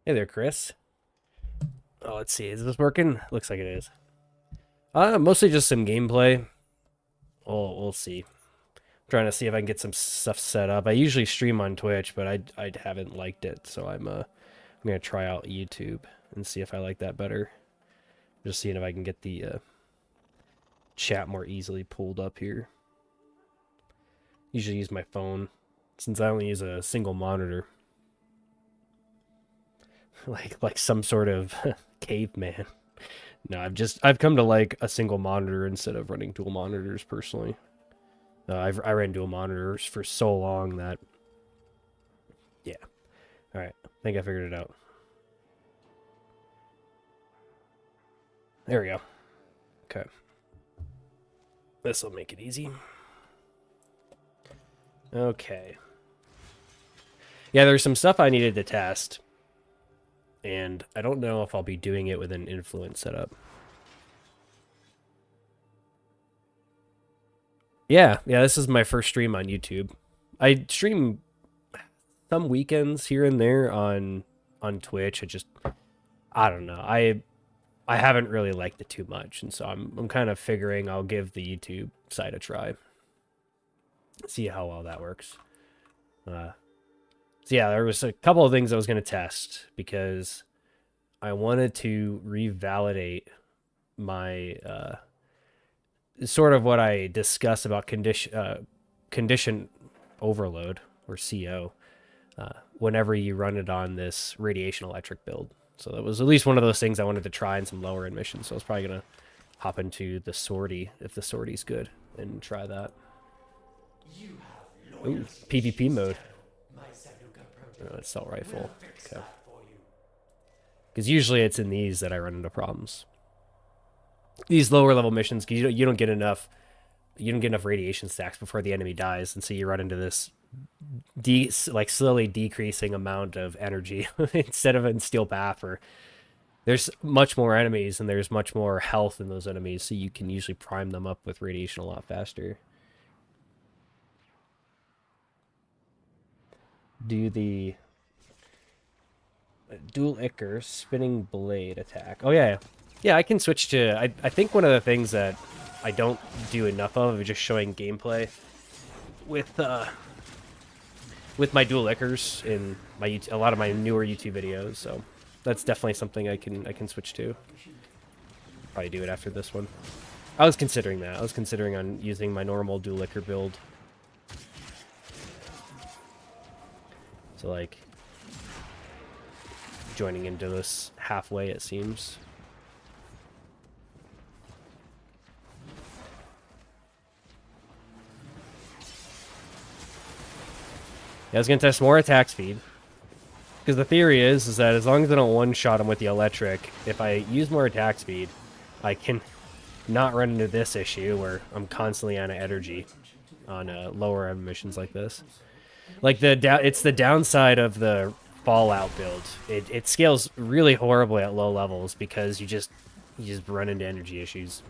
Hey there, Chris. Oh, let's see. Is this working? Looks like it is. Mostly just some gameplay. We'll see. I'm trying to see if I can get some stuff set up. I usually stream on Twitch, but I haven't liked it, so I'm gonna try out YouTube and see if I like that better. Just seeing if I can get the chat more easily pulled up here. Usually use my phone since I only use a single monitor. like some sort of caveman. No, I've come to like a single monitor instead of running dual monitors personally. I ran dual monitors for so long that yeah. All right, I think I figured it out. There we go. Okay. This will make it easy. Okay. Yeah, there's some stuff I needed to test. And I don't know if I'll be doing it with an influence setup. Yeah, this is my first stream on YouTube. I stream some weekends here and there on Twitch. I don't know. I haven't really liked it too much, and so I'm kind of figuring I'll give the YouTube side a try. See how well that works. So yeah, there was a couple of things I was going to test because I wanted to revalidate my sort of what I discuss about condition overload, or CO, whenever you run it on this radiation electric build. So that was at least one of those things I wanted to try in some lower end missions. So I was probably going to hop into the sortie, if the sortie's good, and try that. Ooh, PvP mode. Assault rifle. Okay. Because usually it's in these that I run into problems. These lower level missions, because you don't get enough radiation stacks before the enemy dies, and so you run into this slowly decreasing amount of energy instead of in Steel Path, or there's much more enemies and there's much more health in those enemies, so you can usually prime them up with radiation a lot faster. Do the Dual Ichor spinning blade attack. Oh yeah. Yeah, I can switch to I think one of the things that I don't do enough of is just showing gameplay with my dual ichors in a lot of my newer YouTube videos, so that's definitely something I can switch to. Probably do it after this one. I was considering that. I was considering on using my normal dual ichor build. So, like, joining into this halfway, it seems. Yeah, I was going to test more attack speed. Because the theory is that as long as I don't one-shot him with the electric, if I use more attack speed, I can not run into this issue where I'm constantly out of energy on lower end missions like this. Like it's the downside of the Fallout build. It scales really horribly at low levels because you just run into energy issues.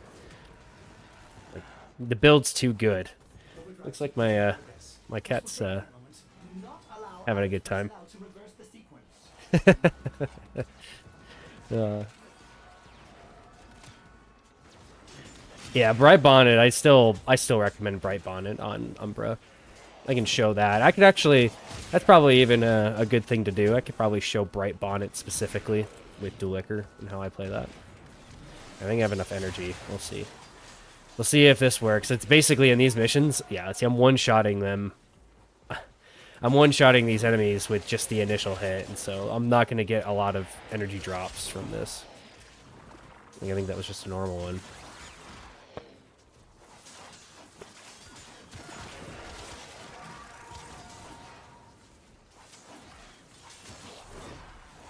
Like, the build's too good. Looks like my my cat's having a good time. Yeah, Bright Bonnet. I still recommend Bright Bonnet on Umbra. I can show that. I could actually, that's probably even a good thing to do. I could probably show Bright Bonnet specifically with Dual Ichor and how I play that. I think I have enough energy. We'll see. We'll see if this works. It's basically in these missions. Yeah, see, I'm one-shotting them. I'm one-shotting these enemies with just the initial hit, and so I'm not going to get a lot of energy drops from this. I think that was just a normal one.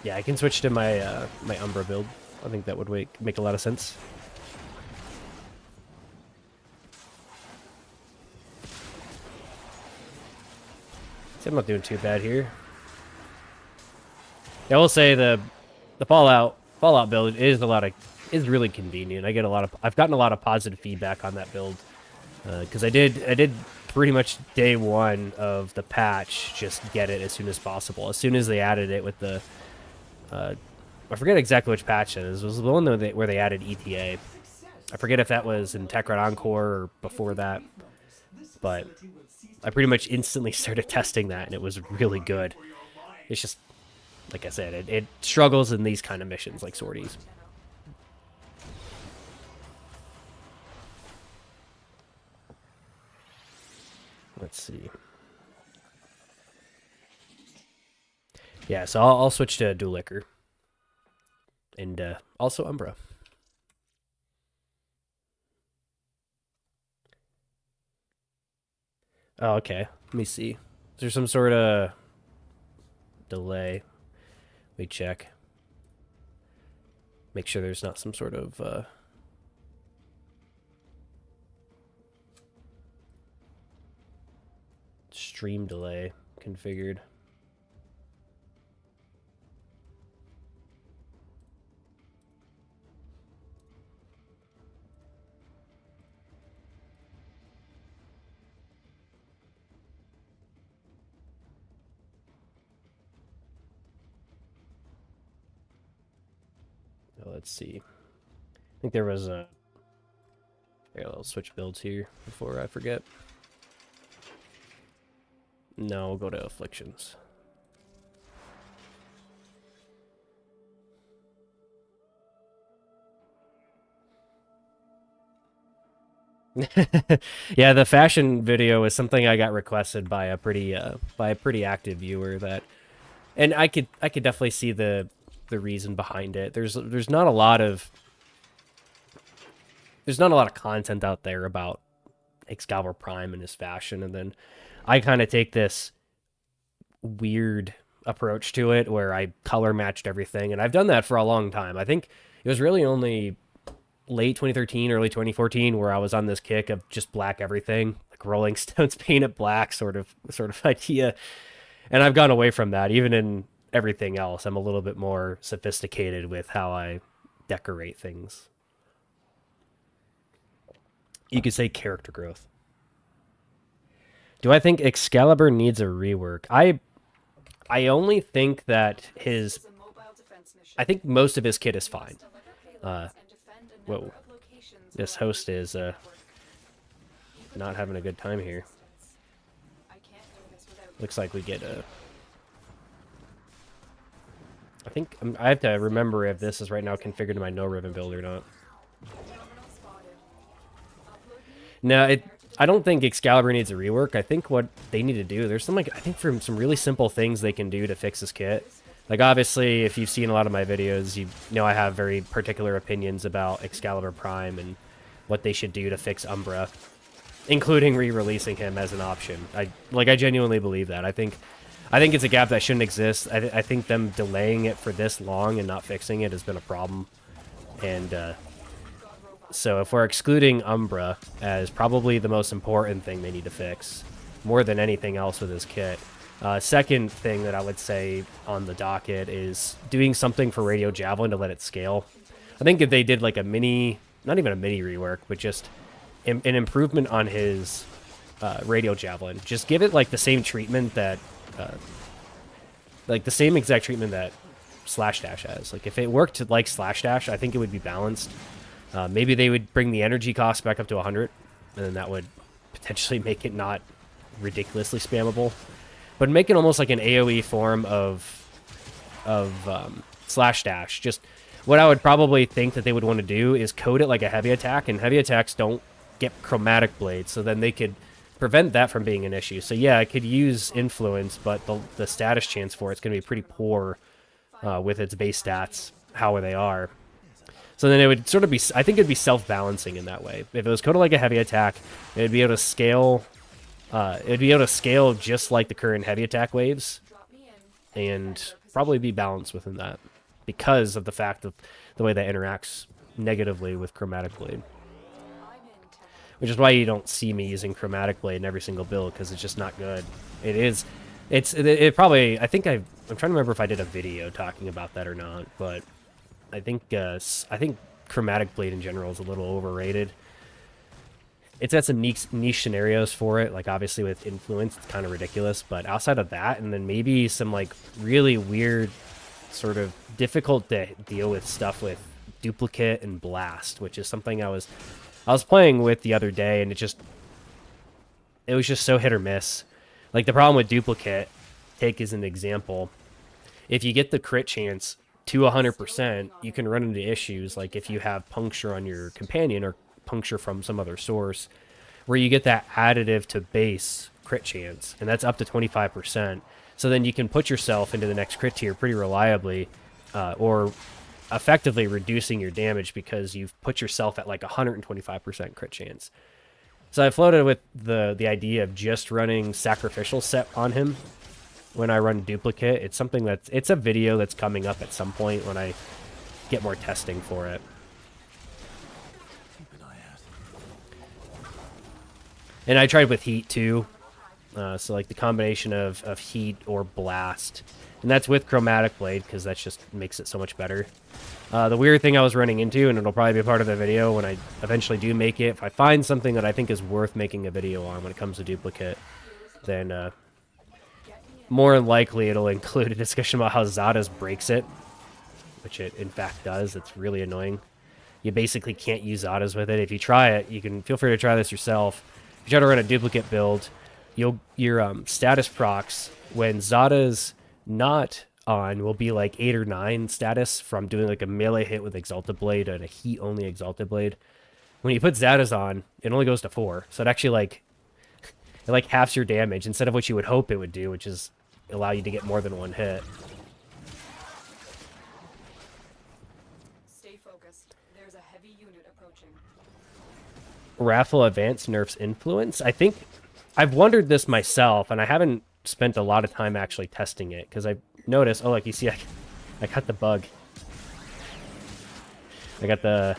Yeah, I can switch to my my Umbra build. I think that would make a lot of sense. See, I'm not doing too bad here. Yeah, I will say the Fallout build is really convenient. I've gotten a lot of positive feedback on that build because I did pretty much day one of the patch just get it as soon as possible. As soon as they added it with the I forget exactly which patch it is. It was the one where they added ETA. I forget if that was in Techrat Encore or before that, but I pretty much instantly started testing that, and it was really good. It's just, like I said, it struggles in these kind of missions like sorties. Let's see. Yeah, so I'll switch to Dual Ichor. And also Umbra. Oh, okay. Let me see. Is there some sort of delay? Let me check. Make sure there's not some sort of stream delay configured. Let's see. I think there was a... Here, I'll switch builds here before I forget. No, we'll go to Afflictions. Yeah, the fashion video is something I got requested by a pretty active viewer that, and I could definitely see the reason behind it. There's not a lot of content out there about Excalibur Prime and his fashion, and then I kind of take this weird approach to it where I color matched everything, and I've done that for a long time. I think it was really only late 2013, early 2014 where I was on this kick of just black everything, like Rolling Stones paint it black sort of idea. And I've gone away from that. Even in everything else, I'm a little bit more sophisticated with how I decorate things. You could say character growth. Do I think Excalibur needs a rework? I only think that I think most of his kit is fine. Whoa. This host is not having a good time here. Looks like we get a... I think I have to remember if this is right now configured to my no riven build or not. No, I don't think Excalibur needs a rework. I think what they need to do, there's some, like, I think for some really simple things they can do to fix this kit. Like, obviously, if you've seen a lot of my videos, you know I have very particular opinions about Excalibur Prime and what they should do to fix Umbra, including re-releasing him as an option. I genuinely believe that. I think it's a gap that shouldn't exist. I think them delaying it for this long and not fixing it has been a problem. And so if we're excluding Umbra as probably the most important thing they need to fix, more than anything else with this kit, second thing that I would say on the docket is doing something for Radio Javelin to let it scale. I think if they did like a mini, not even a mini rework, but just an improvement on his Radio Javelin, just give it like the same treatment that, like the same exact treatment that Slash Dash has. Like if it worked like Slash Dash, I think it would be balanced. Maybe they would bring the energy cost back up to 100, and then that would potentially make it not ridiculously spammable. But make it almost like an AoE form of Slash Dash. Just what I would probably think that they would want to do is code it like a heavy attack, and heavy attacks don't get chromatic blades, so then they could prevent that from being an issue. So yeah, I could use influence, but the status chance for it's going to be pretty poor with its base stats, how they are. So then it would sort of be, I think it'd be self-balancing in that way. If it was coded like a heavy attack, it'd be able to scale. It'd be able to scale just like the current heavy attack waves, and probably be balanced within that because of the fact of the way that interacts negatively with Chromatic Blade. Which is why you don't see me using Chromatic Blade in every single build, because it's just not good. It probably, I'm trying to remember if I did a video talking about that or not, but I think Chromatic Blade in general is a little overrated. It's got some niche scenarios for it, like obviously with influence, it's kind of ridiculous, but outside of that, and then maybe some like really weird sort of difficult to deal with stuff with duplicate and blast, which is something I was playing with the other day, and it was just so hit or miss. Like the problem with duplicate, take as an example, if you get the crit chance to 100%, you can run into issues like if you have puncture on your companion or puncture from some other source, where you get that additive to base crit chance, and that's up to 25%. So then you can put yourself into the next crit tier pretty reliably, or effectively reducing your damage because you've put yourself at like 125% crit chance. So I floated with the idea of just running sacrificial set on him when I run duplicate. It's something it's a video that's coming up at some point when I get more testing for it. And I tried with heat too. So like the combination of heat or blast. And that's with chromatic blade because that just makes it so much better. The weird thing I was running into, and it'll probably be a part of the video when I eventually do make it, if I find something that I think is worth making a video on when it comes to duplicate, then more than likely it'll include a discussion about how Zadas breaks it, which it in fact does. It's really annoying. You basically can't use Zadas with it. If you try it, you can feel free to try this yourself. If you try to run a duplicate build, your status procs, when Zadas not on, will be like 8 or 9 status from doing like a melee hit with Exalted Blade and a heat only Exalted Blade. When you put Zadas on, it only goes to 4. So it actually like halves your damage instead of what you would hope it would do, which is allow you to get more than one hit. Stay focused. There's a heavy unit approaching. Raffle Advance nerfs influence. I think I've wondered this myself, and I haven't spent a lot of time actually testing it because I noticed, oh, like you see, I got the bug. I got the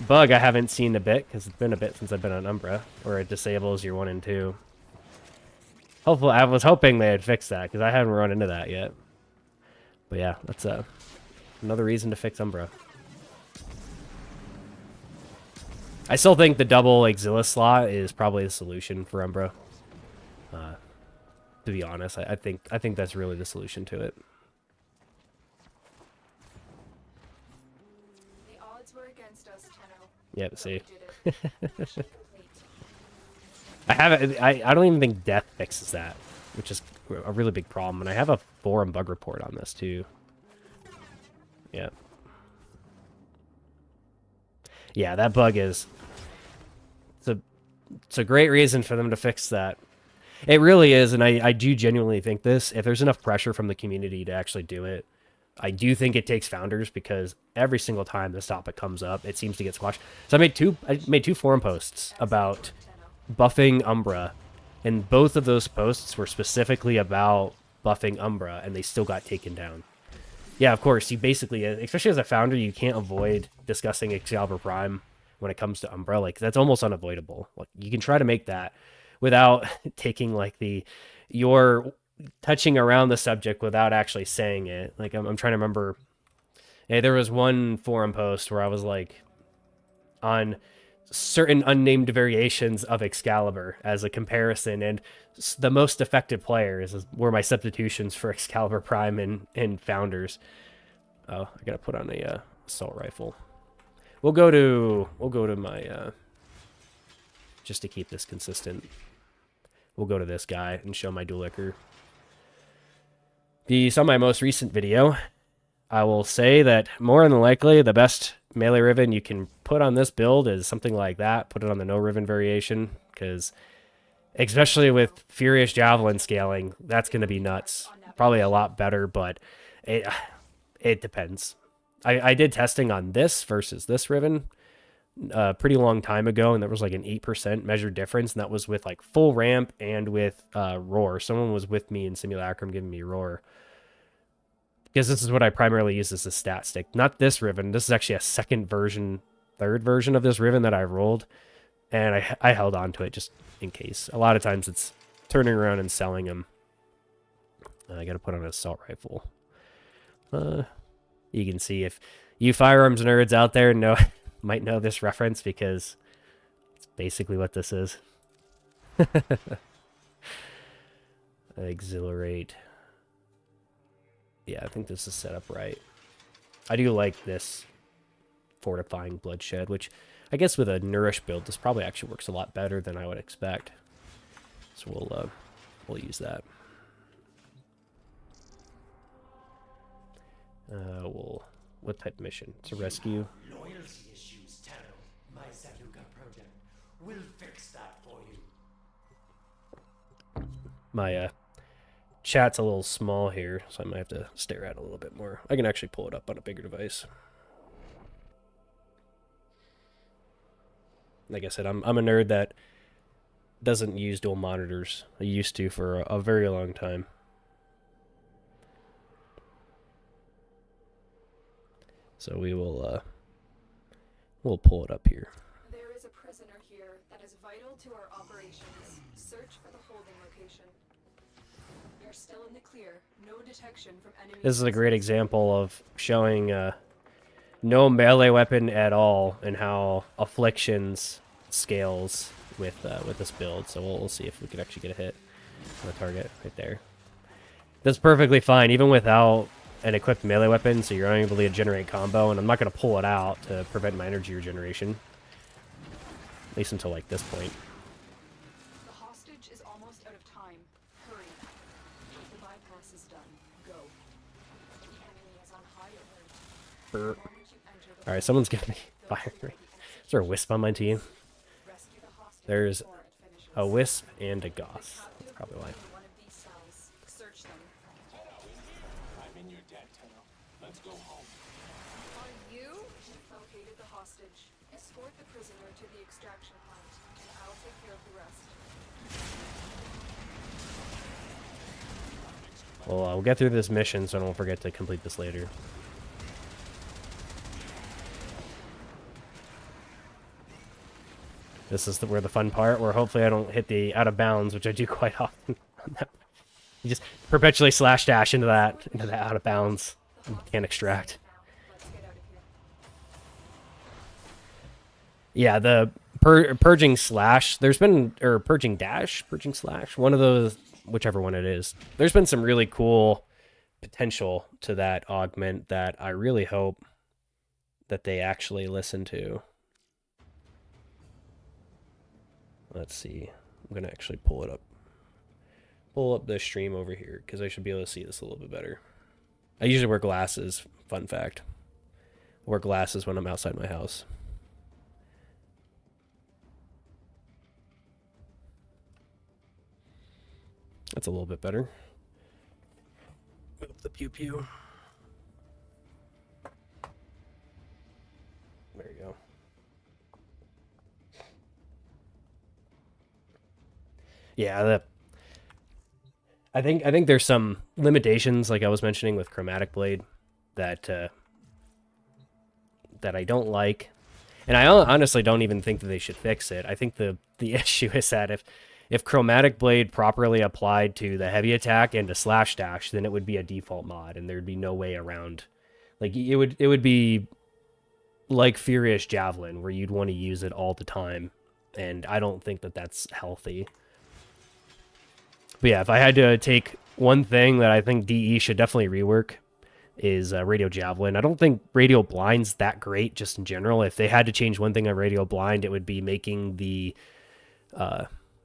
bug I haven't seen a bit because it's been a bit since I've been on Umbra, where it disables your 1 and 2. Hopefully, I was hoping they had fixed that because I haven't run into that yet. But yeah, that's another reason to fix Umbra. I still think the double Exila slot is probably the solution for Umbra. To be honest, I think that's really the solution to it. The odds were against us, Tenno. Yep, see. We did it. I don't even think death fixes that, which is a really big problem. And I have a forum bug report on this too. Yeah. Yeah, that bug is... It's a great reason for them to fix that. It really is, and I do genuinely think this. If there's enough pressure from the community to actually do it, I do think it takes founders, because every single time this topic comes up, it seems to get squashed. So I made two forum posts about buffing Umbra, and both of those posts were specifically about buffing Umbra, and they still got taken down. Yeah, of course, you basically, especially as a founder, you can't avoid discussing Excalibur Prime when it comes to Umbra. Like, that's almost unavoidable. Like, you can try to make that without taking, like, you're touching around the subject without actually saying it. Like, I'm trying to remember. Hey, there was one forum post where I was, like, on certain unnamed variations of Excalibur as a comparison, and the most effective players were my substitutions for Excalibur Prime and Founders. Oh, I gotta put on a assault rifle. We'll go to my just to keep this consistent. We'll go to this guy and show my dual ichor. If you saw my most recent video, I will say that more than likely the best melee riven you can put on this build is something like that. Put it on the no riven variation, because especially with Furious Javelin scaling, that's going to be nuts. Probably a lot better, but it depends. I did testing on this versus this riven a pretty long time ago, and there was like an 8% measured difference, and that was with like full ramp and with roar. Someone was with me in Simulacrum giving me roar, because this is what I primarily use as a stat stick. Not this riven. This is actually a third version of this riven that I rolled, and I held on to it just in case. A lot of times it's turning around and selling them. I gotta put on an assault rifle. You can see, if you firearms nerds out there might know this reference, because it's basically what this is. Exhilarate. Yeah, I think this is set up right. I do like this fortifying bloodshed, which I guess with a nourish build, this probably actually works a lot better than I would expect. So we'll use that. What type of mission? It's a rescue. Loyalty issues, Tano. My Zaduka project will fix that for you. My chat's a little small here, so I might have to stare at it a little bit more. I can actually pull it up on a bigger device. Like I said, I'm a nerd that doesn't use dual monitors. I used to for a very long time. So we'll pull it up here. There is a prisoner here that is vital to our operations. Search for the holding location. You're still in the clear. No detection from enemies. This is a great example of showing no melee weapon at all and how afflictions scales with this build. So we'll see if we can actually get a hit on the target right there. That's perfectly fine, even without an equipped melee weapon, so you're unable to generate combo, and I'm not going to pull it out to prevent my energy regeneration. At least until, like, this point. The hostage is almost out of time. Hurry. The bypass is done. Go. The enemy is on high alert. The moment you enter the Alright, someone's giving me fire. Is there a wisp on my team? rescue the hostage There's before it finishes. a wisp and a goth. That's probably why. One of these cells. Search them. I'm in your debt, Tano. Let's go home. Are you? Located the hostage. Escort the prisoner to the extraction plant, and I'll take care of the rest. Well, we'll get through this mission, so I don't forget to complete this later. This is where the fun part, where hopefully I don't hit the out of bounds, which I do quite often. You just perpetually slash dash into that out of bounds. You can't extract. Let's get out of here. Yeah, the purging slash. There's been purging dash, purging slash. One of those, whichever one it is. There's been some really cool potential to that augment that I really hope that they actually listen to. Let's see. I'm gonna actually pull it up. Pull up the stream over here because I should be able to see this a little bit better. I usually wear glasses. Fun fact. I wear glasses when I'm outside my house. That's a little bit better. Move the pew pew. There you go. Yeah, I think there's some limitations, like I was mentioning with Chromatic Blade, that that I don't like, and I honestly don't even think that they should fix it. I think the issue is that if Chromatic Blade properly applied to the heavy attack and to slash dash, then it would be a default mod, and there'd be no way around. Like it would be like Furious Javelin, where you'd want to use it all the time, and I don't think that that's healthy. But yeah, if I had to take one thing that I think DE should definitely rework is Radio Javelin. I don't think Radio Blind's that great just in general. If they had to change one thing on Radio Blind, it would be making the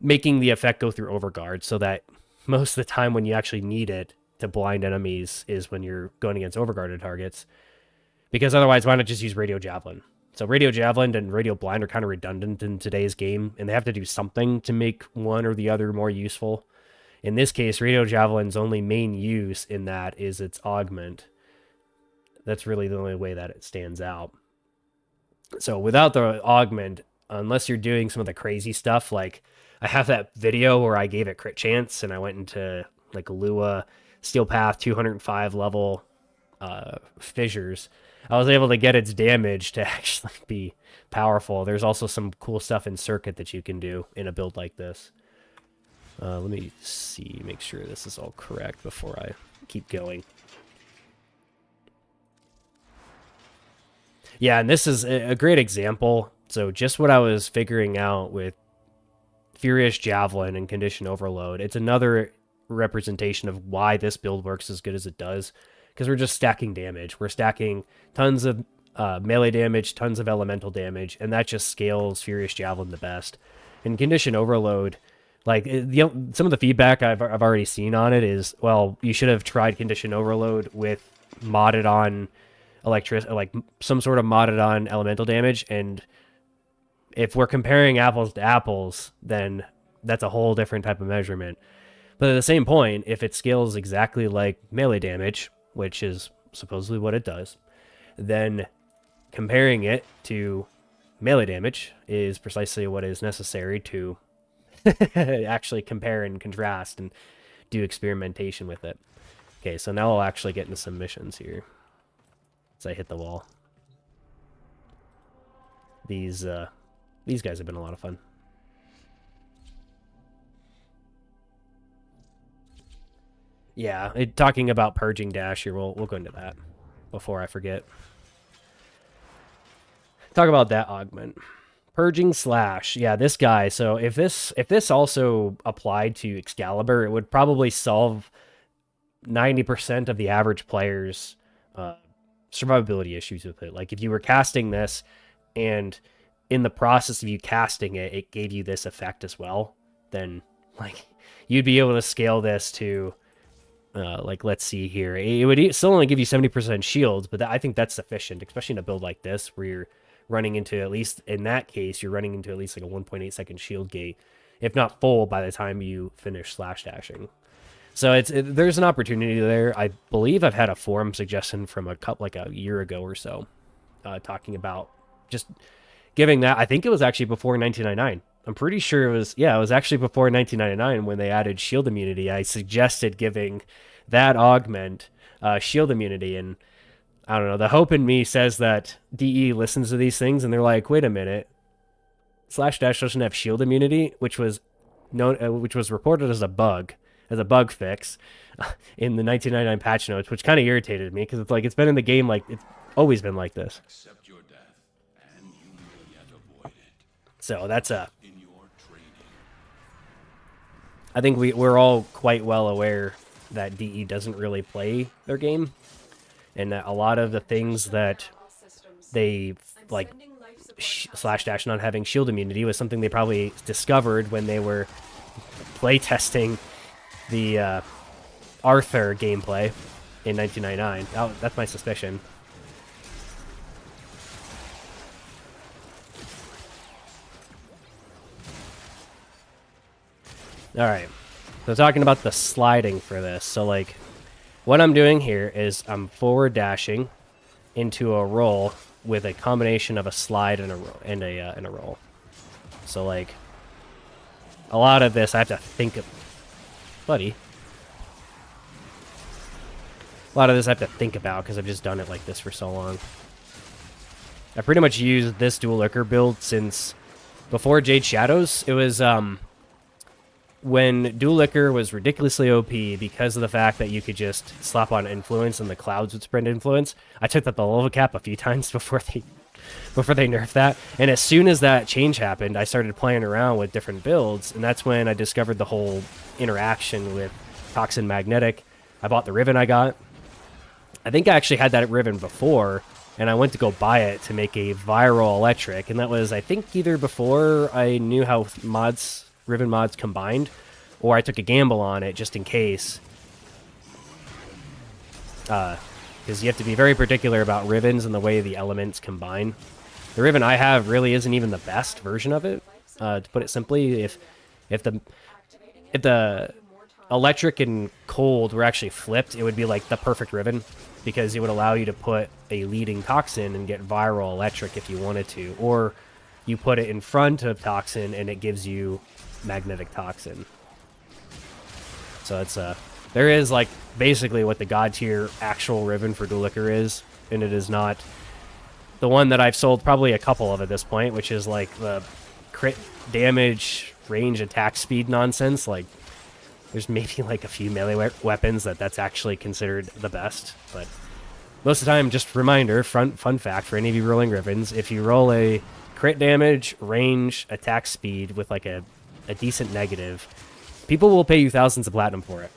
effect go through Overguard, so that most of the time when you actually need it to blind enemies is when you're going against overguarded targets. Because otherwise, why not just use Radio Javelin? So Radio Javelin and Radio Blind are kind of redundant in today's game, and they have to do something to make one or the other more useful. In this case, Radio Javelin's only main use in that is its augment. That's really the only way that it stands out. So without the augment, unless you're doing some of the crazy stuff, like I have that video where I gave it crit chance and I went into like Lua, Steel Path, 205 level fissures. I was able to get its damage to actually be powerful. There's also some cool stuff in Circuit that you can do in a build like this. Let me see, make sure this is all correct before I keep going. Yeah, and this is a great example. So just what I was figuring out with Furious Javelin and Condition Overload, it's another representation of why this build works as good as it does. because we're just stacking damage. We're stacking tons of melee damage, tons of elemental damage, and that just scales Furious Javelin the best. In Condition Overload, like some of the feedback I've already seen on it is, well, you should have tried Condition Overload with modded on like some sort of modded on elemental damage. And if we're comparing apples to apples, then that's a whole different type of measurement. But at the same point, if it scales exactly like melee damage, which is supposedly what it does, then comparing it to melee damage is precisely what is necessary to actually compare and contrast and do experimentation with it. Okay, so now I'll actually get into some missions here as I hit the wall. These guys have been a lot of fun. Yeah, talking about purging dash here, we'll go into that before I forget. Talk about that augment. Purging Slash. Yeah, this guy. So if this also applied to Excalibur, it would probably solve 90% of the average player's survivability issues with it. Like if you were casting this and in the process of you casting it, it gave you this effect as well, then like you'd be able to scale this to like, let's see here. It would still only give you 70% shields, but I think that's sufficient, especially in a build like this where you're running into, at least in that case, you're running into at least like a 1.8 second shield gate, if not full by the time you finish slash dashing. So there's an opportunity there. I believe I've had a forum suggestion from like a year ago or so, talking about just giving that. I think it was actually before 1999. I'm pretty sure it was actually before 1999 when they added shield immunity. I suggested giving that augment shield immunity, and I don't know, the hope in me says that DE listens to these things and they're like, wait a minute, slash dash doesn't have shield immunity, which was reported as a bug fix in the 1999 patch notes, which kind of irritated me because it's like it's been in the game, like it's always been like this. Accept your death, and you may yet avoid it. So that's in your training. I think we're all quite well aware that DE doesn't really play their game, and that a lot of the things that they like slash dash not having shield immunity was something they probably discovered when they were playtesting the Arthur gameplay in 1999. That's my suspicion. Alright, so talking about the sliding for this. So like, what I'm doing here is I'm forward dashing into a roll with a combination of a slide and a roll. So like, a lot of this I have to think of, buddy. A lot of this I have to think about because I've just done it like this for so long. I pretty much used this Dual Ichor build since before Jade Shadows. It was when Dual Ichor was ridiculously OP because of the fact that you could just slap on influence and the clouds would spread influence. I took that the level cap a few times before they nerfed that. And as soon as that change happened, I started playing around with different builds, and that's when I discovered the whole interaction with Toxin Magnetic. I bought the Riven I got. I think I actually had that Riven before, and I went to go buy it to make a viral electric, and that was, I think, either before I knew how Riven mods combined, or I took a gamble on it just in case. Because you have to be very particular about Rivens and the way the elements combine. The Riven I have really isn't even the best version of it, to put it simply. If the electric and cold were actually flipped, it would be like the perfect Riven, because it would allow you to put a leading toxin and get viral electric if you wanted to, or you put it in front of toxin and it gives you magnetic toxin. So it's there is like basically what the god tier actual Riven for Dual Ichor is, and it is not the one that I've sold probably a couple of at this point, which is like the crit damage range attack speed nonsense. Like there's maybe like a few melee weapons that's actually considered the best, but most of the time, just reminder, fun fact for any of you rolling Rivens, if you roll a crit damage, range, attack speed with like a decent negative, people will pay you thousands of platinum for it.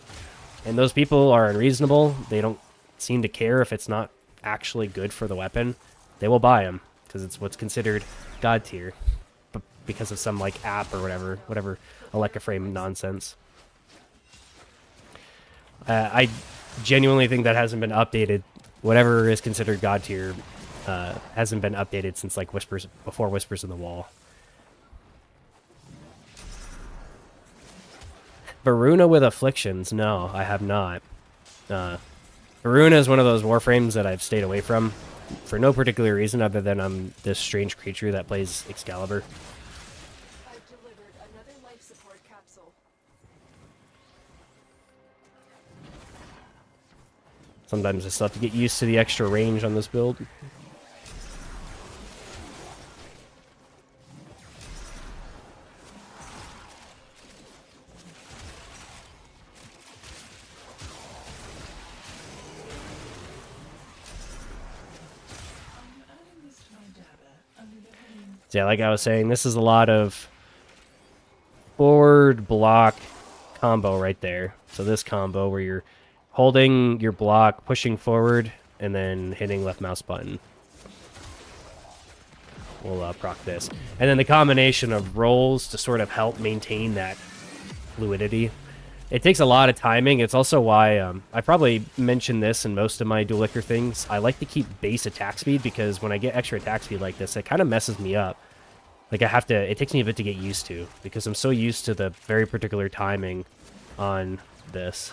And those people are unreasonable. They don't seem to care if it's not actually good for the weapon. They will buy them because it's what's considered god tier, but because of some like app or whatever Electroframe nonsense. I genuinely think that hasn't been updated. Whatever is considered god tier hasn't been updated since like before Whispers in the Wall. Varuna with Afflictions? No, I have not. Varuna is one of those Warframes that I've stayed away from for no particular reason other than I'm this strange creature that plays Excalibur. I've delivered another life support capsule. Sometimes I still have to get used to the extra range on this build. So yeah, like I was saying, this is a lot of forward block combo right there. So this combo where you're holding your block, pushing forward, and then hitting left mouse button. We'll proc this. And then the combination of rolls to sort of help maintain that fluidity. It takes a lot of timing. It's also why I probably mentioned this in most of my Dual Ichor things. I like to keep base attack speed because when I get extra attack speed like this, it kind of messes me up. Like I have to, it takes me a bit to get used to because I'm so used to the very particular timing on this.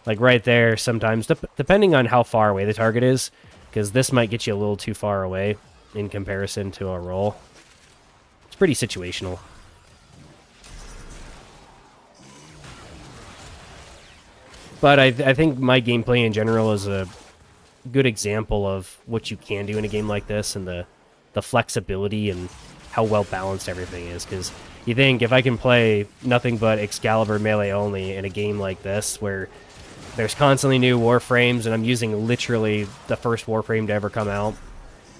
Like right there, sometimes, depending on how far away the target is, because this might get you a little too far away in comparison to a roll. It's pretty situational. But I think my gameplay in general is a good example of what you can do in a game like this and the flexibility and how well balanced everything is. Because you think if I can play nothing but Excalibur melee only in a game like this where there's constantly new Warframes and I'm using literally the first Warframe to ever come out,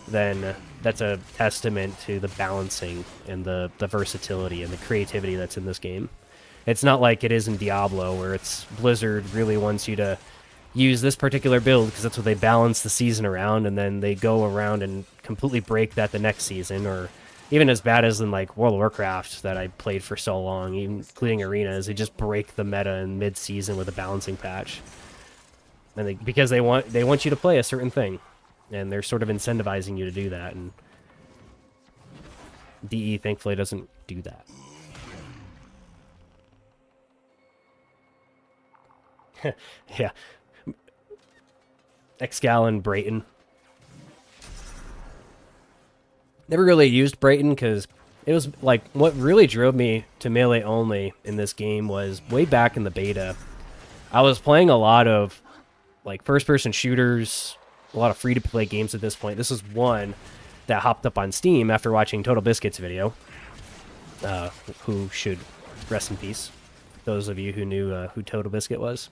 then that's a testament to the balancing and the versatility and the creativity that's in this game. It's not like it is in Diablo, where it's Blizzard really wants you to use this particular build because that's what they balance the season around, and then they go around and completely break that the next season, or even as bad as in like World of Warcraft that I played for so long, even including arenas, they just break the meta in mid-season with a balancing patch, and because they want you to play a certain thing, and they're sort of incentivizing you to do that, and DE thankfully doesn't do that. Yeah. Excal and Brayton. Never really used Brayton because it was like what really drove me to melee only in this game was way back in the beta. I was playing a lot of like first-person shooters, a lot of free-to-play games at this point. This is one that hopped up on Steam after watching Total Biscuit's video. Who should rest in peace. Those of you who knew who Total Biscuit was.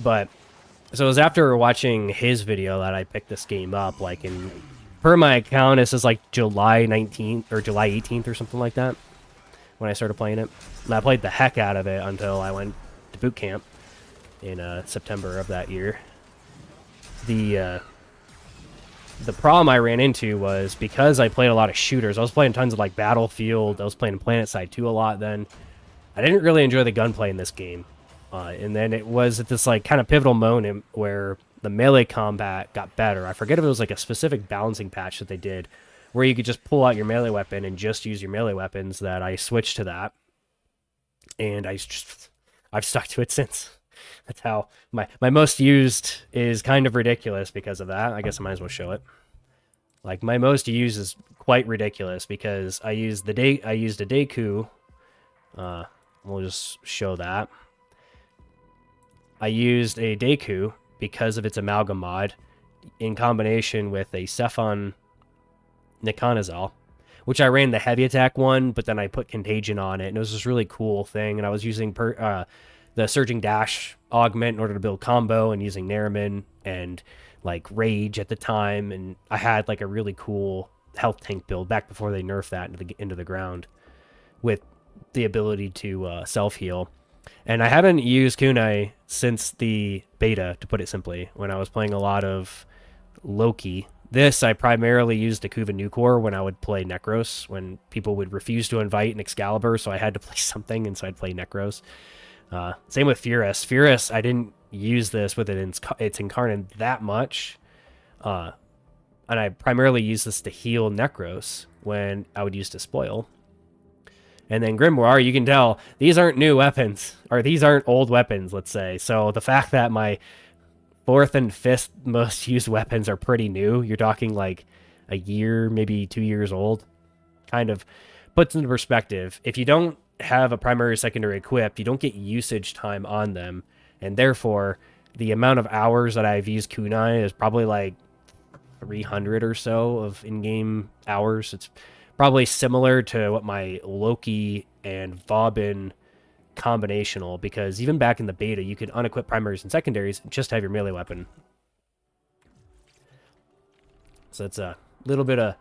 But so it was after watching his video that I picked this game up. Like per my account, this is like July 19th or July 18th or something like that when I started playing it. And I played the heck out of it until I went to boot camp in September of that year. The problem I ran into was because I played a lot of shooters. I was playing tons of like Battlefield. I was playing PlanetSide 2 a lot then. I didn't really enjoy the gunplay in this game. And then it was at this like kind of pivotal moment where the melee combat got better. I forget if it was like a specific balancing patch that they did where you could just pull out your melee weapon and just use your melee weapons, that I switched to that. And I've stuck to it since. That's how my most used is kind of ridiculous because of that. I guess I might as well show it. Like my most used is quite ridiculous because I used a Deku. We'll just show that. I used a Deku because of its Amalgam mod in combination with a Cephon Nikonazal, which I ran the heavy attack one, but then I put Contagion on it, and it was this really cool thing, and I was using the Surging Dash augment in order to build combo, and using Nariman and like Rage at the time, and I had like a really cool health tank build back before they nerfed that into the ground with the ability to self-heal. And I haven't used kunai since the beta, to put it simply, when I was playing a lot of Loki. This, I primarily used to Kuva Nucor when I would play Necros, when people would refuse to invite an Excalibur, so I had to play something, and so I'd play Necros. Same with Furus. Furus, I didn't use this with its Incarnate that much, and I primarily used this to heal Necros when I would use Despoil. And then Grimoire, you can tell, these aren't new weapons, or these aren't old weapons, let's say. So the fact that my 4th and 5th most used weapons are pretty new, you're talking like a year, maybe 2 years old, kind of puts into perspective. If you don't have a primary or secondary equipped, you don't get usage time on them, and therefore the amount of hours that I've used kunai is probably like 300 or so of in-game hours. It's probably similar to what my Loki and Vauban combinational, because even back in the beta, you could unequip primaries and secondaries and just have your melee weapon. So that's a little bit of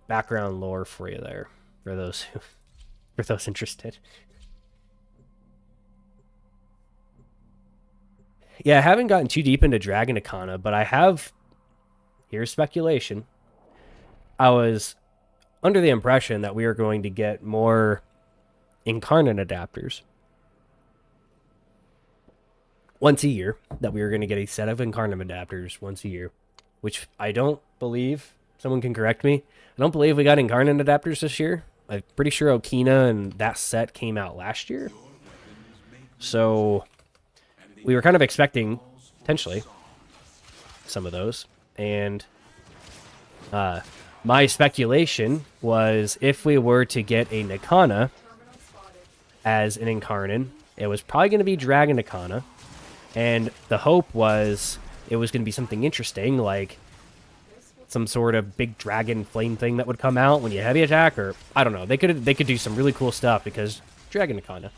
background lore for you there, for those who, for those interested. Yeah, I haven't gotten too deep into Dragon Arcana, but I have, here's speculation, I was under the impression that we were going to get more Incarnate adapters once a year, that we were going to get a set of Incarnate adapters once a year, which I don't believe, someone can correct me, I don't believe we got Incarnate adapters this year. I'm pretty sure Okina and that set came out last year. So we were kind of expecting, potentially, some of those. And my speculation was if we were to get a Nikana as an Incarnate, it was probably going to be Dragon Nikana. And the hope was it was going to be something interesting, like some sort of big dragon flame thing that would come out when you heavy attack, or I don't know. They could do some really cool stuff because Dragon Nikana.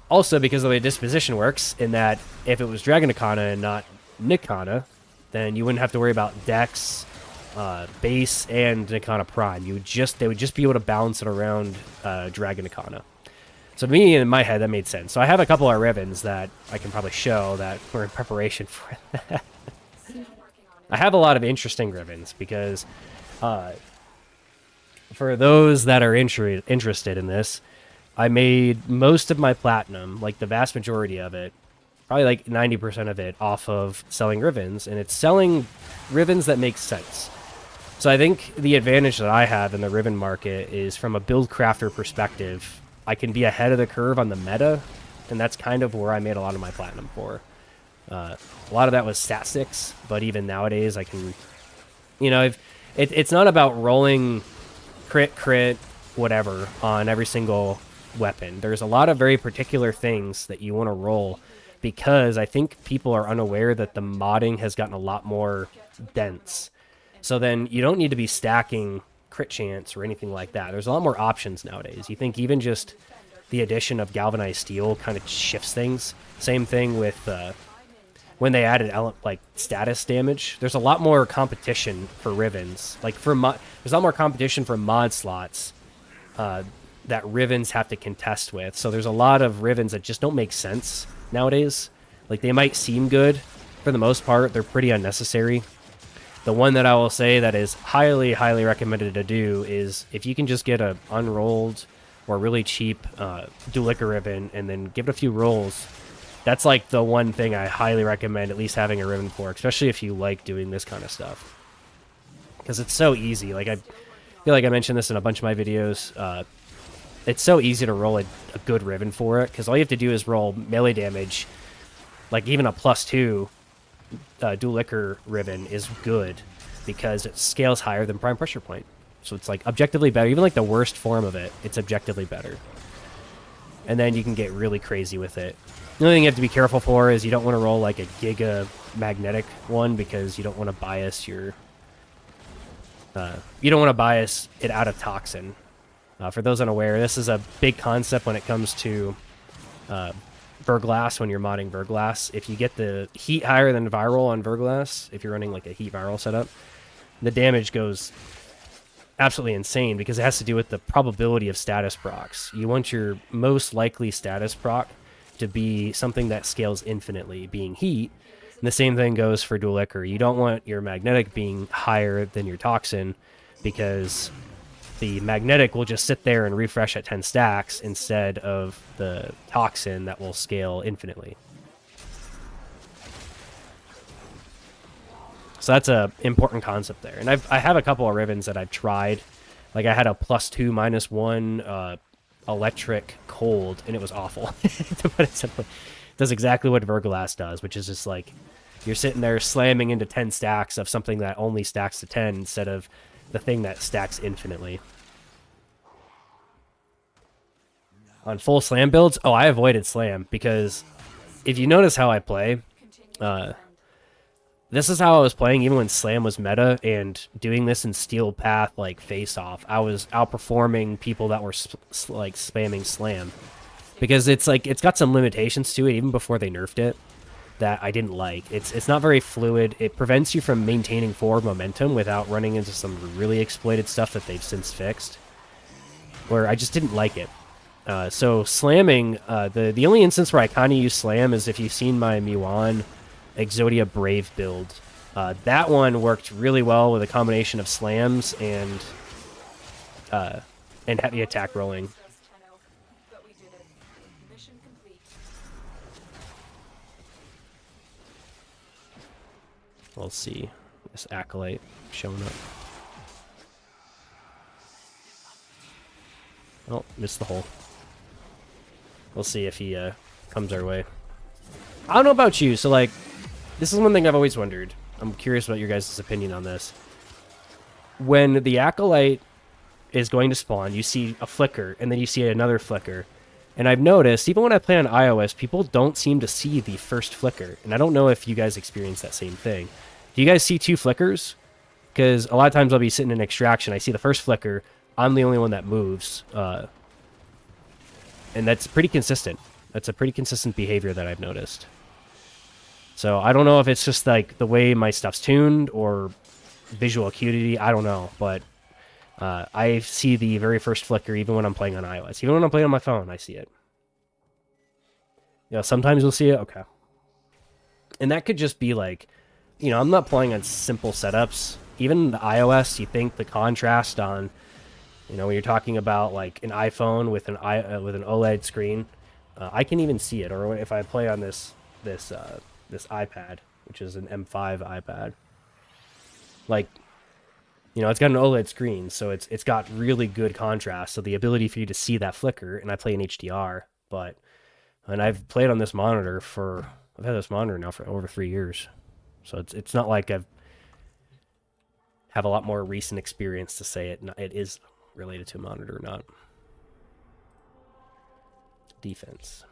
Also because of the way disposition works, in that if it was Dragon Nikana and not Nikana, then you wouldn't have to worry about Dex, base, and Nikana Prime. They would just be able to balance it around Dragon Nikana. So me, in my head, that made sense. So I have a couple of rivens that I can probably show that were in preparation for that. I have a lot of interesting rivens because for those that are interested in this, I made most of my platinum, like the vast majority of it, probably like 90% of it, off of selling rivens, and it's selling rivens that make sense. So I think the advantage that I have in the riven market is from a buildcrafter perspective, I can be ahead of the curve on the meta, and that's kind of where I made a lot of my platinum for. A lot of that was stat 6, but even nowadays I can, you know, it's not about rolling crit, whatever, on every single weapon. There's a lot of very particular things that you want to roll, because I think people are unaware that the modding has gotten a lot more dense. So then you don't need to be stacking crit chance or anything like that. There's a lot more options nowadays. You think even just the addition of galvanized steel kind of shifts things. Same thing with when they added like status damage. There's a lot more competition for rivens. Like there's a lot more competition for mod slots that rivens have to contest with. So there's a lot of rivens that just don't make sense nowadays. Like they might seem good, for the most part they're pretty unnecessary. The one that I will say that is highly, highly recommended to do is if you can just get a unrolled or really cheap dual ichor riven and then give it a few rolls. That's like the one thing I highly recommend at least having a riven for, especially if you like doing this kind of stuff. Because it's so easy. Like I feel like I mentioned this in a bunch of my videos. It's so easy to roll a good riven for it, because all you have to do is roll melee damage. Like even a +2 dual ichor riven is good because it scales higher than prime pressure point. So it's like objectively better. Even like the worst form of it, it's objectively better. And then you can get really crazy with it. The only thing you have to be careful for is you don't want to roll like a giga magnetic one, because you don't want to bias your you don't want to bias it out of toxin. For those unaware, this is a big concept when it comes to Verglass. When you're modding Verglass, if you get the heat higher than viral on Verglass, if you're running like a heat viral setup, the damage goes absolutely insane, because it has to do with the probability of status procs. You want your most likely status proc to be something that scales infinitely, being heat. And the same thing goes for Dual Ichor. You don't want your magnetic being higher than your toxin, because the magnetic will just sit there and refresh at 10 stacks instead of the toxin that will scale infinitely. So that's a important concept there. And I have a couple of rivens that I've tried. Like I had a +2, -1 electric cold, and it was awful. To put it simply, it does exactly what Verglass does, which is just like you're sitting there slamming into 10 stacks of something that only stacks to 10 instead of the thing that stacks infinitely. On full slam builds, oh, I avoided slam because if you notice how I play, this is how I was playing even when slam was meta, and doing this in steel path like face off, I was outperforming people that were like spamming slam, because it's like it's got some limitations to it even before they nerfed it that I didn't like. It's not very fluid. It prevents you from maintaining forward momentum without running into some really exploited stuff that they've since fixed, where I just didn't like it. So slamming, the only instance where I kind of use slam is if you've seen my Miwan Exodia Brave build. That one worked really well with a combination of slams and heavy attack rolling. But we did it. Mission complete. We'll see this Acolyte showing up. Oh, missed the hole. We'll see if he comes our way. I don't know about you, so like, this is one thing I've always wondered. I'm curious about your guys' opinion on this. When the Acolyte is going to spawn, you see a flicker, and then you see another flicker. And I've noticed, even when I play on iOS, people don't seem to see the first flicker. And I don't know if you guys experience that same thing. Do you guys see 2 flickers? Because a lot of times I'll be sitting in extraction, I see the first flicker, I'm the only one that moves. And that's pretty consistent. That's a pretty consistent behavior that I've noticed. So I don't know if it's just like the way my stuff's tuned or visual acuity. I don't know, but I see the very first flicker even when I'm playing on iOS. Even when I'm playing on my phone, I see it. Yeah, sometimes you'll see it. Okay. And that could just be like, you know, I'm not playing on simple setups. Even the iOS, you think the contrast on, you know, when you're talking about like an iPhone with an OLED screen, I can even see it. Or if I play on this iPad, which is an M5 iPad, like, you know, it's got an OLED screen, so it's got really good contrast. So the ability for you to see that flicker, and I play in HDR, and I've played on this monitor I've had this monitor now for over 3 years, so it's not like I've have a lot more recent experience to say it is related to a monitor or not. Defense.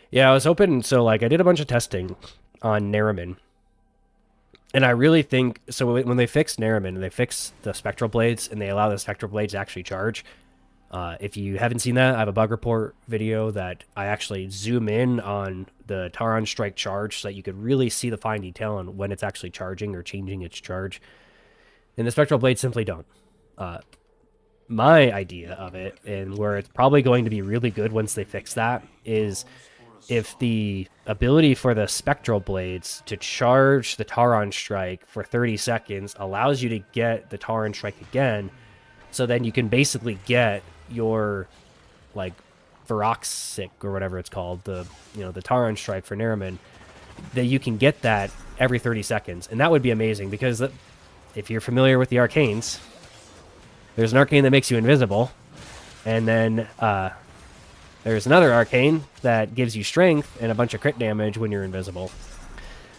Yeah, I was hoping, so like I did a bunch of testing on Nariman. And I really think, so when they fixed Nariman and they fixed the spectral blades and they allow the spectral blades to actually charge, if you haven't seen that, I have a bug report video that I actually zoom in on the Taron Strike charge so that you could really see the fine detail on when it's actually charging or changing its charge. And the spectral blades simply don't. My idea of it, and where it's probably going to be really good once they fix that, is if the ability for the spectral blades to charge the Taron Strike for 30 seconds allows you to get the Taron Strike again, so then you can basically get your, like, Varoxic or whatever it's called, the Taron Strike for Nariman, that you can get that every 30 seconds. And that would be amazing, because if you're familiar with the arcanes, there's an arcane that makes you invisible, and then there's another arcane that gives you strength and a bunch of crit damage when you're invisible.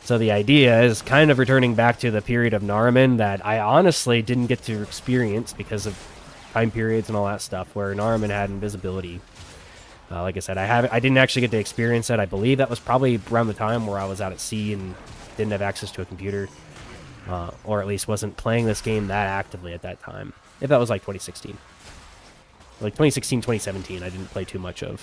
So the idea is kind of returning back to the period of Nariman that I honestly didn't get to experience because of time periods and all that stuff, where Nariman had invisibility. Like I said, I didn't actually get to experience it. I believe that was probably around the time where I was out at sea and didn't have access to a computer, or at least wasn't playing this game that actively at that time. If that was like 2016. Like 2016, 2017, I didn't play too much of.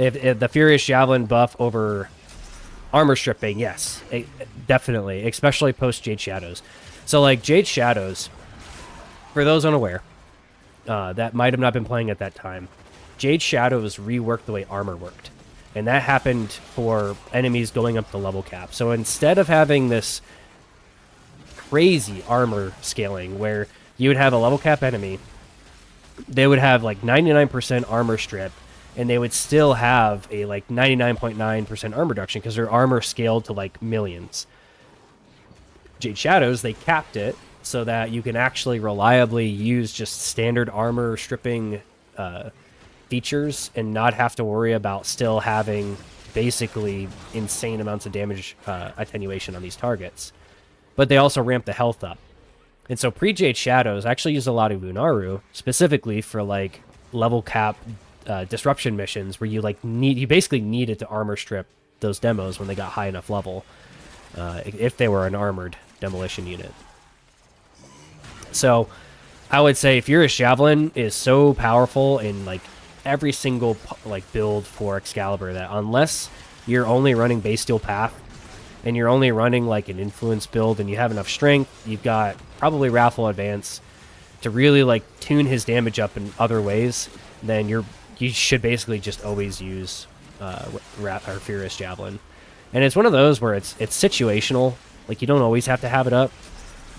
If the Furious Javelin buff over armor stripping, yes, definitely, especially post Jade Shadows. So like Jade Shadows, for those unaware, that might have not been playing at that time, Jade Shadows reworked the way armor worked. And that happened for enemies going up the level cap. So instead of having this crazy armor scaling where you would have a level cap enemy, they would have like 99% armor strip, and they would still have a like 99.9% armor reduction because their armor scaled to like millions. Jade Shadows, they capped it so that you can actually reliably use just standard armor stripping features and not have to worry about still having basically insane amounts of damage attenuation on these targets. But they also ramp the health up. And so pre-Jade Shadows, I actually used a lot of Unaru specifically for like level cap disruption missions where you like you basically needed to armor strip those demos when they got high enough level, if they were an armored demolition unit. So I would say Furious Javelin is so powerful in like every single like build for Excalibur that unless you're only running base steel path and you're only running like an influence build and you have enough strength, you've got probably Wrathful Advance to really like tune his damage up in other ways, then you should basically just always use Furious Javelin. And it's one of those where it's situational. Like you don't always have to have it up,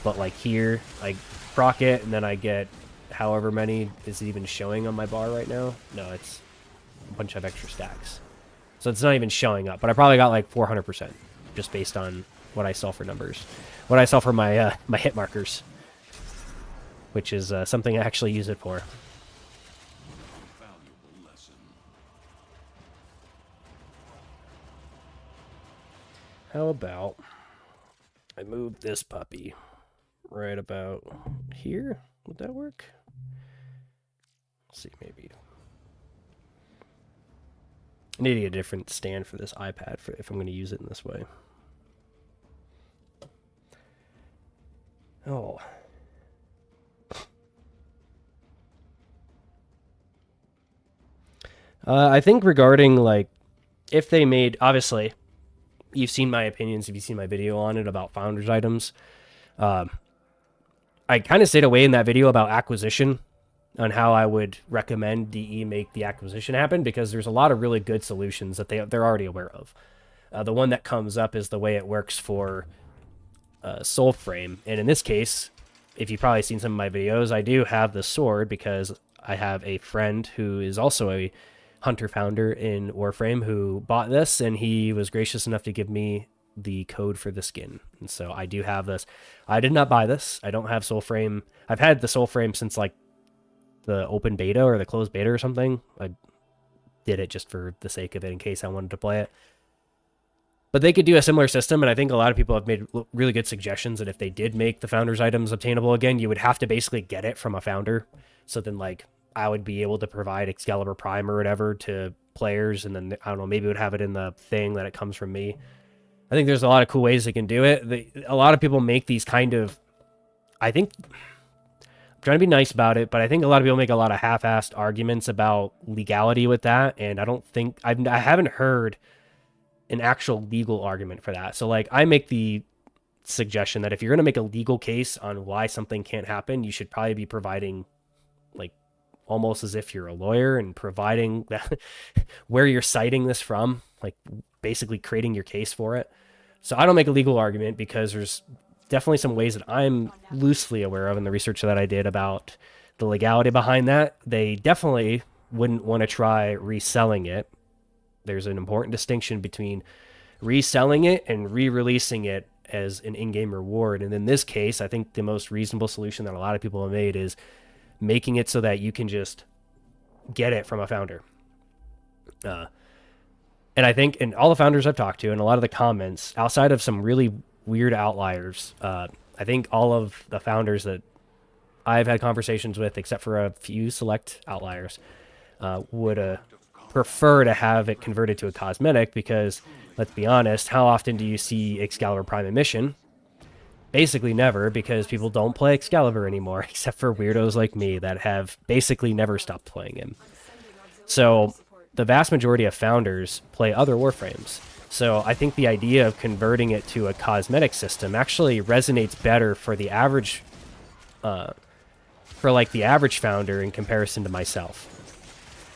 but like here I proc it and then I get however many is even showing on my bar right now. No, it's a bunch of extra stacks. So it's not even showing up, but I probably got like 400% just based on what I saw for numbers. What I saw for my my hit markers, which is something I actually use it for. Valuable lesson. How about I move this puppy right about here? Would that work? Let's see, maybe. I need to get a different stand for this iPad if I'm going to use it in this way. Oh. I think regarding, like, if they made, obviously, you've seen my opinions, if you've seen my video on it about Founders items. I kind of stayed away in that video about acquisition on how I would recommend DE make the acquisition happen because there's a lot of really good solutions that they're already aware of. The one that comes up is the way it works for Soulframe. And in this case, if you've probably seen some of my videos, I do have the sword because I have a friend who is also a hunter founder in Warframe who bought this, and he was gracious enough to give me the code for the skin. And so I do have this. I did not buy this. I don't have Soulframe. I've had the Soulframe since like the open beta or the closed beta or something. I did it just for the sake of it in case I wanted to play it. But they could do a similar system, and I think a lot of people have made really good suggestions that if they did make the Founders items obtainable again, you would have to basically get it from a Founder. So then, like, I would be able to provide Excalibur Prime or whatever to players, and then, I don't know, maybe it would have it in the thing that it comes from me. I think there's a lot of cool ways they can do it. A lot of people make these kind of, I think, I'm trying to be nice about it, but I think a lot of people make a lot of half-assed arguments about legality with that, and I don't think, I haven't heard an actual legal argument for that. So, like, I make the suggestion that if you're going to make a legal case on why something can't happen, you should probably be providing, like, almost as if you're a lawyer and providing that where you're citing this from, like, basically creating your case for it. So I don't make a legal argument because there's definitely some ways that I'm loosely aware of in the research that I did about the legality behind that. They definitely wouldn't want to try reselling it. There's an important distinction between reselling it and re-releasing it as an in-game reward. And in this case, I think the most reasonable solution that a lot of people have made is making it so that you can just get it from a Founder. And I think in all the Founders I've talked to and a lot of the comments, outside of some really weird outliers, I think all of the Founders that I've had conversations with, except for a few select outliers, would prefer to have it converted to a cosmetic because, let's be honest, how often do you see Excalibur Prime in mission? Basically never, because people don't play Excalibur anymore, except for weirdos like me that have basically never stopped playing him. So the vast majority of founders play other Warframes. So I think the idea of converting it to a cosmetic system actually resonates better for the average, for like the average founder in comparison to myself.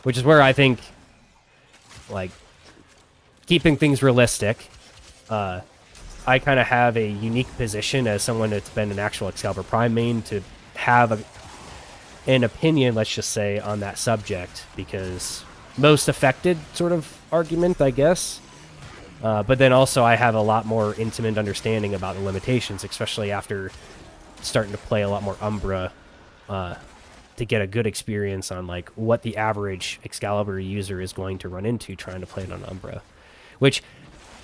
Which is where I think, like, keeping things realistic, I kind of have a unique position as someone that's been an actual Excalibur Prime main to have an opinion, let's just say, on that subject, because most affected sort of argument, I guess. But then also I have a lot more intimate understanding about the limitations, especially after starting to play a lot more Umbra, to get a good experience on like what the average Excalibur user is going to run into trying to play it on Umbra. Which,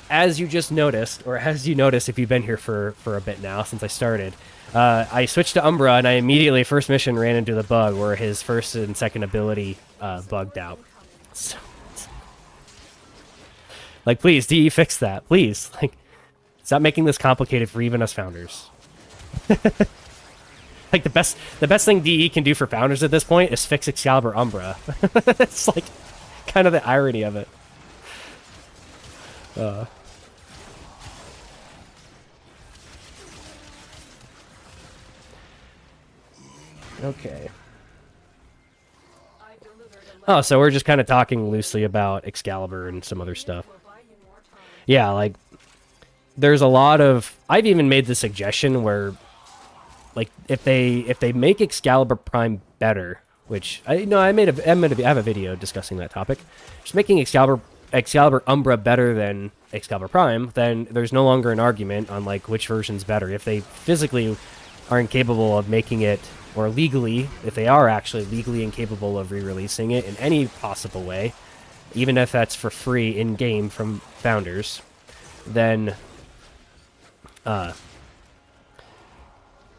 as you just noticed, or as you noticed if you've been here for a bit now since I started, I switched to Umbra and I immediately, first mission, ran into the bug where his first and second ability bugged out. So, like, please, DE, fix that. Please. Like, stop making this complicated for even us founders. Like, the best thing DE can do for founders at this point is fix Excalibur Umbra. It's like kind of the irony of it. Okay. Oh, so we're just kind of talking loosely about Excalibur and some other stuff. Yeah, like, there's a lot of... I've even made the suggestion where, like, if they make Excalibur Prime better, which I have a video discussing that topic. Just making Excalibur Umbra better than Excalibur Prime, then there's no longer an argument on like which version's better. If they physically are incapable of making it, or legally, if they are actually legally incapable of re-releasing it in any possible way, even if that's for free in-game from founders, then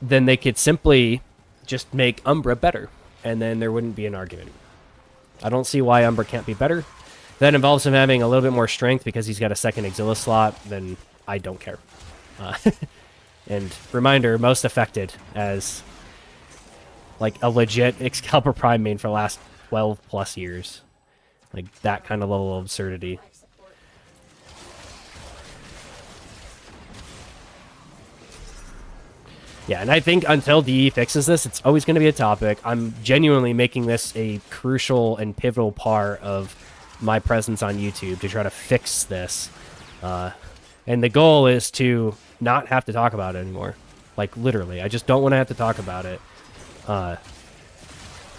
they could simply just make Umbra better, and then there wouldn't be an argument. I don't see why Umbra can't be better. That involves him having a little bit more strength because he's got a second Exila slot, then I don't care. And reminder, most affected as like a legit Excalibur Prime main for the last 12 plus years. Like that kind of level of absurdity. Yeah, and I think until DE fixes this, it's always going to be a topic. I'm genuinely making this a crucial and pivotal part of my presence on YouTube to try to fix this. And the goal is to not have to talk about it anymore. Like, literally. I just don't want to have to talk about it.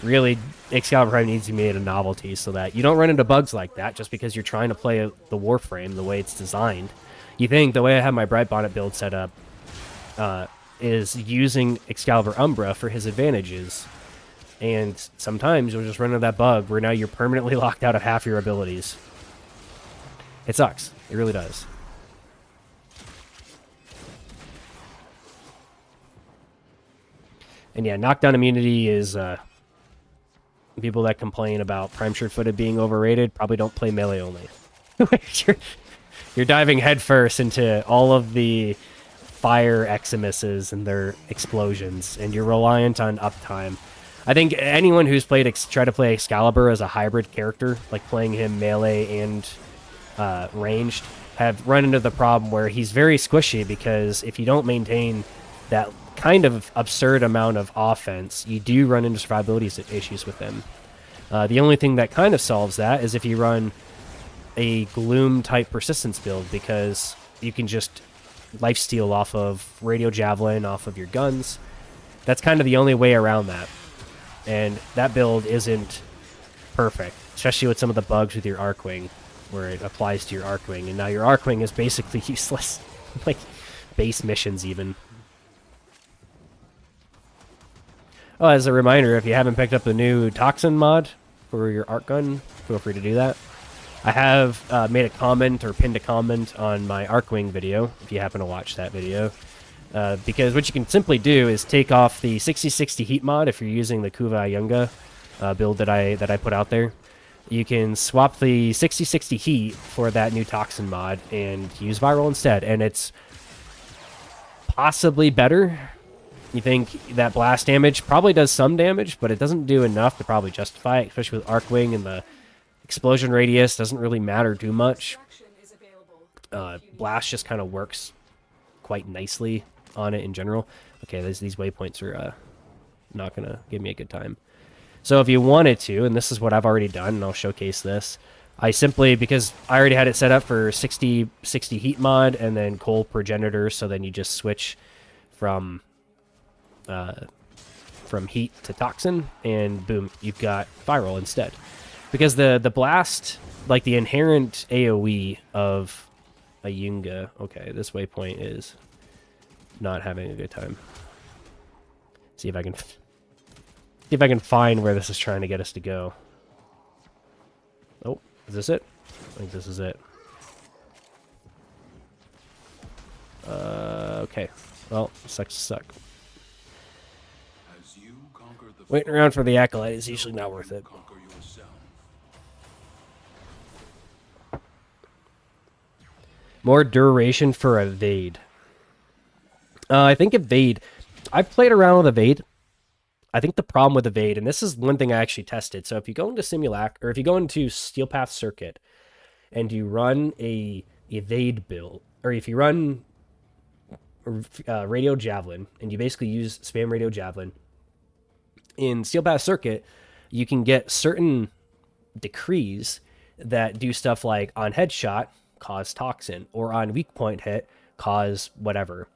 Really, Excalibur Prime needs to be made a novelty so that you don't run into bugs like that just because you're trying to play the Warframe the way it's designed. You think the way I have my Bright Bonnet build set up is using Excalibur Umbra for his advantages. And sometimes you'll just run into that bug where now you're permanently locked out of half your abilities. It sucks. It really does. And yeah, knockdown immunity is... people that complain about Prime Sure-Footed being overrated probably don't play melee only. You're diving headfirst into all of the fire Eximuses and their explosions, and you're reliant on uptime. I think anyone who's tried to play Excalibur as a hybrid character, like playing him melee and ranged, have run into the problem where he's very squishy because if you don't maintain that kind of absurd amount of offense, you do run into survivability issues with him. The only thing that kind of solves that is if you run a Gloom-type persistence build, because you can just lifesteal off of Radio Javelin, off of your guns. That's kind of the only way around that. And that build isn't perfect, especially with some of the bugs with your Arcwing, where it applies to your Arcwing, and now your Arcwing is basically useless. Like, base missions even. Oh, as a reminder, if you haven't picked up the new Toxin mod for your Arc Gun, feel free to do that. I have made a comment or pinned a comment on my Arcwing video, if you happen to watch that video. Because what you can simply do is take off the 6060 heat mod if you're using the Kuva Yunga build that I put out there. You can swap the 6060 heat for that new Toxin mod and use Viral instead, and it's possibly better. You think that blast damage probably does some damage, but it doesn't do enough to probably justify it, especially with Arcwing and the Explosion radius doesn't really matter too much. Extraction is available. Blast just kind of works quite nicely on it in general. Okay, these waypoints are not going to give me a good time. So if you wanted to, and this is what I've already done, and I'll showcase this, I simply, because I already had it set up for 60 heat mod and then coal progenitor, so then you just switch from heat to toxin, and boom, you've got viral instead. Because the blast, like the inherent AoE of a Yunga, okay, this waypoint is not having a good time. See if I can find where this is trying to get us to go. Oh, is this it? I think this is it. Okay. Well, sucks to suck. As you conquer the Waiting around for the Acolyte is usually not worth it. conquer yourself. More duration for evade. I think evade... I've played around with evade. I think the problem with evade, and this is one thing I actually tested. So if you go into Simulac, or if you go into Steel Path Circuit, and you run a evade build, or if you run Radio Javelin, and you basically use spam Radio Javelin, in Steel Path Circuit, you can get certain decrees that do stuff like on headshot, cause toxin, or on weak point hit, cause whatever.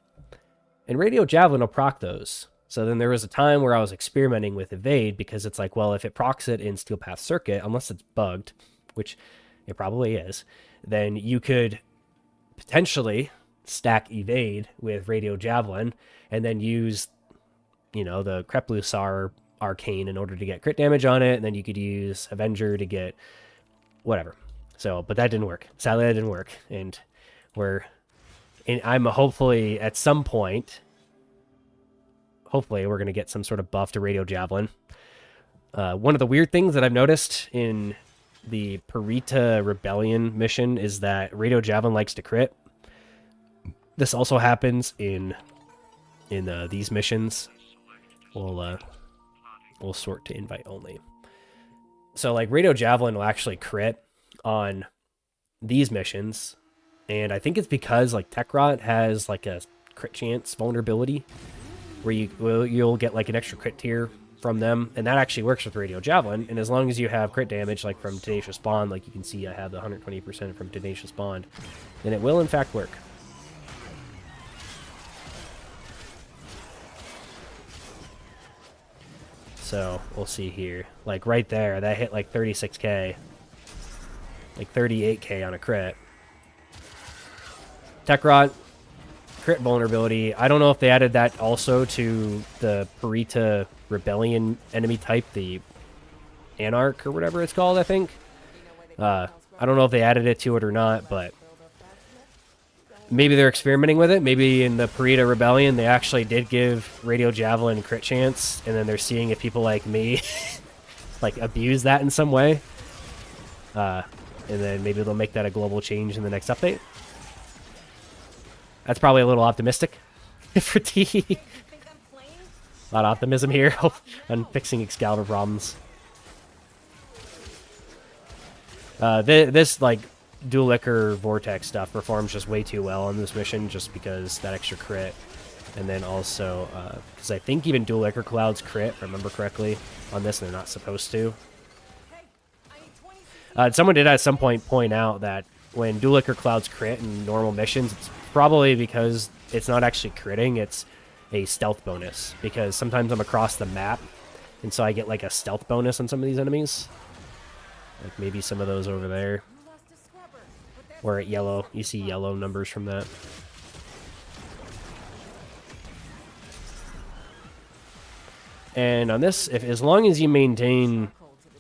And Radio Javelin will proc those. So then there was a time where I was experimenting with evade because it's like, well, if it procs it in Steel Path Circuit, unless it's bugged, which it probably is, then you could potentially stack evade with Radio Javelin and then use, you know, the Kreplusar Arcane in order to get crit damage on it, and then you could use Avenger to get whatever. So, but that didn't work. Sadly, that didn't work. And I'm hopefully at some point... Hopefully, we're going to get some sort of buff to Radio Javelin. One of the weird things that I've noticed in the Perita Rebellion mission is that Radio Javelin likes to crit. This also happens in these missions. We'll sort to invite only. So, like, Radio Javelin will actually crit on these missions. And I think it's because, like, Tekrot has, like, a crit chance vulnerability, where you'll get like an extra crit tier from them, and that actually works with Radio Javelin. And as long as you have crit damage like from Tenacious Bond, like you can see I have the 120% from Tenacious Bond, then it will in fact work. So we'll see here, like right there, that hit like 36k, like 38k on a crit. Tekrot, crit vulnerability. I don't know if they added that also to the Perita Rebellion enemy type, the Anarch or whatever it's called, I think. I don't know if they added it to it or not, but maybe they're experimenting with it. Maybe in the Perita Rebellion, they actually did give Radio Javelin crit chance, and then they're seeing if people like me like abuse that in some way. And then maybe they'll make that a global change in the next update. That's probably a little optimistic for T. A lot of optimism here on fixing Excalibur problems. This like Dual Ichor Vortex stuff performs just way too well on this mission, just because that extra crit, and then also because I think even Dual Ichor Clouds crit, if I remember correctly, on this, and they're not supposed to. Someone did at some point point out that when Dual Ichor Clouds crit in normal missions, it's probably because it's not actually critting, it's a stealth bonus. Because sometimes I'm across the map, and so I get like a stealth bonus on some of these enemies. Like maybe some of those over there. Or at yellow, you see yellow numbers from that. And on this, as long as you maintain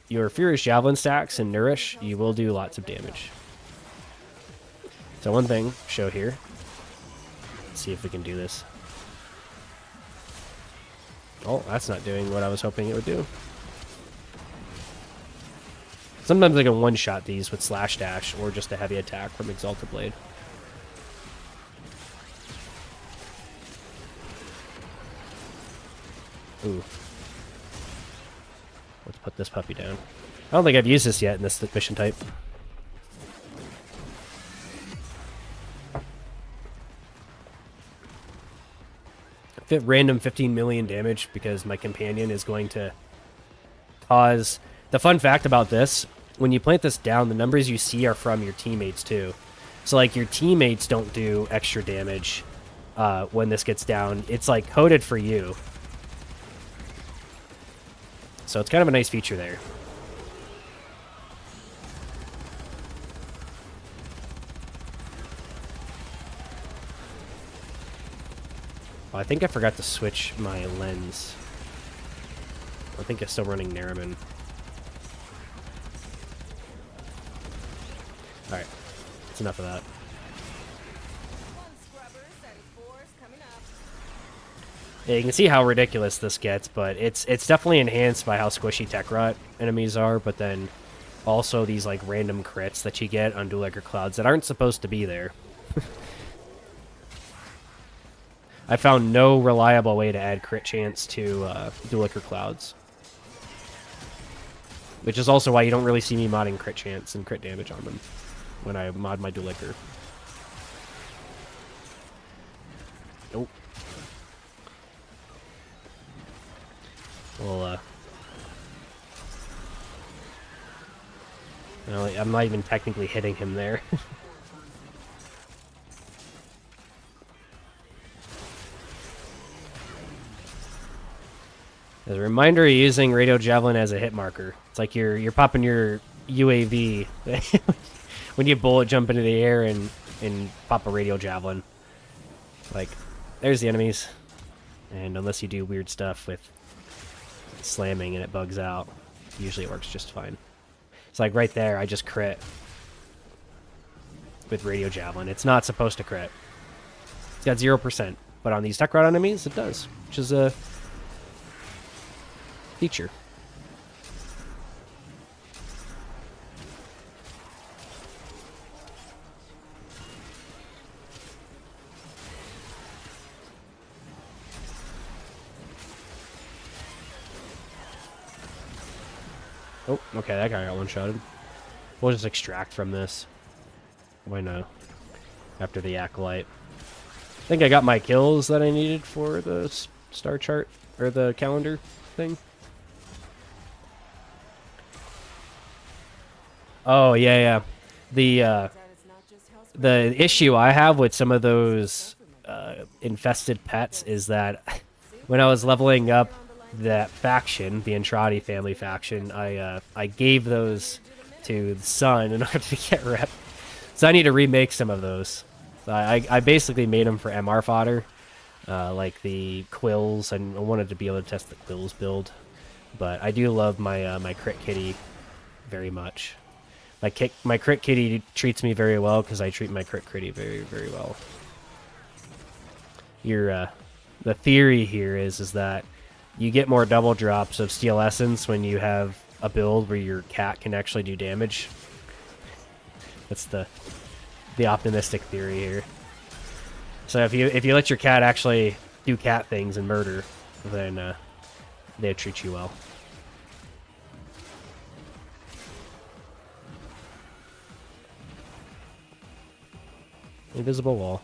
your Furious Javelin stacks and Nourish, you will do lots of damage. So one thing, show here. Let's see if we can do this. Oh, that's not doing what I was hoping it would do. Sometimes I can one-shot these with Slash Dash or just a heavy attack from Exalted Blade. Ooh. Let's put this puppy down. I don't think I've used this yet in this mission type. Fit random 15 million damage because my companion is going to cause... The fun fact about this, when you plant this down, the numbers you see are from your teammates too. So like your teammates don't do extra damage when this gets down. It's like coded for you. So it's kind of a nice feature there. Oh, I think I forgot to switch my lens. I think I'm still running Nariman. Alright, that's enough of that. Yeah, you can see how ridiculous this gets, but it's definitely enhanced by how squishy Tech Rot enemies are, but then also these like random crits that you get on Dual Ichor Clouds that aren't supposed to be there. I found no reliable way to add crit chance to Dual Ichor Clouds. Which is also why you don't really see me modding crit chance and crit damage on them when I mod my Dual Ichor. Nope. Well, I'm not even technically hitting him there. As a reminder, you're using Radio Javelin as a hit marker. It's like you're popping your UAV when you bullet jump into the air and pop a Radio Javelin. Like, there's the enemies. And unless you do weird stuff with slamming and it bugs out, usually it works just fine. It's like right there, I just crit with Radio Javelin. It's not supposed to crit. It's got 0%, but on these Tech Rot enemies, it does, which is a feature. Oh, okay, that guy got one-shotted. We'll just extract from this. Why not? After the Acolyte. I think I got my kills that I needed for the star chart, or the calendar thing. Oh, yeah. The issue I have with some of those infested pets is that when I was leveling up that faction, the Andrade family faction, I gave those to the son in order to get rep. So I need to remake some of those. So I basically made them for MR fodder, like the quills, and I wanted to be able to test the quills build. But I do love my my crit kitty very much. My crit kitty treats me very well because I treat my crit kitty very, very well. The theory here is that you get more double drops of Steel Essence when you have a build where your cat can actually do damage. That's the optimistic theory here. So if you let your cat actually do cat things and murder, then they treat you well. Invisible wall.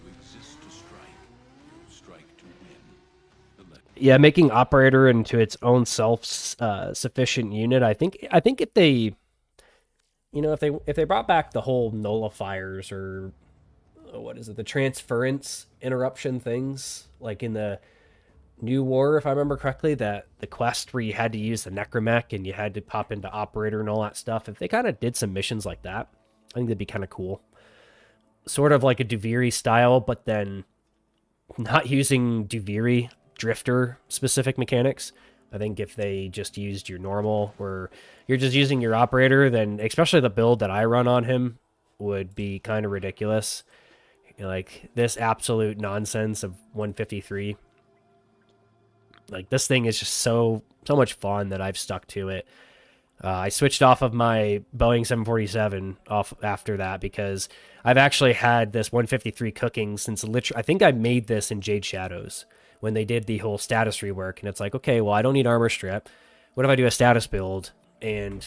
You exist to strike. You strike to win. Yeah, making operator into its own self-sufficient unit. I think if they, if they brought back the whole nullifiers or what is it, the transference interruption things, like in the New War, if I remember correctly, that the quest where you had to use the necromech and you had to pop into operator and all that stuff. If they kind of did some missions like that, I think that'd be kind of cool. Sort of like a Duviri style, but then not using Duviri drifter specific mechanics. I think if they just used your normal, where you're just using your operator, then especially the build that I run on him would be kind of ridiculous. Like this absolute nonsense of 153. Like this thing is just so much fun that I've stuck to it. I switched off of my Boeing 747 off after that because I've actually had this 153 cooking since literally, I think I made this in Jade Shadows when they did the whole status rework. And it's like, okay, well, I don't need armor strip. What if I do a status build? And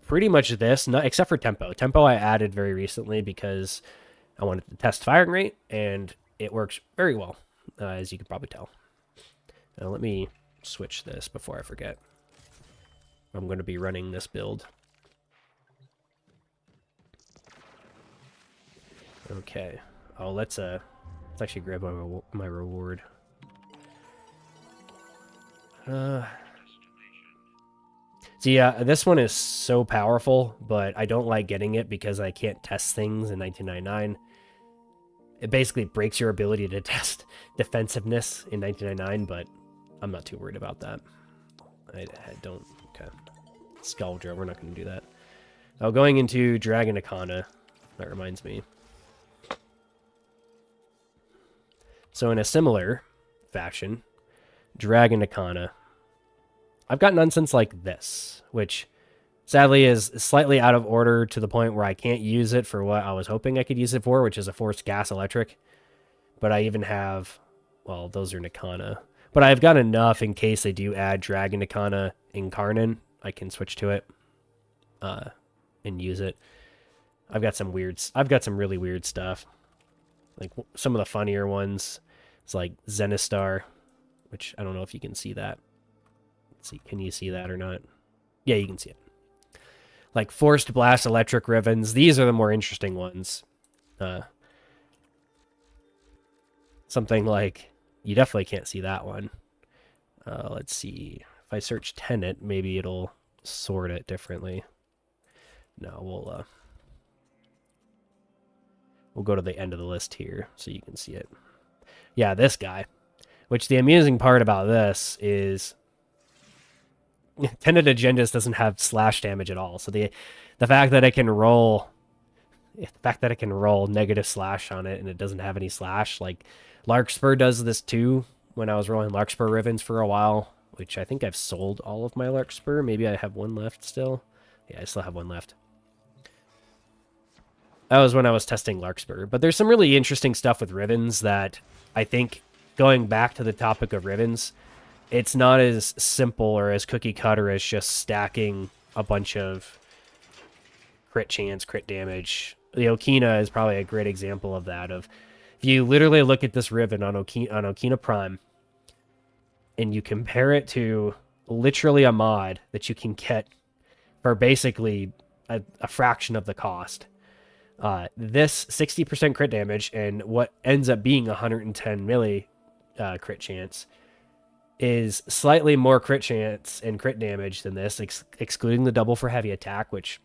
pretty much this, not, except for tempo. Tempo I added very recently because I wanted to test firing rate, and it works very well, as you can probably tell. Now let me switch this before I forget. I'm going to be running this build. Okay. Oh, let's actually grab my reward. So yeah, this one is so powerful, but I don't like getting it because I can't test things in 1999. It basically breaks your ability to test defensiveness in 1999, but I'm not too worried about that. I don't... Okay. Sculpture, we're not going to do that. Oh, going into Dragon Arcana, that reminds me. So in a similar fashion, Dragon Arcana, I've got nonsense like this, which sadly is slightly out of order to the point where I can't use it for what I was hoping I could use it for, which is a forced gas electric. But I even have, well, those are Nikana. But I've got enough in case they do add Dragon Nikana Incarnon. I can switch to it and use it. I've got some really weird stuff. Like some of the funnier ones. It's like Zenistar, which I don't know if you can see that. Let's see, can you see that or not? Yeah, you can see it. Like Forced Blast Electric Rivens. These are the more interesting ones. Something like... You definitely can't see that one. Let's see. If I search Tenet, maybe it'll sort it differently. No, we'll go to the end of the list here so you can see it. Yeah, this guy. Which the amusing part about this is Tenet Agendas doesn't have slash damage at all. So the fact that I can roll negative slash on it and it doesn't have any slash, like Larkspur does this too. When I was rolling Larkspur Rivens for a while, which I think I've sold all of my Larkspur. Maybe I have one left still. Yeah, I still have one left. That was when I was testing Larkspur. But there's some really interesting stuff with Rivens that I think, going back to the topic of Rivens, it's not as simple or as cookie cutter as just stacking a bunch of crit chance, crit damage. The Okina is probably a great example of that. If you literally look at this Riven on Okina Prime, and you compare it to literally a mod that you can get for basically a fraction of the cost. This 60% crit damage and what ends up being 110 melee crit chance is slightly more crit chance and crit damage than this, excluding the double for heavy attack, which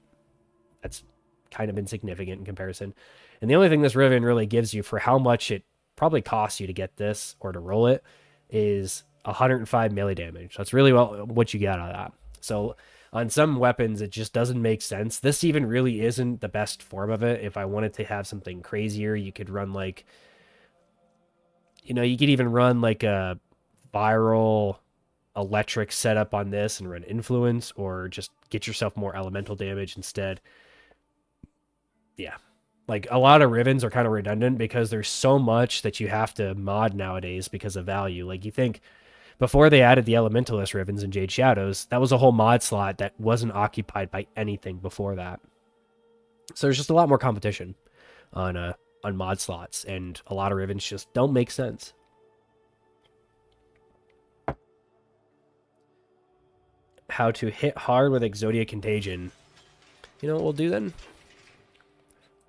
that's kind of insignificant in comparison. And the only thing this Riven really gives you for how much it probably costs you to get this or to roll it is 105 melee damage. That's really what you get out of that. So on some weapons, it just doesn't make sense. This even really isn't the best form of it. If I wanted to have something crazier, you could run like, you could even run like a viral electric setup on this and run influence, or just get yourself more elemental damage instead. Yeah. Like a lot of Rivens are kind of redundant because there's so much that you have to mod nowadays because of value. Like you think before they added the Elementalist Rivens in Jade Shadows, that was a whole mod slot that wasn't occupied by anything before that. So there's just a lot more competition on mod slots, and a lot of Rivens just don't make sense. How to hit hard with Exodia Contagion. You know what we'll do then?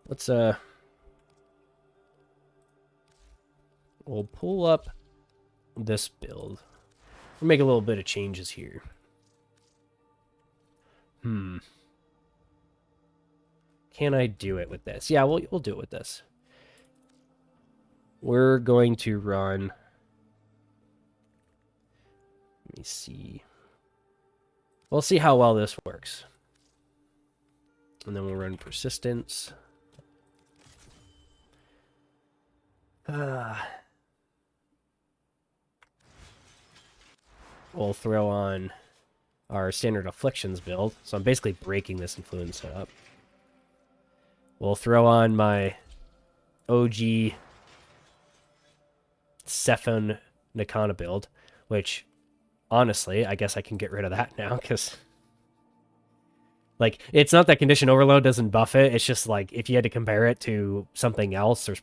Let's we'll pull up this build. We'll make a little bit of changes here. Can I do it with this? Yeah, we'll do it with this. We're going to run... Let me see. We'll see how well this works. And then we'll run persistence. We'll throw on our standard afflictions build. So I'm basically breaking this influence setup. We'll throw on my OG Sephon Nikana build, which honestly, I guess I can get rid of that now because like it's not that condition overload doesn't buff it. It's just like if you had to compare it to something else, there's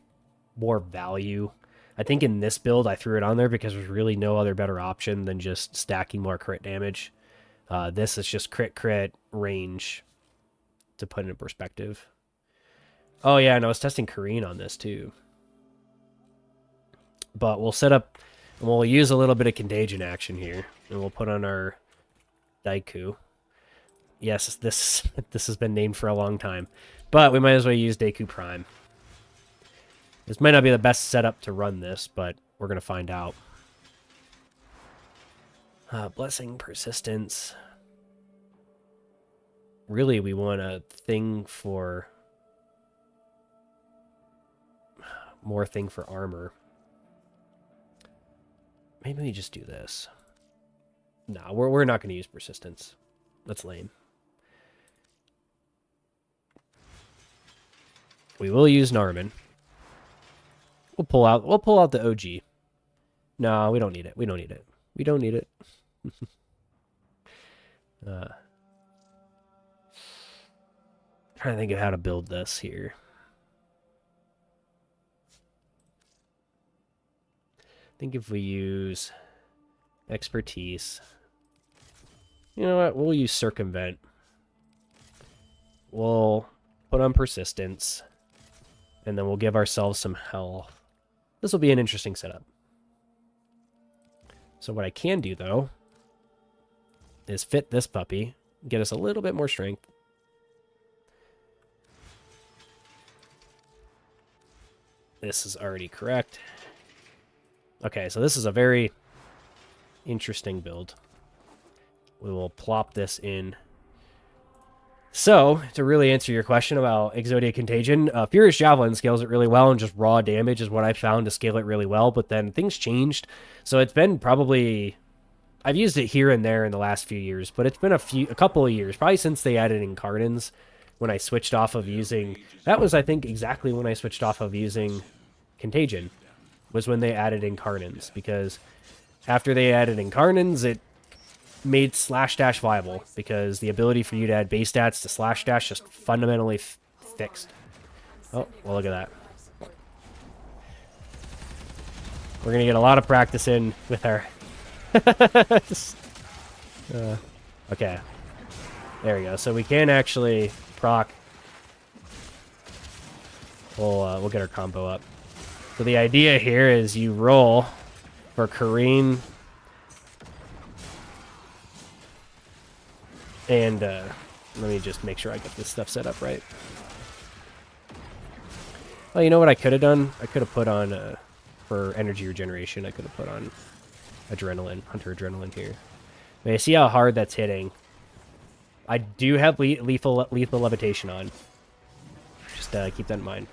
more value. I think in this build I threw it on there because there's really no other better option than just stacking more crit damage. This is just crit range to put in perspective. Oh yeah, and I was testing Kareen on this too. But we'll set up, and we'll use a little bit of Contagion action here, and we'll put on our Daiku. Yes, this has been named for a long time, but we might as well use Daiku Prime. This might not be the best setup to run this, but we're going to find out. Blessing, Persistence. Really, we want a thing for... more thing for armor. Maybe we just do this. No, we're not going to use Persistence. That's lame. We will use Narman. We'll pull out the OG. No, we don't need it. We don't need it. We don't need it. Trying to think of how to build this here. I think if we use expertise, you know what? We'll use circumvent. We'll put on persistence, and then we'll give ourselves some health. This will be an interesting setup. So what I can do, though, is fit this puppy, get us a little bit more strength. This is already correct. Okay, so this is a very interesting build. We will plop this in. So, to really answer your question about Exodia Contagion, Furious Javelin scales it really well, and just raw damage is what I found to scale it really well, but then things changed. So it's been probably... I've used it here and there in the last few years, but it's been a couple of years, probably since they added Incarnans, when I switched off of using... That was, I think, exactly when I switched off of using Contagion, was when they added Incarnans, because after they added Incarnans, it made slash dash viable, because the ability for you to add base stats to slash dash just fundamentally fixed. Oh, well, look at that. We're gonna get a lot of practice in with our... okay. There we go. So we can actually proc. We'll get our combo up. So the idea here is you roll for Kareem and let me just make sure I get this stuff set up right. Well, you know what I could have done? I could have put on for energy regeneration. I could have put on adrenaline, hunter adrenaline here. But you see how hard that's hitting. I do have lethal levitation on. Just keep that in mind.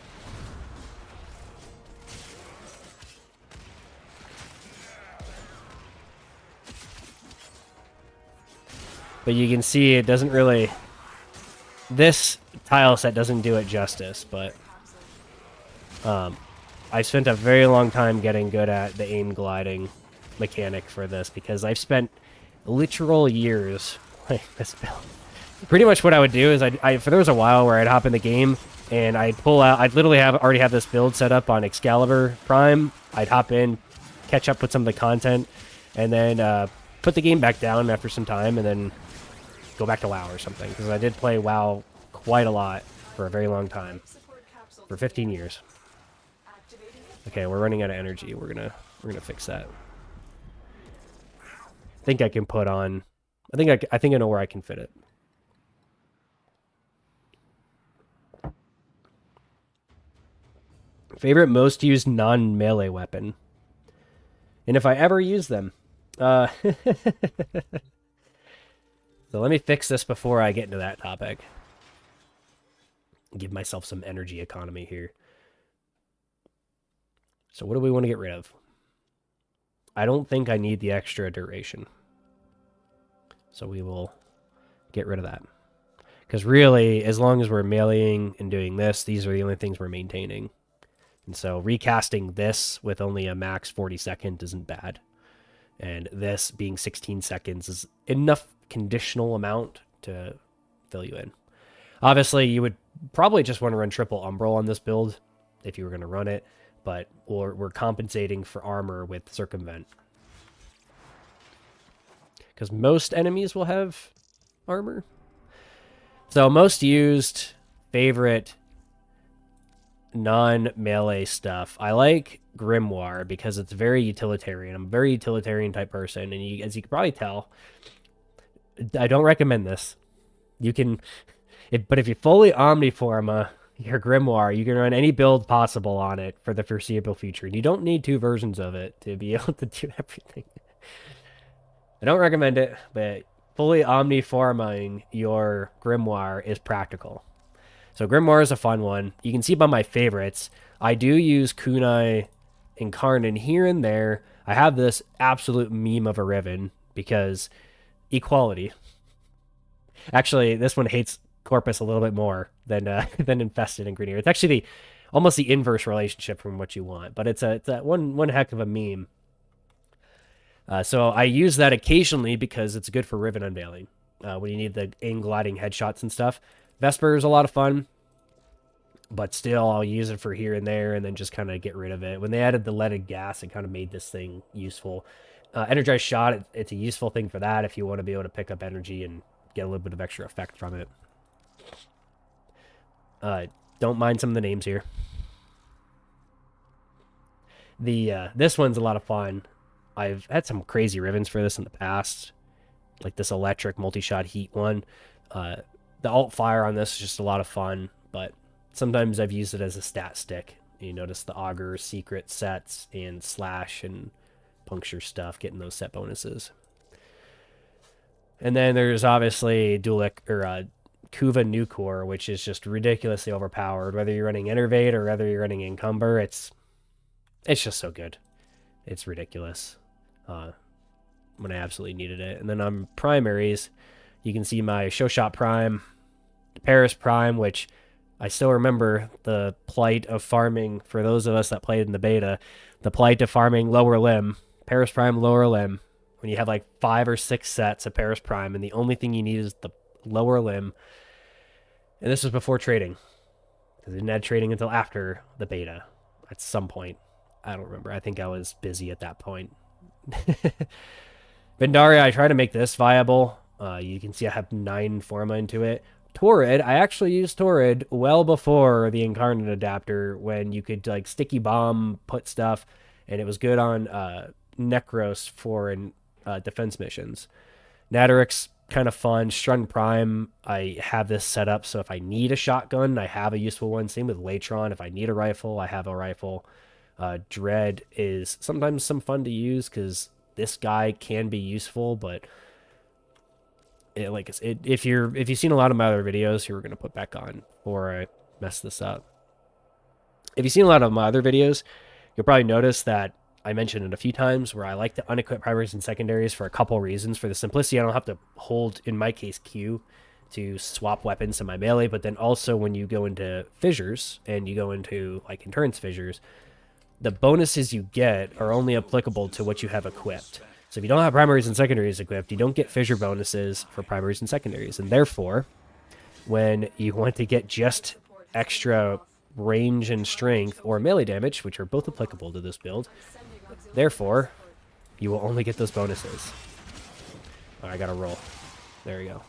But you can see it doesn't really... This tile set doesn't do it justice, but... I spent a very long time getting good at the aim gliding mechanic for this, because I've spent literal years playing this build. Pretty much what I would do is for there was a while where I'd hop in the game and I'd pull out... I'd literally already have this build set up on Excalibur Prime. I'd hop in, catch up with some of the content, and then put the game back down after some time, and then go back to WoW or something, because I did play WoW quite a lot for a very long time, for 15 years. Okay, we're running out of energy. We're gonna fix that. I think I can put on... I think I know where I can fit it. Favorite most used non-melee weapon. And if I ever use them. So let me fix this before I get into that topic. Give myself some energy economy here. So what do we want to get rid of? I don't think I need the extra duration. So we will get rid of that. Because really, as long as we're meleeing and doing this, these are the only things we're maintaining. And so recasting this with only a max 40 second isn't bad. And this being 16 seconds is enough conditional amount to fill you in. Obviously, you would probably just want to run triple Umbral on this build if you were going to run it, but we're compensating for armor with Circumvent. Because most enemies will have armor. So most used favorite non-melee stuff. I like Grimoire because it's very utilitarian. I'm a very utilitarian type person, and as you can probably tell, I don't recommend this. You can, but if you fully Omniforma your Grimoire, you can run any build possible on it for the foreseeable future. And you don't need 2 versions of it to be able to do everything. I don't recommend it, but fully Omniforming your Grimoire is practical. So Grimoire is a fun one. You can see by my favorites, I do use Kunai Incarnate here and there. I have this absolute meme of a Riven because equality. Actually, this one hates Corpus a little bit more than Infested and Greenier. It's actually almost the inverse relationship from what you want, but it's a one heck of a meme. So I use that occasionally because it's good for Riven unveiling when you need the gliding headshots and stuff. Vesper is a lot of fun, but still I'll use it for here and there and then just kind of get rid of it. When they added the leaded gas, it kind of made this thing useful. Energized Shot, it's a useful thing for that if you want to be able to pick up energy and get a little bit of extra effect from it. Don't mind some of the names here. This one's a lot of fun. I've had some crazy rivens for this in the past, like this electric multi-shot heat one. The alt fire on this is just a lot of fun, but sometimes I've used it as a stat stick. You notice the augur, secret sets, and slash and puncture stuff, getting those set bonuses. And then there's obviously Kuva Nucor, which is just ridiculously overpowered. Whether you're running Innervate or whether you're running Encumber, it's just so good. It's ridiculous. When I absolutely needed it. And then on primaries, you can see my Showshot Prime, Paris Prime, which I still remember the plight of farming, for those of us that played in the beta, the plight of farming lower limb, Paris Prime lower limb, when you have like 5 or 6 sets of Paris Prime, and the only thing you need is the lower limb. And this was before trading, because I didn't add trading until after the beta, at some point. I don't remember. I think I was busy at that point. Vendaria, I try to make this viable. You can see I have 9 Forma into it. Torrid, I actually used Torrid well before the Incarnate adapter, when you could like sticky bomb, put stuff, and it was good on Necros for defense missions. Nadarix, kind of fun. Strun Prime, I have this set up so if I need a shotgun, I have a useful one. Same with Latron. If I need a rifle, I have a rifle. Dread is sometimes some fun to use because this guy can be useful, but if you've seen a lot of my other videos, here we're gonna put back on before I mess this up. If you've seen a lot of my other videos, you'll probably notice that I mentioned it a few times where I like to unequip primaries and secondaries for a couple reasons. For the simplicity, I don't have to hold, in my case, Q to swap weapons to my melee, but then also when you go into fissures and you go into like endurance fissures, the bonuses you get are only applicable to what you have equipped. So if you don't have primaries and secondaries equipped, you don't get fissure bonuses for primaries and secondaries. And therefore, when you want to get just extra range and strength or melee damage, which are both applicable to this build, therefore, you will only get those bonuses. All right, I got to roll. There we go.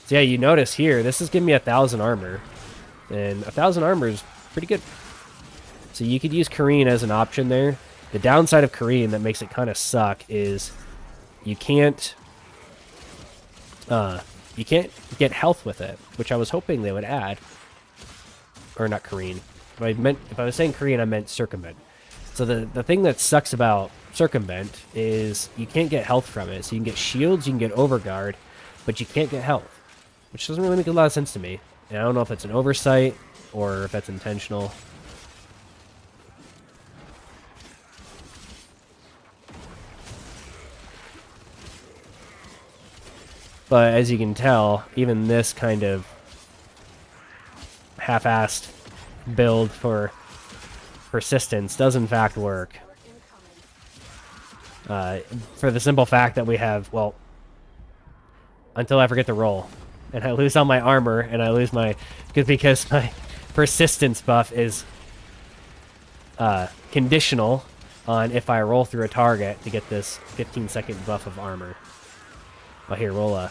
So yeah, you notice here, this is giving me 1,000 armor. And 1,000 armor is pretty good. So you could use Kareen as an option there. The downside of Kareen that makes it kind of suck is you can't get health with it, which I was hoping they would add. Or not Kareen. If I was saying Kareen, I meant Circumvent. So the thing that sucks about Circumvent is you can't get health from it. So you can get shields, you can get Overguard, but you can't get health, which doesn't really make a lot of sense to me. And I don't know if it's an oversight or if that's intentional. But as you can tell, even this kind of half-assed build for persistence does in fact work. For the simple fact that we have, well, until I forget to roll, and I lose all my armor, and I lose my, because my persistence buff is conditional on if I roll through a target to get this 15-second buff of armor. Oh, here, roll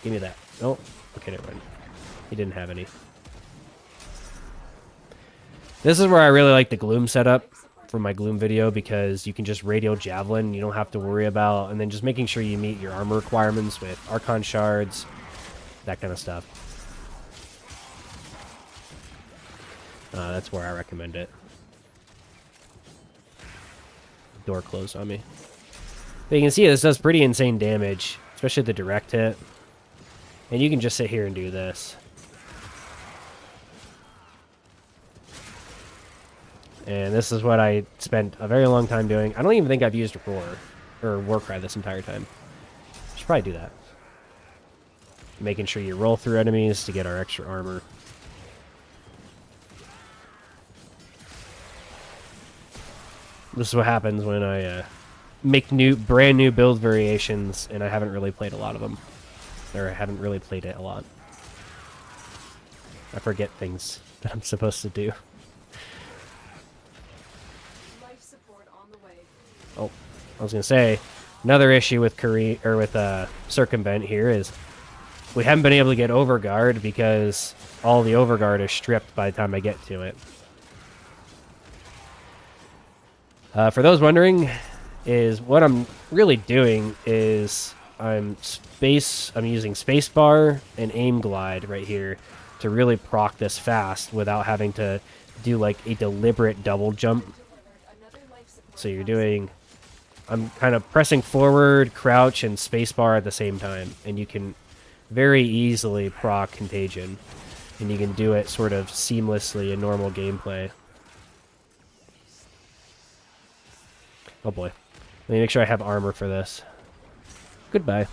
give me that. Oh, okay, never mind. He didn't have any. This is where I really like the Gloom setup for my Gloom video, because you can just radial javelin. You don't have to worry about, and then just making sure you meet your armor requirements with Archon shards, that kind of stuff. That's where I recommend it. Door closed on me. But you can see this does pretty insane damage, especially the direct hit. And you can just sit here and do this. And this is what I spent a very long time doing. I don't even think I've used Roar or Warcry this entire time. Should probably do that. Making sure you roll through enemies to get our extra armor. This is what happens when I make brand new build variations, and I haven't really played a lot of them. Or I haven't really played it a lot. I forget things that I'm supposed to do. Life support on the way. Oh, I was gonna say, another issue with Circumvent here is we haven't been able to get Overguard because all the Overguard is stripped by the time I get to it. For those wondering, is what I'm really doing is I'm using spacebar and aim glide right here to really proc this fast without having to do like a deliberate double jump. So you're doing, I'm kind of pressing forward, crouch, and spacebar at the same time, and you can very easily proc Contagion, and you can do it sort of seamlessly in normal gameplay. Oh boy. Let me make sure I have armor for this. Goodbye.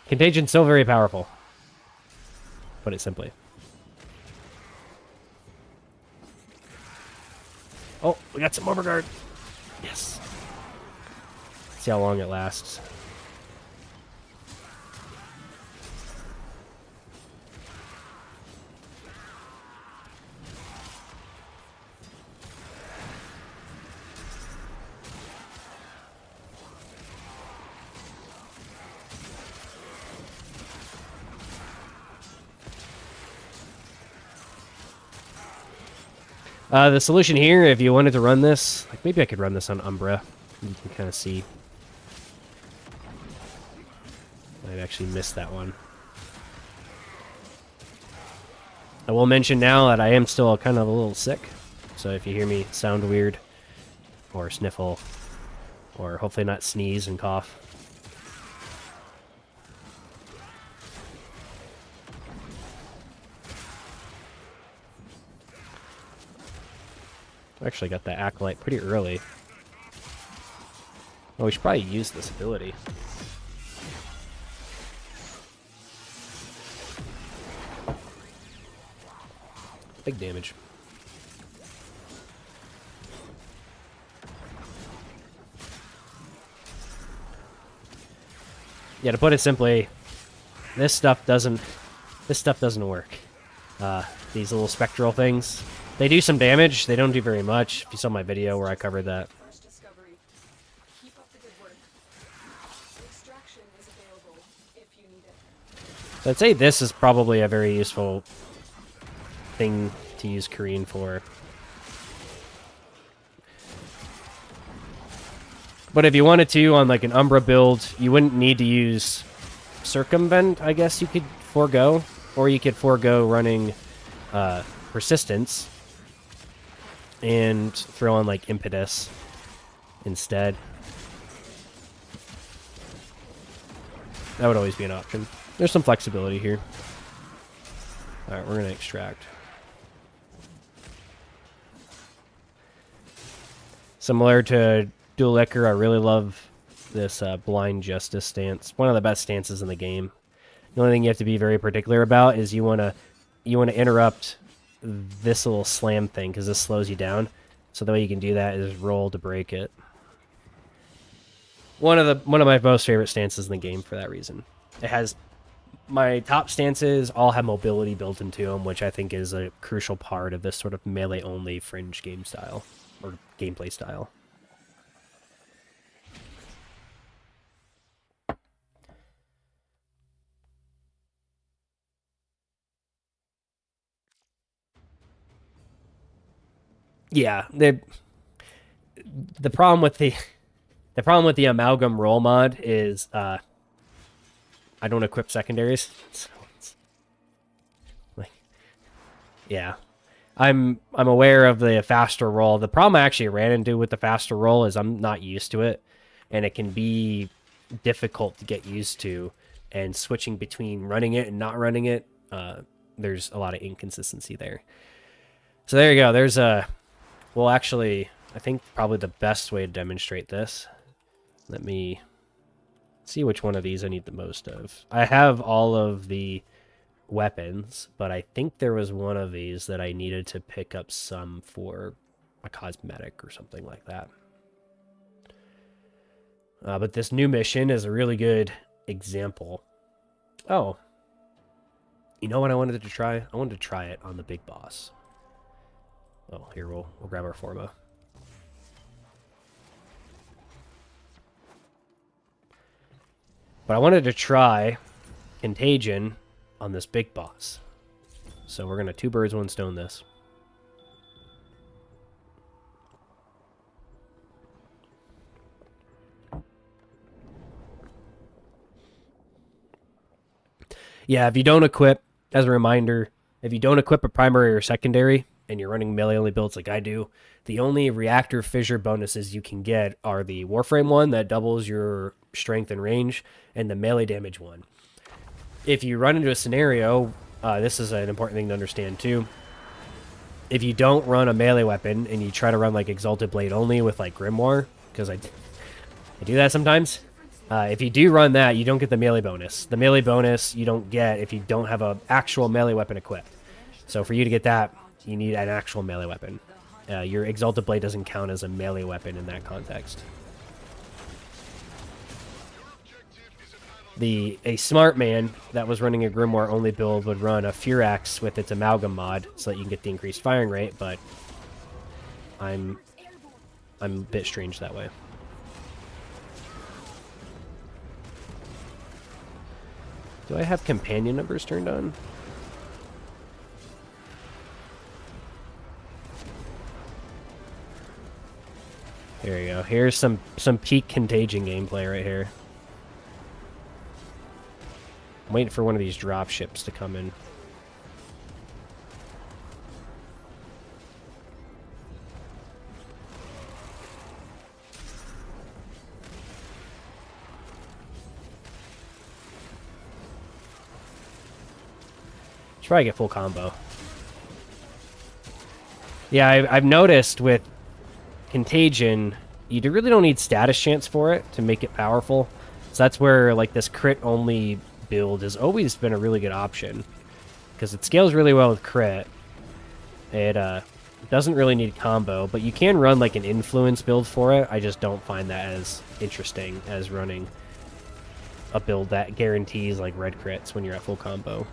Contagion's still very powerful. Put it simply. Oh, we got some overguard. Yes. See how long it lasts. The solution here, if you wanted to run this, like maybe I could run this on Umbra. You can kind of see. I actually missed that one. I will mention now that I am still kind of a little sick. So if you hear me sound weird, or sniffle, or hopefully not sneeze and cough. I actually got that Acolyte pretty early. Oh, we should probably use this ability. Big damage. Yeah, to put it simply, this stuff doesn't work. These little spectral things, they do some damage. They don't do very much. If you saw my video where I covered that. First discovery. Keep up the good work. Extraction is available if you need it. So I'd say this is probably a very useful thing to use Korean for. But if you wanted to, on like an Umbra build, you wouldn't need to use Circumvent, I guess you could forego. Or you could forego running Persistence and throw on like Impetus instead. That would always be an option. There's some flexibility here. Alright, we're going to extract. Similar to Dual Ichor, I really love this Blind Justice stance. One of the best stances in the game. The only thing you have to be very particular about is you want to interrupt this little slam thing, because this slows you down. So the way you can do that is roll to break it. One of my most favorite stances in the game for that reason. It has my top stances all have mobility built into them, which I think is a crucial part of this sort of melee only fringe game style or gameplay style. Yeah, the problem with the amalgam roll mod is I don't equip secondaries. So it's like, yeah, I'm aware of the faster roll. The problem I actually ran into with the faster roll is I'm not used to it, and it can be difficult to get used to. And switching between running it and not running it, there's a lot of inconsistency there. So there you go. There's a well, actually, I think probably the best way to demonstrate this. Let me see which one of these I need the most of. I have all of the weapons, but I think there was one of these that I needed to pick up some for a cosmetic or something like that. But this new mission is a really good example. Oh. You know what I wanted to try? I wanted to try it on the big boss. Oh, here, we'll grab our Forma. But I wanted to try Contagion on this big boss. So we're going to 2 birds, 1 stone this. Yeah, if you don't equip, as a reminder, if you don't equip a primary or secondary, and you're running melee only builds like I do, the only reactor fissure bonuses you can get are the Warframe one that doubles your strength and range, and the melee damage one. If you run into a scenario, this is an important thing to understand too. If you don't run a melee weapon and you try to run like Exalted Blade only with like Grimoire, because I do that sometimes. If you do run that, you don't get the melee bonus. The melee bonus you don't get if you don't have an actual melee weapon equipped. So for you to get that, you need an actual melee weapon. Your Exalted Blade doesn't count as a melee weapon in that context. A smart man that was running a Grimoire only build would run a Furax with its Amalgam mod so that you can get the increased firing rate, but I'm a bit strange that way. Do I have companion numbers turned on? Here you go. Here's some peak Contagion gameplay right here. I'm waiting for one of these drop ships to come in. Should probably get full combo. Yeah, I've noticed with Contagion, you really don't need status chance for it to make it powerful. So that's where like this crit only build has always been a really good option because it scales really well with crit. It doesn't really need combo, but you can run like an influence build for it. I just don't find that as interesting as running a build that guarantees like red crits when you're at full combo.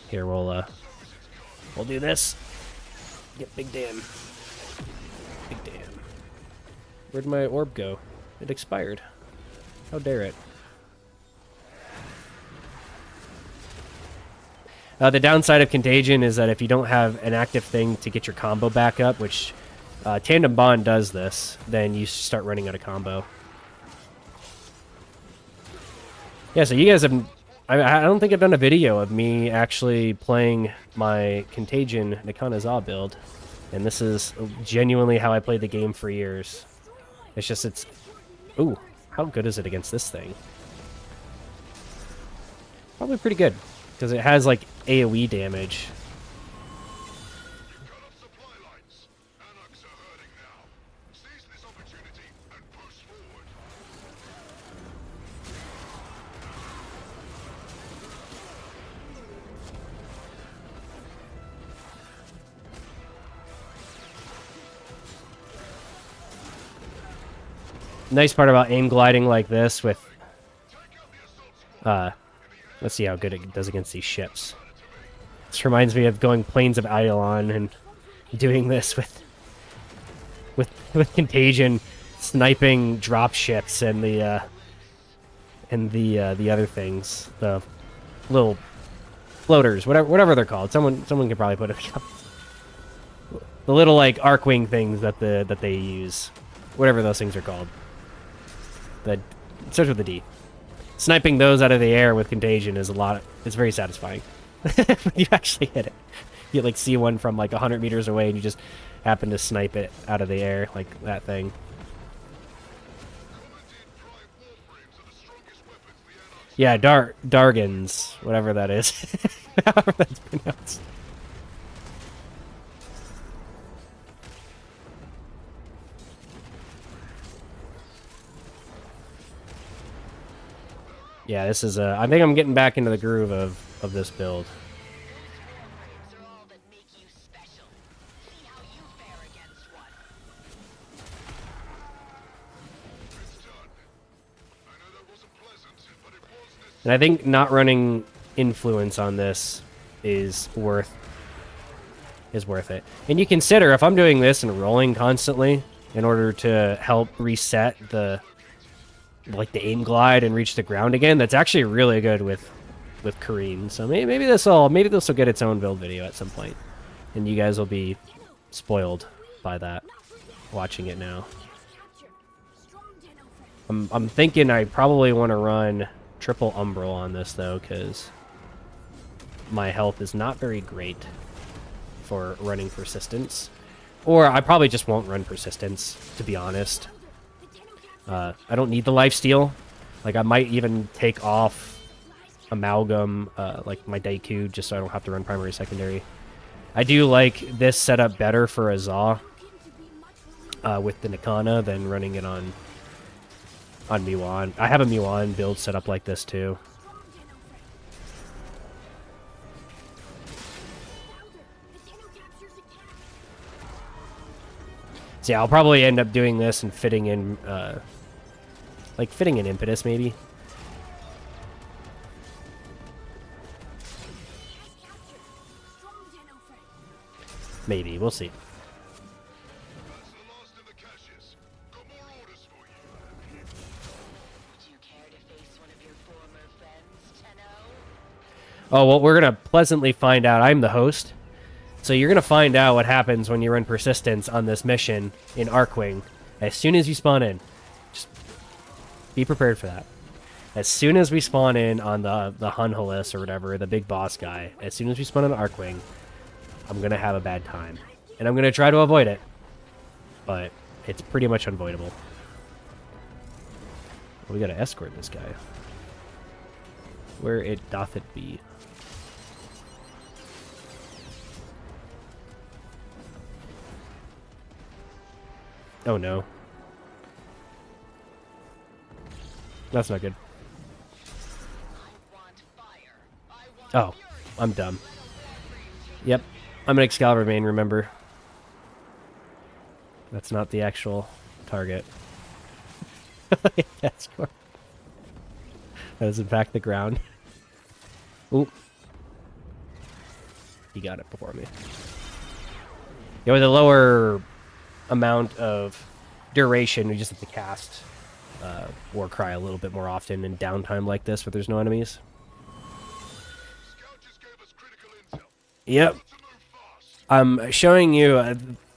Here, we'll do this. Get Big Dan. Big Dan. Where'd my orb go? It expired. How dare it. The downside of Contagion is that if you don't have an active thing to get your combo back up, which Tandem Bond does this, then you start running out of combo. Yeah, so you guys have... I don't think I've done a video of me actually playing my Contagion Nakanaza build, and this is genuinely how I played the game for years. It's just, it's... Ooh, how good is it against this thing? Probably pretty good, because it has, like, AoE damage. nice part about aim gliding like this with... let's see how good it does against these ships. This reminds me of going Plains of Eidolon and doing this with Contagion, sniping drop ships and the other things, the little floaters, whatever they're called. Someone can probably put it. The little like Arcwing things that they use, whatever those things are called. It starts with a D. Sniping those out of the air with Contagion is it's very satisfying. When you actually hit it. You like see one from like 100 meters away and you just happen to snipe it out of the air, like that thing. Yeah, Dargans, whatever that is. However that's pronounced. Yeah, this is I think I'm getting back into the groove of this build. And I think not running influence on this is worth it. And you consider if I'm doing this and rolling constantly in order to help reset the aim glide and reach the ground again, that's actually really good with Kareen. So maybe this will get its own build video at some point, and you guys will be spoiled by that watching it now. I'm thinking I probably want to run triple Umbral on this though, because my health is not very great for running persistence. Or I probably just won't run persistence, to be honest. I don't need the lifesteal. Like, I might even take off Amalgam, like my Daiku, just so I don't have to run primary, secondary. I do like this setup better for a Zaw with the Nikana than running it on Miwan. I have a Miwan build set up like this too. So yeah, I'll probably end up doing this and fitting in, fitting in Impetus maybe. Maybe, we'll see. Oh, well, we're going to pleasantly find out. I'm the host. So you're going to find out what happens when you run Persistence on this mission in Arcwing as soon as you spawn in. Just be prepared for that. As soon as we spawn in on the Hunhulis or whatever, the big boss guy, as soon as we spawn in Arcwing, I'm going to have a bad time. And I'm going to try to avoid it. But it's pretty much unavoidable. Well, we got to escort this guy. Where it doth it be? Oh no. That's not good. Oh, I'm dumb. Yep, I'm an Excalibur main, remember. That's not the actual target. That's cool. That is in fact the ground. Oop. He got it before me. Yeah, with a lower amount of duration, we just have to cast Warcry a little bit more often in downtime like this where there's no enemies. Yep. I'm showing you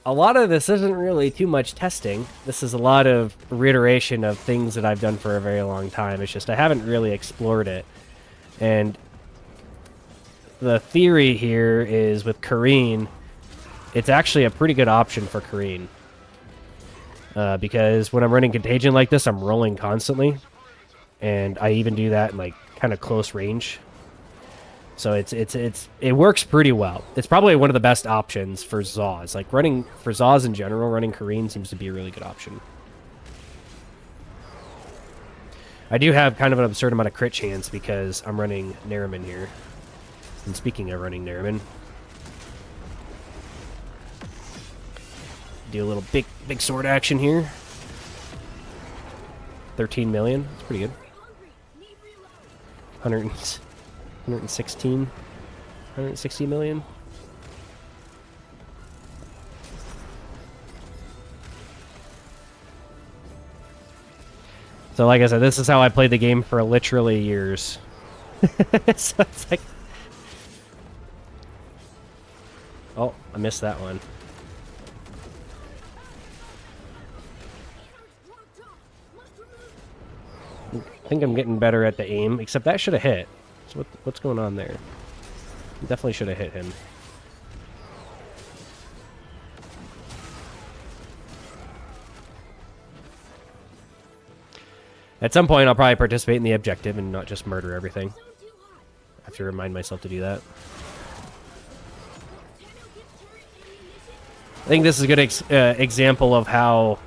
a lot of this isn't really too much testing. This is a lot of reiteration of things that I've done for a very long time. It's just I haven't really explored it. And the theory here is with Kareen, it's actually a pretty good option for Kareen. Because when I'm running Contagion like this, I'm rolling constantly. And I even do that in like kind of close range. So it works pretty well. It's probably one of the best options for Zaws. Like running for Zaws in general, running Kareen seems to be a really good option. I do have kind of an absurd amount of crit chance because I'm running Nariman here. And speaking of running Nariman, do a little big sword action here. 13 million. That's pretty good. 160 million. So like I said, this is how I played the game for literally years. So it's like... Oh, I missed that one. I think I'm getting better at the aim, except that should have hit. So what's going on there? Definitely should have hit him. At some point, I'll probably participate in the objective and not just murder everything. I have to remind myself to do that. I think this is a good example of how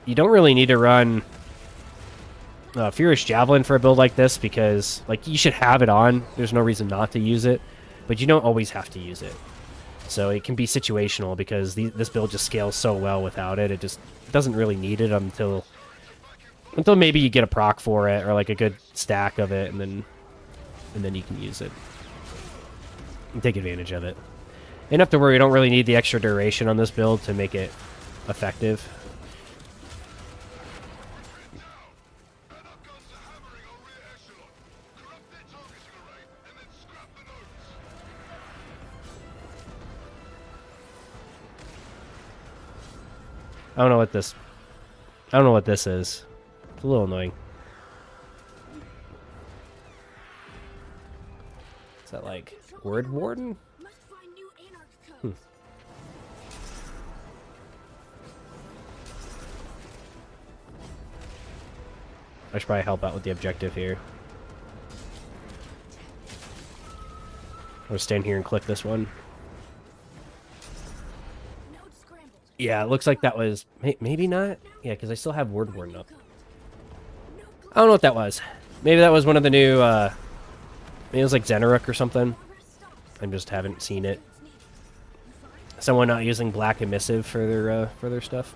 you don't really need to run Furious Javelin for a build like this, because like you should have it on. There's no reason not to use it, but you don't always have to use it. So it can be situational, because this build just scales so well without it. It just doesn't really need it until maybe you get a proc for it, or like a good stack of it, and then you can use it and take advantage of it. Enough to where you don't really need the extra duration on this build to make it effective. I don't know what this is. It's a little annoying. Is that like Word Warden? I should probably help out with the objective here. I'll stand here and click this one. Yeah, it looks like that was... Maybe not? Yeah, because I still have Word Warden up. I don't know what that was. Maybe that was one of the new... maybe it was like Xenaruk or something. I just haven't seen it. Someone not using Black Emissive for their stuff.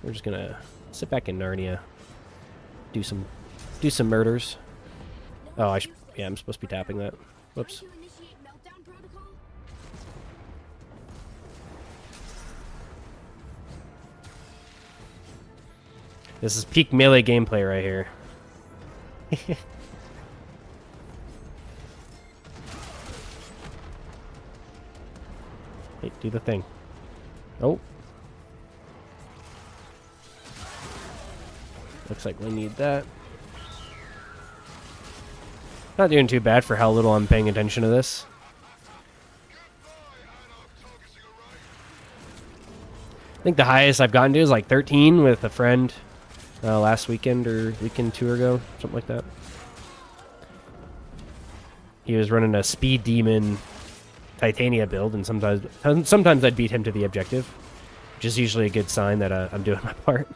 We're just gonna sit back in Narnia, do some murders. Oh, yeah, I'm supposed to be tapping that. Whoops. This is peak melee gameplay right here. Hey, do the thing. Oh. Looks like we need that. Not doing too bad for how little I'm paying attention to this. I think the highest I've gotten to is like 13 with a friend last weekend or weekend 2 ago, something like that. He was running a Speed Demon Titania build, and sometimes I'd beat him to the objective, which is usually a good sign that I'm doing my part.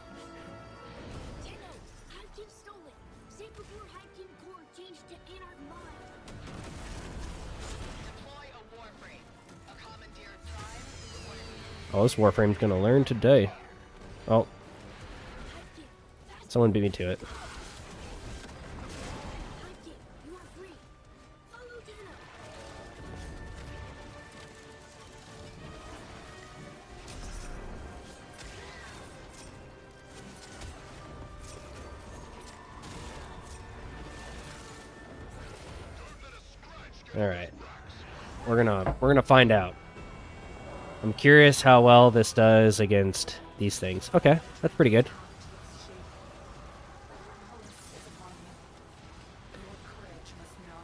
Oh, this Warframe's gonna learn today. Oh. Someone beat me to it. All right. We're gonna find out. I'm curious how well this does against these things. Okay, that's pretty good.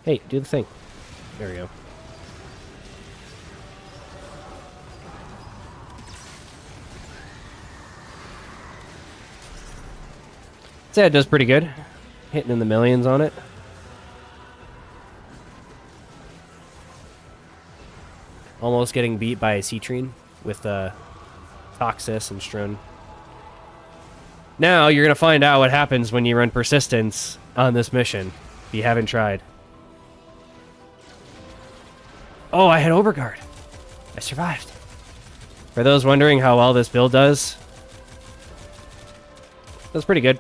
Hey, do the thing. There we go. I'd say it does pretty good. Hitting in the millions on it. Almost getting beat by a Citrine with Toxis and Strun. Now you're going to find out what happens when you run Persistence on this mission, if you haven't tried. Oh, I had Overguard. I survived. For those wondering how well this build does, that's pretty good.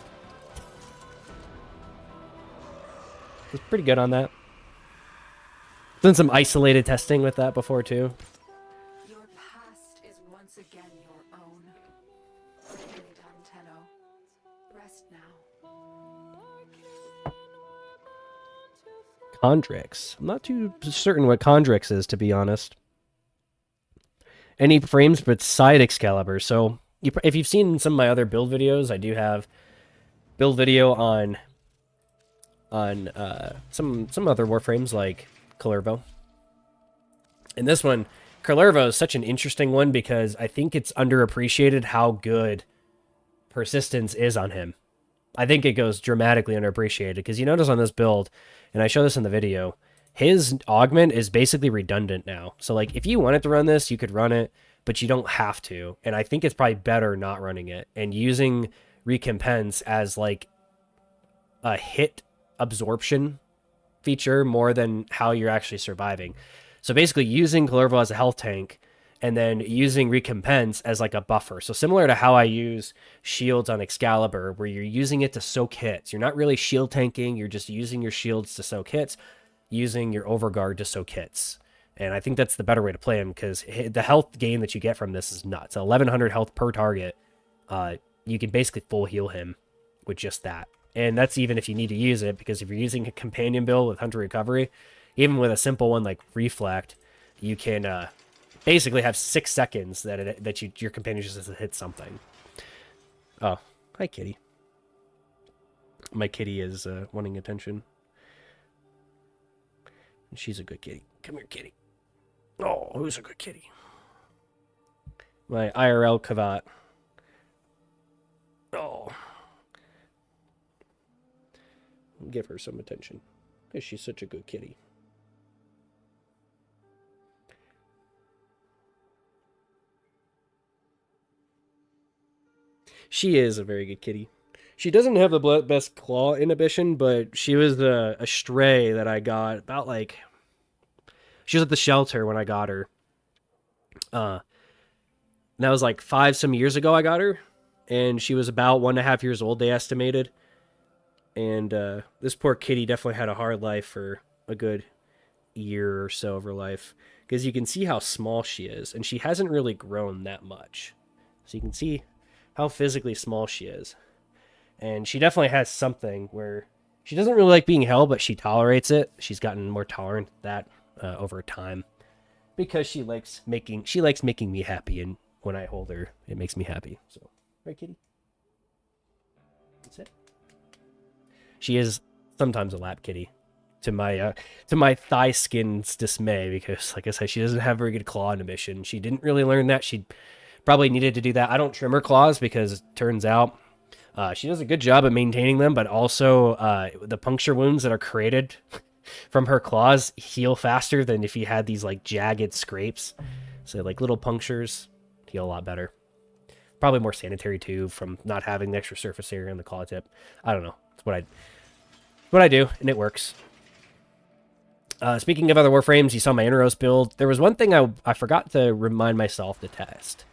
It's pretty good on that. Done some isolated testing with that before too. Your past is once again your own. Really done, Tenno. Rest now. Chondrix. I'm not too certain what Chondrix is, to be honest. Any frames beside Excalibur. So if you've seen some of my other build videos, I do have build video on some other Warframes like Kalervo. And this one, Kalervo is such an interesting one because I think it's underappreciated how good persistence is on him. I think it goes dramatically underappreciated because you notice on this build, and I show this in the video, his augment is basically redundant now. So like if you wanted to run this, you could run it, but you don't have to. And I think it's probably better not running it and using recompense as like a hit absorption feature more than how you're actually surviving. So basically using Kalervo as a health tank and then using recompense as like a buffer. So similar to how I use shields on Excalibur, where you're using it to soak hits. You're not really shield tanking, you're just using your shields to soak hits, using your overguard to soak hits. And I think that's the better way to play him because the health gain that you get from this is nuts. 1100 health per target. You can basically full heal him with just that. And that's even if you need to use it, because if you're using a companion build with Hunter Recovery, even with a simple one like Reflect, you can basically have 6 seconds that your companion just has to hit something. Oh, hi kitty. My kitty is wanting attention. And she's a good kitty. Come here, kitty. Oh, who's a good kitty? My IRL Kavat. Oh. Give her some attention. Because she's such a good kitty. She is a very good kitty. She doesn't have the best claw inhibition, but she was a stray that I got about like... She was at the shelter when I got her. That was like 5 some years ago I got her. And she was about 1.5 years old, they estimated. And this poor kitty definitely had a hard life for a good year or so of her life. Because you can see how small she is. And she hasn't really grown that much. So you can see how physically small she is. And she definitely has something where she doesn't really like being held, but she tolerates it. She's gotten more tolerant to that over time. Because she likes making me happy. And when I hold her, it makes me happy. So, right, kitty? That's it. She is sometimes a lap kitty, to my thigh skin's dismay, because like I said, she doesn't have very good claw inhibition. She didn't really learn that. She probably needed to do that. I don't trim her claws because it turns out she does a good job at maintaining them, but also the puncture wounds that are created from her claws heal faster than if you had these like jagged scrapes. So like little punctures heal a lot better. Probably more sanitary too from not having the extra surface area on the claw tip. I don't know. It's what I do, and it works. Speaking of other Warframes, you saw my Inneros build. There was one thing I forgot to remind myself to test.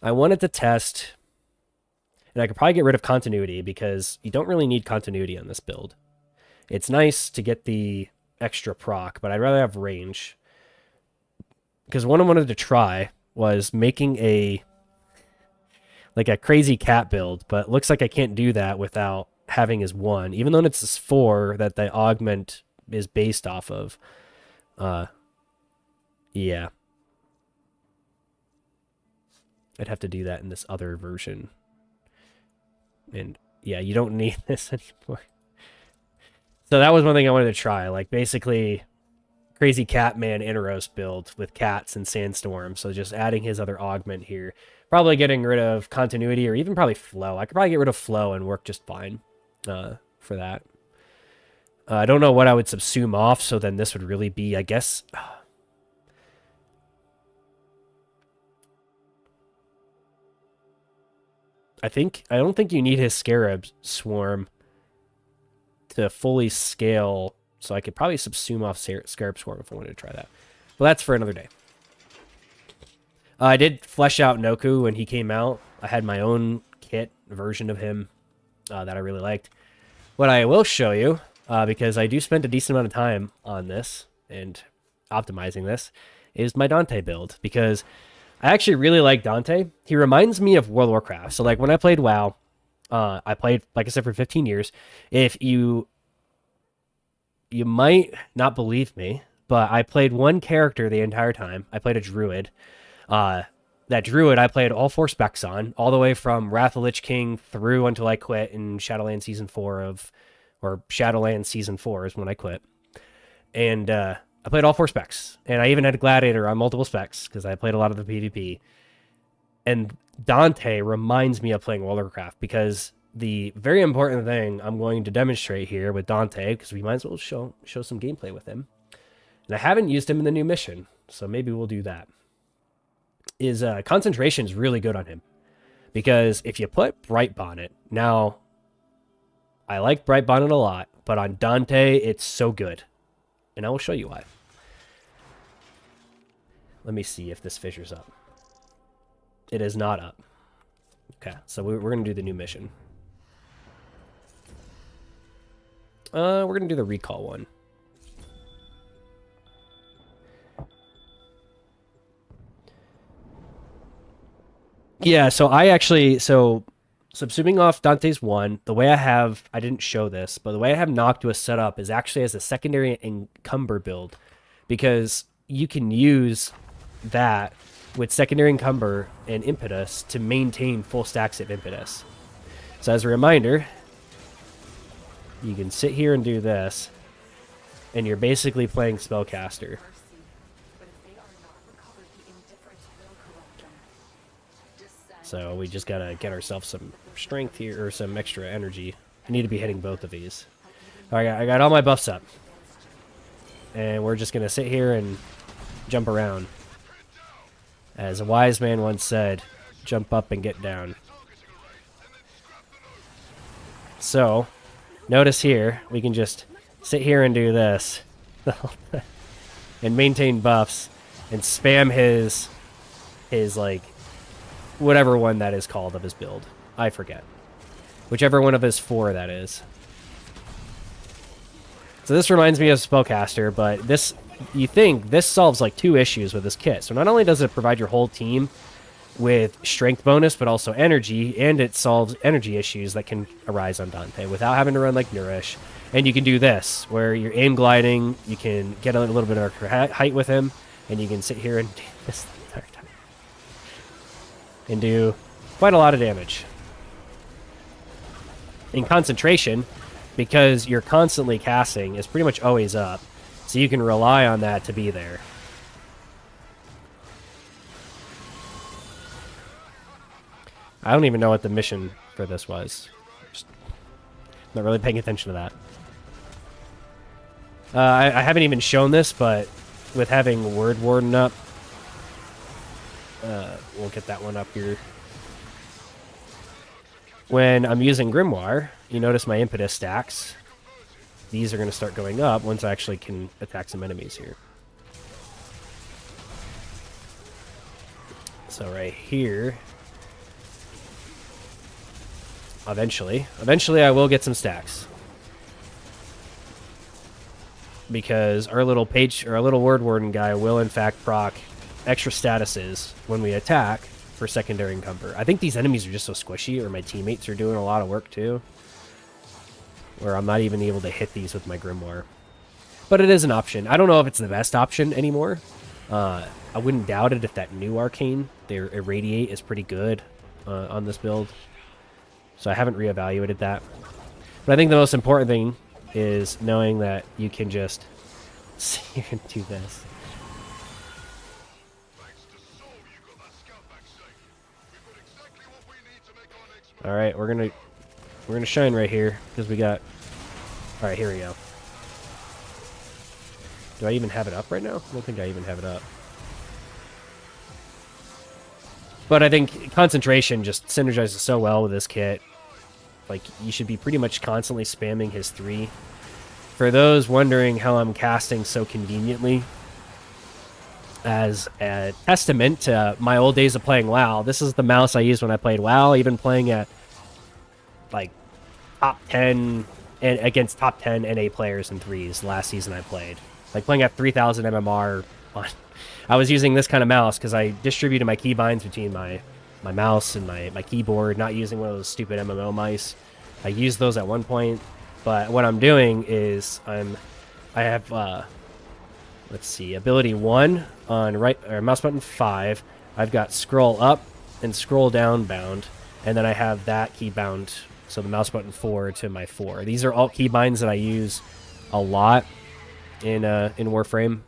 I wanted to test, and I could probably get rid of continuity because you don't really need continuity on this build. It's nice to get the extra proc, but I'd rather have range. Because what I wanted to try was making a crazy cat build, but it looks like I can't do that without having his 1, even though it's this 4 that the augment is based off of. Yeah. I'd have to do that in this other version. And yeah, you don't need this anymore. So that was one thing I wanted to try. Like basically crazy Catman Inneros build with cats and sandstorm. So just adding his other augment here. Probably getting rid of continuity or even probably flow. I could probably get rid of flow and work just fine for that. I don't know what I would subsume off, so then this would really be, I guess... I don't think you need his Scarab Swarm to fully scale, so I could probably subsume off Scarab Swarm if I wanted to try that. But that's for another day. I did flesh out Noku when he came out. I had my own kit version of him that I really liked. What I will show you, because I do spend a decent amount of time on this and optimizing this, is my Dante build. Because I actually really like Dante. He reminds me of World of Warcraft. So like when I played WoW, I played, like I said, for 15 years. If you might not believe me, but I played one character the entire time. I played a druid. That druid I played all 4 specs on, all the way from Wrath of Lich King through until I quit in Shadowlands Season 4 or Shadowlands Season 4 is when I quit. And I played all 4 specs. And I even had Gladiator on multiple specs because I played a lot of the PvP. And Dante reminds me of playing World of Warcraft because the very important thing I'm going to demonstrate here with Dante, because we might as well show some gameplay with him. And I haven't used him in the new mission, so maybe we'll do that. Is concentration is really good on him. Because if you put Bright Bonnet, now I like Bright Bonnet a lot, but on Dante it's so good. And I will show you why. Let me see if this fissures up. It is not up. Okay, so we're going to do the new mission. We're going to do the recall one. Yeah, so I actually, subsuming off Dante's 1, the way I didn't show this, but the way I have Noctua set up is actually as a secondary encumber build, because you can use that with secondary encumber and impetus to maintain full stacks of impetus. So as a reminder, you can sit here and do this, and you're basically playing spellcaster. So we just gotta get ourselves some strength here, or some extra energy. I need to be hitting both of these. Alright, I got all my buffs up. And we're just gonna sit here and jump around. As a wise man once said, jump up and get down. So, notice here, we can just sit here and do this. And maintain buffs. And spam his like, whatever one that is called of his build. I forget. Whichever one of his 4 that is. So this reminds me of Spellcaster, but this, you think this solves like 2 issues with this kit. So not only does it provide your whole team with strength bonus, but also energy, and it solves energy issues that can arise on Dante without having to run like Nourish. And you can do this, where you're aim gliding, you can get a little bit of height with him, and you can sit here and do this the entire time. And do quite a lot of damage. In concentration, because you're constantly casting, is pretty much always up. So you can rely on that to be there. I don't even know what the mission for this was. Just not really paying attention to that. I haven't even shown this, but with having Word Warden up, we'll get that one up here. When I'm using Grimoire, you notice my impetus stacks. These are going to start going up once I actually can attack some enemies here. So right here, eventually I will get some stacks. Because our little page, or our little Word Warden guy will in fact proc extra statuses when we attack for secondary encumber. I think these enemies are just so squishy, or my teammates are doing a lot of work too, where I'm not even able to hit these with my Grimoire. But it is an option. I don't know if it's the best option anymore. I wouldn't doubt it if that new arcane, their Irradiate, is pretty good on this build. So I haven't reevaluated that. But I think the most important thing is knowing that you can just sit here and do this. All right, we're gonna shine right here because we got. All right, here we go. Do I even have it up right now? I don't think I even have it up. But I think concentration just synergizes so well with this kit. Like, you should be pretty much constantly spamming his 3. For those wondering how I'm casting so conveniently, as a testament to my old days of playing WoW. This is the mouse I used when I played WoW, even playing at like top 10 and against top 10 NA players in threes last season I played. Like playing at 3000 MMR on, I was using this kind of mouse because I distributed my keybinds between my mouse and my keyboard, not using one of those stupid MMO mice. I used those at one point, but what I'm doing is I have let's see, ability 1 on right, or mouse button 5. I've got scroll up and scroll down bound, and then I have that key bound, so the mouse button 4 to my 4. These are all keybinds that I use a lot in Warframe.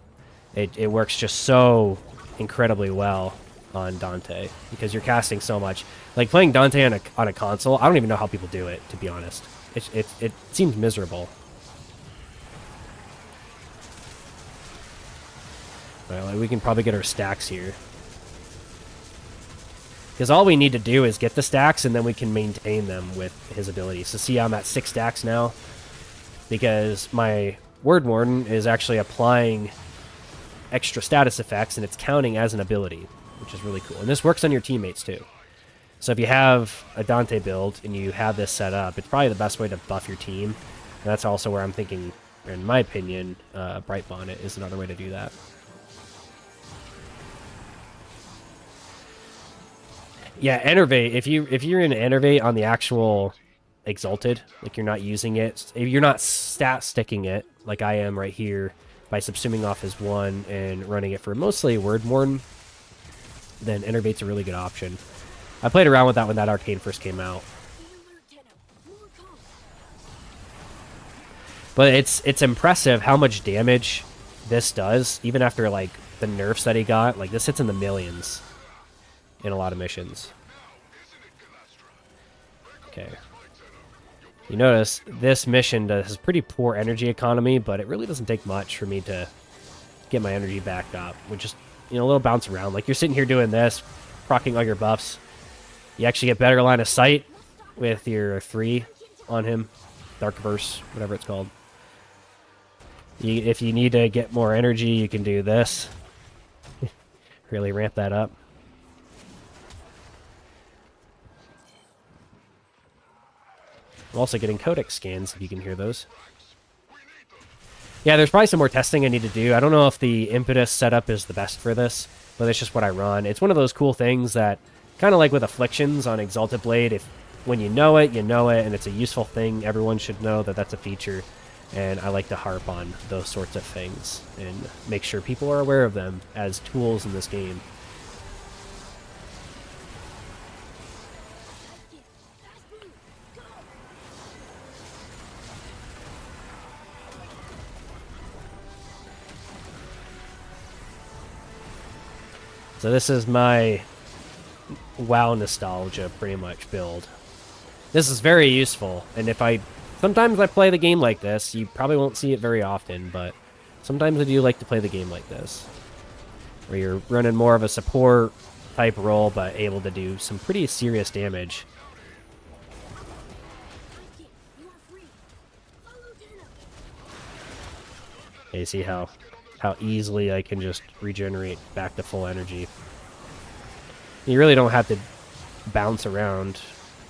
It works just so incredibly well on Dante because you're casting so much. Like playing Dante on a console, I don't even know how people do it, to be honest. It seems miserable. Well, we can probably get our stacks here. Because all we need to do is get the stacks, and then we can maintain them with his abilities. So see, I'm at 6 stacks now. Because my Word Warden is actually applying extra status effects, and it's counting as an ability, which is really cool. And this works on your teammates, too. So if you have a Dante build, and you have this set up, it's probably the best way to buff your team. And that's also where I'm thinking, in my opinion, Bright Bonnet is another way to do that. Yeah, Enervate. If you're in Enervate on the actual Exalted, like you're not using it, if you're not stat sticking it like I am right here by subsuming off his 1 and running it for mostly Word Warden, then Enervate's a really good option. I played around with that when that arcane first came out. But it's impressive how much damage this does, even after like the nerfs that he got. Like this hits in the millions in a lot of missions. Okay. You notice this mission has pretty poor energy economy, but it really doesn't take much for me to get my energy back up. With just, you know, a little bounce around. Like you're sitting here doing this, proccing all your buffs. You actually get better line of sight with your 3 on him. Dark Verse, whatever it's called. If you need to get more energy, you can do this. Really ramp that up. I'm also getting codex scans, if you can hear those. Yeah, there's probably some more testing I need to do. I don't know if the impetus setup is the best for this, but it's just what I run. It's one of those cool things that, kind of like with Afflictions on Exalted Blade, if when you know it, and it's a useful thing, everyone should know that that's a feature. And I like to harp on those sorts of things and make sure people are aware of them as tools in this game. So this is my WoW nostalgia pretty much build. This is very useful, and sometimes I play the game like this. You probably won't see it very often, but sometimes I do like to play the game like this, where you're running more of a support type role, but able to do some pretty serious damage. Okay, you see how easily I can just regenerate back to full energy. You really don't have to bounce around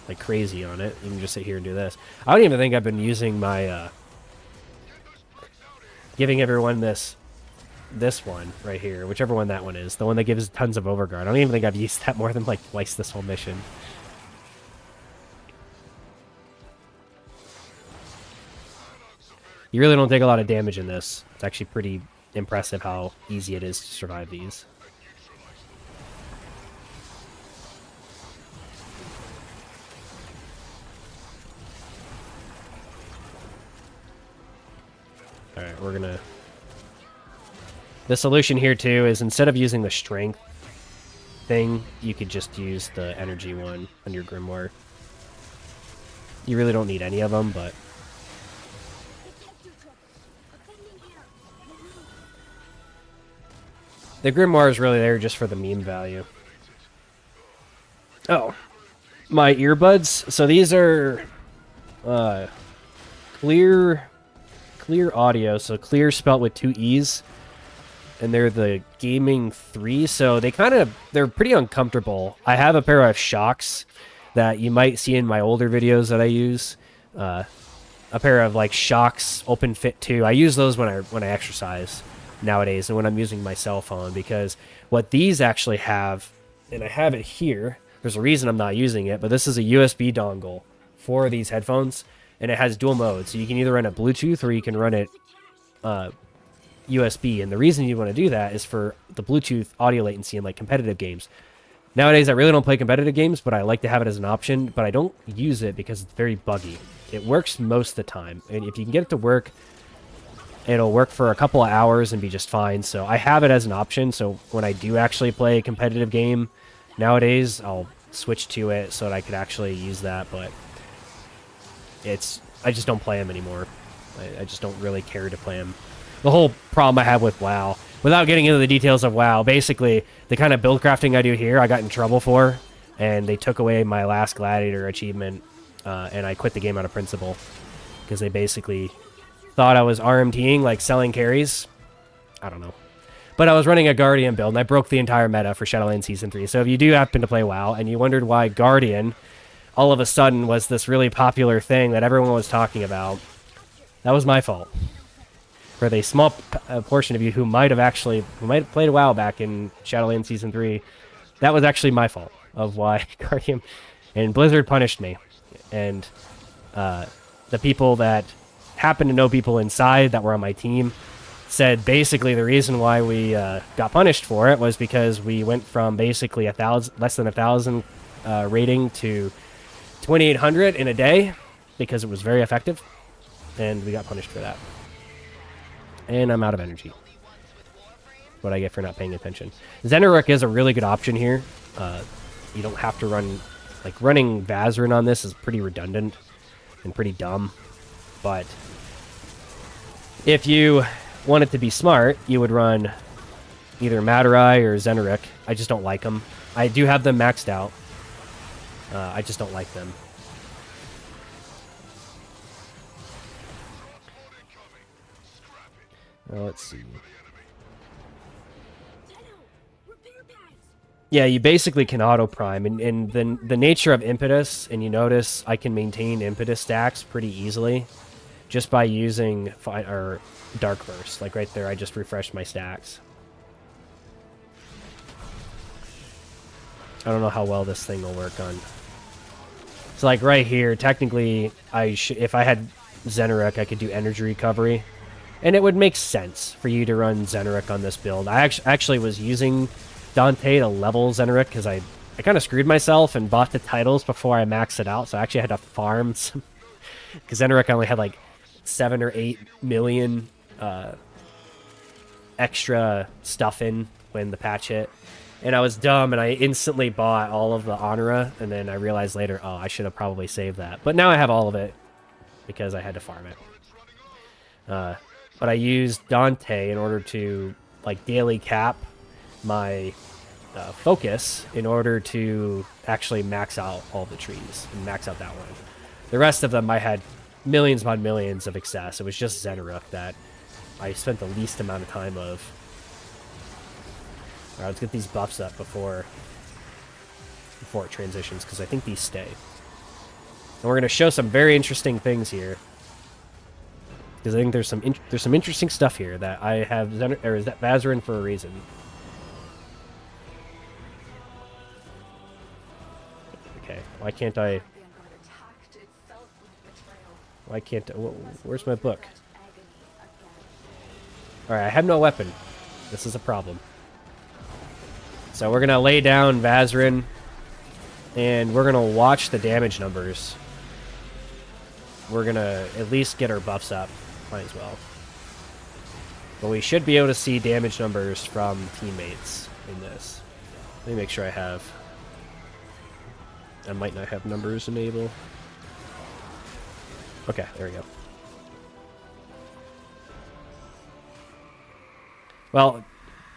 like crazy on it. You can just sit here and do this. I don't even think I've been using my giving everyone this one right here, whichever one that one is, the one that gives tons of overguard. I don't even think I've used that more than like twice this whole mission. You really don't take a lot of damage in this. It's actually pretty impressive how easy it is to survive these. Alright, we're gonna... The solution here, too, is instead of using the strength thing, you could just use the energy one on your Grimoire. You really don't need any of them, but... The Grimoire is really there just for the meme value. Oh. My earbuds. So these are... clear audio, so clear spelt with 2 E's. and they're the Gaming 3, so they're pretty uncomfortable. I have a pair of shocks that you might see in my older videos that I use. A pair of like shocks, open fit 2. I use those when I exercise nowadays and when I'm using my cell phone, because what these actually have, and I have it here, there's a reason I'm not using it, but this is a USB dongle for these headphones, and it has dual mode, so you can either run it Bluetooth or you can run it USB. And the reason you want to do that is for the Bluetooth audio latency in like competitive games. Nowadays I really don't play competitive games, but I like to have it as an option, but I don't use it because it's very buggy. It works most of the time, and if you can get it to work, it'll work for a couple of hours and be just fine. So I have it as an option, so when I do actually play a competitive game nowadays, I'll switch to it so that I could actually use that. But I just don't play them anymore. I just don't really care to play them. The whole problem I have with WoW, without getting into the details of WoW, basically the kind of build crafting I do here, I got in trouble for, and they took away my last Gladiator achievement, and I quit the game out of principle because they basically thought I was RMTing, like selling carries. I don't know. But I was running a Guardian build, and I broke the entire meta for Shadowlands Season 3. So if you do happen to play WoW, and you wondered why Guardian all of a sudden was this really popular thing that everyone was talking about, that was my fault. For the small portion of you who might have played WoW back in Shadowlands Season 3, that was actually my fault of why Guardian and Blizzard punished me. And the people that happened to know people inside that were on my team said basically the reason why we got punished for it was because we went from basically less than 1,000 rating to 2,800 in a day because it was very effective, and we got punished for that. And I'm out of energy. What I get for not paying attention. Zenoruk is a really good option here. You don't have to run... Like, running Vazarin on this is pretty redundant and pretty dumb. But if you want it to be smart, you would run either Matarai or Zenoruk. I just don't like them. I do have them maxed out. I just don't like them. Let's see. Yeah, you basically can auto prime, and then the nature of impetus, and you notice I can maintain impetus stacks pretty easily just by using Dark Burst. Like right there, I just refreshed my stacks. I don't know how well this thing will work on. So like right here, technically, if I had Zenoruk, I could do energy recovery. And it would make sense for you to run Zenoruk on this build. I actually was using Dante to level Zenoruk because I kind of screwed myself and bought the titles before I maxed it out. So I actually had to farm some... Because Zenoruk only had like 7 or 8 million extra stuff in when the patch hit. And I was dumb, and I instantly bought all of the Honora, and then I realized later, oh, I should have probably saved that. But now I have all of it because I had to farm it. But I used Dante in order to like daily cap my focus in order to actually max out all the trees and max out that one. The rest of them I had millions upon millions of excess. It was just Zenoruk that I spent the least amount of time of. Alright, let's get these buffs up before it transitions, because I think these stay. And we're going to show some very interesting things here. Because I think there's some interesting stuff here that I have Vazarin for a reason. Okay, why can't I? Why can't I? Where's my book? All right, I have no weapon. This is a problem. So we're gonna lay down Vazarin, and we're gonna watch the damage numbers. We're gonna at least get our buffs up. Might as well. But we should be able to see damage numbers from teammates in this. Let me make sure I have. I might not have numbers enabled. Okay, there we go. Well,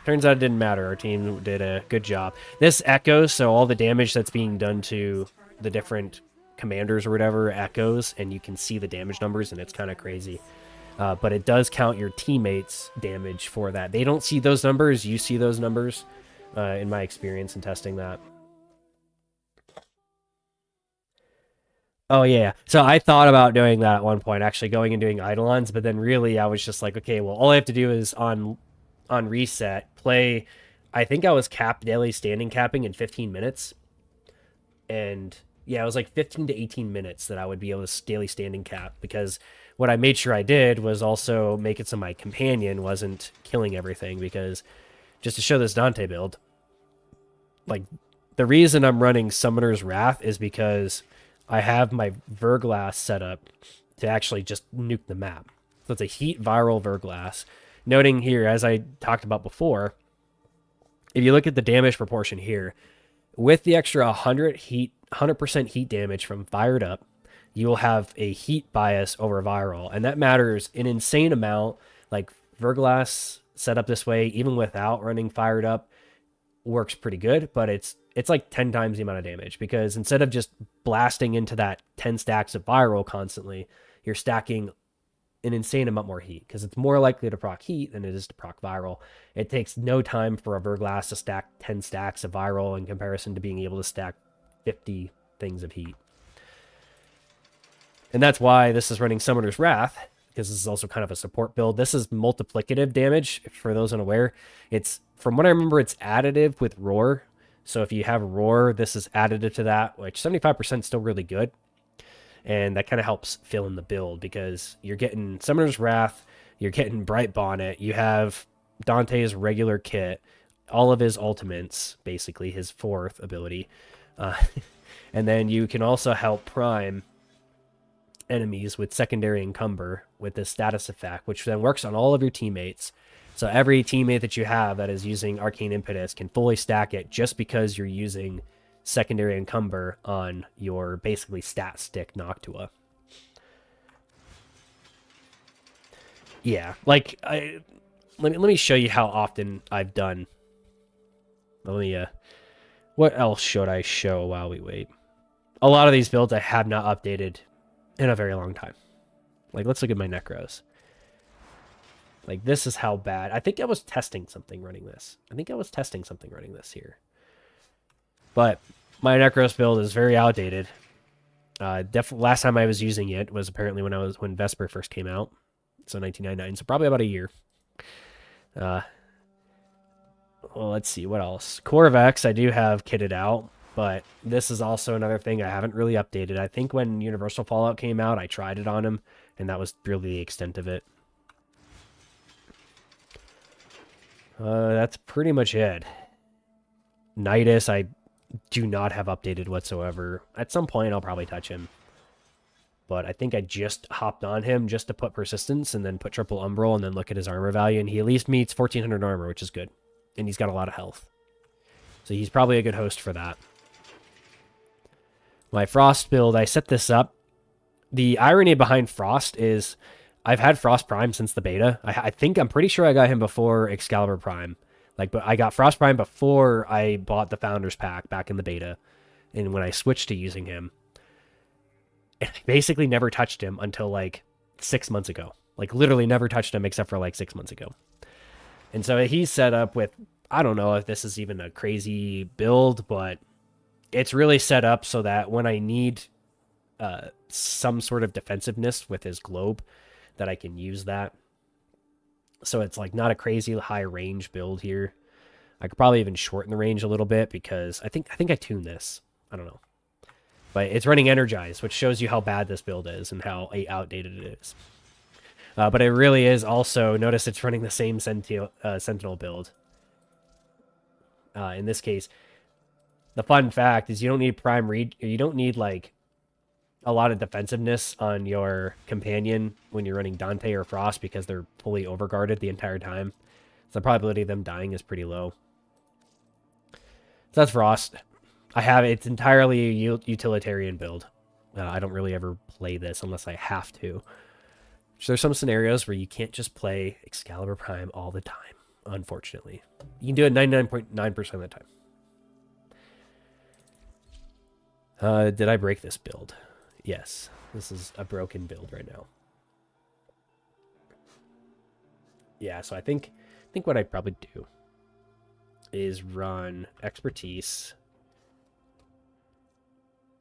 turns out it didn't matter. Our team did a good job. This echoes, so all the damage that's being done to the different commanders or whatever echoes, and you can see the damage numbers, and it's kind of crazy. but it does count your teammates' damage for that. They don't see those numbers. You see those numbers, in my experience in testing that. Oh, yeah. So I thought about doing that at one point, actually going and doing Eidolons, but then really I was just like, okay, well, all I have to do is on reset, play. I think I was daily standing capping in 15 minutes. And yeah, it was like 15 to 18 minutes that I would be able to daily standing cap, because what I made sure I did was also make it so my companion wasn't killing everything, because just to show this Dante build, like the reason I'm running Summoner's Wrath is because I have my Verglass set up to actually just nuke the map. So it's a heat viral Verglass. Noting here, as I talked about before, if you look at the damage proportion here, with the extra 100% heat damage from fired up, you will have a heat bias over viral, and that matters an insane amount. Like Verglass set up this way, even without running fired up, works pretty good, but it's like 10 times the amount of damage, because instead of just blasting into that 10 stacks of viral constantly, you're stacking an insane amount more heat, because it's more likely to proc heat than it is to proc viral. It takes no time for a Verglass to stack 10 stacks of viral in comparison to being able to stack 50 things of heat. And that's why this is running Summoner's Wrath, because this is also kind of a support build. This is multiplicative damage, for those unaware. It's, from what I remember, it's additive with Roar. So if you have Roar, this is additive to that, which 75% is still really good. And that kind of helps fill in the build, because you're getting Summoner's Wrath, you're getting Bright Bonnet, you have Dante's regular kit, all of his ultimates, basically his 4th ability. And then you can also help prime enemies with secondary encumber with this status effect, which then works on all of your teammates. So every teammate that you have that is using Arcane Impetus can fully stack it, just because you're using secondary encumber on your basically stat stick Noctua. Yeah, like let me show you how often I've done. Let me what else should I show while we wait? A lot of these builds I have not updated in a very long time. Like, let's look at my Necros. Like, this is how bad. I think I was testing something running this. Here. But my Necros build is very outdated. Last time I was using it was apparently when Vesper first came out. So 1999, so probably about a year. Well, let's see, what else? Corvex, I do have kitted out, but this is also another thing I haven't really updated. I think when Universal Fallout came out, I tried it on him, and that was really the extent of it. That's pretty much it. Nidus, I do not have updated whatsoever. At some point, I'll probably touch him. But I think I just hopped on him just to put Persistence, and then put Triple Umbral, and then look at his armor value, and he at least meets 1400 armor, which is good. And he's got a lot of health. So he's probably a good host for that. My Frost build, I set this up. The irony behind Frost is I've had Frost Prime since the beta. I'm pretty sure I got him before Excalibur Prime. But I got Frost Prime before I bought the Founders Pack back in the beta. And when I switched to using him, and I basically never touched him until 6 months ago. Literally never touched him except for 6 months ago. And so he's set up with, I don't know if this is even a crazy build, but it's really set up so that when I need some sort of defensiveness with his globe, that I can use that. So it's not a crazy high range build here. I could probably even shorten the range a little bit, because I think I tuned this. I don't know. But it's running Energized, which shows you how bad this build is and how outdated it is. But it really is also, notice it's running the same Sentinel build. In this case, the fun fact is you don't need you don't need a lot of defensiveness on your companion when you're running Dante or Frost, because they're fully overguarded the entire time. So the probability of them dying is pretty low. So that's Frost. It's entirely a utilitarian build. I don't really ever play this unless I have to. So there's some scenarios where you can't just play Excalibur Prime all the time, unfortunately. You can do it 99.9% of the time. Did I break this build? Yes. This is a broken build right now. Yeah, so I think what I'd probably do is run expertise.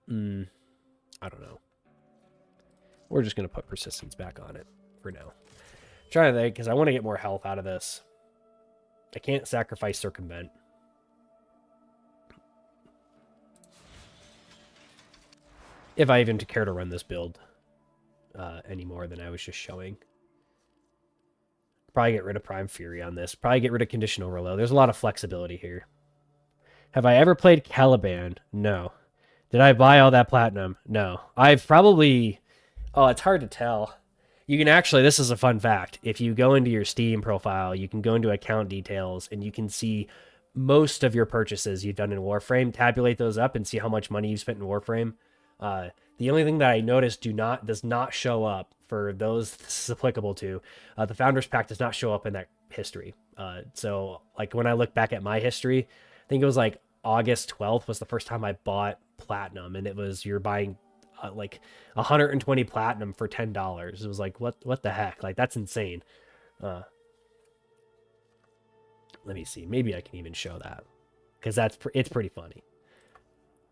I don't know. We're just going to put persistence back on it for now. Try to think, because I want to get more health out of this. I can't sacrifice circumvent. If I even care to run this build any more than I was just showing. Probably get rid of Prime Fury on this. Probably get rid of Conditional Reload. There's a lot of flexibility here. Have I ever played Caliban? No. Did I buy all that platinum? No. I've probably... Oh, it's hard to tell. You can actually... This is a fun fact. If you go into your Steam profile, you can go into account details, and you can see most of your purchases you've done in Warframe. Tabulate those up and see how much money you've spent in Warframe. The only thing that I noticed does not show up for those this is applicable to. The Founders Pack does not show up in that history. So, like, when I look back at my history, I think it was like August 12th was the first time I bought platinum, and it was you're buying like 120 platinum for $10. It was like, what the heck? Like, that's insane. Let me see. Maybe I can even show that, because it's pretty funny.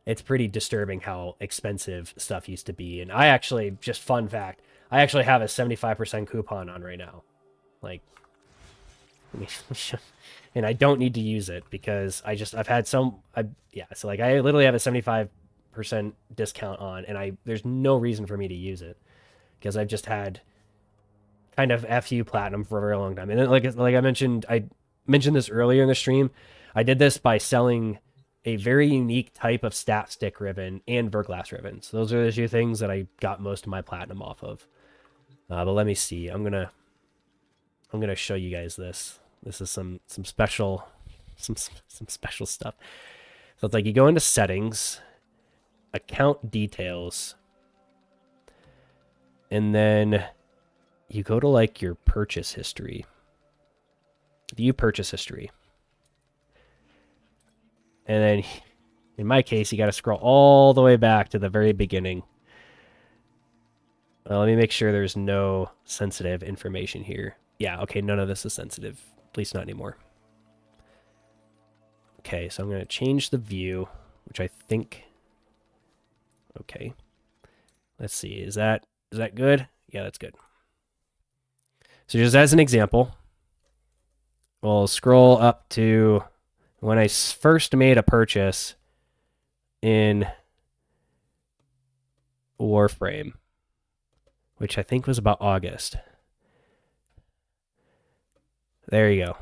It's pretty disturbing how expensive stuff used to be. And I actually, just fun fact, I actually have a 75% coupon on right now. Like, and I don't need to use it because I've had so like I literally have a 75% discount on, and there's no reason for me to use it because I've just had kind of FU platinum for a very long time. And then, like I mentioned this earlier in the stream. I did this by selling a very unique type of stat stick riven and Verglass riven. So those are the two things that I got most of my platinum off of. But let me see. I'm gonna show you guys this. This is some special stuff. So it's like you go into settings, account details, and then you go to like your purchase history. View purchase history. And then, in my case, you got to scroll all the way back to the very beginning. Let me make sure there's no sensitive information here. Yeah, okay, none of this is sensitive. At least not anymore. Okay, so I'm going to change the view, which I think... Okay. Let's see, is that good? Yeah, that's good. So just as an example, we'll scroll up to... When I first made a purchase in Warframe, which I think was about August. There you go.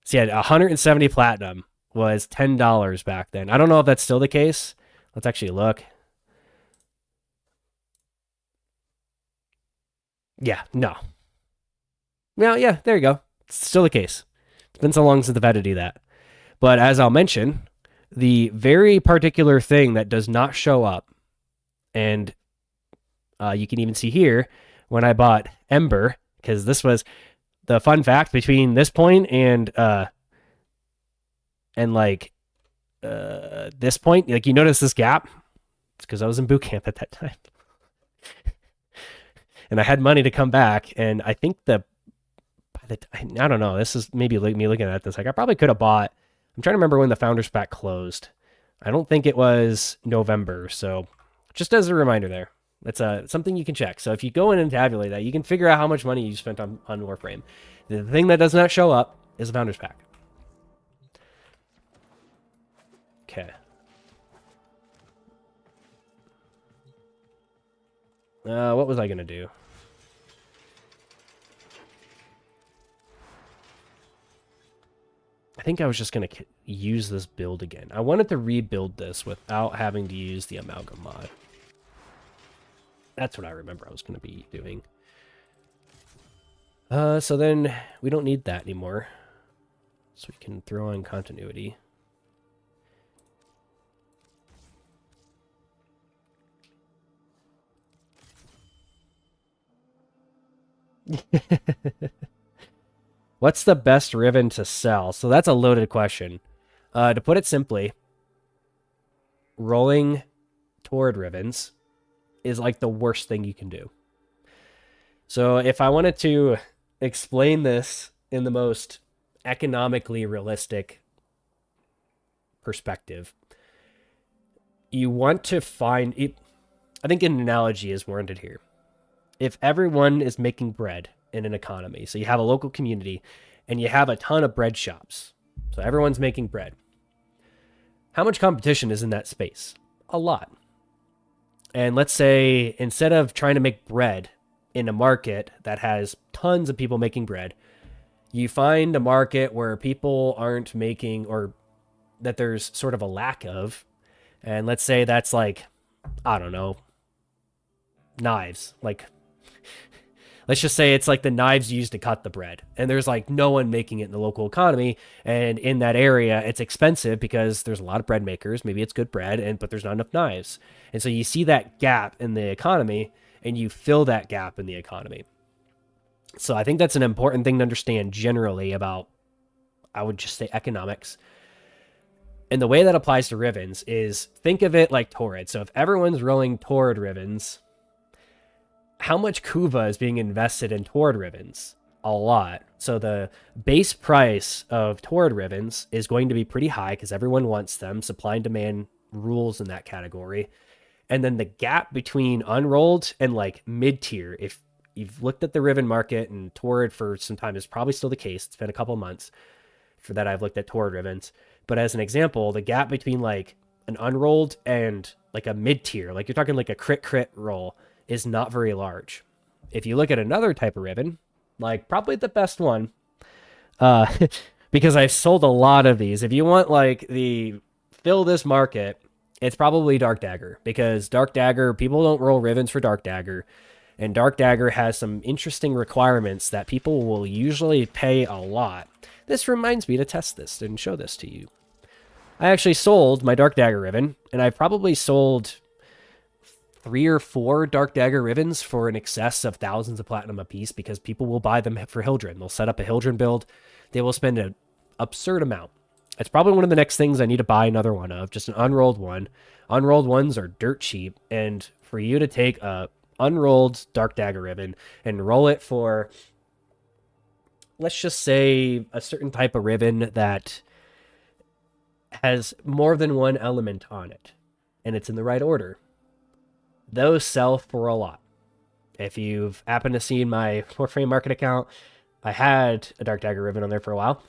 So yeah, 170 platinum was $10 back then. I don't know if that's still the case. Let's actually look. Yeah, no. Well, yeah, there you go. It's still the case. It's been so long since I've had to do that. But as I'll mention, the very particular thing that does not show up, and you can even see here, when I bought Ember, because this was the fun fact between this point and this point, like you notice this gap? It's because I was in boot camp at that time. And I had money to come back, and I think I don't know, this is maybe me looking at this, like I probably could have bought... I'm trying to remember when the Founders Pack closed. I don't think it was November, so just as a reminder there. That's something you can check. So if you go in and tabulate that, you can figure out how much money you spent on Warframe. The thing that does not show up is the Founders Pack. Okay. What was I going to do? I think I was just going to use this build again. I wanted to rebuild this without having to use the Amalgam mod. That's what I remember I was going to be doing. So then we don't need that anymore. So we can throw on continuity. What's the best riven to sell? So that's a loaded question. To put it simply, rolling toward rivens is like the worst thing you can do. So if I wanted to explain this in the most economically realistic perspective, you want to find it. I think an analogy is warranted here. If everyone is making bread in an economy, so you have a local community and you have a ton of bread shops, so everyone's making bread. How much competition is in that space? A lot. And let's say instead of trying to make bread in a market that has tons of people making bread, you find a market where people aren't making, or that there's sort of a lack of. And let's say that's like, I don't know, knives. Like, let's just say it's like the knives used to cut the bread. And there's like no one making it in the local economy. And in that area, it's expensive because there's a lot of bread makers. Maybe it's good bread, but there's not enough knives. And so you see that gap in the economy and you fill that gap in the economy. So I think that's an important thing to understand generally about, I would just say, economics. And the way that applies to rivens is, think of it like Torrid. So if everyone's rolling Torrid rivens, how much Kuva is being invested in Torrid rivens? A lot. So the base price of Torrid rivens is going to be pretty high because everyone wants them. Supply and demand rules in that category. And then the gap between unrolled and like mid-tier, if you've looked at the riven market, and Torrid for some time is probably still the case. It's been a couple months for that I've looked at Torrid rivens. But as an example, the gap between like an unrolled and like a mid-tier, like you're talking like a crit roll, is not very large. If you look at another type of riven, like probably the best one, because I've sold a lot of these. If you want like the fill this market, it's probably Dark Dagger, because Dark Dagger, people don't roll rivens for Dark Dagger. And Dark Dagger has some interesting requirements that people will usually pay a lot. This reminds me to test this and show this to you. I actually sold my Dark Dagger riven, and I've probably sold 3 or 4 Dark Dagger rivens for an excess of thousands of platinum a piece, because people will buy them for Hildren. They'll set up a Hildren build. They will spend an absurd amount. It's probably one of the next things I need to buy another one of, just an unrolled one. Unrolled ones are dirt cheap, and for you to take a unrolled Dark Dagger riven and roll it for, let's just say, a certain type of riven that has more than one element on it, and it's in the right order, those sell for a lot. If you've happened to see my Warframe market account, I had a Dark Dagger riven on there for a while,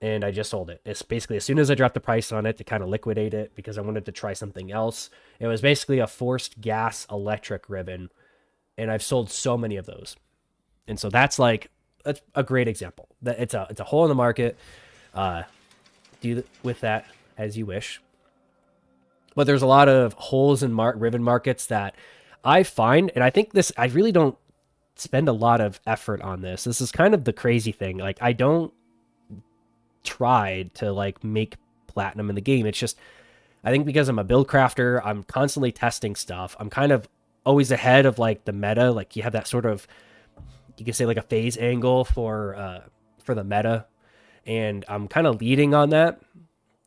and I just sold it. It's basically, as soon as I dropped the price on it to kind of liquidate it, because I wanted to try something else, it was basically a forced gas electric riven, and I've sold so many of those. And so that's a great example. That it's a hole in the market. Do with that as you wish. But there's a lot of holes in riven markets that I find, and I think this, I really don't spend a lot of effort on this. This is kind of the crazy thing. Like, I don't try to like make platinum in the game. It's just, I think because I'm a build crafter, I'm constantly testing stuff. I'm kind of always ahead of like the meta. Like, you have that sort of, you can say like a phase angle for the meta, and I'm kind of leading on that.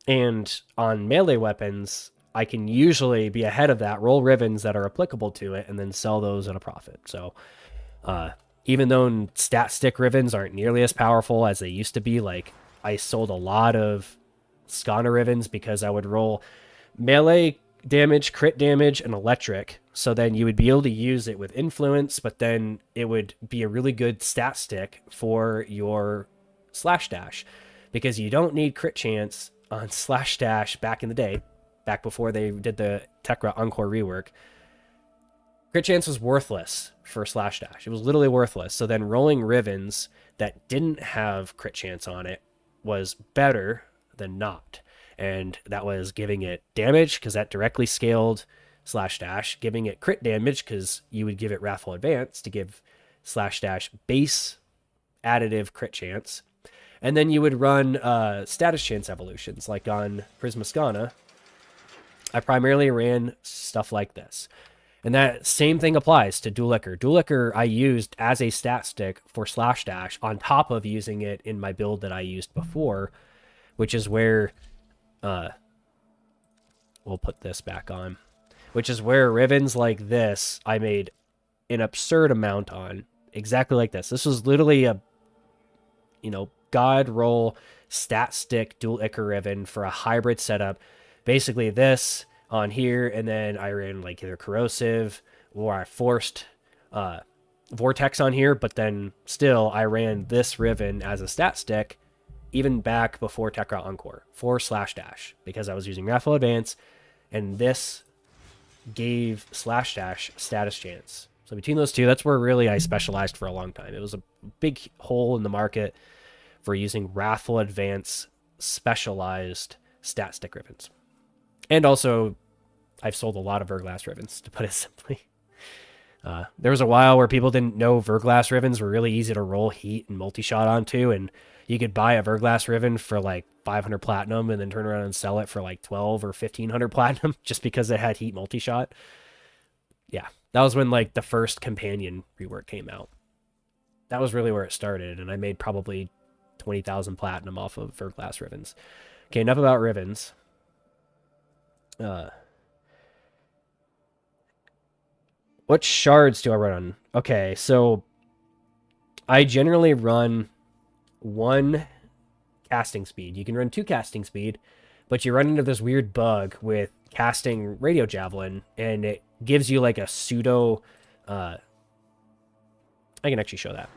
And on melee weapons, I can usually be ahead of that, roll rivens that are applicable to it, and then sell those at a profit. So even though stat stick rivens aren't nearly as powerful as they used to be, like, I sold a lot of Skana rivens because I would roll melee damage, crit damage, and electric. So then you would be able to use it with influence, but then it would be a really good stat stick for your slash dash, because you don't need crit chance on slash dash back in the day, back before they did the Tekra Encore rework. Crit chance was worthless for slash dash. It was literally worthless. So then rolling rivens that didn't have crit chance on it was better than not. And that was giving it damage, because that directly scaled slash dash, giving it crit damage because you would give it Wrathful Advance to give slash dash base additive crit chance. And then you would run status chance evolutions, like on Prisma Skana. I primarily ran stuff like this. And that same thing applies to Dual Ichor. Dual Ichor I used as a stat stick for slash dash on top of using it in my build that I used before, which is where we'll put this back on, which is where rivens like this I made an absurd amount on, exactly like this. This was literally a god roll stat stick dual Ichor riven for a hybrid setup. Basically this on here, and then I ran like either corrosive or I forced vortex on here, but then still I ran this riven as a stat stick even back before Techrot Encore for /dash because I was using Wrathful Advance, and this gave /dash status chance. So between those two, that's where really I specialized for a long time. It was a big hole in the market for using Wrathful Advance specialized stat stick rivens. And also, I've sold a lot of Verglass rivens, to put it simply. There was a while where people didn't know Verglass rivens were really easy to roll heat and multi-shot onto, and you could buy a Verglass riven for like 500 platinum and then turn around and sell it for like 12 or 1500 platinum just because it had heat multi-shot. Yeah, that was when like the first companion rework came out. That was really where it started, and I made probably 20,000 platinum off of Verglass rivens. Okay, enough about rivens. What shards do I run on? Okay, so I generally run 1 casting speed. You can run 2 casting speed, but you run into this weird bug with casting Radio Javelin, and it gives you like a pseudo... I can actually show that.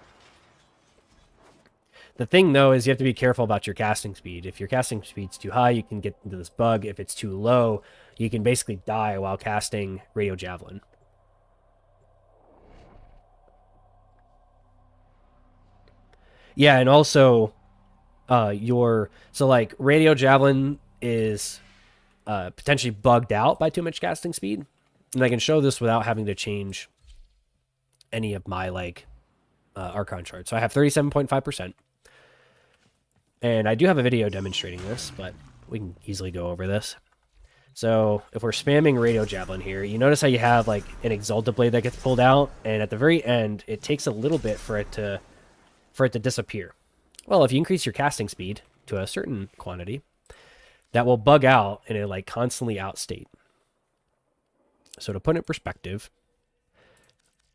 The thing, though, is you have to be careful about your casting speed. If your casting speed's too high, you can get into this bug. If it's too low, you can basically die while casting Radio Javelin. Yeah, and also, so like Radio Javelin is potentially bugged out by too much casting speed, and I can show this without having to change any of my like Archon shards. So I have 37.5%, and I do have a video demonstrating this, but we can easily go over this. So if we're spamming Radio Javelin here, you notice how you have like an Exalted Blade that gets pulled out, and at the very end, it takes a little bit for it to disappear. Well, if you increase your casting speed to a certain quantity, that will bug out and it'll like constantly outstate. So to put it in perspective,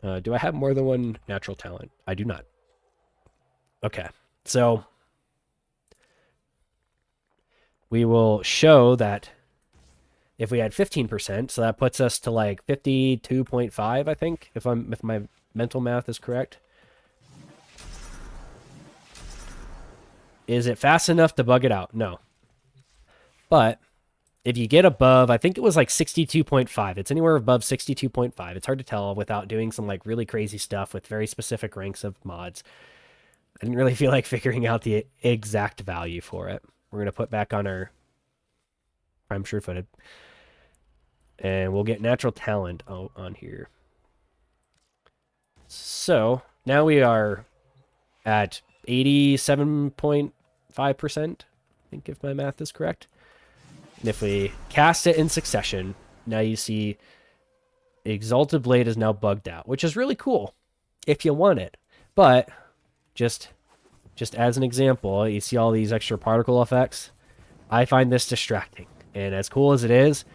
do I have more than 1 natural talent? I do not. Okay, so we will show that if we had 15%, so that puts us to like 52.5, I think, if my mental math is correct. Is it fast enough to bug it out? No. But if you get above, I think it was like 62.5. It's anywhere above 62.5. It's hard to tell without doing some like really crazy stuff with very specific ranks of mods. I didn't really feel like figuring out the exact value for it. We're going to put back on our Prime Sure-Footed. And we'll get natural talent on here. So now we are at 87.5%, I think, if my math is correct. And if we cast it in succession, now you see Exalted Blade is now bugged out, which is really cool if you want it. But just as an example, you see all these extra particle effects. I find this distracting. And as cool as it is,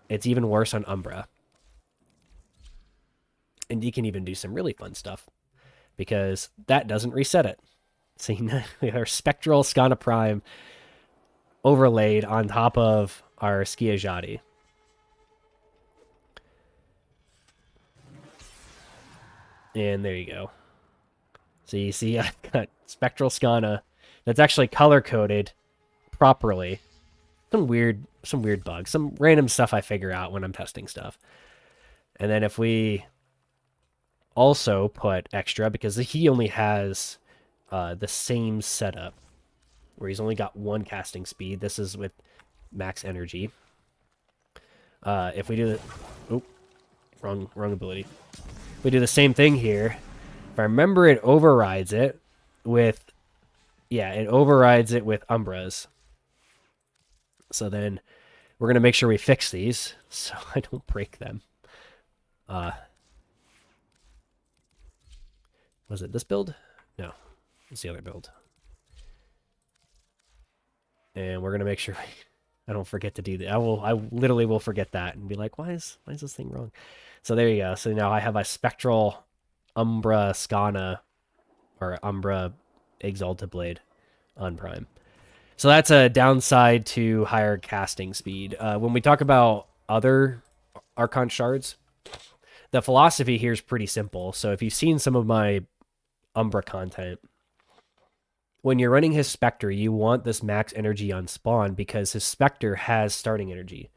it's even worse on Umbra. And you can even do some really fun stuff because that doesn't reset it. See, we have our Spectral Skana Prime overlaid on top of our Skiajati. And there you go. So you see I've got Spectral Skana that's actually color-coded properly. Some weird bugs, some random stuff I figure out when I'm testing stuff. And then if we also put extra, because he only has the same setup, where he's only got 1 casting speed. This is with max energy. If we do the... Oh, wrong ability. If we do the same thing here, if I remember, it overrides it with... Yeah, it overrides it with Umbras. So then we're going to make sure we fix these so I don't break them. Was it this build? No, it's the other build. And we're going to make sure I don't forget to do that. I literally will forget that and be like, why is this thing wrong? So there you go. So now I have a Spectral Umbra Skana or Umbra Exalted Blade on Prime. So that's a downside to higher casting speed. When we talk about other Archon shards, the philosophy here is pretty simple. So if you've seen some of my Umbra content, when you're running his Spectre, you want this max energy on spawn because his Spectre has starting energy.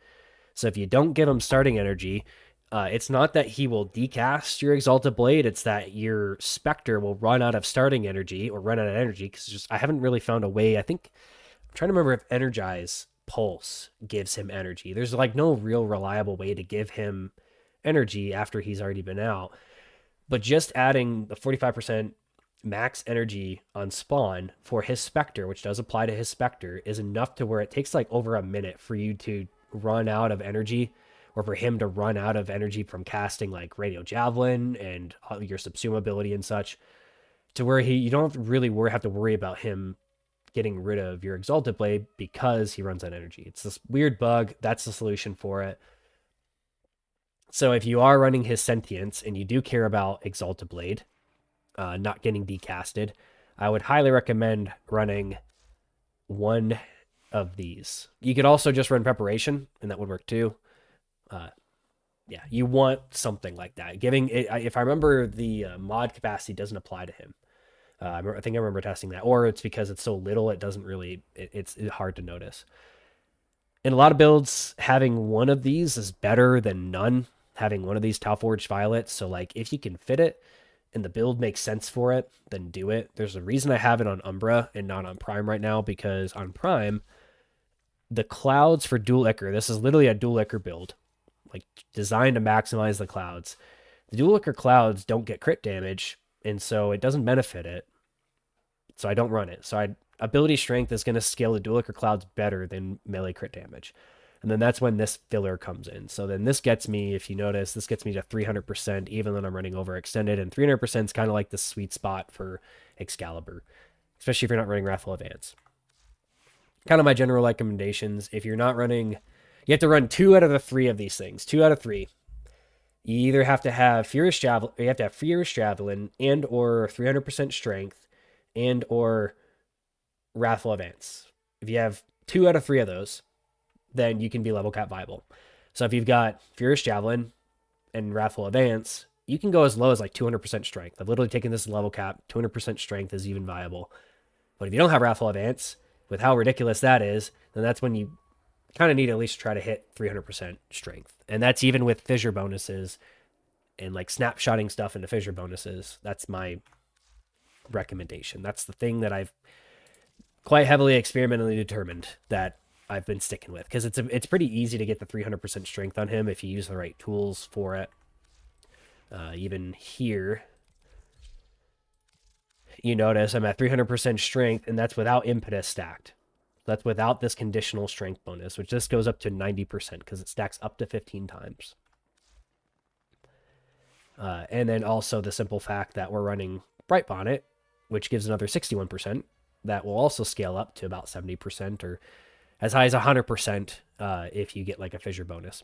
So if you don't give him starting energy, it's not that he will decast your Exalted Blade, it's that your Spectre will run out of starting energy or run out of energy, because I haven't really found a way. I'm trying to remember if Energize Pulse gives him energy. There's like no real reliable way to give him energy after he's already been out. But just adding the 45% max energy on spawn for his Spectre, which does apply to his Spectre, is enough to where it takes like over a minute for you to run out of energy, or for him to run out of energy from casting like Radio Javelin and your subsume ability and such, to where you don't really have to worry about him getting rid of your Exalted Blade because he runs out of energy. It's this weird bug. That's the solution for it. So if you are running his Sentience and you do care about Exalted Blade not getting decasted, I would highly recommend running one of these. You could also just run Preparation, and that would work too. Yeah, you want something like that. Giving it, if I remember, the mod capacity doesn't apply to him. I think I remember testing that, or it's because it's so little, it doesn't really, it's hard to notice. In a lot of builds, having one of these is better than none. Having one of these Talforged Violets. So like, if you can fit it and the build makes sense for it, then do it. There's a reason I have it on Umbra and not on Prime right now, because on Prime, the clouds for Dual Ichor, this is literally a Dual Ichor build, like designed to maximize the clouds. The Dual Ichor clouds don't get crit damage, and so it doesn't benefit it. So I don't run it. So ability strength is going to scale the Dual Ichor clouds better than melee crit damage. And then that's when this filler comes in. So then this gets me, if you notice, this gets me to 300%, even when I'm running overextended. And 300% is kind of like the sweet spot for Excalibur, especially if you're not running Wrathful Advance. Kind of my general recommendations. If you're not running, you have to run 2 out of the 3 of these things. 2 out of 3. You either have to have Furious Javelin, you have to have Furious Javelin and or 300% strength and or Wrathful Advance. If you have 2 out of 3 of those, then you can be level cap viable. So if you've got Furious Javelin and Wrathful Advance, you can go as low as like 200% strength. I've literally taken this level cap. 200% strength is even viable. But if you don't have Wrathful Advance, with how ridiculous that is, then that's when you kind of need to at least try to hit 300% strength. And that's even with fissure bonuses and like snapshotting stuff into fissure bonuses. That's my recommendation. That's the thing that I've quite heavily experimentally determined that I've been sticking with, because it's pretty easy to get the 300% strength on him if you use the right tools for it. Even here, you notice I'm at 300% strength, and that's without impetus stacked. That's without this conditional strength bonus, which just goes up to 90% because it stacks up to 15 times. And then also the simple fact that we're running Bright Bonnet, which gives another 61%. That will also scale up to about 70%, or as high as 100% if you get like a fissure bonus.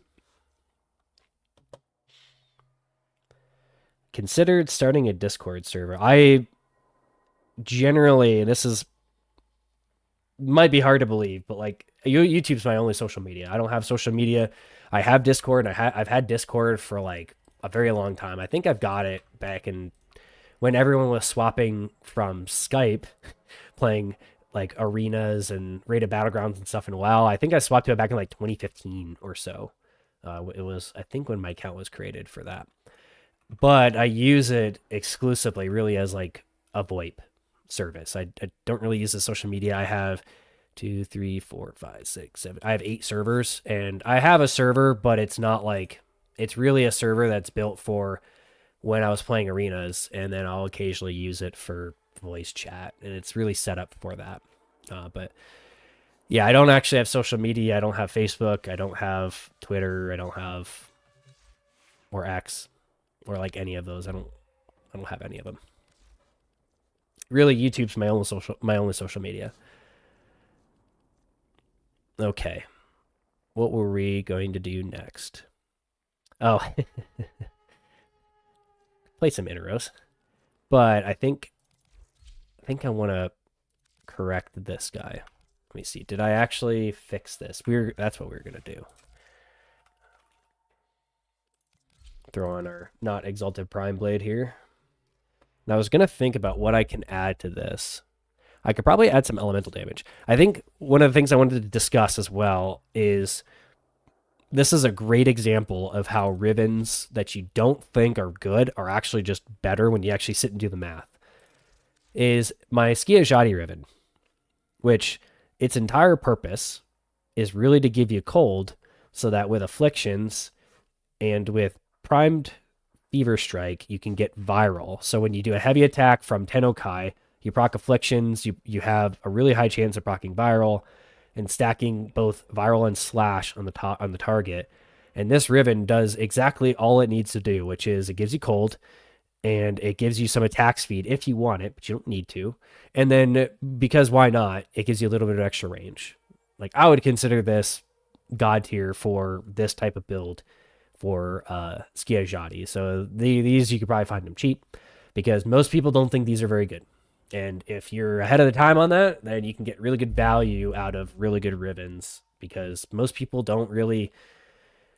Considered starting a Discord server. I generally, this is might be hard to believe, but like YouTube's my only social media. I don't have social media. I have Discord, and I've had Discord for like a very long time. I think I've got it back in when everyone was swapping from Skype, playing like arenas and rated battlegrounds and stuff in WoW. I think I swapped to it back in like 2015 or so. It was, I think, when my account was created for that. But I use it exclusively really as like a VoIP service. I don't really use the social media. I have 2, 3, 4, 5, 6, 7. I have 8 servers, and I have a server, but it's not like, it's really a server that's built for when I was playing arenas, and then I'll occasionally use it for voice chat, and it's really set up for that. But yeah, I don't actually have social media. I don't have Facebook. I don't have Twitter. I don't have, or X, or like any of those. I don't have any of them. Really, YouTube's my only social media. Okay, what were we going to do next? Oh, play some Inros, but I think I want to correct this guy. Let me see. Did I actually fix this? That's what we were gonna do. Throw on our not exalted prime blade here. Now I was gonna think about what I can add to this. I could probably add some elemental damage. I think one of the things I wanted to discuss as well is this is a great example of how rivens that you don't think are good are actually just better when you actually sit and do the math. Is my Skiajati riven, which its entire purpose is really to give you cold so that with afflictions and with primed fever strike, you can get viral. So when you do a heavy attack from Tennokai, you proc afflictions, you have a really high chance of procking viral and stacking both viral and slash on the target. And this riven does exactly all it needs to do, which is it gives you cold and it gives you some attack speed if you want it, but you don't need to. And then because why not, it gives you a little bit of extra range. Like I would consider this god tier for this type of build for Skiajati. So these you could probably find them cheap because most people don't think these are very good. And if you're ahead of the time on that, then you can get really good value out of really good rivens because most people don't really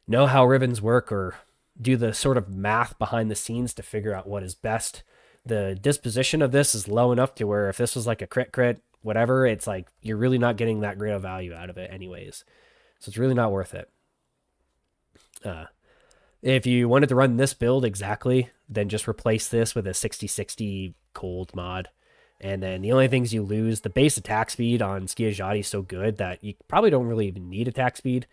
know how rivens work or do the sort of math behind the scenes to figure out what is best. The disposition of this is low enough to where if this was like a crit, whatever, it's like you're really not getting that great of value out of it anyways. So it's really not worth it. If you wanted to run this build exactly, then just replace this with a 60-60 cold mod. And then the only things you lose, the base attack speed on Skiajati is so good that you probably don't really even need attack speed.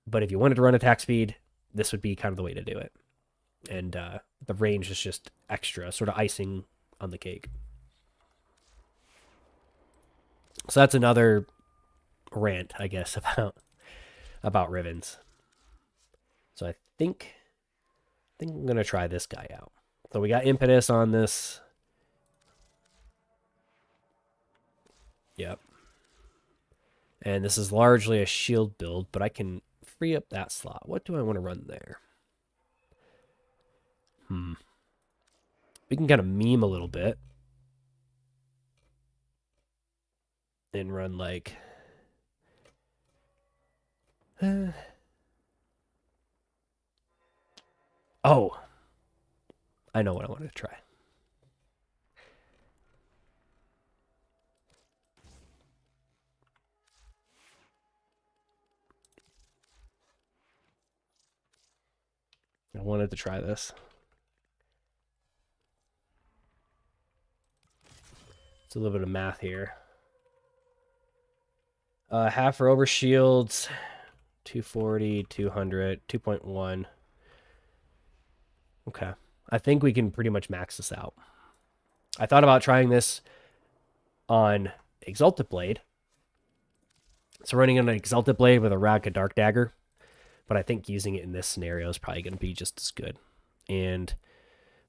But if you wanted to run attack speed, this would be kind of the way to do it. And the range is just extra, sort of icing on the cake. So that's another rant, I guess, about rivens. So I think I'm going to try this guy out. So we got impetus on this. Yep. And this is largely a shield build, but I can free up that slot. What do I want to run there? We can kind of meme a little bit. And run like... Oh! I know what I want to try. I wanted to try this. It's a little bit of math here. Half for over shields, 240, 200, 2.1. Okay. I think we can pretty much max this out. I thought about trying this on Exalted Blade. So running on an Exalted Blade with a Radka Dark Dagger. But I think using it in this scenario is probably going to be just as good. And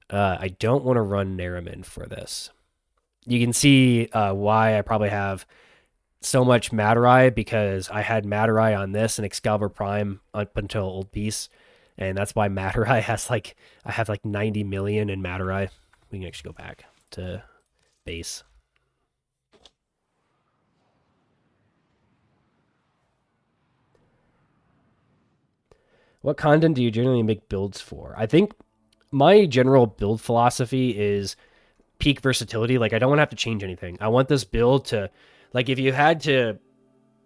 I don't want to run Naramin for this. You can see why I probably have so much Matarai, because I had Matarai on this and Excalibur Prime up until Old Peace. And that's why Matarai has like, I have like 90 million in Matarai. We can actually go back to base. What content do you generally make builds for? I think my general build philosophy is peak versatility. Like, I don't want to have to change anything. I want this build to, like, if you had to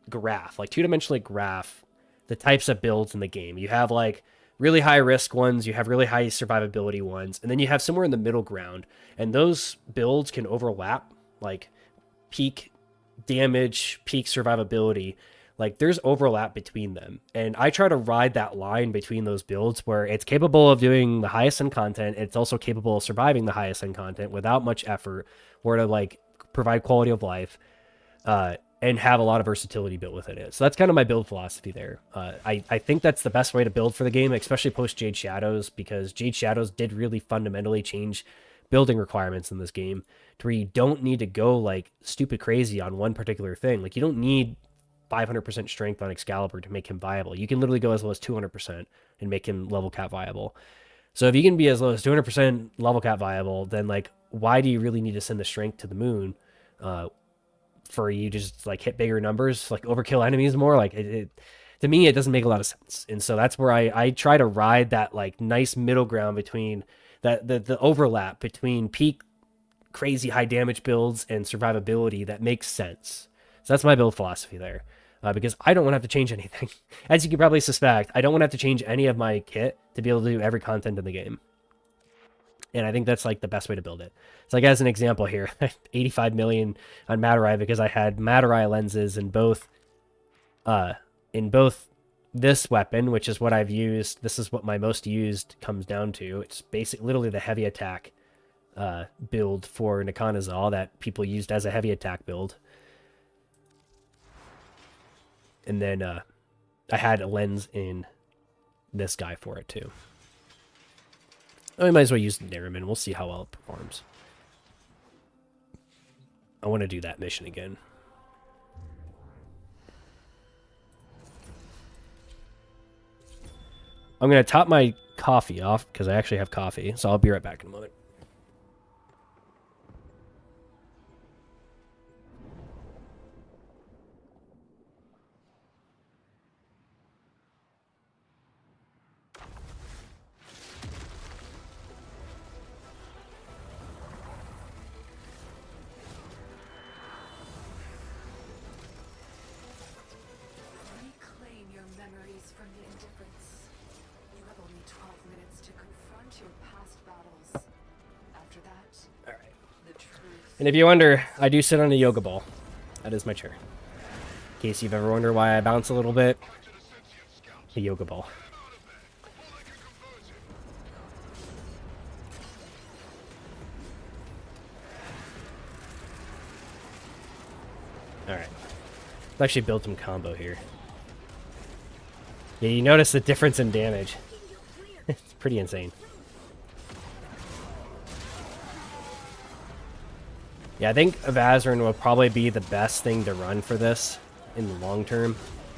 graph, like two-dimensionally graph the types of builds in the game, you have like really high risk ones, you have really high survivability ones, and then you have somewhere in the middle ground. And those builds can overlap, like peak damage, peak survivability. Like, there's overlap between them. And I try to ride that line between those builds where it's capable of doing the highest end content. It's also capable of surviving the highest end content without much effort, or to like provide quality of life, and have a lot of versatility built within it. So that's kind of my build philosophy there. I think that's the best way to build for the game, especially post Jade Shadows, because Jade Shadows did really fundamentally change building requirements in this game to where you don't need to go like stupid crazy on one particular thing. Like, you don't need 500% strength on Excalibur to make him viable. You can literally go as low as 200% and make him level cap viable. So if you can be as low as 200% level cap viable, then like, why do you really need to send the strength to the moon for you to just like hit bigger numbers, like overkill enemies more. Like to me, it doesn't make a lot of sense. And so that's where I try to ride that like nice middle ground between the overlap between peak crazy high damage builds and survivability that makes sense. So that's my build philosophy there. Because I don't want to have to change anything. As you can probably suspect, I don't want to have to change any of my kit to be able to do every content in the game. And I think that's like the best way to build it. So like as an example here, 85 million on Matarai because I had Matarai lenses in both this weapon, which is what I've used. This is what my most used comes down to. It's basically literally the heavy attack build for Nikonazal that people used as a heavy attack build. And then I had a lens in this guy for it too. I might as well use Nariman. We'll see how well it performs. I want to do that mission again. I'm going to top my coffee off because I actually have coffee. So I'll be right back in a moment. Reclaim your memories from the indifference. You have only 12 minutes to confront your past battles. After that, All right. the truth. And if you wonder, I do sit on a yoga ball. That is my chair. In case you've ever wondered why I bounce a little bit, a yoga ball. Alright. Let's actually build some combo here. Yeah, you notice the difference in damage. It's pretty insane. Yeah, I think Avazarin will probably be the best thing to run for this in the long term,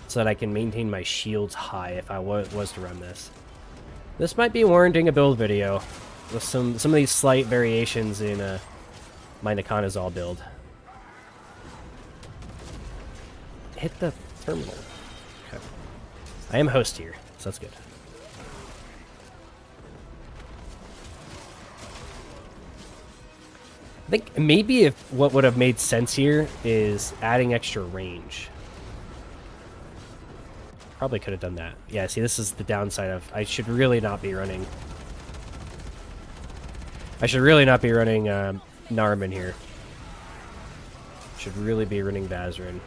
so that I can maintain my shields high if I was to run this. This might be warranting a build video with some of these slight variations in my Nikonazal build. Hit the terminal. Okay. I am host here, so that's good. I think maybe if what would have made sense here is adding extra range. Probably could have done that. Yeah, see, this is the downside of I should really not be running. I should really not be running Nariman here. Should really be running Vazarin.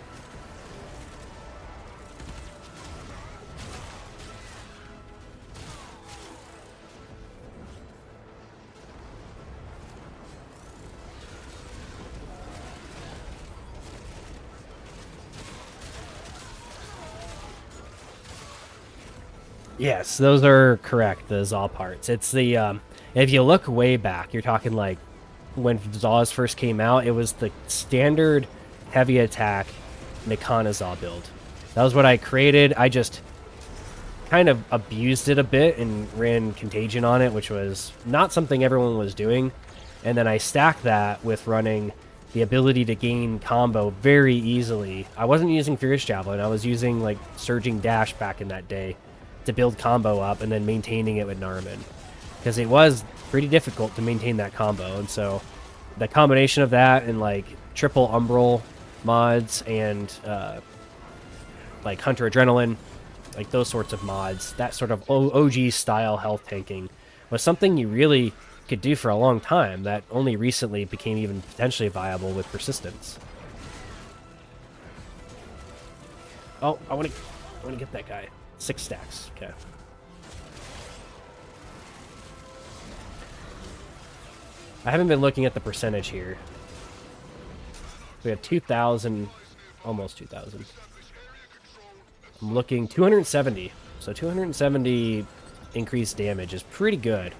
Yes, those are correct, the Zal parts. It's the, if you look way back, you're talking like when Zadas first came out, it was the standard heavy attack Nikonazal build. That was what I created. I just kind of abused it a bit and ran Contagion on it, which was not something everyone was doing. And then I stacked that with running the ability to gain combo very easily. I wasn't using Fierce Javelin, I was using like Surging Dash back in that day to build combo up and then maintaining it with Nariman, because it was pretty difficult to maintain that combo. And so the combination of that and like triple Umbral mods and like Hunter Adrenaline, like those sorts of mods, that sort of OG style health tanking was something you really could do for a long time that only recently became even potentially viable with persistence. Oh, I want to get that guy. 6 stacks. Okay. I haven't been looking at the percentage here. We have 2,000, almost 2,000. I'm looking 270. So 270 increased damage is pretty good.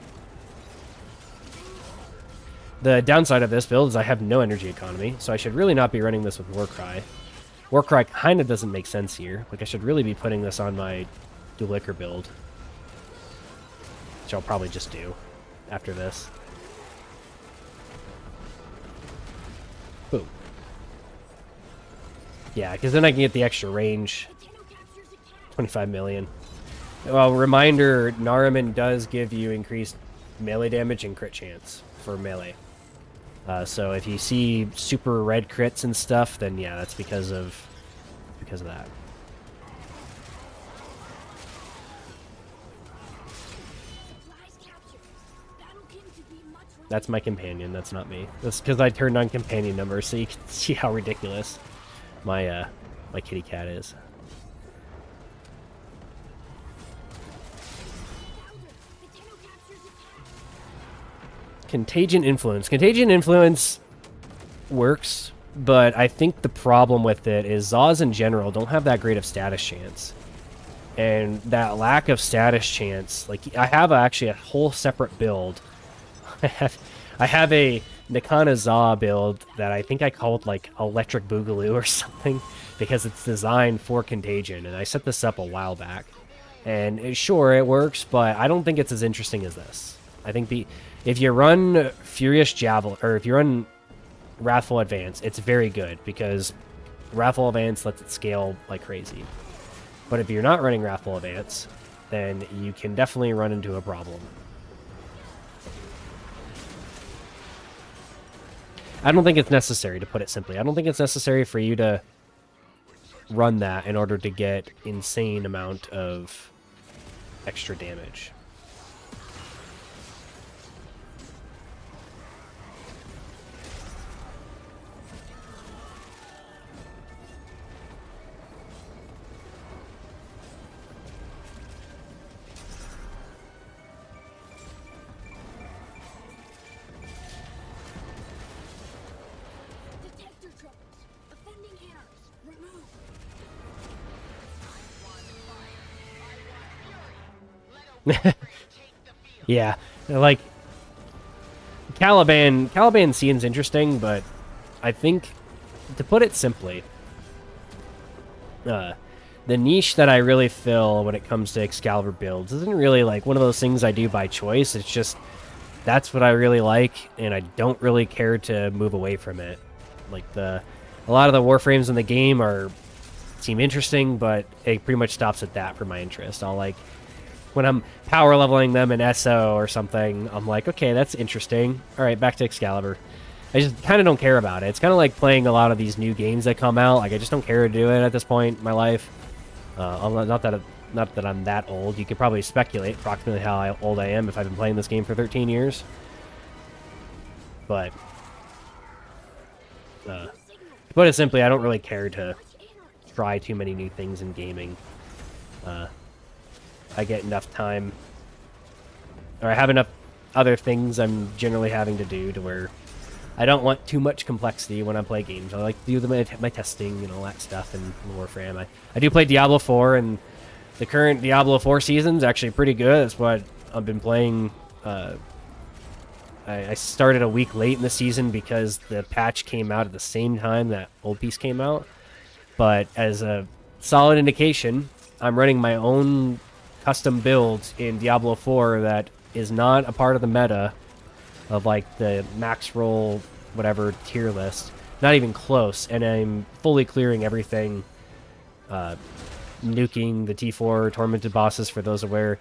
The downside of this build is I have no energy economy, so I should really not be running this with Warcry. Warcry kind of doesn't make sense here. Like, I should really be putting this on my Dual Ichor build, which I'll probably just do after this. Boom. Yeah, because then I can get the extra range. 25 million. Well, reminder, Nariman does give you increased melee damage and crit chance for melee. So if you see super red crits and stuff, then yeah, that's because of that. That's my companion. That's not me. That's because I turned on companion numbers, so you can see how ridiculous my my kitty cat is. Contagion Influence. Contagion Influence works, but I think the problem with it is Zadas in general don't have that great of status chance. And that lack of status chance, like, I have actually a whole separate build. I have a Nikana Za build that I think I called, like, Electric Boogaloo or something, because it's designed for Contagion, and I set this up a while back. And sure, it works, but I don't think it's as interesting as this. I think if you run Furious Javelin, or if you run Wrathful Advance, it's very good, because Wrathful Advance lets it scale like crazy. But if you're not running Wrathful Advance, then you can definitely run into a problem. I don't think it's necessary, to put it simply. I don't think it's necessary for you to run that in order to get insane amount of extra damage. Yeah, like Caliban seems interesting, but I think, to put it simply, the niche that I really fill when it comes to Excalibur builds isn't really like one of those things I do by choice. It's just that's what I really like, and I don't really care to move away from it. Like a lot of the Warframes in the game seem interesting, but it pretty much stops at that for my interest. I'll like, when I'm power leveling them in SO or something, I'm like, okay, that's interesting. All right, back to Excalibur. I just kind of don't care about it. It's kind of like playing a lot of these new games that come out. Like, I just don't care to do it at this point in my life. Not that I'm that old. You could probably speculate approximately how old I am if I've been playing this game for 13 years. But, to put it simply, I don't really care to try too many new things in gaming. I get enough time, or I have enough other things I'm generally having to do to where I don't want too much complexity when I play games. I like to do my testing and all that stuff in Warframe. I do play Diablo 4, and the current Diablo 4 season's actually pretty good. That's what I've been playing. I started a week late in the season because the patch came out at the same time that old piece came out. But as a solid indication, I'm running my own custom build in Diablo 4 that is not a part of the meta of like the max roll whatever tier list, not even close, and I'm fully clearing everything, nuking the T4 tormented bosses for those aware,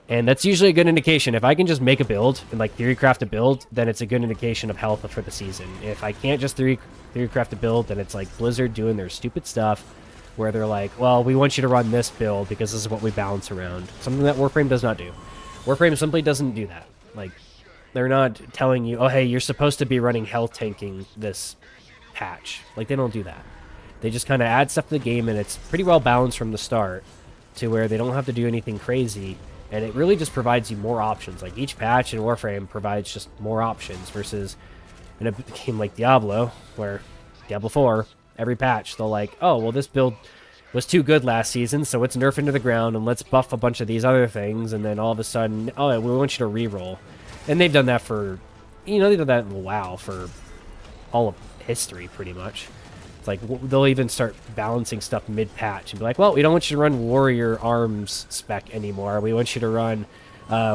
and that's usually a good indication. If I can just make a build and like theory craft a build, then it's a good indication of health for the season. If I can't just theory craft a build, then it's like Blizzard doing their stupid stuff where they're like, well, we want you to run this build because this is what we balance around. Something that Warframe does not do. Warframe simply doesn't do that. Like, they're not telling you, oh, hey, you're supposed to be running health tanking this patch. Like, they don't do that. They just kind of add stuff to the game, and it's pretty well balanced from the start to where they don't have to do anything crazy, and it really just provides you more options. Like, each patch in Warframe provides just more options versus in a game like Diablo, where Diablo 4... every patch, they'll like, oh, well, this build was too good last season, so it's nerfed into the ground, and let's buff a bunch of these other things, and then all of a sudden, oh, we want you to reroll. And they've done that for, they've done that in WoW for all of history, pretty much. It's like, they'll even start balancing stuff mid-patch and be like, well, we don't want you to run Warrior Arms spec anymore. We want you to run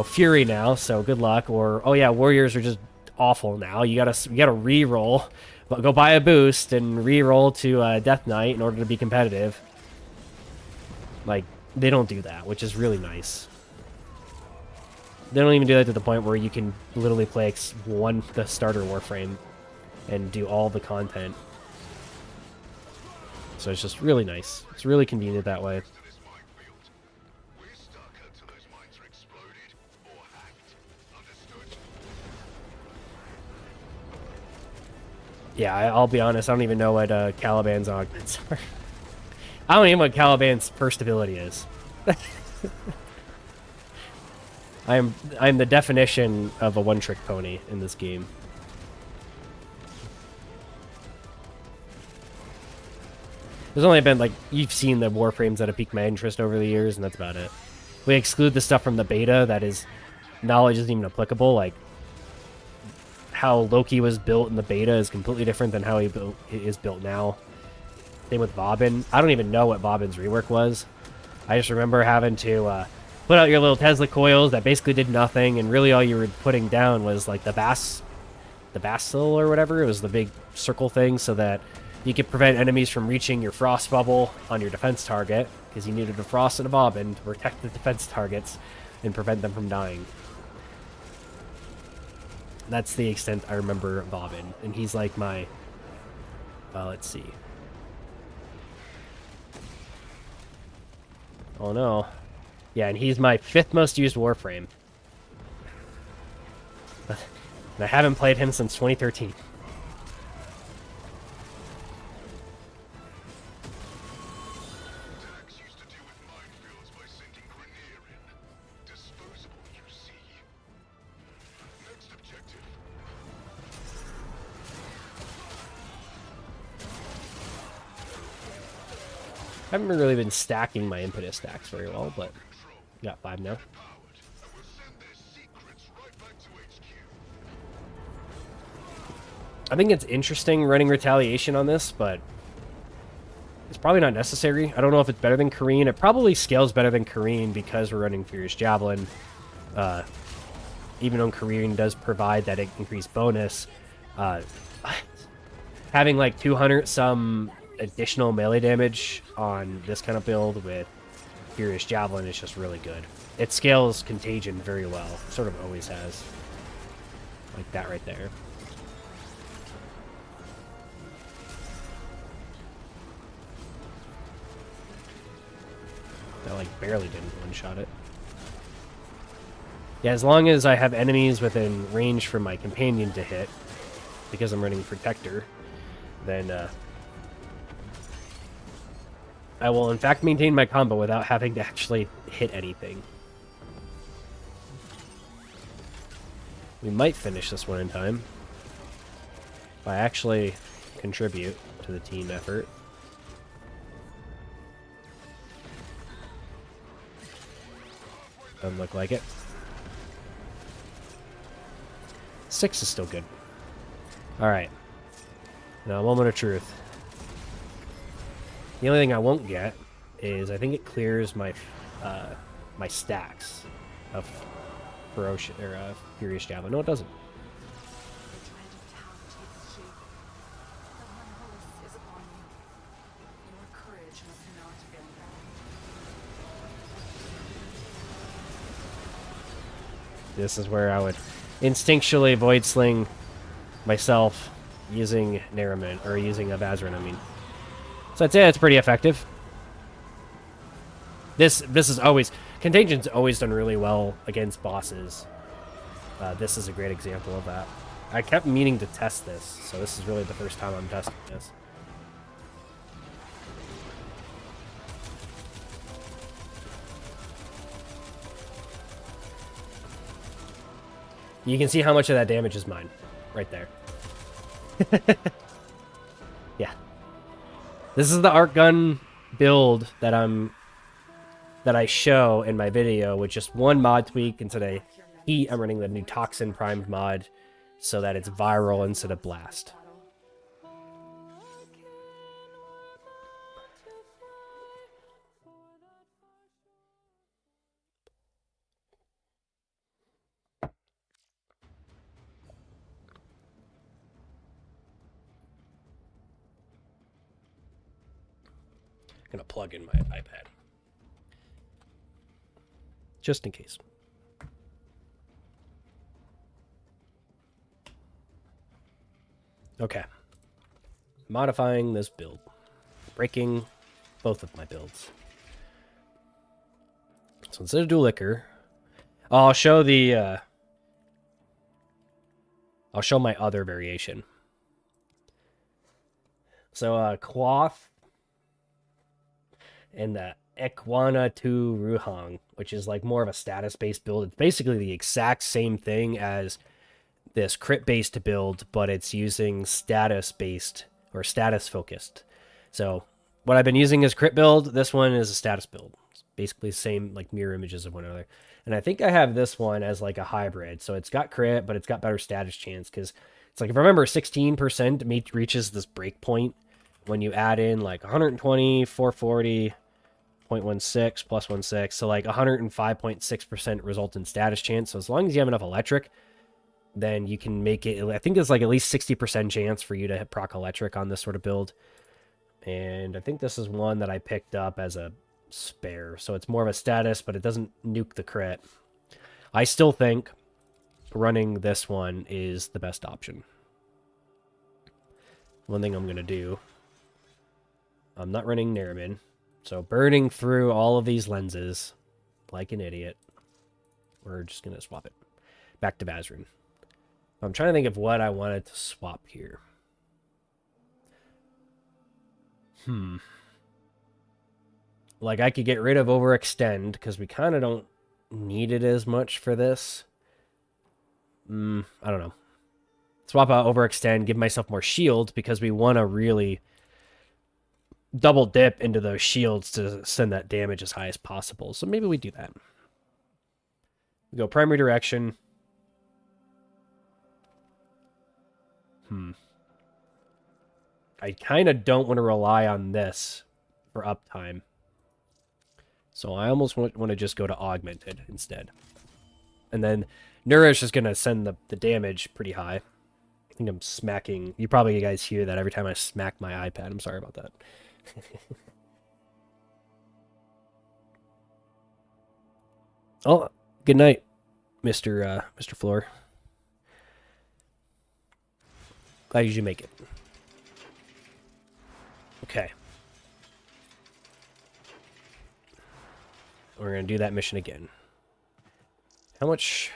Fury now, so good luck. Or, oh yeah, Warriors are just awful now. You gotta reroll go buy a boost and re-roll to Death Knight in order to be competitive. Like, they don't do that, which is really nice. They don't even do that to the point where you can literally play the starter Warframe and do all the content. So it's just really nice. It's really convenient that way. Yeah, I'll be honest, I don't even know what Caliban's augments are. I don't even know what Caliban's first ability is. I'm the definition of a one-trick pony in this game. There's only been, like, you've seen the Warframes that have piqued my interest over the years, and that's about it. We exclude the stuff from the beta that is knowledge isn't even applicable. Like, how Loki was built in the beta is completely different than how he is built now. Same with Bobbin. I don't even know what Bobbin's rework was. I just remember having to put out your little Tesla coils that basically did nothing, and really all you were putting down was like the Bastille or whatever. It was the big circle thing so that you could prevent enemies from reaching your frost bubble on your defense target, because you needed a frost and a bobbin to protect the defense targets and prevent them from dying. That's the extent I remember Bobbin, and he's like my, let's see. Oh no. Yeah, and he's my 5th most used Warframe. And I haven't played him since 2013. I haven't really been stacking my impetus stacks very well, but got 5 now. I think it's interesting running retaliation on this, but it's probably not necessary. I don't know if it's better than Kareen. It probably scales better than Kareen because we're running Furious Javelin. Even though Kareen does provide that increased bonus, having like 200 some additional melee damage on this kind of build with Furious Javelin is just really good. It scales Contagion very well. Sort of always has. Like that right there. That like barely didn't one-shot it. Yeah, as long as I have enemies within range for my companion to hit, because I'm running Protector, then I will in fact maintain my combo without having to actually hit anything. We might finish this one in time if I actually contribute to the team effort. Doesn't look like it. 6 is still good. Alright. Now, a moment of truth. The only thing I won't get is I think it clears my my stacks of Furious Javelin. No, it doesn't. This is where I would instinctually void sling myself using Naraman, or using a Vazarin, I mean. So I'd say it's pretty effective. This is always... Contagion's always done really well against bosses. This is a great example of that. I kept meaning to test this, so this is really the first time I'm testing this. You can see how much of that damage is mine. Right there. Yeah. This is the arc gun build that I show in my video with just one mod tweak. Instead of heat, I'm running the new Toxin primed mod so that it's viral instead of blast. going to plug in my iPad. Just in case. Okay. Modifying this build. Breaking both of my builds. So instead of dual ichor, I'll show the I'll show my other variation. So cloth and the Ekwana 2 Ruhang, which is like more of a status based build. It's basically the exact same thing as this crit based build, but it's using status based or status focused. So what I've been using is crit build. This one is a status build. It's basically the same, like mirror images of one another. And I think I have this one as like a hybrid. So it's got crit, but it's got better status chance because it's like, if I remember, 16% reaches this break point when you add in like 120, 440, 0.16 plus 16. So like 105.6% result in status chance. So as long as you have enough electric, then you can make it. I think there's like at least 60% chance for you to hit proc electric on this sort of build. And I think this is one that I picked up as a spare. So it's more of a status, but it doesn't nuke the crit. I still think running this one is the best option. One thing I'm going to do, I'm not running Nariman. So burning through all of these lenses like an idiot. We're just going to swap it back to Bazrin. I'm trying to think of what I wanted to swap here. Like, I could get rid of overextend, because we kind of don't need it as much for this. I don't know. Swap out overextend, give myself more shield, because we want to really double dip into those shields to send that damage as high as possible. So maybe we do that. We go primary direction. I kind of don't want to rely on this for uptime. So I almost want to just go to augmented instead. And then Nourish is going to send the damage pretty high. I think I'm smacking. You guys hear that every time I smack my iPad. I'm sorry about that. Oh, good night, Mr. Floor. Glad you make it. Okay. We're going to do that mission again. How much...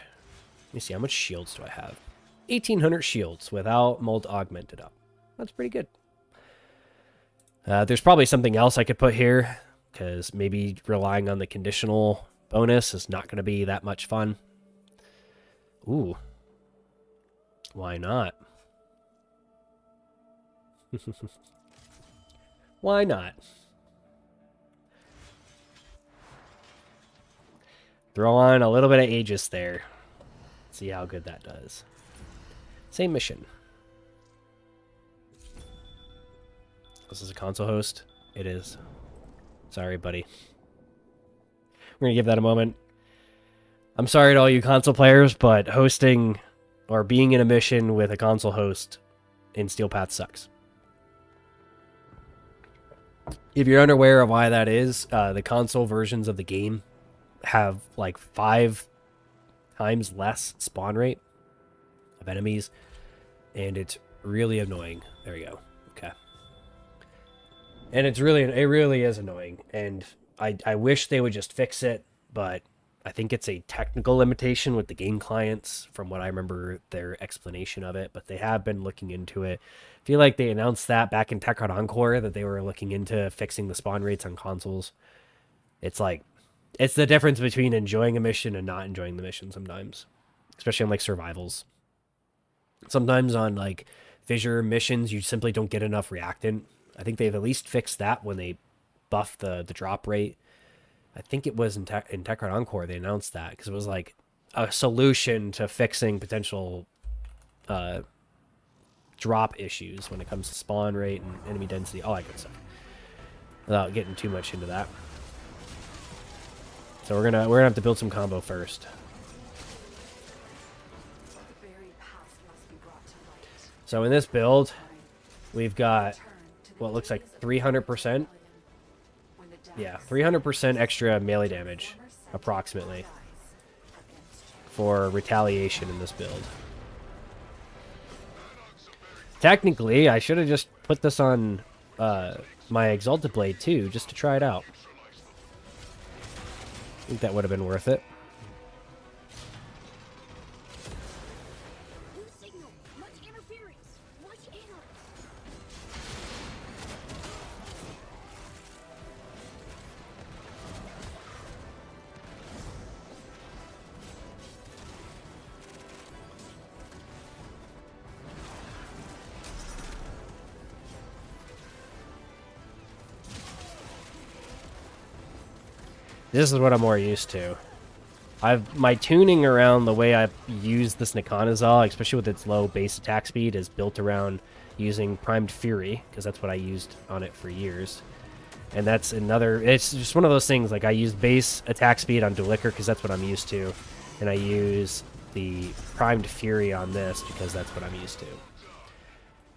Let me see, how much shields do I have? 1,800 shields without mold augmented up. That's pretty good. There's probably something else I could put here, because maybe relying on the conditional bonus is not going to be that much fun. Ooh. Why not? Why not? Throw on a little bit of Aegis there. See how good that does. Same mission. This is a console host? It is. Sorry, buddy. We're going to give that a moment. I'm sorry to all you console players, but hosting or being in a mission with a console host in Steel Path sucks. If you're unaware of why that is, the console versions of the game have like 5 times less spawn rate of enemies, and it's really annoying. There we go. Okay. And it really is annoying, and I wish they would just fix it, but I think it's a technical limitation with the game clients from what I remember their explanation of it, but they have been looking into it. I feel like they announced that back in Tekkit Encore that they were looking into fixing the spawn rates on consoles. It's like, it's the difference between enjoying a mission and not enjoying the mission sometimes, especially on like survivals. Sometimes on like fissure missions, you simply don't get enough reactant. I think they've at least fixed that when they buffed the drop rate. I think it was in Tekkit Encore they announced that, because it was like a solution to fixing potential drop issues when it comes to spawn rate and enemy density, all that good stuff. Without getting too much into that. So we're gonna have to build some combo first. So in this build, we've got what looks like 300% Yeah, 300% extra melee damage, approximately, for retaliation in this build. Technically, I should have just put this on my Exalted Blade too, just to try it out. I think that would have been worth it. This is what I'm more used to. My tuning around the way I use this Nikonazal, especially with its low base attack speed, is built around using Primed Fury, because that's what I used on it for years. And that's another, it's just one of those things, like I use base attack speed on Dual Ichor because that's what I'm used to. And I use the Primed Fury on this because that's what I'm used to.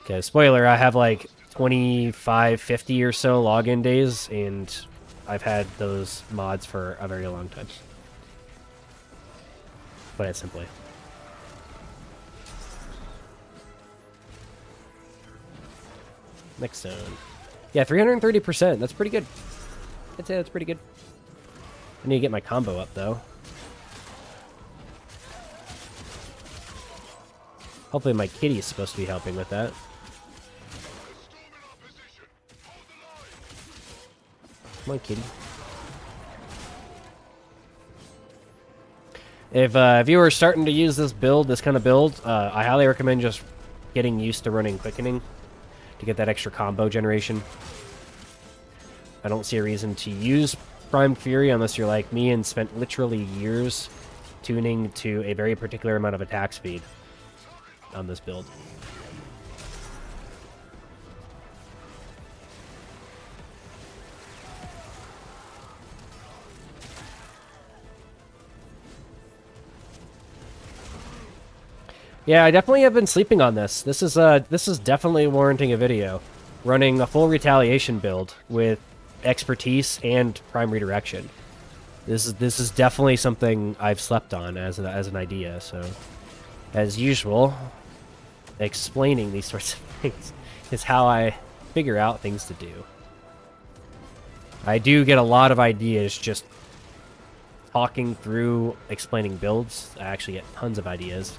Okay, spoiler, I have like 25, 50 or so login days, and I've had those mods for a very long time. Put it simply. Next zone. Yeah, 330%. That's pretty good. I'd say that's pretty good. I need to get my combo up, though. Hopefully my kitty is supposed to be helping with that. Come on, kitty. If you were starting to use this build, this kind of build, I highly recommend just getting used to running Quickening to get that extra combo generation. I don't see a reason to use Primed Fury unless you're like me and spent literally years tuning to a very particular amount of attack speed on this build. Yeah, I definitely have been sleeping on this. This is definitely warranting a video. Running a full retaliation build with expertise and prime redirection. This is definitely something I've slept on as an idea. So, as usual, explaining these sorts of things is how I figure out things to do. I do get a lot of ideas just talking through explaining builds. I actually get tons of ideas.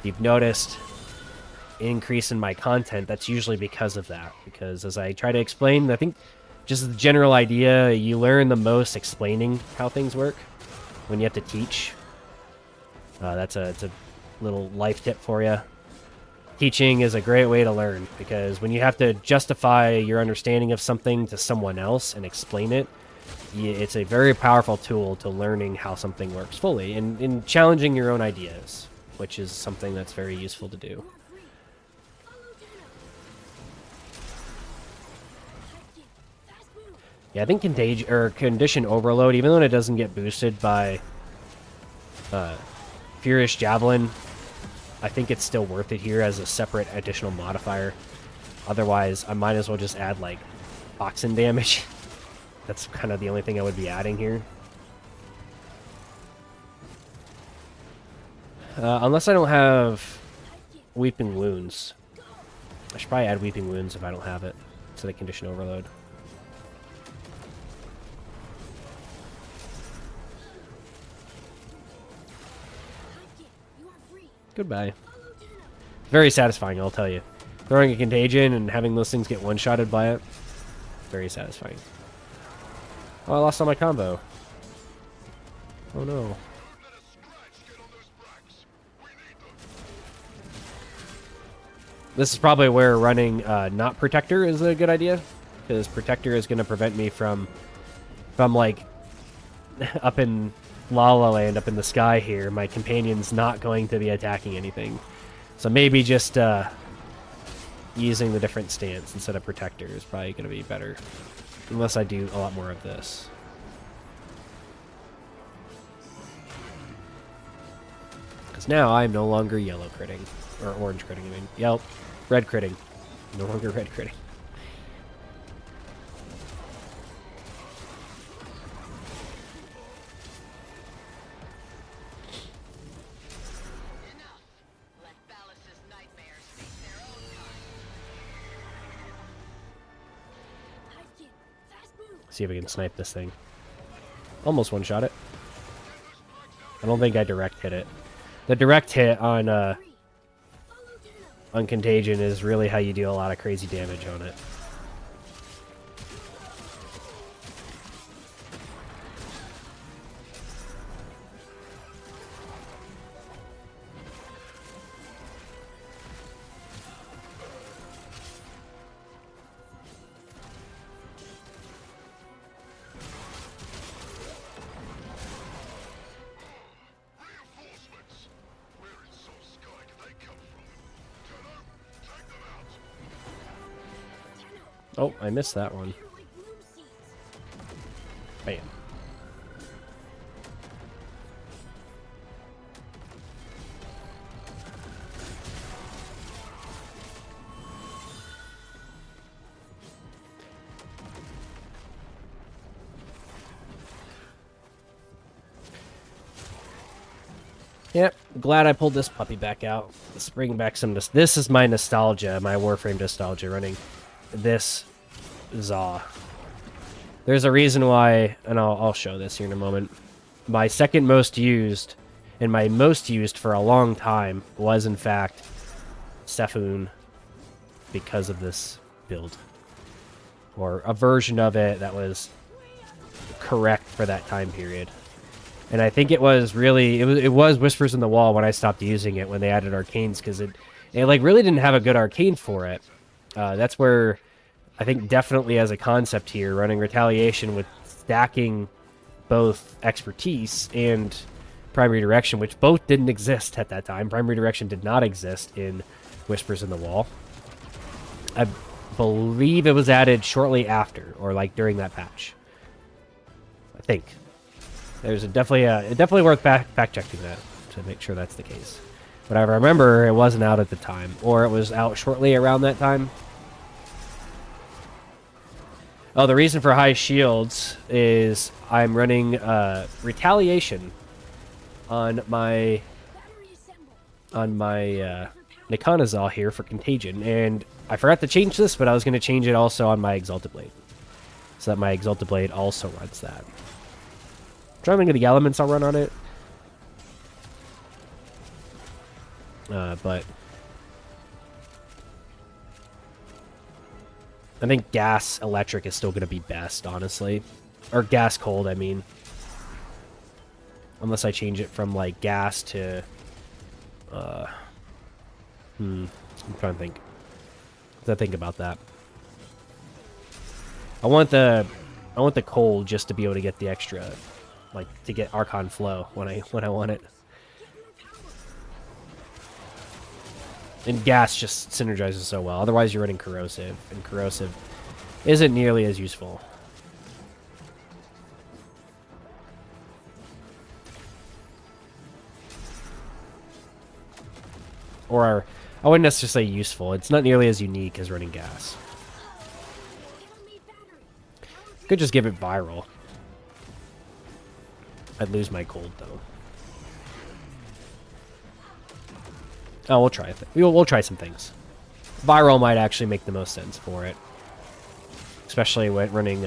You've noticed increase in my content, that's usually because of that. Because as I try to explain, I think just the general idea, you learn the most explaining how things work when you have to teach. It's a little life tip for you. Teaching is a great way to learn, because when you have to justify your understanding of something to someone else and explain it, it's a very powerful tool to learning how something works fully and in challenging your own ideas, which is something that's very useful to do. Yeah, I think Condition Overload, even though it doesn't get boosted by Furious Javelin, I think it's still worth it here as a separate additional modifier. Otherwise, I might as well just add, like, toxin damage. That's kind of the only thing I would be adding here. Unless I don't have Weeping Wounds. I should probably add Weeping Wounds if I don't have it to the Condition Overload. Goodbye. Very satisfying, I'll tell you. Throwing a Contagion and having those things get one-shotted by it. Very satisfying. Oh, I lost all my combo. Oh no. This is probably where running not Protector is a good idea, because Protector is going to prevent me from like up in La La Land, up in the sky here, my companion's not going to be attacking anything. So maybe just using the different stance instead of Protector is probably going to be better, unless I do a lot more of this. Because now I'm no longer yellow critting, or orange critting, I mean. Yep. Red critting. No longer red critting. See if we can snipe this thing. Almost one-shot it. I don't think I direct hit it. The direct hit on Contagion is really how you do a lot of crazy damage on it. Oh, I missed that one. Bam. Yep, glad I pulled this puppy back out. Let's bring back some... This is my nostalgia, my Warframe nostalgia, running this Zaw. There's a reason why, and I'll show this here in a moment. My second most used, and my most used for a long time, was in fact Sefoon, because of this build. Or a version of it that was correct for that time period. And I think it was really, it was Whispers in the Wall when I stopped using it, when they added arcanes, because it like really didn't have a good arcane for it. That's where I think definitely as a concept here, running Retaliation with stacking both expertise and primary direction, which both didn't exist at that time. Primary direction did not exist in Whispers in the Wall. I believe it was added shortly after, or like during that patch. I think. There's definitely worth fact checking that to make sure that's the case. But I remember it wasn't out at the time, or it was out shortly around that time. Oh, the reason for high shields is I'm running Retaliation on my Nikonazal here for Contagion, and I forgot to change this, but I was going to change it also on my Exalted Blade, so that my Exalted Blade also runs that. Trying to get the elements I'll run on it. But I think gas electric is still going to be best, honestly. Or gas cold, I mean. Unless I change it from like gas to I'm trying to think. Let's think about that. I want the cold just to be able to get the extra, like to get Archon flow when I want it. And gas just synergizes so well. Otherwise, you're running corrosive, and corrosive isn't nearly as useful. Or I wouldn't necessarily say useful. It's not nearly as unique as running gas. Could just give it viral. I'd lose my cold though. Oh, we'll try it. We'll try some things. Viral might actually make the most sense for it, especially when running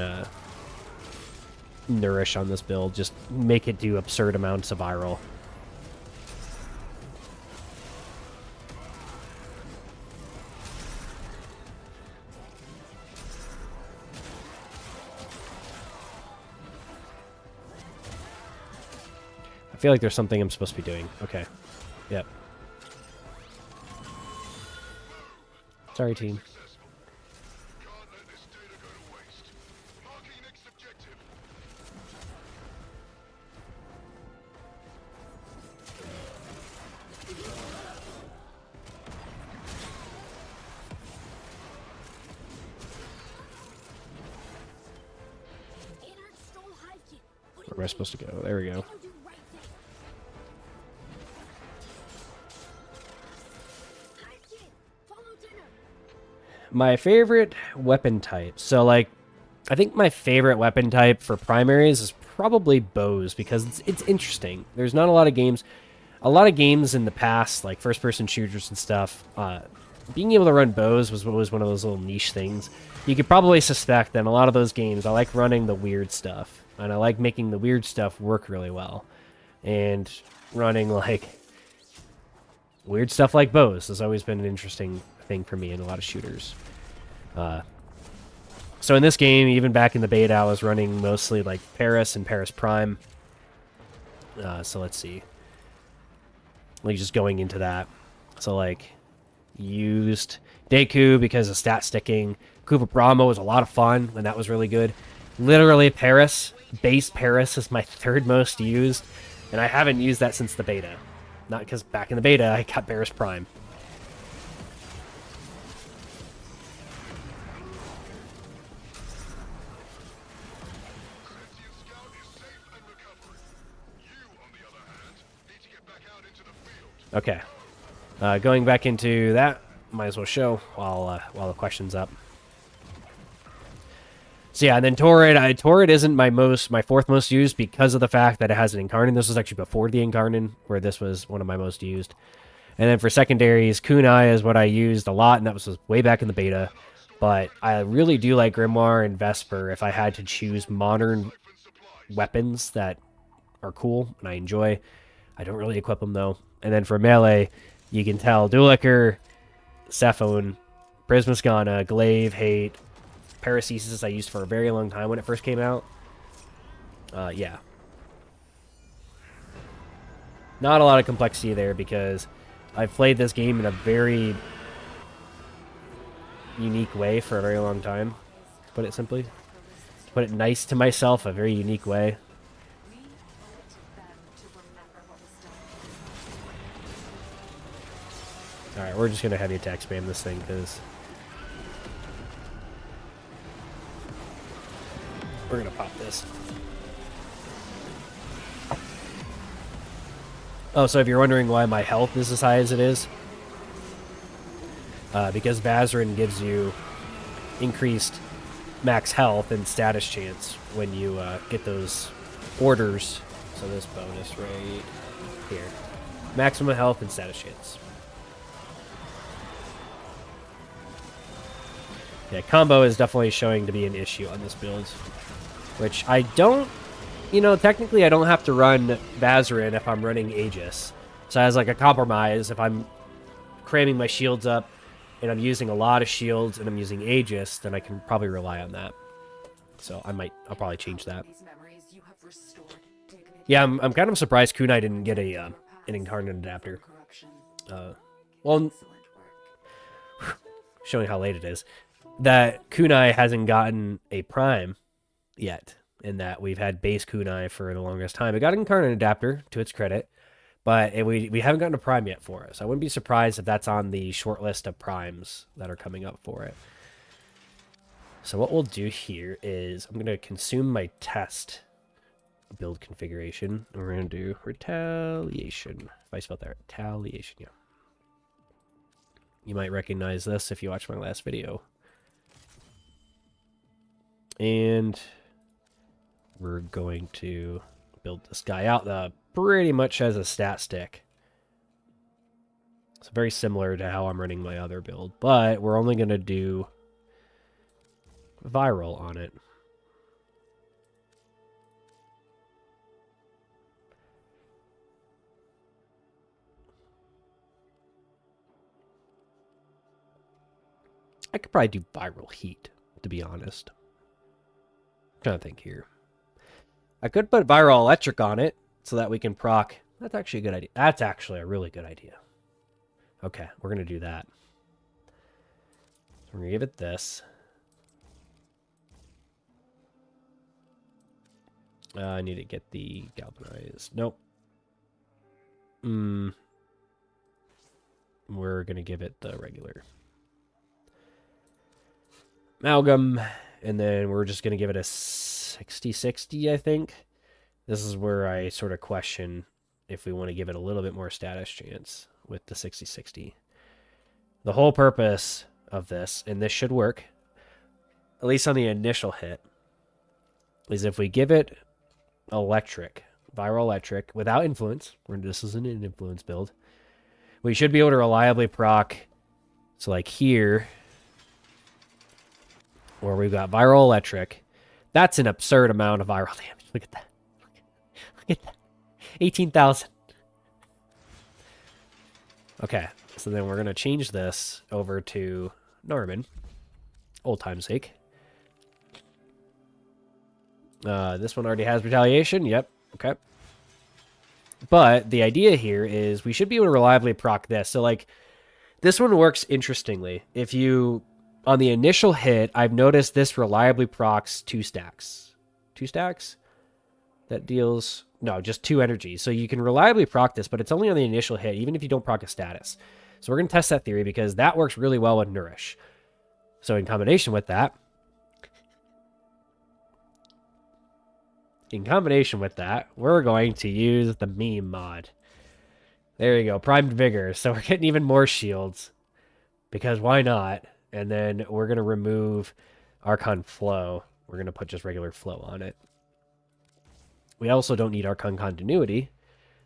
Nourish on this build. Just make it do absurd amounts of viral. I feel like there's something I'm supposed to be doing. Okay. Yep. Sorry, team. Where am I supposed to go? There we go. My favorite weapon type. So, like, I think my favorite weapon type for primaries is probably bows, because it's interesting. There's not a lot of games. A lot of games in the past, like first-person shooters and stuff, being able to run bows was one of those little niche things. You could probably suspect that in a lot of those games, I like running the weird stuff. And I like making the weird stuff work really well. And running, like, weird stuff like bows has always been an interesting thing for me in a lot of shooters. So in this game, even back in the beta, I was running mostly, like, Paris and Paris Prime. So let's see. Like, just going into that. So, like, used Deku because of stat sticking. Cooper Brahma was a lot of fun, and that was really good. Literally, Paris, base Paris is my third most used, and I haven't used that since the beta. Not because back in the beta, I got Paris Prime. Okay. Going back into that, might as well show while the question's up. So yeah, and then Torrid. Torrid isn't my fourth most used because of the fact that it has an Incarnate. This was actually before the Incarnate, where this was one of my most used. And then for secondaries, Kunai is what I used a lot, and that was way back in the beta. But I really do like Grimoire and Vesper if I had to choose modern weapons that are cool and I enjoy. I don't really equip them, though. And then for melee, you can tell Dual Ichor, Cephone, Prismasgana, Glaive, Hate, Paracesis I used for a very long time when it first came out. Yeah. Not a lot of complexity there because I've played this game in a very unique way for a very long time, to put it simply. To put it nice to myself, a very unique way. Alright, we're just going to heavy attack spam this thing, because we're going to pop this. Oh, so if you're wondering why my health is as high as it is, because Vazarin gives you increased max health and status chance when you get those orders. So this bonus right here. Maximum health and status chance. Yeah, combo is definitely showing to be an issue on this build. Which I don't... You know, technically I don't have to run Vazarin if I'm running Aegis. So as like a compromise, if I'm cramming my shields up and I'm using a lot of shields and I'm using Aegis, then I can probably rely on that. So I'll probably change that. Yeah, I'm kind of surprised Kunai didn't get an Incarnate adapter. Well, showing how late it is. That Kunai hasn't gotten a Prime yet, in that we've had base Kunai for the longest time. It got an Incarnate adapter, to its credit, but we haven't gotten a Prime yet for us. I wouldn't be surprised if that's on the short list of Primes that are coming up for it. So what we'll do here is I'm going to consume my test build configuration, and we're going to do retaliation. If I spelled that right, retaliation, yeah. You might recognize this if you watched my last video. And we're going to build this guy out pretty much as a stat stick. So very similar to how I'm running my other build, but we're only going to do viral on it. I could probably do viral heat, to be honest. I'm trying to think here. I could put viral electric on it so that we can proc. That's actually a good idea. That's actually a really good idea. Okay, we're going to do that. So we're going to give it this. I need to get the galvanized. Nope. We're going to give it the regular amalgam, and then we're just going to give it a 60-60, I think. This is where I sort of question if we want to give it a little bit more status chance with the 60-60. The whole purpose of this, and this should work, at least on the initial hit, is if we give it electric, viral electric, without influence, this isn't an influence build, we should be able to reliably proc So like here, where we've got viral electric, that's an absurd amount of viral damage. Look at that. Look at that. 18,000. Okay, so then we're going to change this over to Norman. Old time's sake. This one already has retaliation. Yep. Okay. But the idea here is we should be able to reliably proc this. So like this one works interestingly. If you, on the initial hit, I've noticed this reliably procs 2 stacks. 2 stacks? That deals, no, just 2 energy. So you can reliably proc this, but it's only on the initial hit, even if you don't proc a status. So we're going to test that theory because that works really well with Nourish. So in combination with that, we're going to use the meme mod. There you go, Primed Vigor. So we're getting even more shields because why not? And then we're going to remove Archon Flow. We're going to put just regular Flow on it. We also don't need Archon Continuity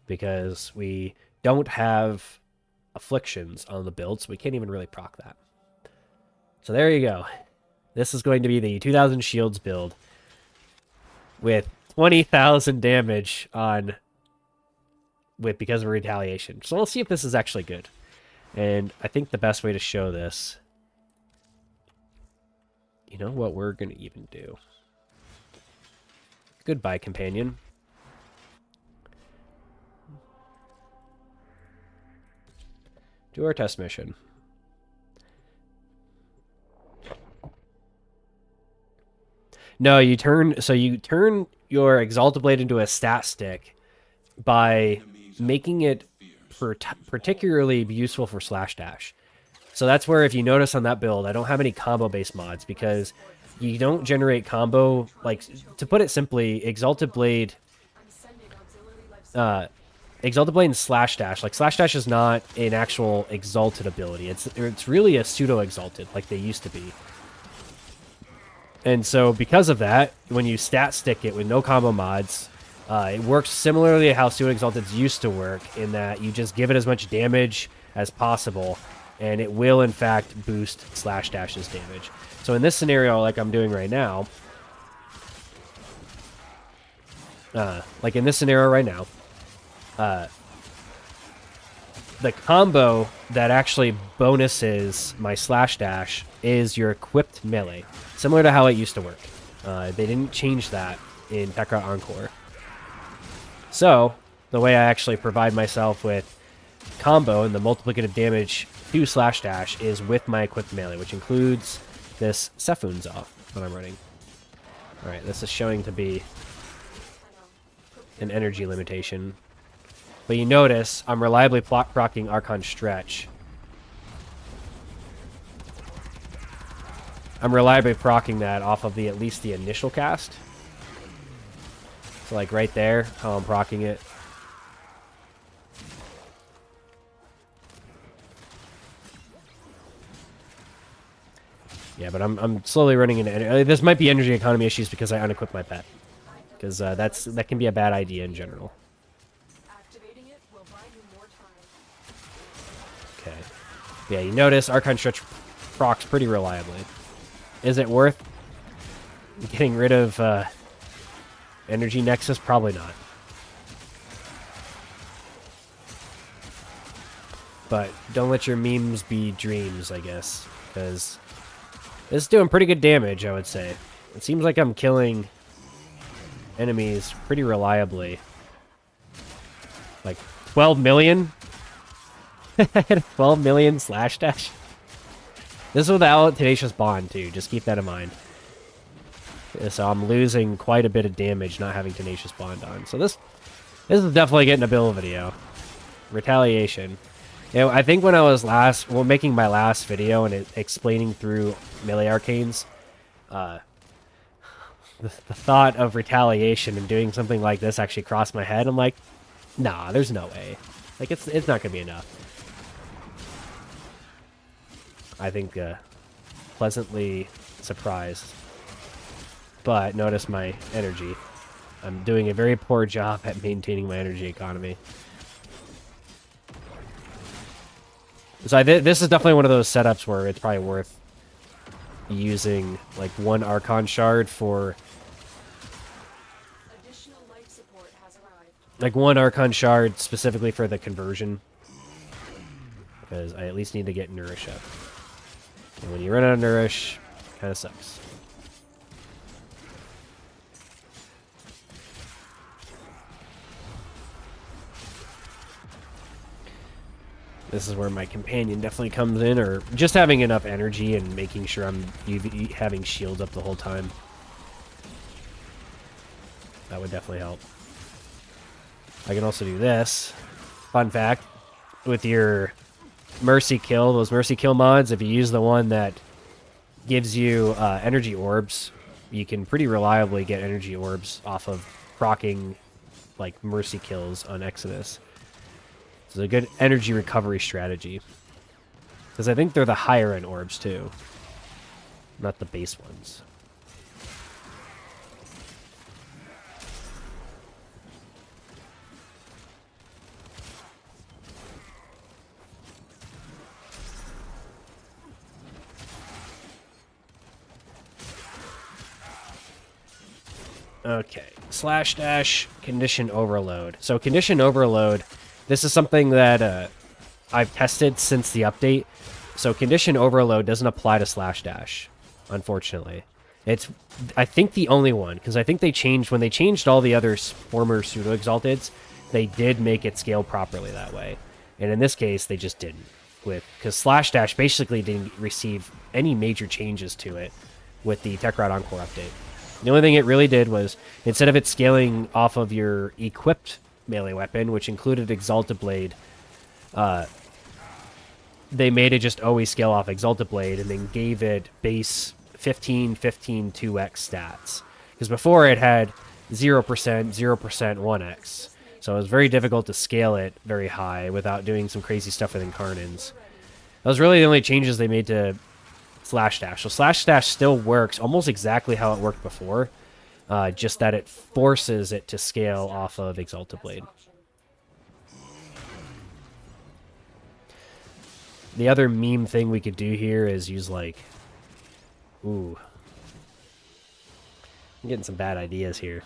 because we don't have afflictions on the build, so we can't even really proc that. So there you go. This is going to be the 2000 shields build with 20,000 damage on because of retaliation. So we'll see if this is actually good. And I think the best way to show this, you know what we're going to even do. Goodbye, companion. Do our test mission. No, you turn your Exalted Blade into a stat stick by making it particularly useful for slash dash. So that's where, if you notice on that build, I don't have any combo based mods because you don't generate combo. Like, to put it simply, Exalted Blade and slash dash. Like, slash dash is not an actual exalted ability. It's really a pseudo exalted, like they used to be. And so because of that, when you stat stick it with no combo mods, it works similarly to how pseudo exalteds used to work, in that you just give it as much damage as possible, and it will in fact boost slash dash's damage. So in this scenario, like I'm doing right now, the combo that actually bonuses my slash dash is your equipped melee, similar to how it used to work. They didn't change that in Tekra Encore. So the way I actually provide myself with combo and the multiplicative damage to slash dash is with my equipped melee, which includes this Sephun's off that I'm running. Alright, this is showing to be an energy limitation. But you notice I'm reliably proccing Archon Stretch. I'm reliably proccing that off of at least the initial cast. So like right there, how I'm proccing it. Yeah, but I'm slowly running into this might be energy economy issues because I unequipped my pet. Because that can be a bad idea in general. Activating it will buy you more time. Okay. Yeah, you notice Archon Stretch procs pretty reliably. Is it worth getting rid of Energy Nexus? Probably not. But don't let your memes be dreams, I guess. Because this is doing pretty good damage, I would say. It seems like I'm killing enemies pretty reliably. Like 12 million? 12 million slash dash? This is without Tenacious Bond, too. Just keep that in mind. So I'm losing quite a bit of damage not having Tenacious Bond on. So this is definitely getting a build video. Retaliation. You know, I think when I was making my last video and explaining through melee arcanes, the thought of retaliation and doing something like this actually crossed my head. I'm like, nah, there's no way. Like, it's not gonna be enough. I think pleasantly surprised. But notice my energy. I'm doing a very poor job at maintaining my energy economy. So this is definitely one of those setups where it's probably worth using like one Archon shard for Additional life support has arrived. like one Archon shard specifically for the conversion, because I at least need to get Nourish up. And when you run out of Nourish, kind of sucks. This is where my companion definitely comes in, or just having enough energy and making sure I'm having shields up the whole time. That would definitely help. I can also do this. Fun fact, with your Mercy Kill, those Mercy Kill mods, if you use the one that gives you energy orbs, you can pretty reliably get energy orbs off of proccing like Mercy Kills on Exodus. It's a good energy recovery strategy. Because I think they're the higher end orbs too. Not the base ones. Okay. Slash dash, condition overload. So condition overload, this is something that I've tested since the update. So condition overload doesn't apply to slash dash, unfortunately. It's, I think, the only one, because I think they changed, when they changed all the other former pseudo-exalteds, they did make it scale properly that way. And in this case, they just didn't. Because slash dash basically didn't receive any major changes to it with the Tekrad Encore update. The only thing it really did was, instead of it scaling off of your equipped melee weapon, which included Exalted Blade, they made it just always scale off Exalted Blade and then gave it base 15, 15, 2x stats. Because before it had 0%, 0%, 1x. So it was very difficult to scale it very high without doing some crazy stuff with Incarnins. That was really the only changes they made to Slash Dash. So Slash Dash still works almost exactly how it worked before, just that it forces it to scale off of Exalted Blade. The other meme thing we could do here is use like... Ooh. I'm getting some bad ideas here.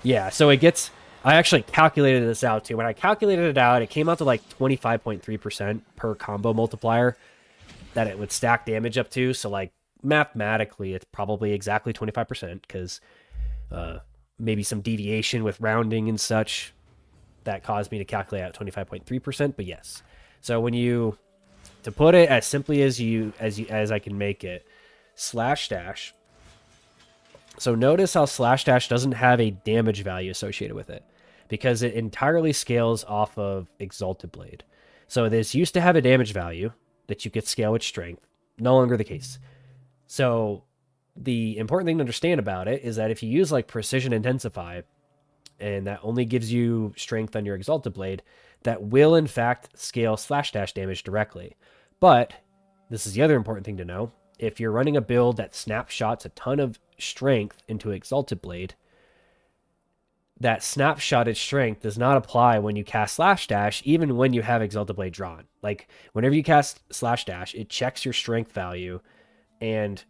Yeah, so it gets... I actually calculated this out too. When I calculated it out, it came out to like 25.3% per combo multiplier that it would stack damage up to. So like mathematically, it's probably exactly 25% because maybe some deviation with rounding and such that caused me to calculate out 25.3%. But yes, so when you, to put it as simply as I can make it, slash dash. So notice how slash dash doesn't have a damage value associated with it, because it entirely scales off of Exalted Blade. So this used to have a damage value that you could scale with strength. No longer the case. So the important thing to understand about it is that if you use like Precision Intensify, and that only gives you strength on your Exalted Blade, that will in fact scale slash dash damage directly. But this is the other important thing to know. If you're running a build that snapshots a ton of strength into Exalted Blade, that snapshotted strength does not apply when you cast Slash Dash, even when you have Exalted Blade drawn. Like, whenever you cast Slash Dash, it checks your strength value and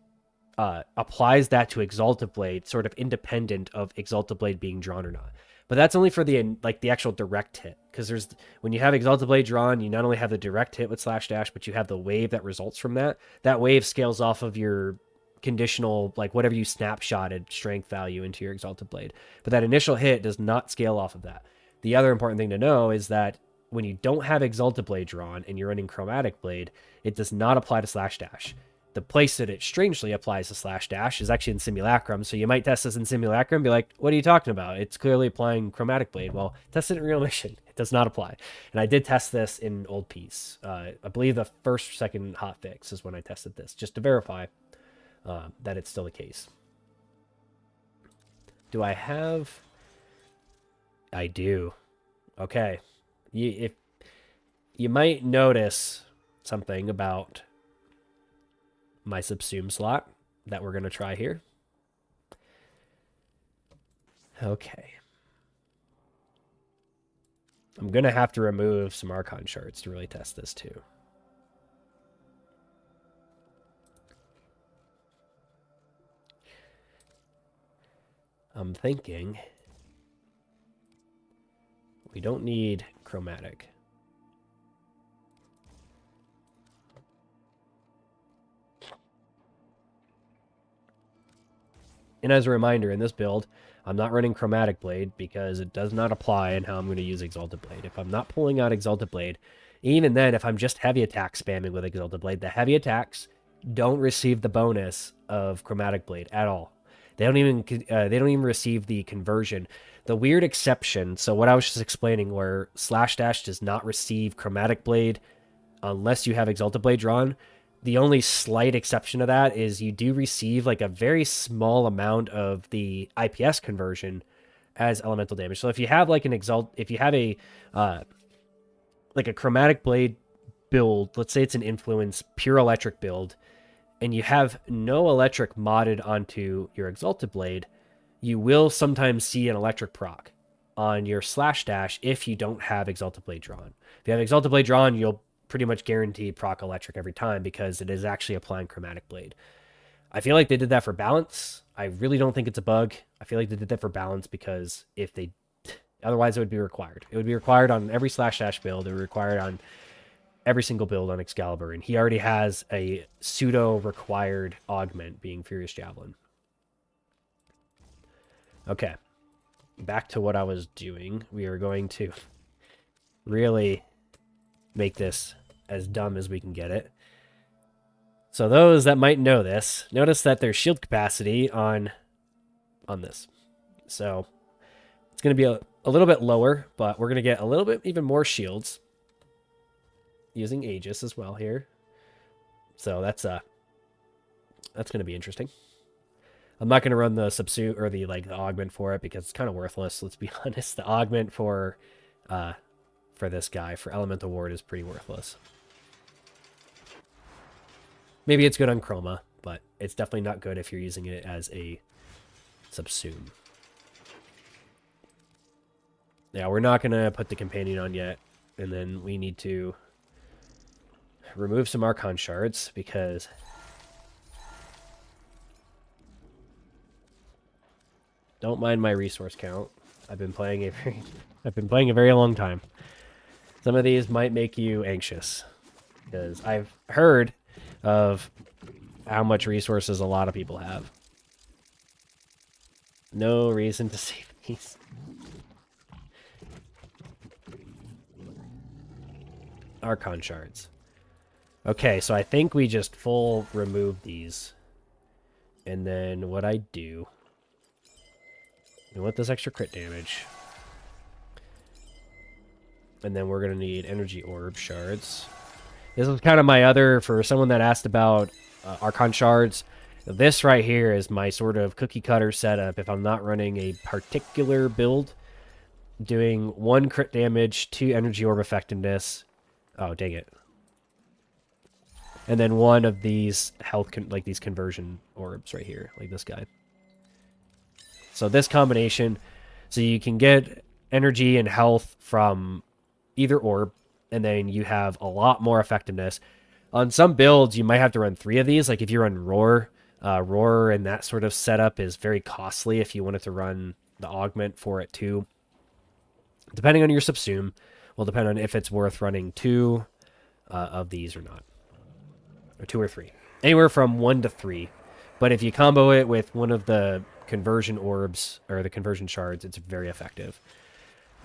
applies that to Exalted Blade, sort of independent of Exalted Blade being drawn or not. But that's only for the actual direct hit, because when you have Exalted Blade drawn, you not only have the direct hit with Slash Dash, but you have the wave that results from that. That wave scales off of your conditional, like whatever you snapshotted strength value into your Exalted Blade. But that initial hit does not scale off of that. The other important thing to know is that when you don't have Exalted Blade drawn and you're running Chromatic Blade, it does not apply to Slash Dash. The place that it strangely applies to Slash Dash is actually in Simulacrum. So you might test this in Simulacrum and be like, what are you talking about? It's clearly applying Chromatic Blade. Well, test it in Real Mission. It does not apply. And I did test this in Old Peace. I believe the first or second hotfix is when I tested this, just to verify that it's still the case. Do I have... I do. Okay. You might notice something about my subsume slot that we're going to try here. Okay. I'm going to have to remove some Archon shards to really test this too. I'm thinking we don't need chromatic. And as a reminder, in this build, I'm not running Chromatic Blade because it does not apply in how I'm going to use Exalted Blade. If I'm not pulling out Exalted Blade, even then, if I'm just heavy attack spamming with Exalted Blade, the heavy attacks don't receive the bonus of Chromatic Blade at all. They don't even receive the conversion. The weird exception, so what I was just explaining, where Slash Dash does not receive Chromatic Blade unless you have Exalted Blade drawn. The only slight exception to that is you do receive like a very small amount of the IPS conversion as elemental damage. So if you have like if you have a like a Chromatic Blade build, let's say it's an influence pure electric build, and you have no electric modded onto your Exalted Blade, you will sometimes see an electric proc on your Slash Dash if you don't have Exalted Blade drawn. If you have Exalted Blade drawn, you'll pretty much guaranteed proc electric every time because it is actually applying Chromatic Blade. I feel like they did that for balance. I really don't think it's a bug. I feel like they did that for balance because if they... Otherwise, it would be required. It would be required on every Slash Dash build. It would be required on every single build on Excalibur. And he already has a pseudo-required augment being Furious Javelin. Okay. Back to what I was doing. We are going to really make this as dumb as we can get it. So those that might know this, notice that there's shield capacity on this. So it's going to be a little bit lower, but we're going to get a little bit even more shields using Aegis as well here. So that's going to be interesting. I'm not going to run the subsuit or the augment for it because it's kind of worthless. Let's be honest. The augment for this guy, for Elemental Ward, is pretty worthless. Maybe it's good on Chroma, but it's definitely not good if you're using it as a subsume. Yeah, we're not going to put the companion on yet, and then we need to remove some Archon shards because don't mind my resource count. I've been playing a very long time. Some of these might make you anxious because I've heard of how much resources a lot of people have. No reason to save these. Archon shards. Okay, so I think we just full remove these. And then what I do, I want this extra crit damage. And then we're going to need energy orb shards. This is kind of my other, for someone that asked about Archon shards, this right here is my sort of cookie cutter setup if I'm not running a particular build. Doing 1 crit damage, 2 energy orb effectiveness. Oh, dang it. And then 1 of these health, these conversion orbs right here, like this guy. So this combination, so you can get energy and health from either orb, and then you have a lot more effectiveness. On some builds, you might have to run 3 of these. Like if you run Roar, Roar and that sort of setup is very costly if you wanted to run the augment for it too. Depending on your subsume, will depend on if it's worth running 2 of these or not. Or 2 or 3. Anywhere from 1 to 3. But if you combo it with one of the conversion orbs, or the conversion shards, it's very effective.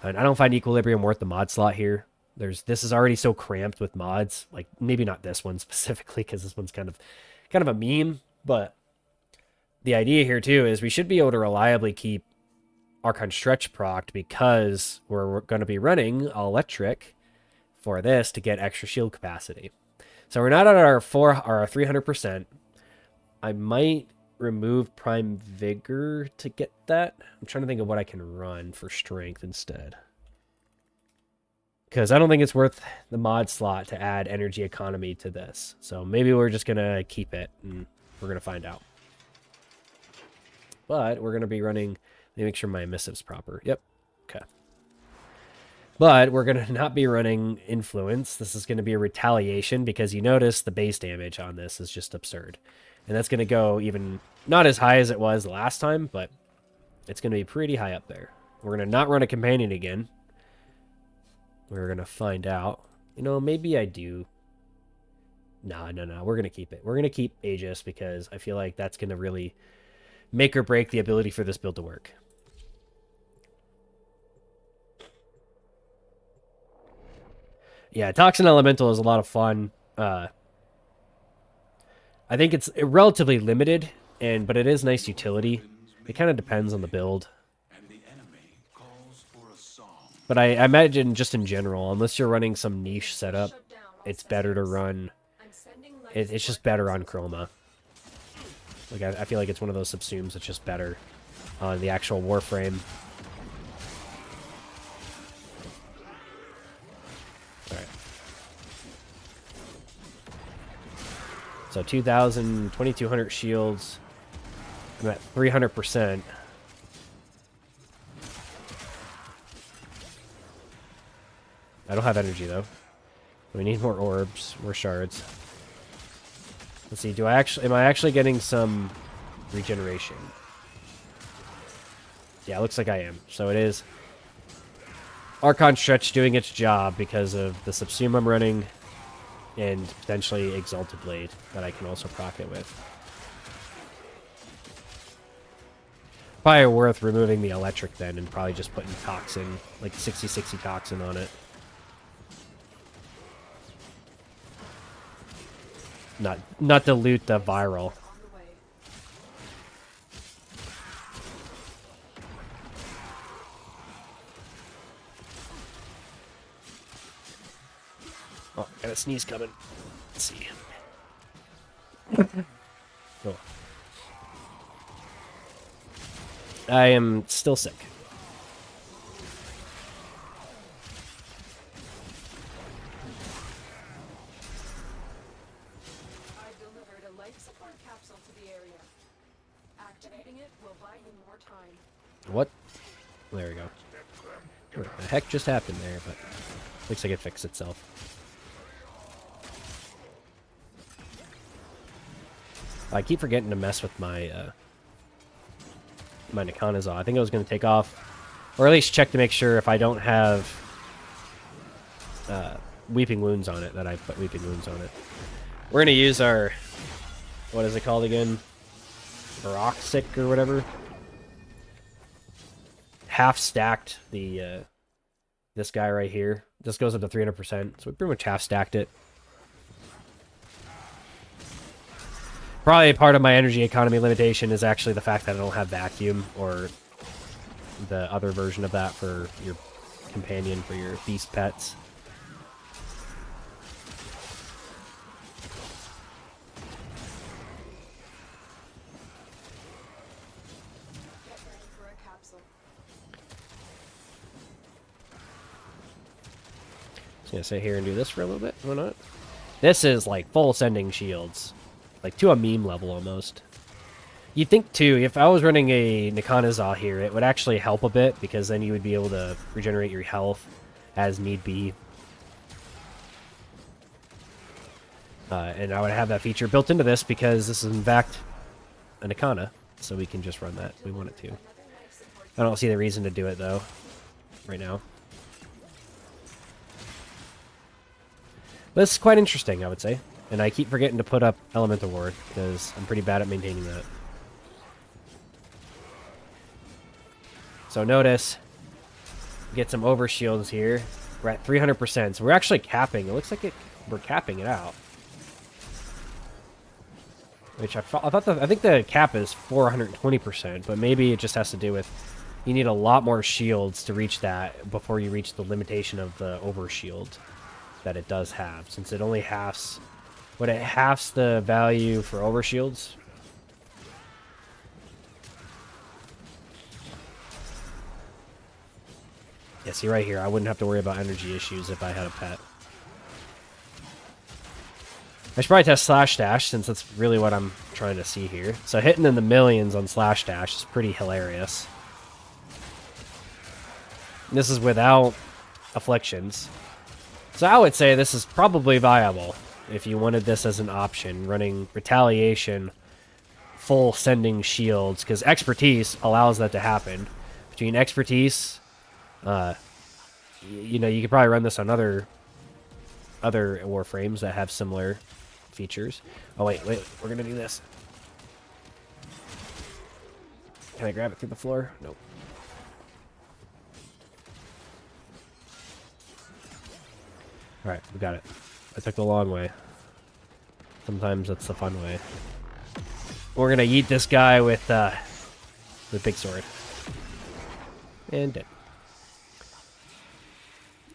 And I don't find Equilibrium worth the mod slot here. This is already so cramped with mods. Like, maybe not this one specifically, because this one's kind of a meme. But the idea here, too, is we should be able to reliably keep Archon Stretch procced because we're going to be running Electric for this to get extra shield capacity. So we're not at our 300%. I might remove Prime Vigor to get that. I'm trying to think of what I can run for strength instead. Because I don't think it's worth the mod slot to add energy economy to this. So maybe we're just going to keep it and we're going to find out. But we're going to be running... Let me make sure my emissive's proper. Yep. Okay. But we're going to not be running influence. This is going to be a retaliation because you notice the base damage on this is just absurd. And that's going to go even not as high as it was last time, but it's going to be pretty high up there. We're going to not run a companion again. We're going to find out. You know, maybe I do. No. We're going to keep it. We're going to keep Aegis because I feel like that's going to really make or break the ability for this build to work. Yeah, Toxin Elemental is a lot of fun. I think it's relatively limited, but it is nice utility. It kind of depends on the build. But I imagine just in general, unless you're running some niche setup, it's better to run... It's just better on Chroma. Like, I feel like it's one of those subsumes that's just better on the actual Warframe. Alright. So 2,000, 2,200 shields. I'm at 300%. I don't have energy, though. We need more orbs, more shards. Let's see, am I actually getting some regeneration? Yeah, it looks like I am. So it is Archon Stretch doing its job because of the subsume I'm running and potentially Exalted Blade that I can also proc it with. Probably worth removing the electric then and probably just putting Toxin, like 60-60 Toxin on it. Not dilute the viral. Oh, got a sneeze coming. Let's see. Oh. I am still sick. I delivered a life support capsule to the area. Activating it will buy you more time. What? There we go. What the heck just happened there? But looks like it fixed itself. I keep forgetting to mess with my my Nikanazal. I think I was going to take off, or at least check to make sure if I don't have Weeping Wounds on it, that I put Weeping Wounds on it. We're going to use our, what is it called again? Baroxic or whatever. Half stacked the this guy right here. This goes up to 300%, so we pretty much half stacked it. Probably part of my energy economy limitation is actually the fact that I don't have vacuum or the other version of that for your companion, for your beast pets. Get ready for a capsule. Just gonna sit here and do this for a little bit. Why not? This is like full sending shields. Like, to a meme level, almost. You'd think, too, if I was running a Nikanazal here, it would actually help a bit, because then you would be able to regenerate your health as need be. And I would have that feature built into this, because this is, in fact, a Nikana, so we can just run that if we want it to. I don't see the reason to do it, though, right now. But it's quite interesting, I would say. And I keep forgetting to put up Elemental Ward, because I'm pretty bad at maintaining that. So notice, get some overshields here. We're at 300%, so we're actually capping. It looks like we're capping it out. Which I think the cap is 420%, but maybe it just has to do with you need a lot more shields to reach that before you reach the limitation of the overshield that it does have, since it only halves... What, it halves the value for overshields? Yeah, see right here, I wouldn't have to worry about energy issues if I had a pet. I should probably test Slash Dash, since that's really what I'm trying to see here. So hitting in the millions on Slash Dash is pretty hilarious. This is without afflictions. So I would say this is probably viable if you wanted this as an option, running retaliation, full sending shields, because expertise allows that to happen. Between expertise, you know, you could probably run this on other Warframes that have similar features. Oh wait, we're gonna do this. Can I grab it through the floor? Nope. Alright, we got it. I took the long way. Sometimes that's the fun way. We're gonna eat this guy with the big sword. And dead.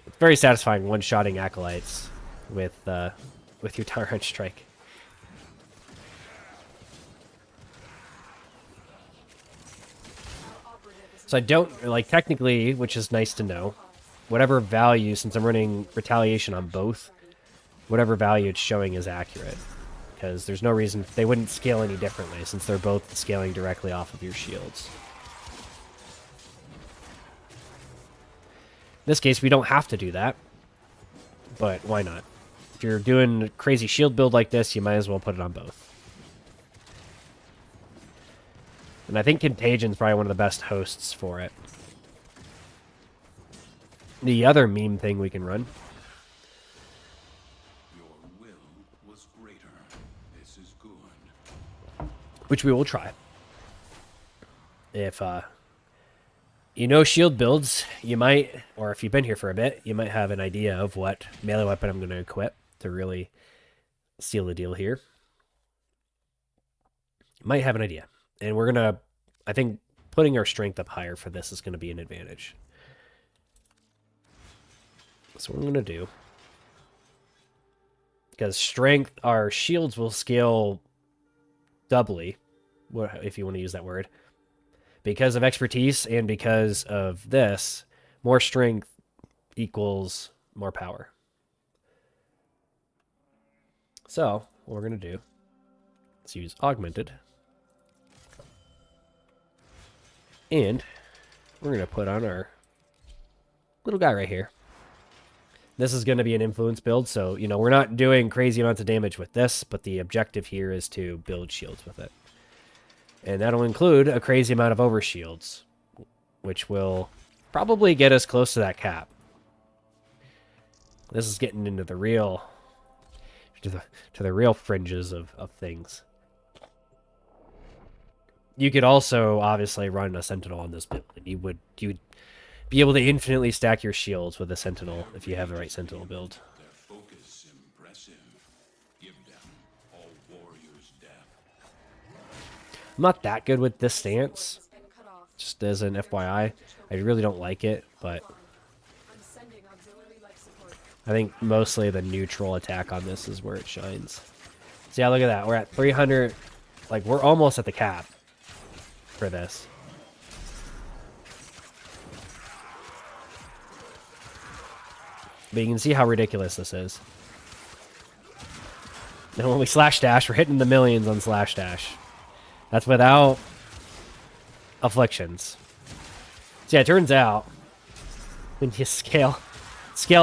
It's very satisfying one-shotting Acolytes with your Tyrant Strike. So I don't, like, technically, which is nice to know, whatever value, since I'm running retaliation on both, whatever value it's showing is accurate. Because there's no reason, they wouldn't scale any differently, since they're both scaling directly off of your shields. In this case, we don't have to do that, but why not? If you're doing a crazy shield build like this, you might as well put it on both. And I think Contagion's probably one of the best hosts for it. The other meme thing we can run. Your will was greater. This is good. Which we will try. If, you know shield builds, you might, or if you've been here for a bit, you might have an idea of what melee weapon I'm going to equip to really seal the deal here. You might have an idea. And we're going to, I think, putting our strength up higher for this is going to be an advantage. So what I'm going to do, because strength, our shields will scale doubly, if you want to use that word, because of expertise and because of this, more strength equals more power. So what we're going to do is use augmented. And we're going to put on our little guy right here. This is going to be an influence build, so, you know, we're not doing crazy amounts of damage with this, but the objective here is to build shields with it. And that'll include a crazy amount of overshields, which will probably get us close to that cap. This is getting into the real, to the real fringes of things. You could also obviously run a Sentinel on this build. You would be able to infinitely stack your shields with a Sentinel if you have the right Sentinel build. Their focus impressive. Give them all warriors death. I'm not that good with this stance, just as an FYI. I really don't like it, but I think mostly the neutral attack on this is where it shines. So yeah, look at that. We're at 300. Like, we're almost at the cap for this. But you can see how ridiculous this is. And when we slash dash, we're hitting the millions on slash dash. That's without afflictions. So yeah, it turns out when you scale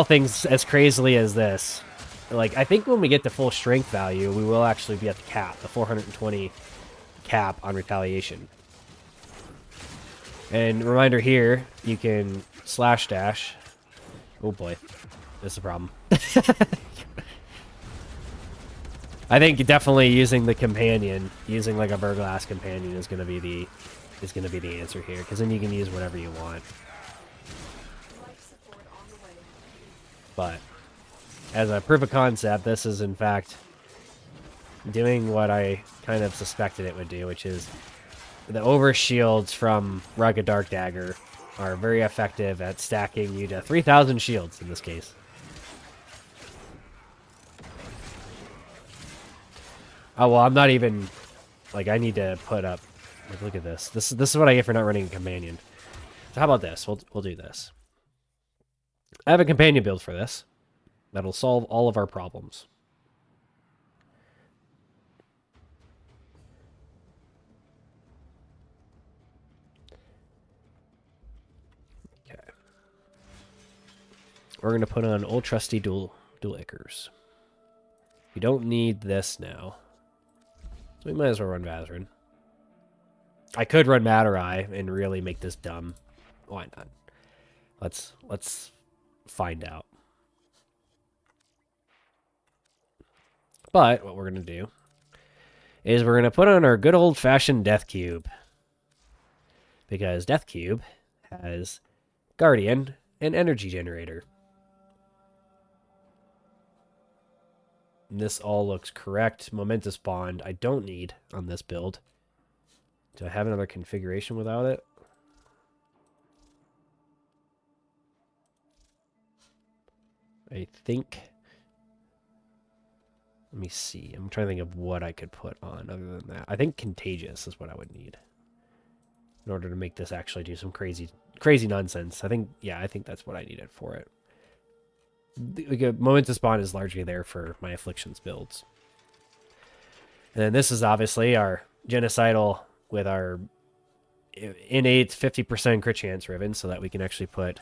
things as crazily as this, like, I think when we get to full strength value, we will actually be at the cap, the 420 cap on retaliation. And reminder here, you can slash dash. Oh boy, this is a problem. I think definitely using the companion, using like a Burglass companion is gonna be the answer here, because then you can use whatever you want. But as a proof of concept, this is in fact doing what I kind of suspected it would do, which is the overshields from Rugged Dark Dagger are very effective at stacking you to 3,000 shields in this case. Oh, well, I'm not even... Like, I need to put up... Like, look at this. This is what I get for not running a companion. So how about this? We'll do this. I have a companion build for this. That'll solve all of our problems. Okay. we're going to put on old trusty dual ichors. We don't need this now. So we might as well run Vazarin. I could run Matarai and really make this dumb. Why not? Let's find out. But what we're going to do is we're going to put on our good old-fashioned Death Cube. Because Death Cube has Guardian and Energy Generator. And this all looks correct. Momentous Bond I don't need on this build. Do I have another configuration without it? I think... Let me see. I'm trying to think of what I could put on other than that. I think Contagious is what I would need in order to make this actually do some crazy nonsense. I think that's what I needed for it. The Momentous Bond is largely there for my Afflictions builds. And then this is obviously our Genocidal with our innate 50% crit chance riven so that we can actually put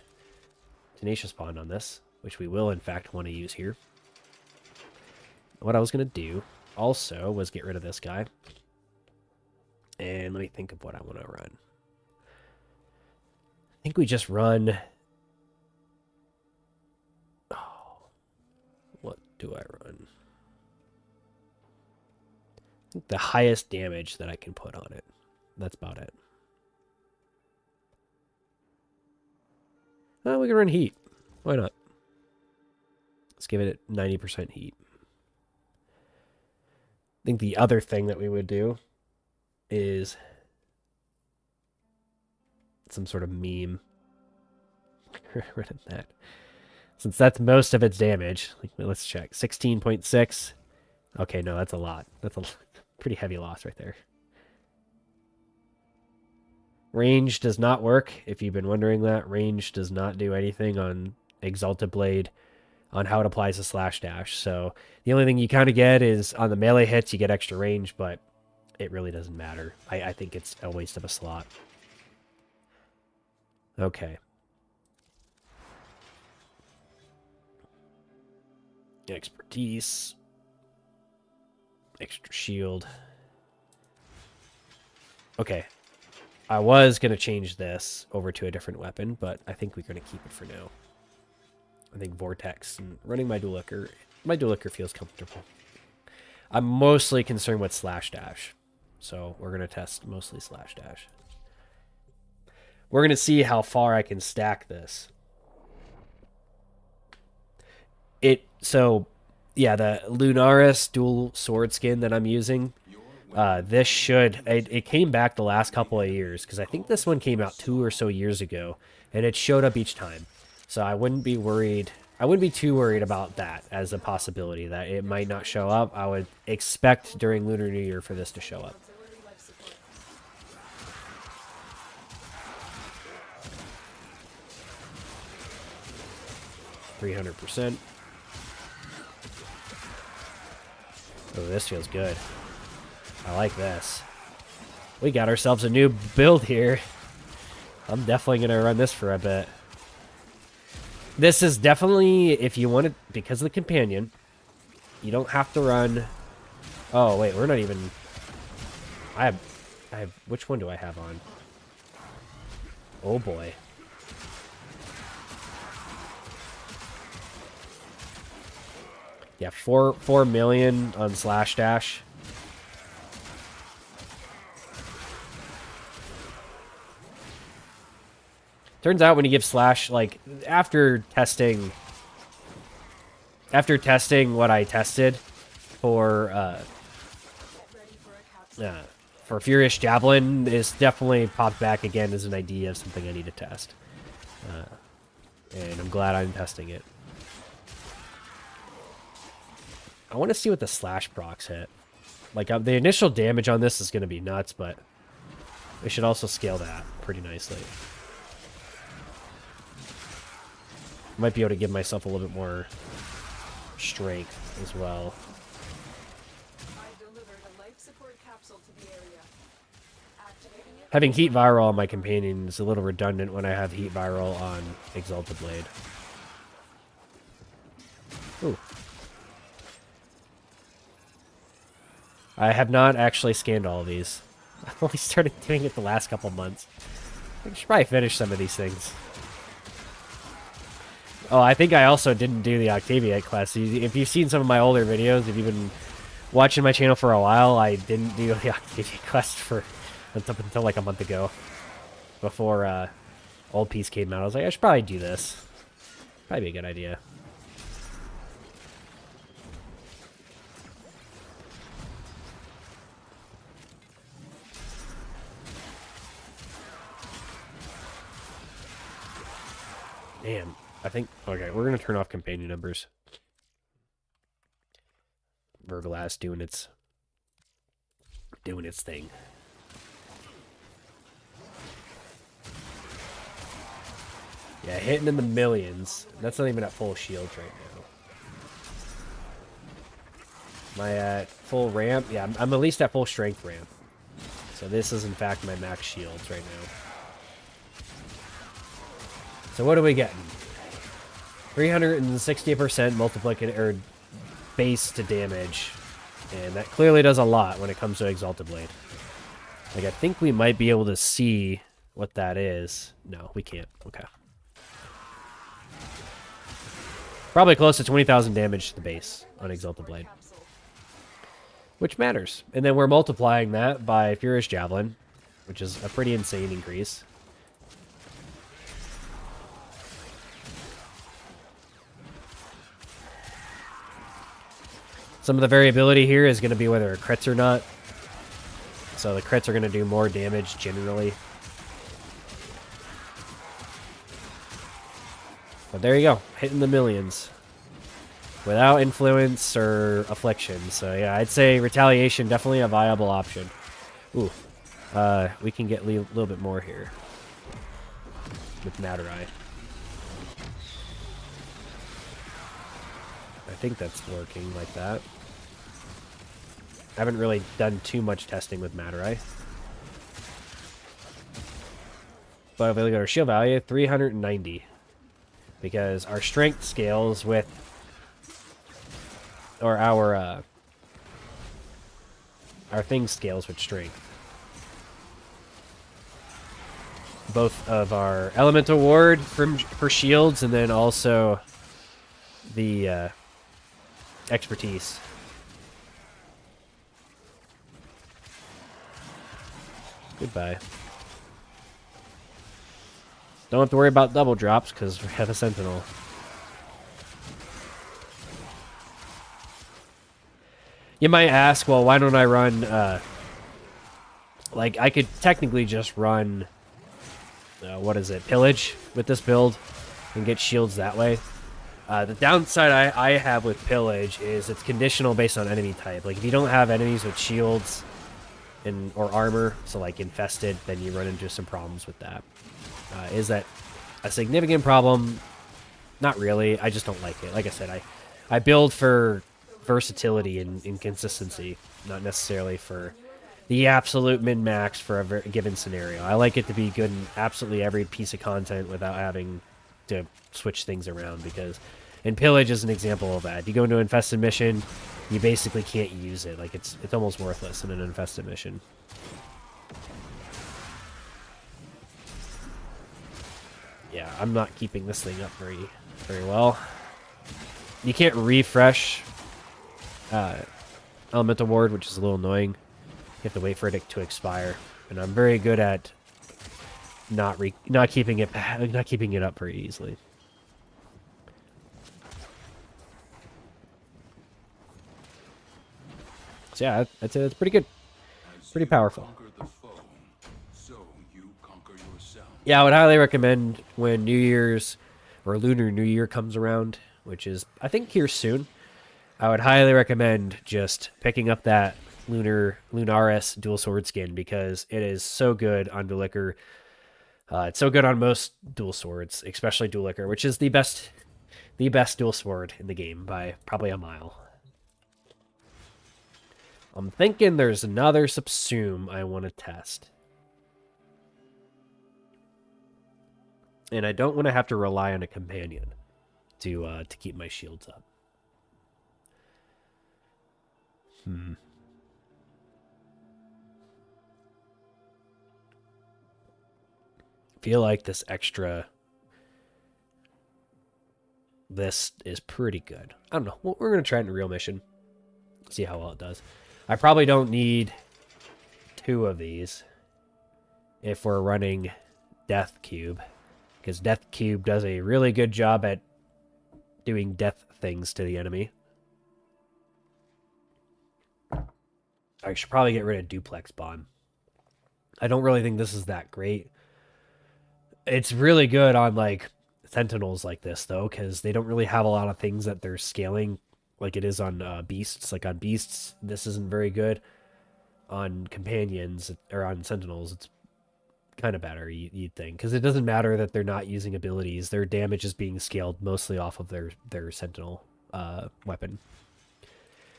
Tenacious Bond on this, which we will in fact want to use here. What I was going to do also was get rid of this guy. And let me think of what I want to run. I think we just run... Oh, what do I run? I think the highest damage that I can put on it. That's about it. Oh, we can run heat. Why not? Let's give it 90% heat. I think the other thing that we would do is some sort of meme. Rid of that. Since that's most of its damage. Let's check. 16.6. Okay, no, that's a lot. That's a pretty heavy loss right there. Range does not work. If you've been wondering that, range does not do anything on Exalted Blade on how it applies to slash dash. So the only thing you kind of get is on the melee hits, you get extra range, but it really doesn't matter. I think it's a waste of a slot. Okay. Expertise. Extra shield. Okay. I was going to change this over to a different weapon, but I think we're going to keep it for now. I think Vortex and running my Dual Ichor. My Dual Ichor feels comfortable. I'm mostly concerned with slash dash. So we're going to test mostly slash dash. We're going to see how far I can stack this. So, yeah, the Lunaris dual sword skin that I'm using, this should... It came back the last couple of years, because I think this one came out 2 or so years ago, and it showed up each time. So I wouldn't be worried. I wouldn't be too worried about that as a possibility, that it might not show up. I would expect during Lunar New Year for this to show up. %. Oh, this feels good. I like this. We got ourselves a new build here. I'm definitely going to run this for a bit. This is definitely, if you want it, because of the companion, you don't have to run... Oh, wait, we're not even... I have... Which one do I have on? Oh, boy. Yeah, 4 million on slash dash. Turns out when you give slash, like, after testing what I tested for Furious Javelin, this definitely popped back again as an idea of something I need to test. And I'm glad I'm testing it. I want to see what the slash procs hit. Like, the initial damage on this is going to be nuts, but we should also scale that pretty nicely. Might be able to give myself a little bit more strength as well. Having heat viral on my companion is a little redundant when I have heat viral on Exalted Blade. I have not actually scanned all of these. I've only started doing it the last couple months. I should probably finish some of these things. Oh, I think I also didn't do the Octavia quest. If you've seen some of my older videos, if you've been watching my channel for a while, I didn't do the Octavia quest for until like a month ago. Before Old Piece came out. I was like, I should probably do this. Probably be a good idea. Man, I think... Okay, we're going to turn off companion numbers. Verglass doing its thing. Yeah, hitting in the millions. That's not even at full shields right now. Am I at full ramp? Yeah, I'm at least at full strength ramp. So this is in fact my max shields right now. So what are we getting? 360% multiplicative or base to damage. And that clearly does a lot when it comes to Exalted Blade. Like, I think we might be able to see what that is. No, we can't. Okay. Probably close to 20,000 damage to the base on Exalted Blade. Which matters. And then we're multiplying that by Furious Javelin, which is a pretty insane increase. Some of the variability here is going to be whether it crits or not. So the crits are going to do more damage generally. But there you go, hitting the millions. Without influence or affliction. So yeah, I'd say retaliation definitely a viable option. Ooh, we can get a little bit more here. With Madurai. I think that's working like that. I haven't really done too much testing with Madurai. But if we look at our shield value, 390. Because our strength scales with... Or our thing scales with strength. Both of our elemental ward for shields, and then also the expertise. Goodbye. Don't have to worry about double drops because we have a sentinel. You might ask, well, why don't I run, like, I could technically just run, what is it, Pillage with this build and get shields that way. The downside I have with Pillage is it's conditional based on enemy type. Like, if you don't have enemies with shields or armor, so like infested, then you run into some problems with that. Is that a significant problem? Not really. I just don't like it. Like I said, I build for versatility and consistency, not necessarily for the absolute min-max for a given scenario. I like it to be good in absolutely every piece of content without having to switch things around, because and Pillage is an example of that. You go into an infested mission, you basically can't use it. Like, it's almost worthless in an infested mission. Yeah, I'm not keeping this thing up very well. You can't refresh Elemental Ward, which is a little annoying. You have to wait for it to expire, and I'm very good at not keeping it up very easily. So yeah, I'd say that's pretty good, pretty powerful. Yeah, I would highly recommend when New Year's or Lunar New Year comes around, which is I think here soon. I would highly recommend just picking up that Lunaris dual sword skin, because it is so good on Dual Ichor. It's so good on most dual swords, especially Dual Ichor, which is the best dual sword in the game by probably a mile. I'm thinking there's another subsume I want to test. And I don't want to have to rely on a companion to keep my shields up. feel like this is pretty good. I don't know. We're going to try it in a real mission. See how well it does. I probably don't need 2 of these if we're running Death Cube, because Death Cube does a really good job at doing death things to the enemy. I should probably get rid of Duplex Bomb. I don't really think this is that great. It's really good on, like, Sentinels like this, though, because they don't really have a lot of things that they're scaling like it is on Beasts. Like, on Beasts, this isn't very good. On Companions, or on Sentinels, it's kind of better, you'd think. Because it doesn't matter that they're not using abilities. Their damage is being scaled mostly off of their Sentinel weapon.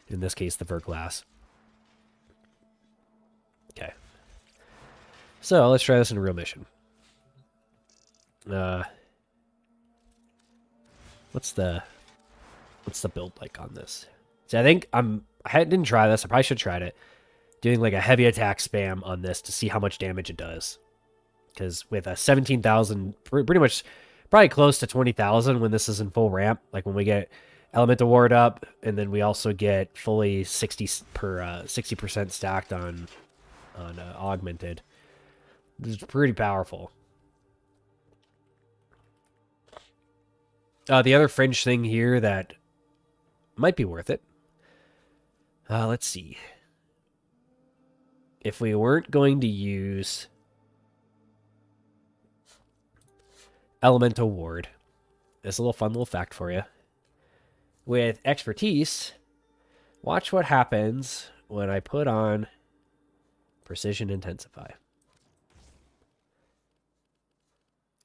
In this case, the Verglass. Okay. So, let's try this in a real mission. What's the build like on this? See, I think I didn't try this. I probably should have tried it. Doing like a heavy attack spam on this to see how much damage it does. Because with a 17,000, pretty much, probably close to 20,000 when this is in full ramp. Like when we get Elemental Ward up, and then we also get fully 60% stacked on augmented. This is pretty powerful. The other fringe thing here that might be worth it. Let's see. If we weren't going to use Elemental Ward, it's a little fun little fact for you. With Expertise, watch what happens when I put on Precision Intensify.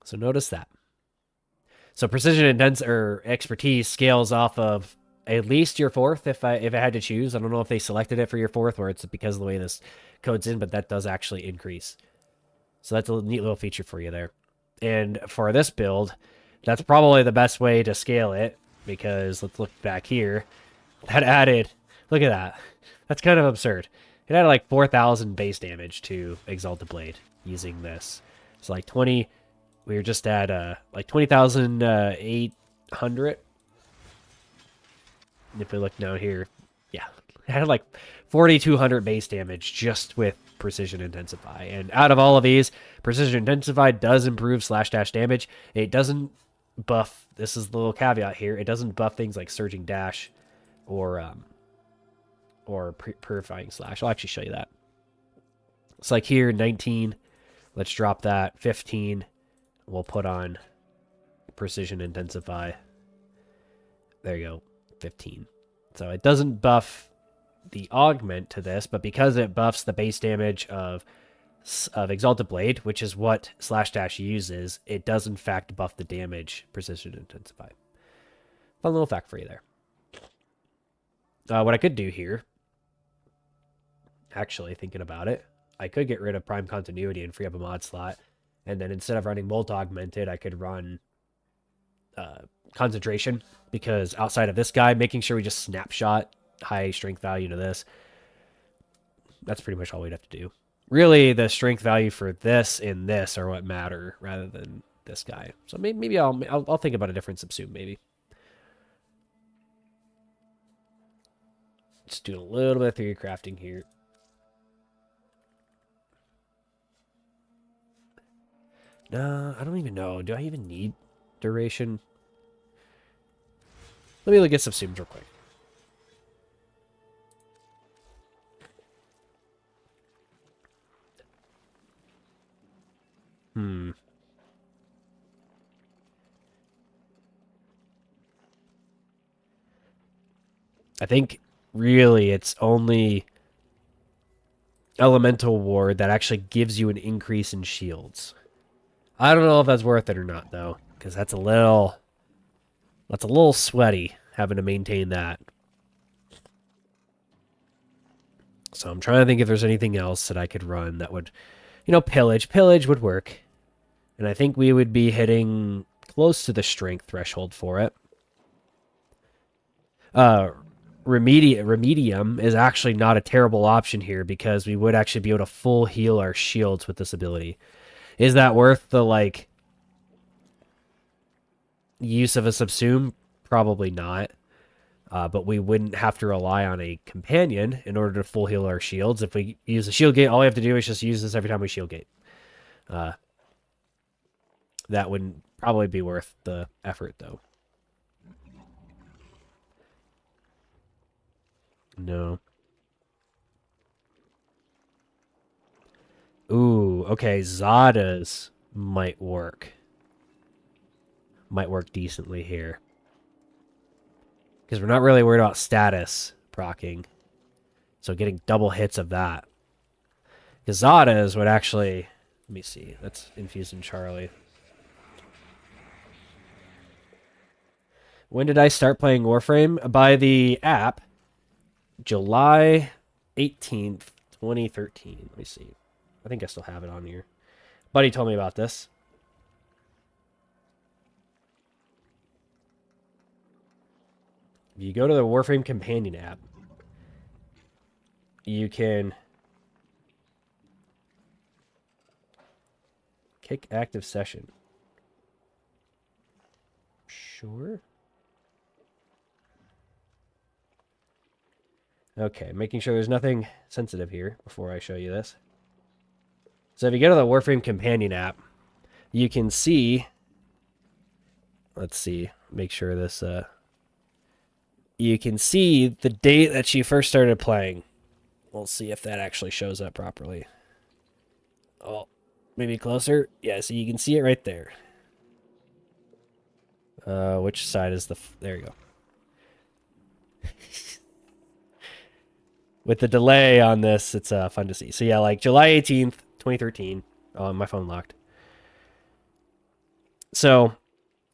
So notice that. So Precision Expertise scales off of at least your 4th if I had to choose. I don't know if they selected it for your 4th or it's because of the way this code's in, but that does actually increase. So that's a neat little feature for you there. And for this build, that's probably the best way to scale it, because let's look back here. That added, look at that. That's kind of absurd. It added like 4,000 base damage to Exalted Blade using this. So like 20, we were just at like 20,800. If we look down here, yeah, it had like 4,200 base damage just with Precision Intensify. And out of all of these, Precision Intensify does improve / damage. It doesn't buff, this is the little caveat here, it doesn't buff things like Surging Dash or Purifying Slash. I'll actually show you that. It's like here, 19. Let's drop that. 15. We'll put on Precision Intensify. There you go. 15. So it doesn't buff the augment to this, but because it buffs the base damage of Exalted Blade, which is what / uses, it does in fact buff the damage Precision Intensify. Fun little fact for you there. What I could do here, actually thinking about it, I could get rid of Prime Continuity and free up a mod slot, and then instead of running Molt Augmented, I could run Concentration, because outside of this guy, making sure we just snapshot high strength value to this, that's pretty much all we'd have to do. Really, the strength value for this and this are what matter rather than this guy. So maybe I'll think about a different subsume, maybe. Just doing a little bit of theory crafting here. No, I don't even know. Do I even need duration? Let me look at subsumes real quick. I think really it's only Elemental Ward that actually gives you an increase in shields. I don't know if that's worth it or not, though, because that's a little sweaty having to maintain that. So I'm trying to think if there's anything else that I could run that would, pillage. Pillage would work. And I think we would be hitting close to the strength threshold for it. Remedium is actually not a terrible option here, because we would actually be able to full heal our shields with this ability. Is that worth the, like, use of a subsume? Probably not. But we wouldn't have to rely on a companion in order to full heal our shields. If we use a shield gate, all we have to do is just use this every time we shield gate. That wouldn't probably be worth the effort, though. No. Ooh, okay, Zadas might work. Might work decently here. Because we're not really worried about status proccing. So getting double hits of that. Because Zadas would actually... Let me see. That's infused in Charlie. When did I start playing Warframe? By the app. July 18th, 2013. Let me see. I think I still have it on here. Buddy told me about this. If you go to the Warframe Companion app, you can kick active session. Sure. Okay, making sure there's nothing sensitive here before I show you this. So if you go to the Warframe Companion app, you can see... Let's see. Make sure this... You can see the date that she first started playing. We'll see if that actually shows up properly. Oh, maybe closer? Yeah, so you can see it right there. Which side is the... There you go. With the delay on this, it's fun to see. So yeah, like July 18th, 2013. Oh, my phone locked. So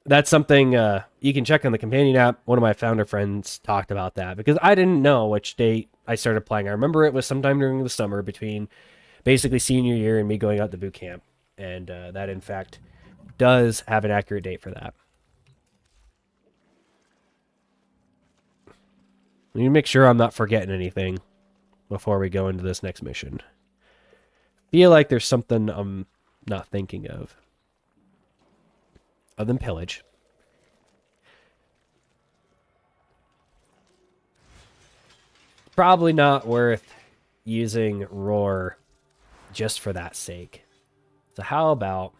that's something you can check on the companion app. One of my founder friends talked about that because I didn't know which date I started playing. I remember it was sometime during the summer between basically senior year and me going out to boot camp. And that, in fact, does have an accurate date for that. Let me make sure I'm not forgetting anything before we go into this next mission. Feel like there's something I'm not thinking of. Other than pillage. Probably not worth using roar just for that sake. So how about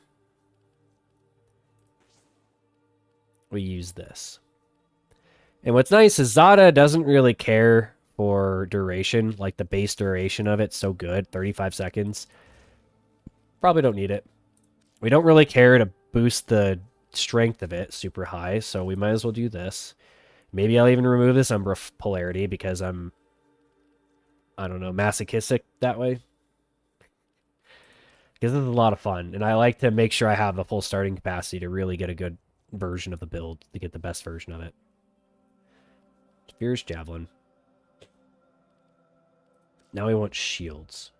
we use this? And what's nice is Zada doesn't really care for duration. Like the base duration of it's so good, 35 seconds. Probably don't need it. We don't really care to boost the strength of it super high, so we might as well do this. Maybe I'll even remove this Umbra polarity because I'm, I don't know, masochistic that way. Because this is a lot of fun, and I like to make sure I have the full starting capacity to really get a good version of the build, to get the best version of it. Spear's Javelin. Now we want shields.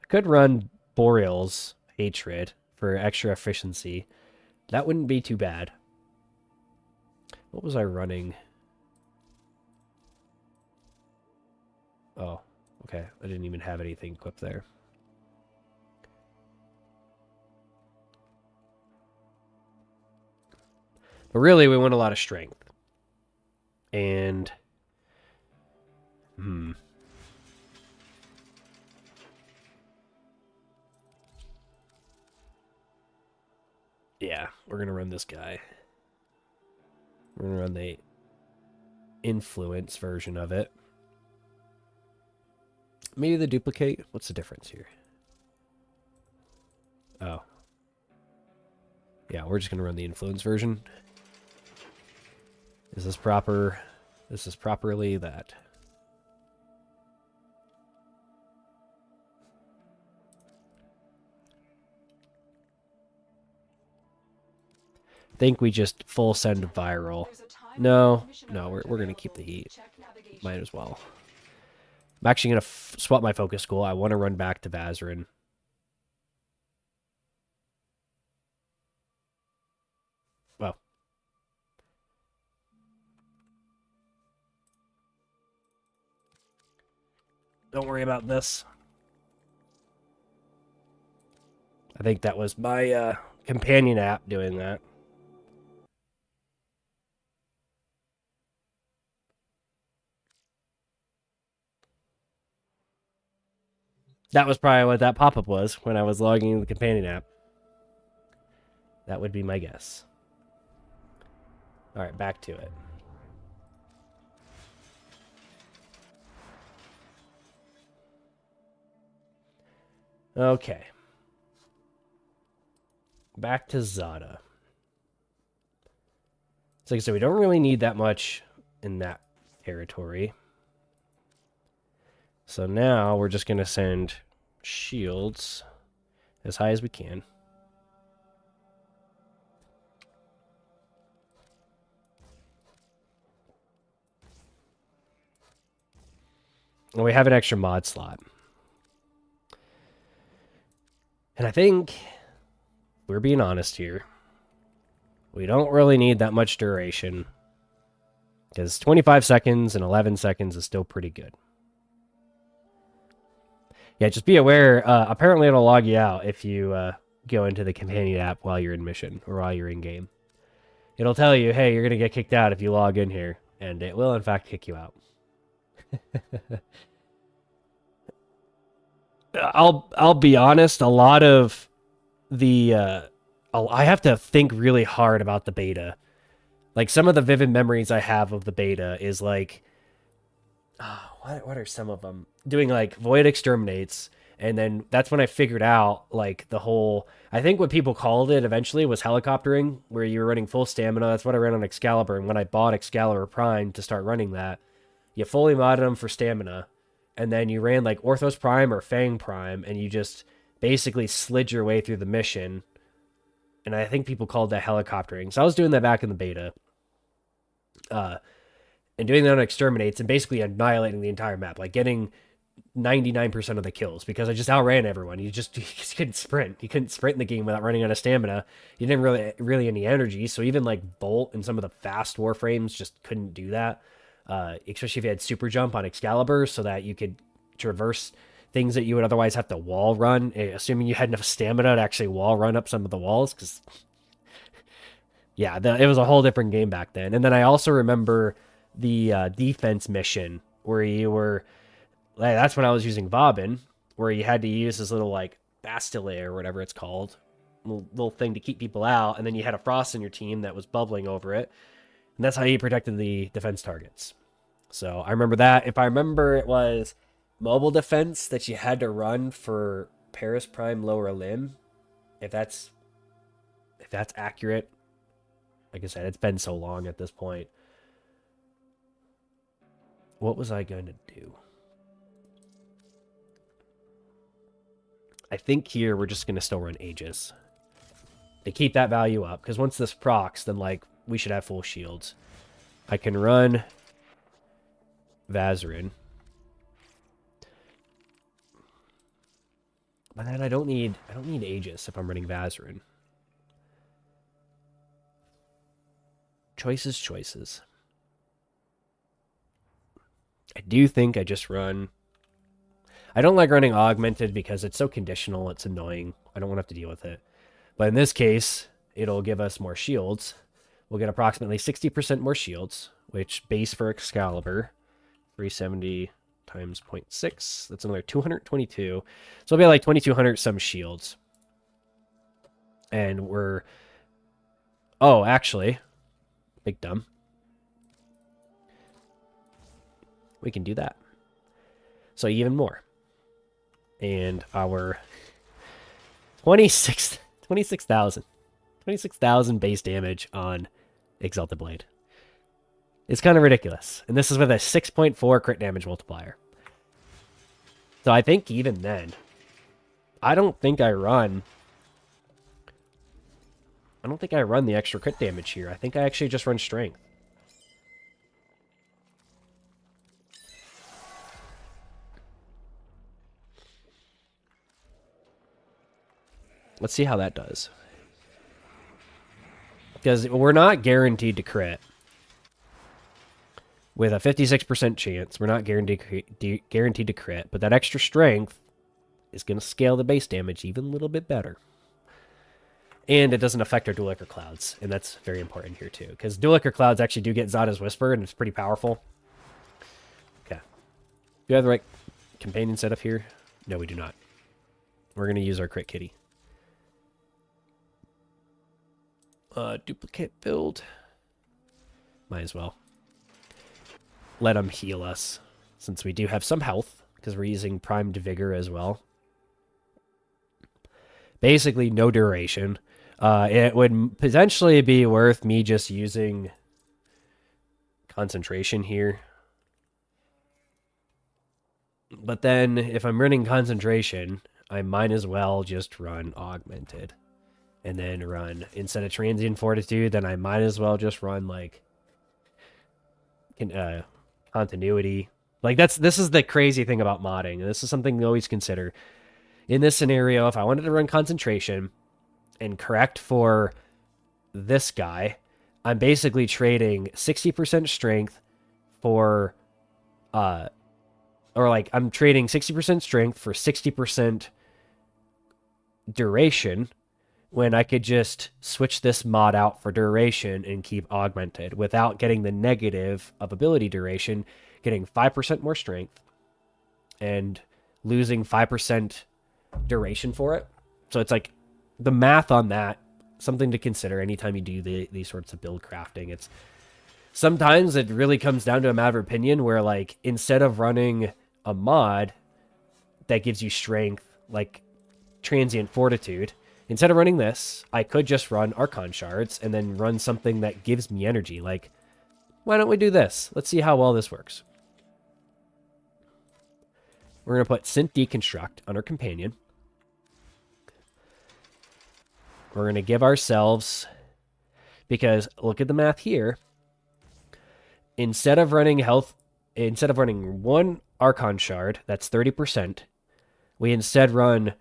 I could run Boreal's Hatred for extra efficiency. That wouldn't be too bad. What was I running? Oh, okay. I didn't even have anything equipped there. But really, we want a lot of strength. And... Yeah, we're going to run this guy. We're going to run the influence version of it. Maybe the duplicate? What's the difference here? Oh. Yeah, we're just going to run the influence version. Is this proper? This is properly that. I think we just full send viral. No, we're going to keep the heat. Might as well. I'm actually going to swap my focus school. I want to run back to Vazarin. Well. Don't worry about this. I think that was my companion app doing that. That was probably what that pop-up was when I was logging in the companion app. That would be my guess. All right, back to it. Okay. Back to Zada. So like I said, we don't really need that much in that territory. So now we're just going to send shields as high as we can. And we have an extra mod slot. And I think, we're being honest here, we don't really need that much duration. Because 25 seconds and 11 seconds is still pretty good. Yeah, just be aware, apparently it'll log you out if you go into the companion app while you're in mission or while you're in game. It'll tell you, hey, you're going to get kicked out if you log in here, and it will in fact kick you out. I'll be honest, a lot of the I have to think really hard about the beta. Like some of the vivid memories I have of the beta is like what are some of them? Doing like void exterminates, and then that's when I figured out like the whole, I think what people called it eventually was helicoptering, where you were running full stamina. That's what I ran on Excalibur, and when I bought Excalibur Prime to start running that, you fully modded them for stamina, and then you ran like Orthos Prime or Fang Prime, and you just basically slid your way through the mission. And I think people called that helicoptering. So I was doing that back in the beta. And doing that on exterminates and basically annihilating the entire map, like getting 99% of the kills because I just outran everyone. You just couldn't sprint. You couldn't sprint in the game without running out of stamina. You didn't really any energy. So even like Bolt and some of the fast Warframes just couldn't do that. Especially if you had super jump on Excalibur so that you could traverse things that you would otherwise have to wall run, assuming you had enough stamina to actually wall run up some of the walls. Because yeah, it was a whole different game back then. And then I also remember the defense mission where you were, that's when I was using Bobbin, where you had to use this little like Bastille or whatever it's called, little thing to keep people out, and then you had a frost in your team that was bubbling over it, and that's how you protected the defense targets. So I remember that. If I remember, it was mobile defense that you had to run for Paris Prime lower limb. If that's accurate. Like I said, it's been so long at this point. What was I going to do? I think here we're just going to still run Aegis. To keep that value up. Because once this procs, then like we should have full shields. I can run Vazarin. But then I don't need Aegis if I'm running Vazarin. Choices. I do think I just run... I don't like running Augmented because it's so conditional, it's annoying. I don't want to have to deal with it. But in this case, it'll give us more shields. We'll get approximately 60% more shields, which base for Excalibur, 370 times 0.6, that's another 222. So it'll be like 2,200 some shields. And we're... Oh, actually, big dumb. We can do that. So even more. And our 26,000 base damage on Exalted Blade. It's kind of ridiculous. And this is with a 6.4 crit damage multiplier. So I think even then, I don't think I run the extra crit damage here. I think I actually just run strength. Let's see how that does. Because we're not guaranteed to crit. With a 56% chance, we're not guaranteed to crit. But that extra strength is going to scale the base damage even a little bit better. And it doesn't affect our dual ichor clouds, and that's very important here too, because dual ichor clouds actually do get Zadas Whisper, and it's pretty powerful. Okay. Do we have the right companion setup here? No, we do not. We're going to use our crit kitty. Duplicate build. Might as well. Let him heal us, since we do have some health, because we're using primed vigor as well. Basically, no duration. It would potentially be worth me just using concentration here. But then, if I'm running concentration, I might as well just run augmented. And then run, instead of transient fortitude, then I might as well just run, like, continuity. Like, this is the crazy thing about modding. This is something to always consider. In this scenario, if I wanted to run concentration and correct for this guy, I'm basically trading 60% strength for, or like, I'm trading 60% strength for 60% duration, when I could just switch this mod out for duration and keep augmented without getting the negative of ability duration, getting 5% more strength and losing 5% duration for it. So it's like the math on that, something to consider anytime you do these sorts of build crafting. It's sometimes it really comes down to a matter of opinion, where like instead of running a mod that gives you strength like transient fortitude, instead of running this, I could just run Archon Shards and then run something that gives me energy. Like, why don't we do this? Let's see how well this works. We're going to put Synth Deconstruct on our companion. We're going to give ourselves, because look at the math here. Instead of running one Archon Shard, that's 30%, we instead run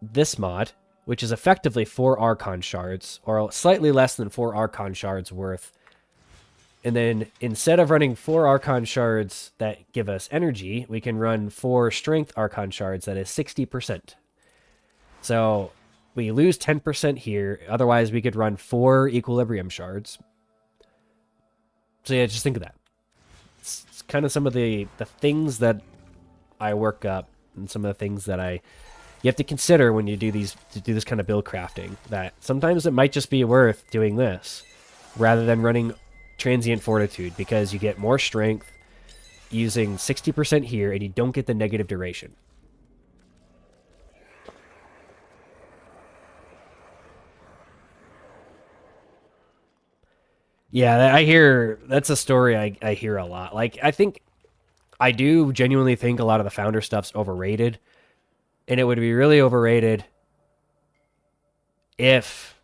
this mod, which is effectively 4 Archon Shards, or slightly less than 4 Archon Shards worth. And then instead of running 4 Archon Shards that give us energy, we can run 4 Strength Archon Shards that is 60%. So we lose 10% here. Otherwise, we could run 4 Equilibrium Shards. So yeah, just think of that. It's kind of some of the things that I work up, and some of the things that you have to consider when you do this kind of build crafting, that sometimes it might just be worth doing this rather than running transient fortitude, because you get more strength using 60% here and you don't get the negative duration. Yeah, that's a story I hear a lot. Like, I do genuinely think a lot of the founder stuff's overrated. And it would be really overrated if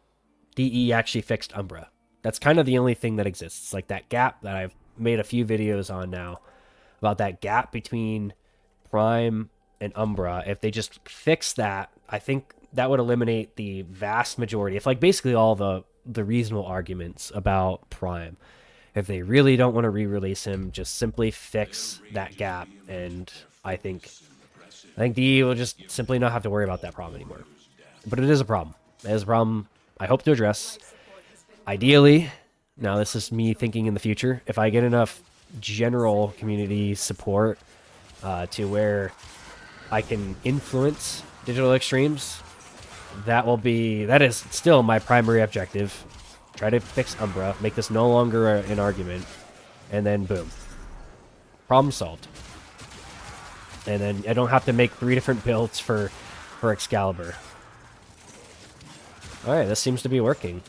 DE actually fixed Umbra. That's kind of the only thing that exists. Like that gap that I've made a few videos on now, about that gap between Prime and Umbra. If they just fix that, I think that would eliminate the vast majority, if like basically all the reasonable arguments about Prime. If they really don't want to re-release him, just simply fix that gap, and I think DE will just simply not have to worry about that problem anymore. But it is a problem. It is a problem I hope to address. Ideally, now this is me thinking in the future, if I get enough general community support to where I can influence digital extremes, that is still my primary objective. Try to fix Umbra, make this no longer an argument, and then boom. Problem solved. And then I don't have to make 3 different builds for Excalibur. Alright, this seems to be working.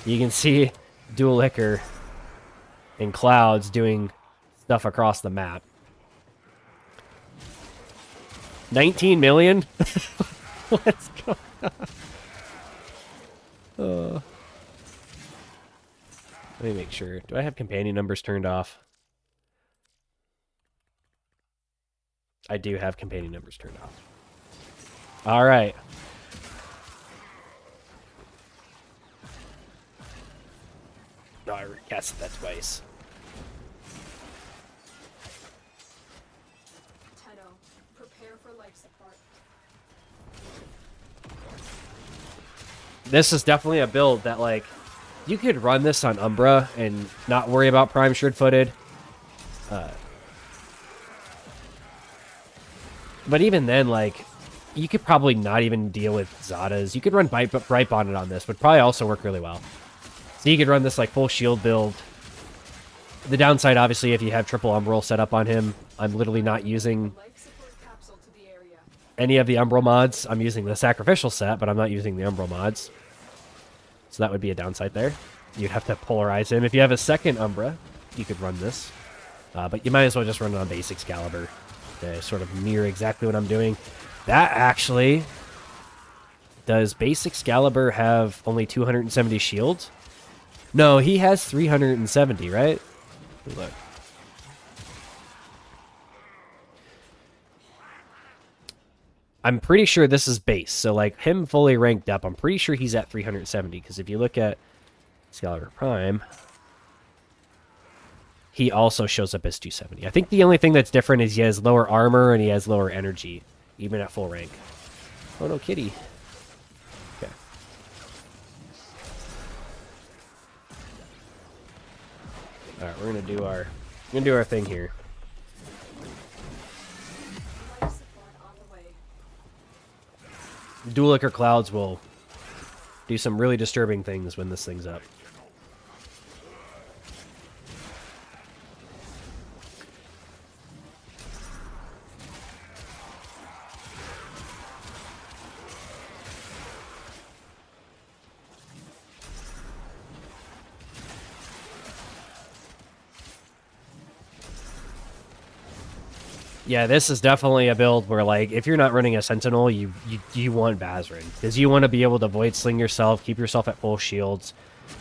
You can see Dual Ichor and Clouds doing stuff across the map. 19 million? What's going on? Let me make sure. Do I have companion numbers turned off? I do have companion numbers turned off. All right. No, I guessed that twice. Tenno, prepare for life support. This is definitely a build that, like, you could run this on Umbra and not worry about Prime Sure-footed. But even then, like, you could probably not even deal with Zadas. You could run Bright Bonnet on this, would probably also work really well. So you could run this, like, full shield build. The downside, obviously, if you have triple Umbral set up on him, I'm literally not using Life support capsule to the area. any of the Umbral mods. I'm using the Sacrificial set, but I'm not using the Umbral mods. So that would be a downside there. You'd have to polarize him. If you have a second Umbra, you could run this. But you might as well just run it on base Excalibur to sort of mirror exactly what I'm doing. That actually... Does base Excalibur have only 270 shields? No, he has 370, right? Look. I'm pretty sure this is base. So, like, him fully ranked up, I'm pretty sure he's at 370. Because if you look at Excalibur Prime, he also shows up as 270. I think the only thing that's different is he has lower armor and he has lower energy, even at full rank. Oh, no, kitty. Okay. All right, we're gonna do our thing here. Life support on the way. Dual Ichor clouds will do some really disturbing things when this thing's up. Yeah, this is definitely a build where, like, if you're not running a Sentinel, you want Bazrin. Because you want to be able to Void Sling yourself, keep yourself at full shields.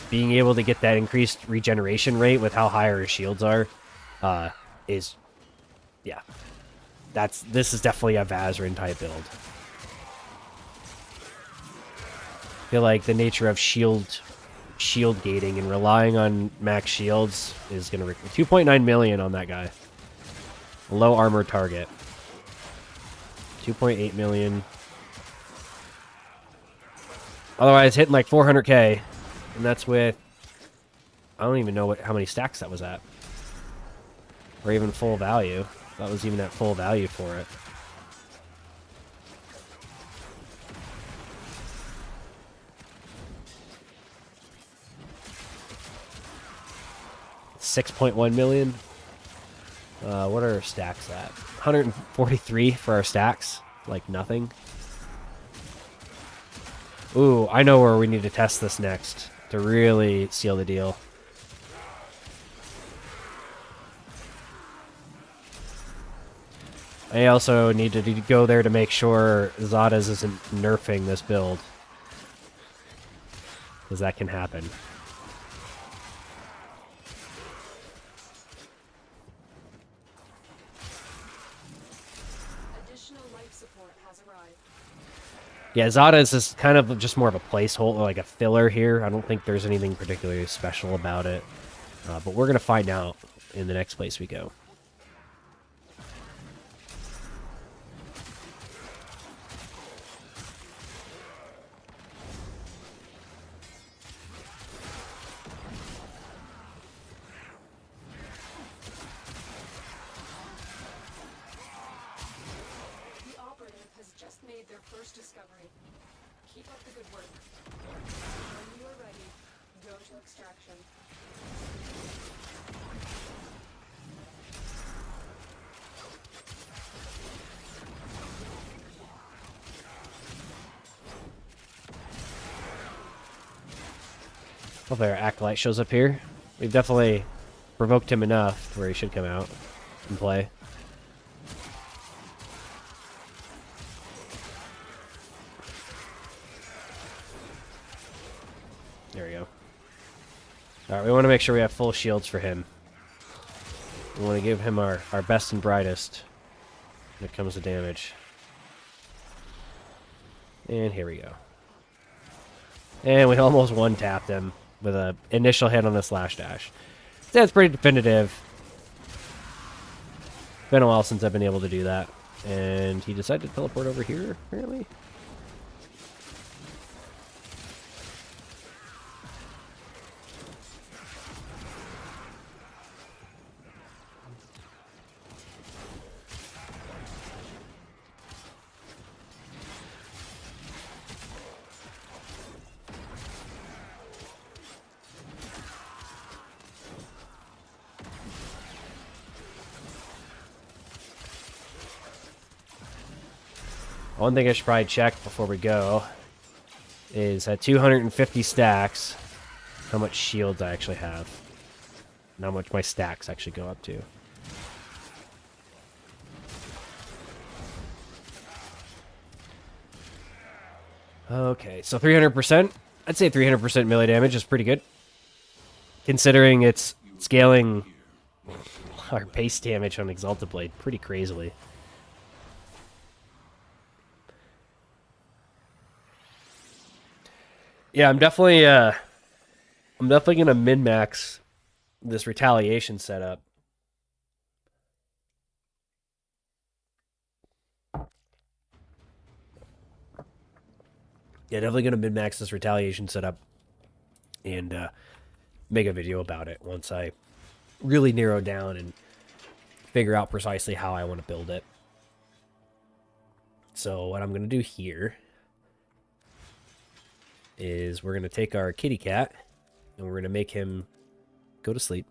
Being able to get that increased regeneration rate with how high your shields are is... Yeah. This is definitely a Bazrin type build. I feel like the nature of shield gating and relying on max shields is going to... 2.9 million on that guy. Low armor target. 2.8 million. Otherwise, hitting like 400k. And that's with... I don't even know how many stacks that was at. Or even full value. That was even at full value for it. $6.1 million. What are our stacks at? 143 for our stacks. Like nothing. Ooh, I know where we need to test this next to really seal the deal. I also need to go there to make sure Zadas isn't nerfing this build. Because that can happen. Yeah, Zadas is kind of just more of a placeholder, like a filler here. I don't think there's anything particularly special about it. But we're going to find out in the next place we go. Discovery. Keep up the good work. When you are ready, go to extraction. Hopefully our Acolyte shows up here. We've definitely provoked him enough where he should come out and play. There we go. Alright, we want to make sure we have full shields for him. We want to give him our best and brightest when it comes to damage. And here we go. And we almost one-tapped him with an initial hit on the slash dash. That's pretty definitive. Been a while since I've been able to do that. And he decided to teleport over here, apparently. One thing I should probably check before we go is at 250 stacks, how much shields I actually have. And how much my stacks actually go up to. Okay, so 300%. I'd say 300% melee damage is pretty good. Considering it's scaling our base damage on Exalted Blade pretty crazily. Yeah, I'm definitely gonna min-max this retaliation setup. Yeah, definitely gonna min-max this retaliation setup and make a video about it once I really narrow down and figure out precisely how I want to build it. So what I'm gonna do here is we're gonna take our kitty cat and we're gonna make him go to sleep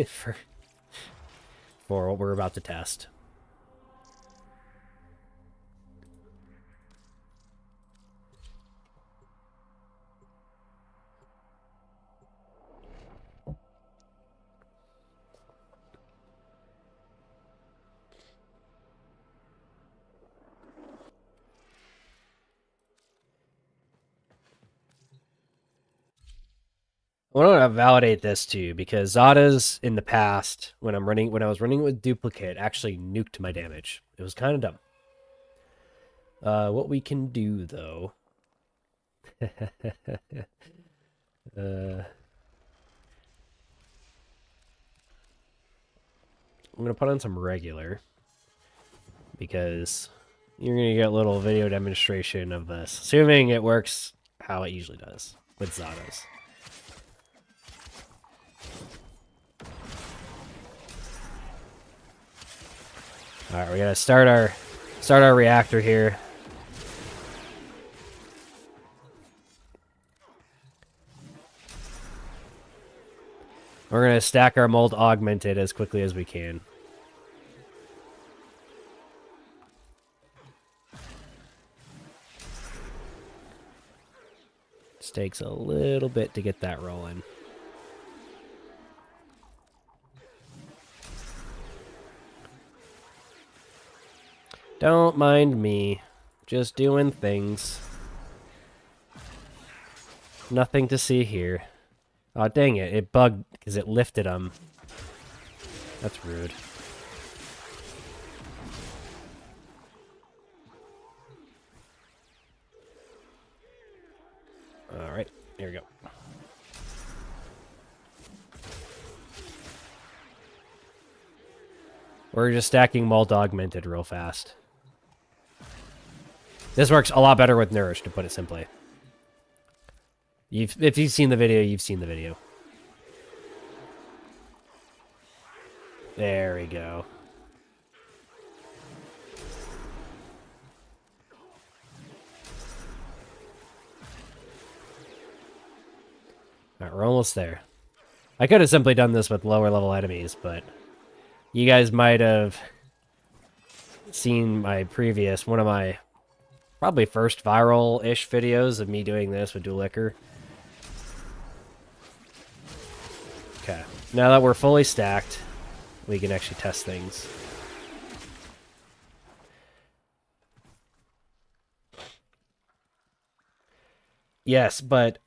for what we're about to test. I want to validate this too, because Zadas in the past, when I was running with duplicate, actually nuked my damage. It was kind of dumb. What we can do though, I'm gonna put on some regular because you're gonna get a little video demonstration of this, assuming it works how it usually does with Zadas. All right, we gotta start our reactor here. We're gonna stack our mold augmented as quickly as we can. This takes a little bit to get that rolling. Don't mind me. Just doing things. Nothing to see here. Oh, dang it. It bugged because it lifted them. That's rude. Alright, here we go. We're just stacking Malt Augmented real fast. This works a lot better with Nourish, to put it simply. If you've seen the video, you've seen the video. There we go. Alright, we're almost there. I could have simply done this with lower level enemies, but you guys might have seen my previous, one of my probably first viral-ish videos of me doing this with Dual Ichor. Okay, now that we're fully stacked, we can actually test things. Yes, but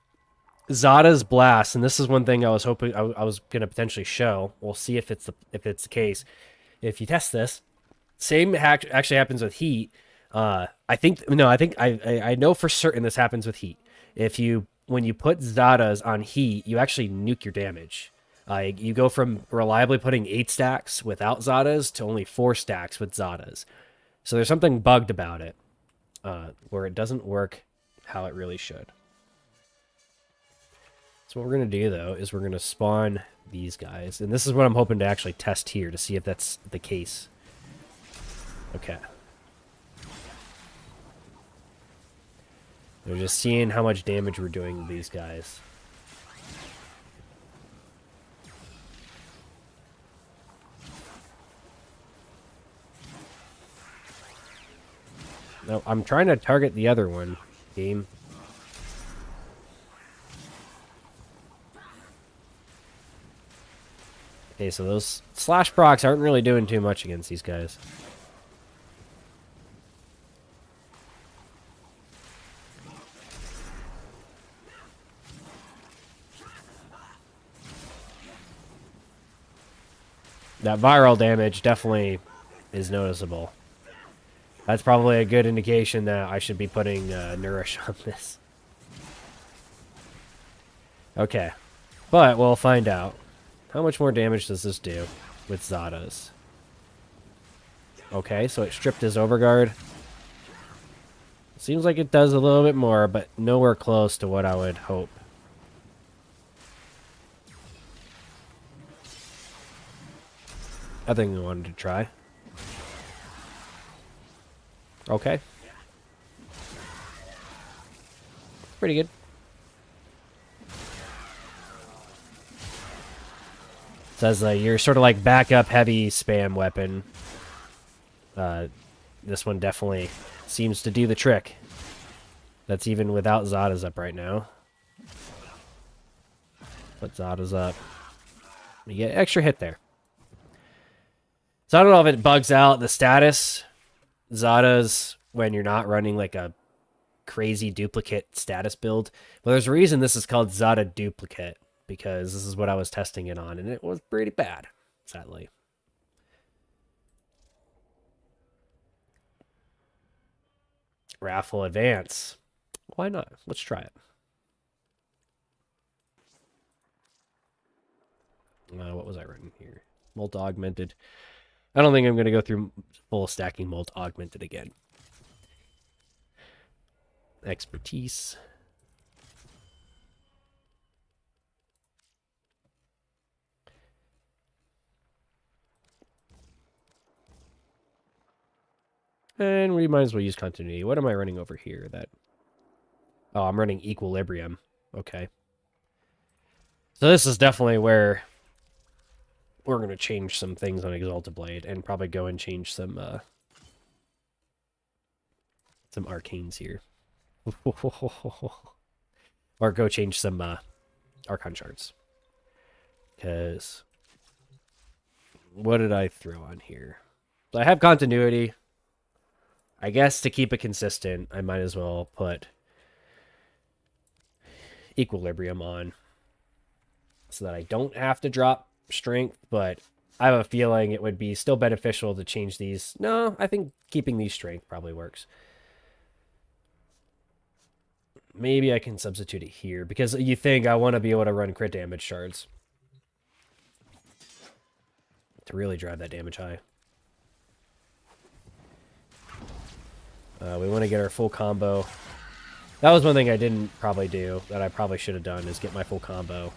Zada's Blast, and this is one thing I was hoping I was going to potentially show. We'll see if it's the case. If you test this, same actually happens with heat. I know for certain this happens with heat. When you put Zadas on heat, you actually nuke your damage. You go from reliably putting 8 stacks without Zadas to only 4 stacks with Zadas. So there's something bugged about it, where it doesn't work how it really should. So what we're going to do, though, is we're going to spawn these guys. And this is what I'm hoping to actually test here to see if that's the case. Okay. They're just seeing how much damage we're doing to these guys. No, I'm trying to target the other one, game. Okay, so those slash procs aren't really doing too much against these guys. That viral damage definitely is noticeable. That's probably a good indication that I should be putting Nourish on this. Okay. But we'll find out. How much more damage does this do with Zadas? Okay, so it stripped his Overguard. Seems like it does a little bit more, but nowhere close to what I would hope. I think we wanted to try. Okay. Pretty good. Says you're sort of like backup heavy spam weapon. This one definitely seems to do the trick. That's even without Zadas up right now. Put Zadas up. You get extra hit there. So I don't know if it bugs out the status. Zadas, when you're not running like a crazy duplicate status build. But there's a reason this is called Zada Duplicate. Because this is what I was testing it on. And it was pretty bad, sadly. Raffle Advance. Why not? Let's try it. What was I running here? Molt Augmented. I don't think I'm going to go through full stacking Molt Augmented again. Expertise. And we might as well use continuity. What am I running over here? Oh, I'm running Equilibrium. Okay. So this is definitely where we're going to change some things on Exalted Blade and probably go and change some arcanes here. Or go change some Archon shards. Because what did I throw on here? So I have continuity. I guess to keep it consistent, I might as well put Equilibrium on so that I don't have to drop strength, but I have a feeling it would be still beneficial to change these. No, I think keeping these strength probably works. Maybe I can substitute it here because you think I want to be able to run crit damage shards to really drive that damage high. We want to get our full combo. That was one thing I didn't probably do that I probably should have done is get my full combo.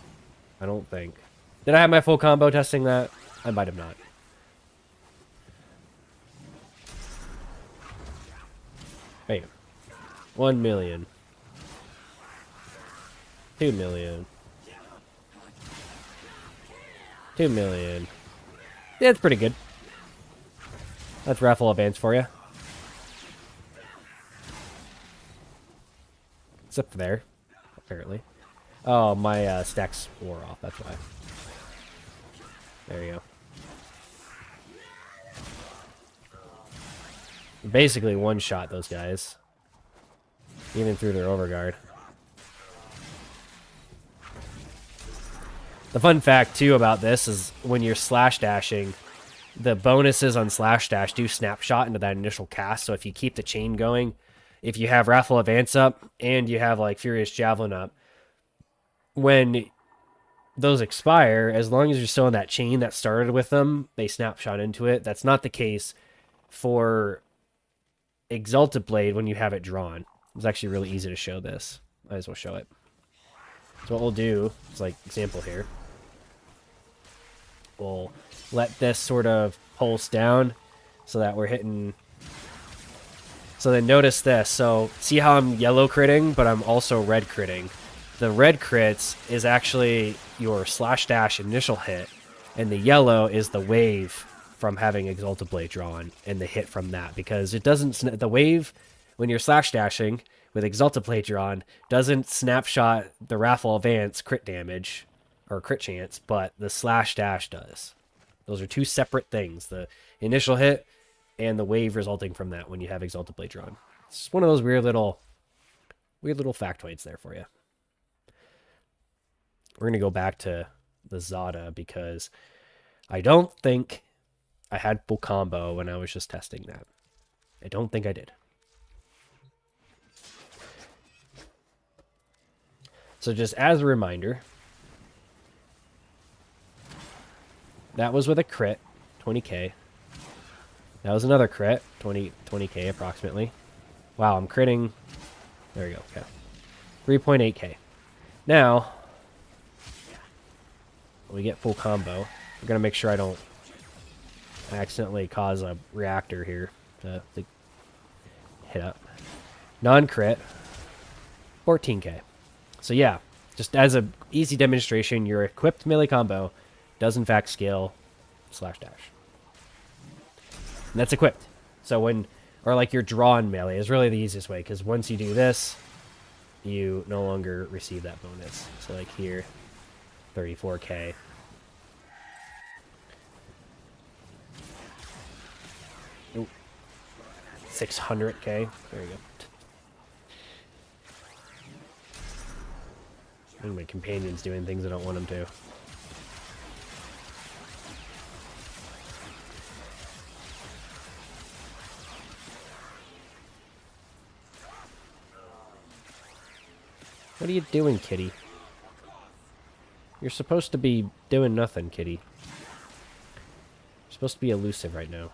I don't think. Did I have my full combo testing that? I might have not. Bam. 1 million. 2 million. 2 million. Yeah, it's pretty good. That's raffle advance for you. Except for there, apparently. Oh, my stacks wore off, that's why. There you go. Basically one-shot those guys. Even through their overguard. The fun fact, too, about this is when you're slash dashing, the bonuses on slash dash do snapshot into that initial cast, so if you keep the chain going, if you have Raffle Advance up and you have like Furious Javelin up, when those expire, as long as you're still in that chain that started with them, they snapshot into it. That's not the case for Exalted Blade when you have it drawn. It's actually really easy to show this. Might as well show it. So what we'll do is like example here. We'll let this sort of pulse down so that we're hitting. So then notice this. So see how I'm yellow critting, but I'm also red critting. The red crits is actually your slash dash initial hit, and the yellow is the wave from having Exalted Blade drawn and the hit from that, because it doesn't. The wave when you're slash dashing with Exalted Blade drawn, doesn't snapshot the Raffle Advance crit damage or crit chance, but the slash dash does. Those are two separate things. The initial hit and the wave resulting from that when you have Exalted Blade drawn. It's one of those weird little factoids there for you. We're going to go back to the Zada because I don't think I had full combo when I was just testing that. I don't think I did. So just as a reminder, that was with a crit, 20k. That was another crit, 20k approximately. Wow, I'm critting. There we go. Okay. 3.8k. Now, when we get full combo, we're going to make sure I don't accidentally cause a reactor here to hit up. Non-crit, 14k. So yeah, just as a easy demonstration, your equipped melee combo does in fact scale slash dash. And that's equipped. So when, or like your drawn melee is really the easiest way, because once you do this, you no longer receive that bonus. So like here, 34k. Ooh. 600k. There we go. I think my companion's doing things I don't want him to. What are you doing, kitty? You're supposed to be doing nothing, kitty. You're supposed to be elusive right now.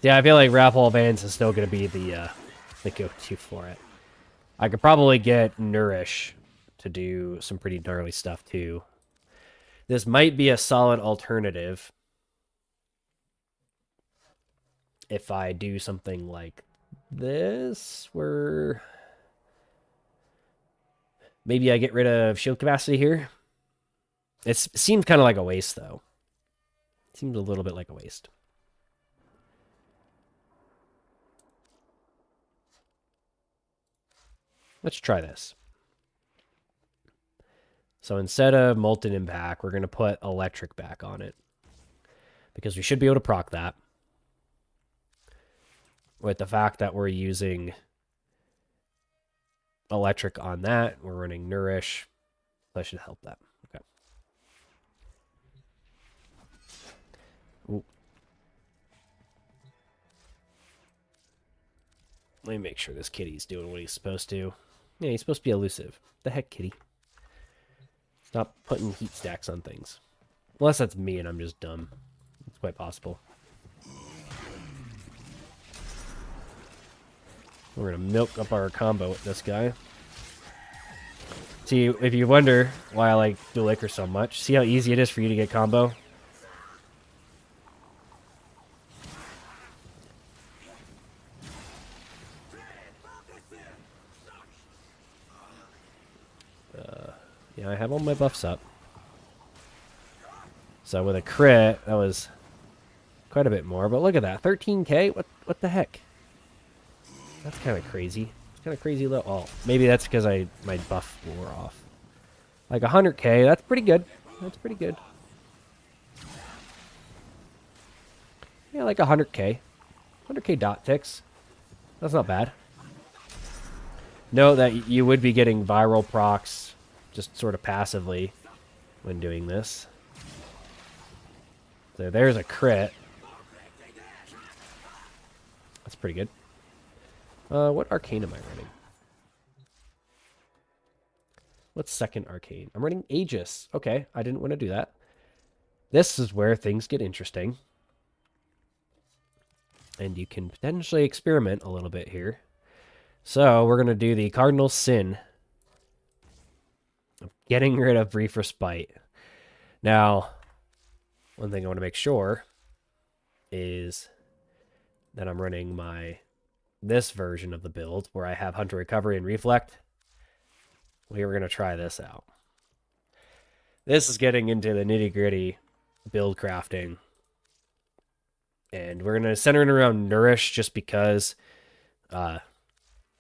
Yeah, I feel like Raffle Advance is still going to be the go-to for it. I could probably get Nourish to do some pretty gnarly stuff, too. This might be a solid alternative if I do something like this, where maybe I get rid of shield capacity here. It seems kind of like a waste, though. It seems a little bit like a waste. Let's try this. So instead of Molten Impact, we're going to put Electric back on it, because we should be able to proc that. With the fact that we're using Electric on that, we're running Nourish. That should help that. Okay. Ooh. Let me make sure this kitty's doing what he's supposed to. Yeah, he's supposed to be elusive. The heck, kitty? Stop putting heat stacks on things. Unless that's me and I'm just dumb. It's quite possible. We're going to milk up our combo with this guy. See, if you wonder why I like Dual Ichor so much, see how easy it is for you to get combo? Yeah, I have all my buffs up. So with a crit, that was quite a bit more. But look at that, 13k? What the heck? That's kind of crazy. It's kind of crazy low. Oh, maybe that's because my buff wore off. Like 100k, that's pretty good. That's pretty good. Yeah, like 100k. 100k dot ticks. That's not bad. Note that you would be getting viral procs just sort of passively when doing this. So there's a crit. That's pretty good. What arcane am I running? What's second arcane? I'm running Aegis. Okay, I didn't want to do that. This is where things get interesting. And you can potentially experiment a little bit here. So we're going to do the cardinal sin of getting rid of Brief Respite. Now, one thing I want to make sure is that I'm running this version of the build where I have Hunter Recovery and Reflect. We're going to try this out. This is getting into the nitty-gritty build crafting. And we're going to center it around Nourish just because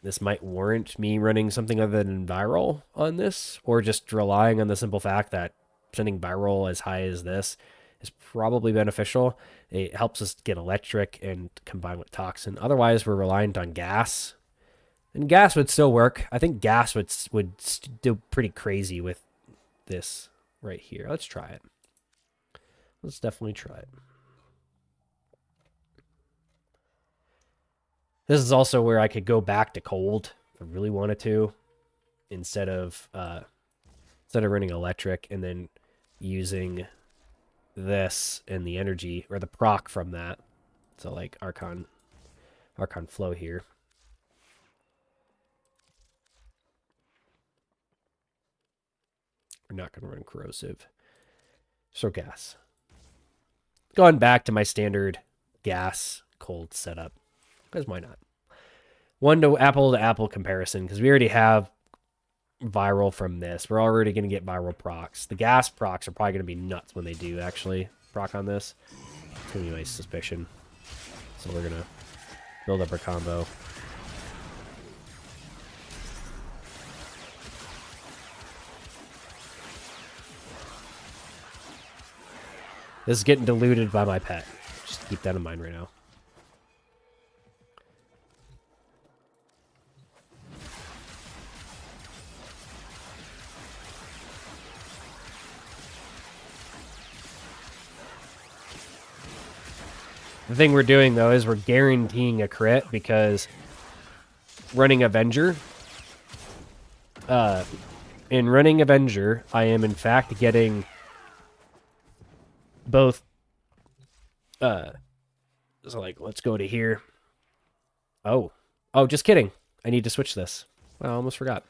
this might warrant me running something other than Viral on this, or just relying on the simple fact that sending Viral as high as this is probably beneficial. It helps us get Electric and combine with Toxin. Otherwise, we're reliant on Gas. And Gas would still work. I think Gas would do pretty crazy with this right here. Let's try it. Let's definitely try it. This is also where I could go back to cold if I really wanted to, instead of running Electric and then using this and the energy or the proc from that. So like Archon Flow here. We're not going to run Corrosive. So Gas. Going back to my standard Gas cold setup. Because why not? One to apple comparison, because we already have Viral from this. We're already going to get Viral procs. The Gas procs are probably going to be nuts when they do actually proc on this. It's going to be my suspicion. So we're going to build up our combo. This is getting diluted by my pet. Just keep that in mind right now. The thing we're doing, though, is we're guaranteeing a crit because running Avenger... in running Avenger, I am, in fact, getting both... so, like, let's go to here. Oh, just kidding. I need to switch this. Well, I almost forgot.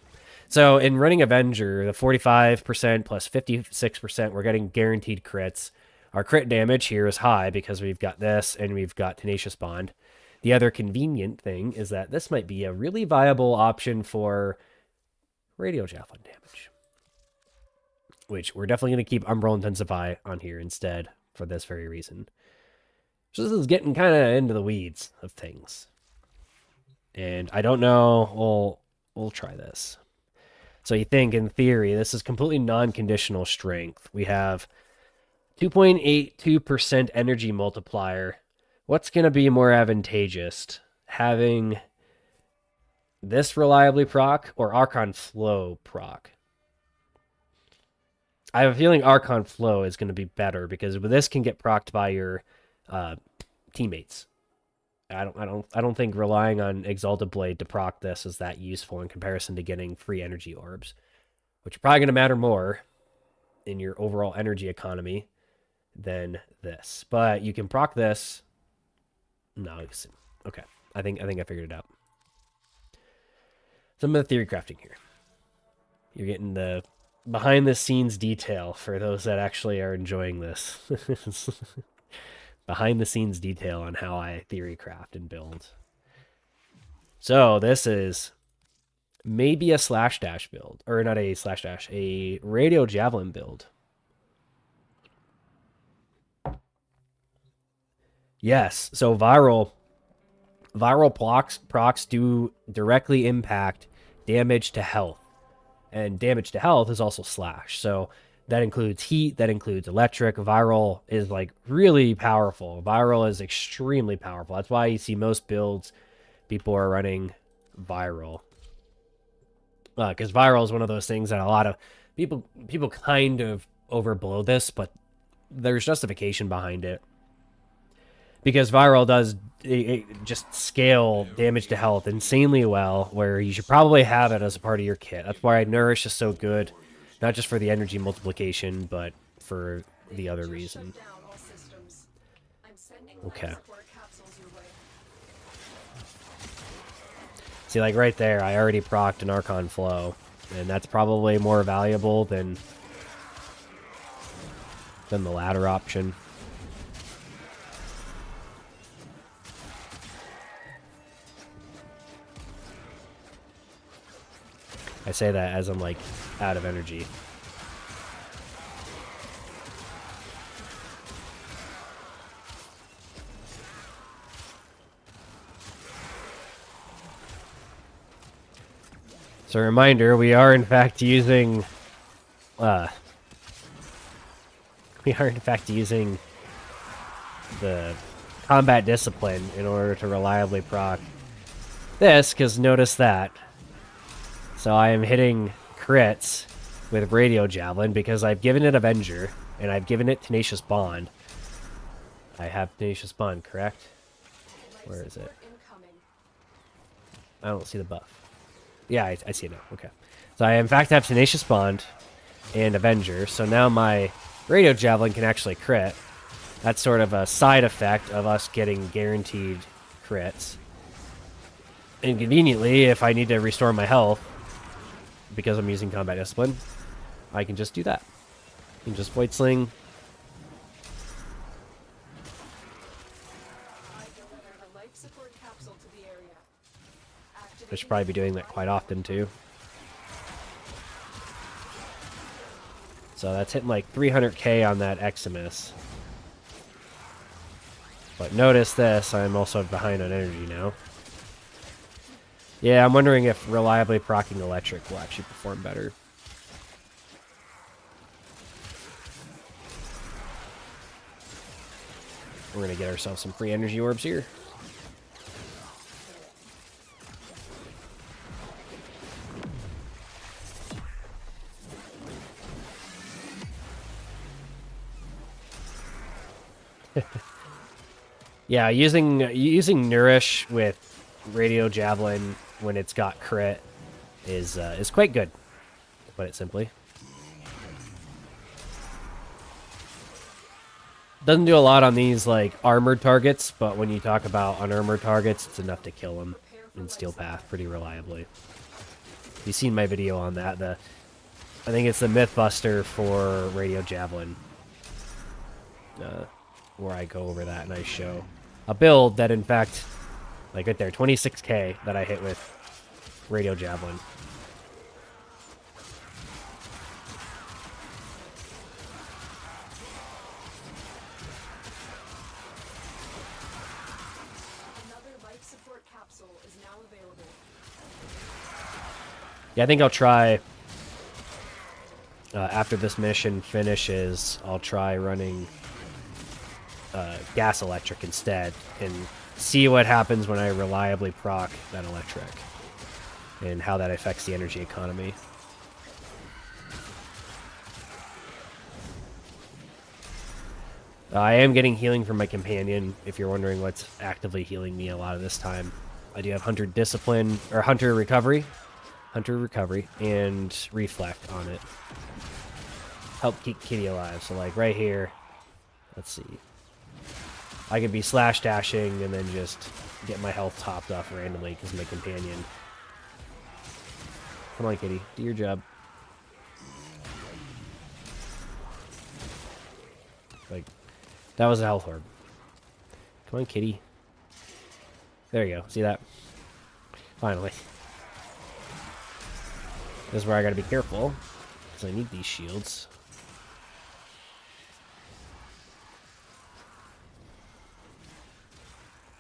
So, in running Avenger, the 45% plus 56%, we're getting guaranteed crits. Our crit damage here is high because we've got this and we've got Tenacious Bond. The other convenient thing is that this might be a really viable option for Radio Javelin damage, which we're definitely going to keep Umbral Intensify on here instead for this very reason. So this is getting kind of into the weeds of things. And I don't know, we'll try this. So you think, in theory, this is completely non-conditional strength. We have 2.82% energy multiplier. What's going to be more advantageous? Having this reliably proc or Archon Flow proc? I have a feeling Archon Flow is going to be better because this can get procced by your teammates. I don't think relying on Exalted Blade to proc this is that useful in comparison to getting free energy orbs, which are probably going to matter more in your overall energy economy than this. But you can proc this. No, okay. I think I figured it out. Some of the theory crafting here. You're getting the behind the scenes detail for those that actually are enjoying this. Behind the scenes detail on how I theory craft and build. So this is maybe a slash dash build, or not a slash dash, a Radio Javelin build. Yes, so viral procs do directly impact damage to health. And damage to health is also slash. So that includes heat, that includes electric. Viral is like really powerful. Viral is extremely powerful. That's why you see most builds, people are running viral. Because viral is one of those things that a lot of people kind of overblow this, but there's justification behind it. Because viral does just scale damage to health insanely well, where you should probably have it as a part of your kit. That's why Nourish is so good, not just for the energy multiplication, but for the other reason. Okay. See, like right there, I already procced an Archon Flow, and that's probably more valuable than the latter option. I say that as I'm like out of energy. So a reminder, we are in fact using the combat discipline in order to reliably proc this, because notice that. So I am hitting crits with Radio Javelin because I've given it Avenger and I've given it Tenacious Bond. I have Tenacious Bond, correct? Where is it? I don't see the buff. Yeah, I see it now. Okay. So I in fact have Tenacious Bond and Avenger, so now my Radio Javelin can actually crit. That's sort of a side effect of us getting guaranteed crits. And conveniently, if I need to restore my health, because I'm using Combat Discipline, I can just do that. I can just Void Sling. I should probably be doing that quite often, too. So that's hitting like 300k on that Eximus. But notice this, I'm also behind on energy now. Yeah, I'm wondering if reliably proccing electric will actually perform better. We're going to get ourselves some free energy orbs here. Yeah, using Nourish with Radio Javelin when it's got crit is quite good, to put it simply. Doesn't do a lot on these like armored targets, but when you talk about unarmored targets, it's enough to kill them in Steel Path pretty reliably. You've seen my video on that. I think it's the Mythbuster for Radio Javelin, where I go over that and I show a build that, in fact, like right there, 26k that I hit with Radio Javelin. Yeah, I think I'll try, after this mission finishes, I'll try running gas electric instead and see what happens when I reliably proc that electric and how that affects the energy economy. I am getting healing from my companion, if you're wondering what's actively healing me a lot of this time. I do have Hunter Discipline, or Hunter Recovery, and Reflect on it. Help keep Kitty alive. So like right here, let's see. I could be slash dashing and then just get my health topped off randomly because of my companion. Come on, Kitty. Do your job. Like, that was a health orb. Come on, Kitty. There you go. See that? Finally. This is where I gotta be careful, because I need these shields.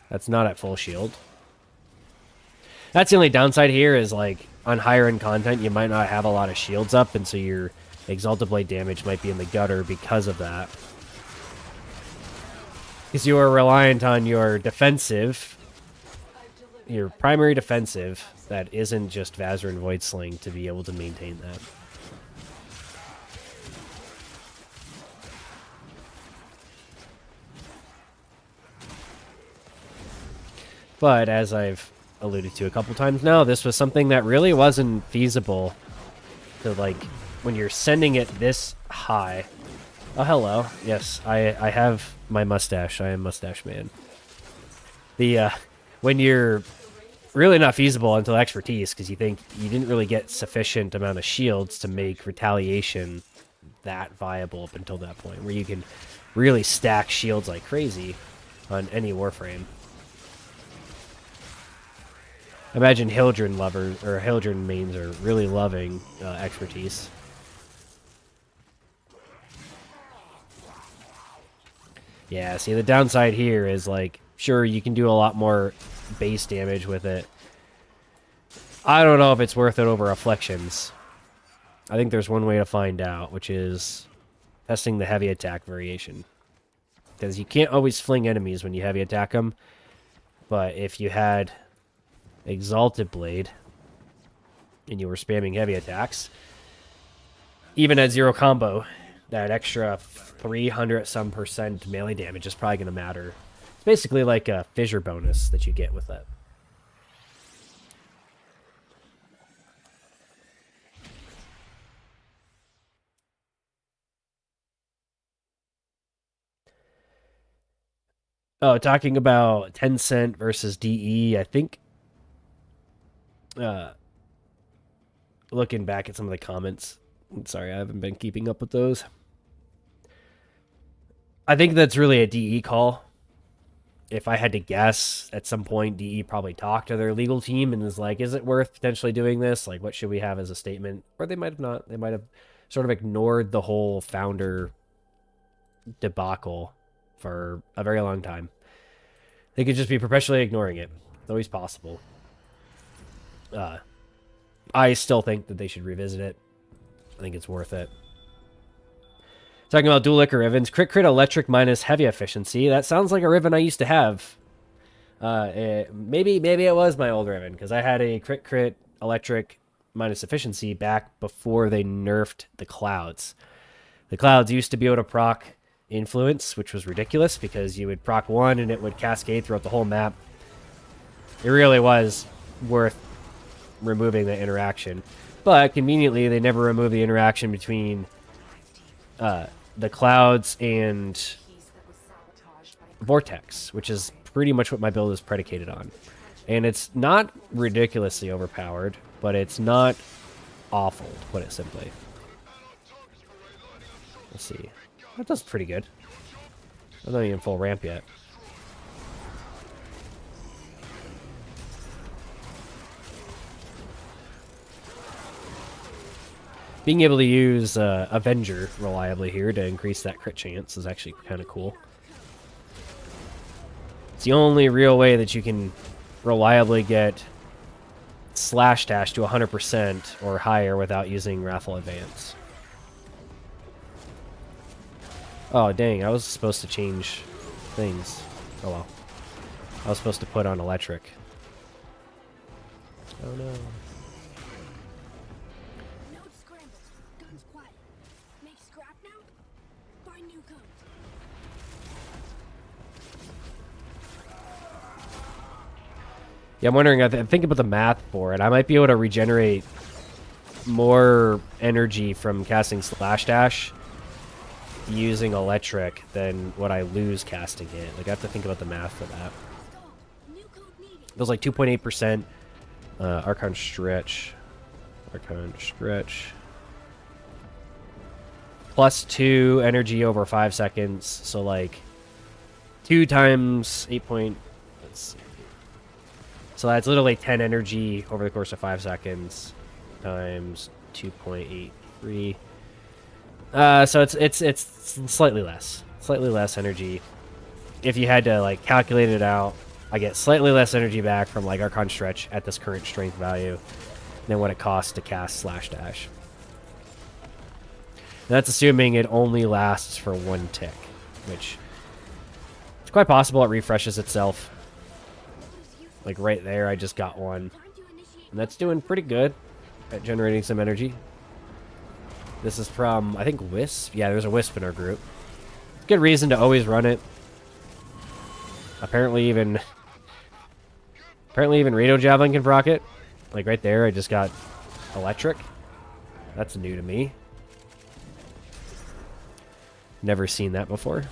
That's not at full shield. That's the only downside here is, like, on higher end content, you might not have a lot of shields up, and so your Exalted Blade damage might be in the gutter because of that. Because you are reliant on your defensive, your primary defensive, that isn't just Vazir and Void Sling to be able to maintain that. But as I've alluded to a couple times now, this was something that really wasn't feasible to, like, when you're sending it this high. Oh, hello. Yes, I have my mustache. I am Mustache Man. When you're really not feasible until Expertise, because you think you didn't really get sufficient amount of shields to make Retaliation that viable up until that point, where you can really stack shields like crazy on any Warframe. Imagine Hildren lovers, or Hildren mains are really loving Expertise. Yeah, see, the downside here is, like, sure, you can do a lot more base damage with it I don't know if it's worth it over Afflictions. I think there's one way to find out, which is testing the heavy attack variation. Because you can't always fling enemies when you heavy attack them. But if you had Exalted Blade and you were spamming heavy attacks, even at 0 combo, that extra 300% melee damage is probably going to matter. It's basically like a fissure bonus that you get with it. Oh, talking about Tencent versus DE, I think. Looking back at some of the comments. Sorry, I haven't been keeping up with those. I think that's really a DE call. If I had to guess, at some point, DE probably talked to their legal team and is like, is it worth potentially doing this? Like, what should we have as a statement? Or they might have not. They might have sort of ignored the whole founder debacle for a very long time. They could just be perpetually ignoring it. It's always possible. I still think that they should revisit it. I think it's worth it. Talking about dual ichor rivens. Crit electric minus heavy efficiency. That sounds like a riven I used to have. Maybe it was my old riven, because I had a crit electric minus efficiency back before they nerfed the clouds. The clouds used to be able to proc influence, which was ridiculous because you would proc one and it would cascade throughout the whole map. It really was worth removing the interaction, but conveniently they never removed the interaction between the clouds and vortex, which is pretty much what my build is predicated on. And it's not ridiculously overpowered, but it's not awful, to put it simply. Let's see. That does pretty good. I'm not even full ramp yet. Being able to use Avenger reliably here to increase that crit chance is actually kind of cool. It's the only real way that you can reliably get slash dash to 100% or higher without using Raffle Advance. Oh, dang, I was supposed to change things. Oh, well. I was supposed to put on electric. Oh, no. Node scrambled. Guns quiet. Make scrap now? Find new codes. Yeah, I'm wondering, I think about the math for it. I might be able to regenerate more energy from casting slash dash using electric than what I lose casting it. Like, I have to think about the math for that. New code needed. It was like 2.8%. Archon Stretch. Archon Stretch. Plus 2 energy over 5 seconds. So, like, 2 times 8 point... Let's see. So that's literally 10 energy over the course of 5 seconds. Times 2.83. So it's slightly less. Slightly less energy. If you had to, like, calculate it out, I get slightly less energy back from, like, Archon Stretch at this current strength value than what it costs to cast Slash Dash. And that's assuming it only lasts for 1 tick, which it's quite possible it refreshes itself. Like, right there, I just got one. And that's doing pretty good at generating some energy. This is from, I think, Wisp. Yeah, there's a Wisp in our group. Good reason to always run it. Apparently even Radio Javelin can proc it. Like, right there, I just got electric. That's new to me. Never seen that before.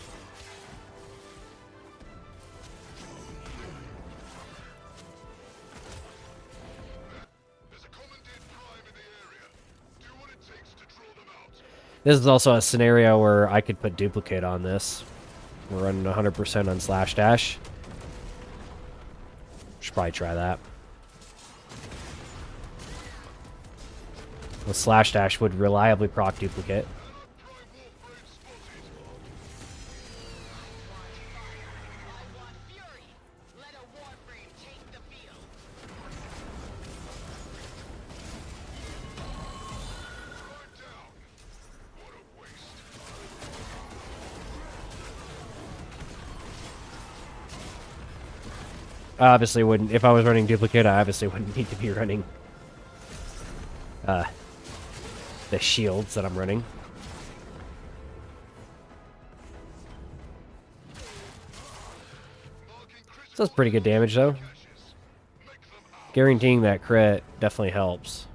This is also a scenario where I could put duplicate on this. We're running 100% on slash dash. Should probably try that. The slash dash would reliably proc duplicate. I obviously wouldn't. If I was running duplicate, I obviously wouldn't need to be running the shields that I'm running. So that's pretty good damage, though. Guaranteeing that crit definitely helps.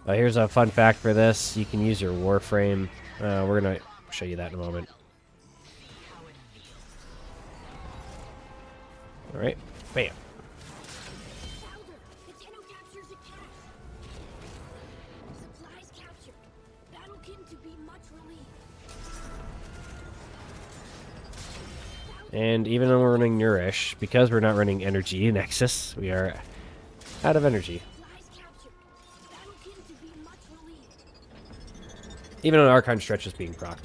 Here's a fun fact for this. You can use your Warframe. We're going to show you that in a moment. Alright, bam. And even though we're running Nourish, because we're not running Energy Nexus, we are out of energy. Even though Archon Stretch is being procced.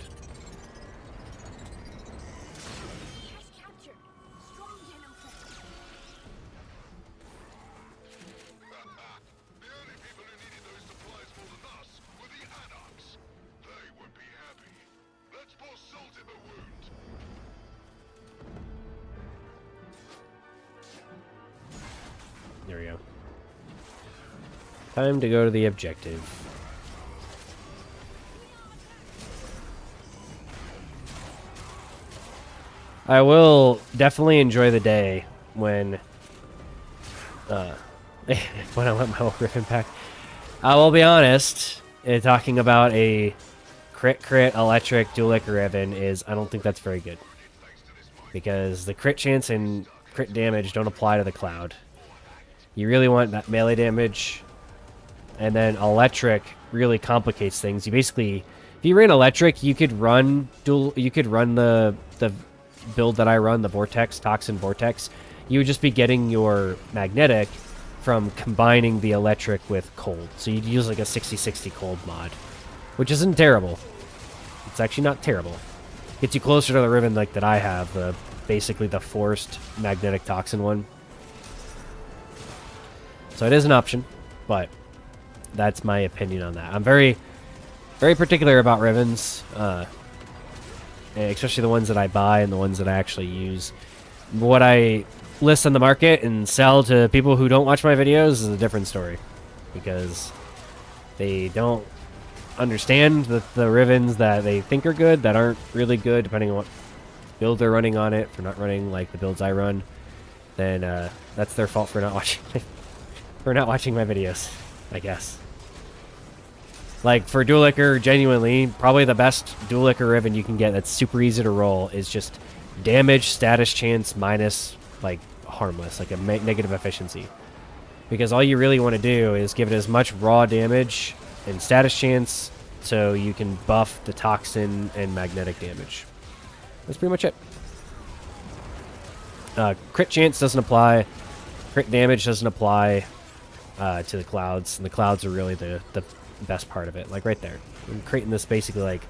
There we go. Time to go to the objective. I will definitely enjoy the day when when I let my whole riven pack. I will be honest, talking about a crit electric dual ichor riven is, I don't think that's very good. Because the crit chance and crit damage don't apply to the cloud. You really want that melee damage, and then electric really complicates things. You basically, if you ran electric, you could run the build that I run, the Vortex, Toxin Vortex. You would just be getting your magnetic from combining the electric with cold. So you'd use like a 60-60 cold mod, which isn't terrible. It's actually not terrible. Gets you closer to the riven like that I have, basically the forced magnetic toxin one. So it is an option, but that's my opinion on that. I'm very, very particular about rivens, especially the ones that I buy and the ones that I actually use. What I list on the market and sell to people who don't watch my videos is a different story, because they don't understand the rivens that they think are good that aren't really good, depending on what build they're running on it. If they're not running like the builds I run, then that's their fault for not watching my videos, I guess. Like for dual ichor, genuinely, probably the best dual ichor riven you can get that's super easy to roll is just damage, status chance, minus like harmless, like a negative efficiency. Because all you really want to do is give it as much raw damage and status chance so you can buff the toxin and magnetic damage. That's pretty much it. Crit chance doesn't apply. Crit damage doesn't apply to the clouds, and the clouds are really the best part of it. Like right there, I'm creating this basically like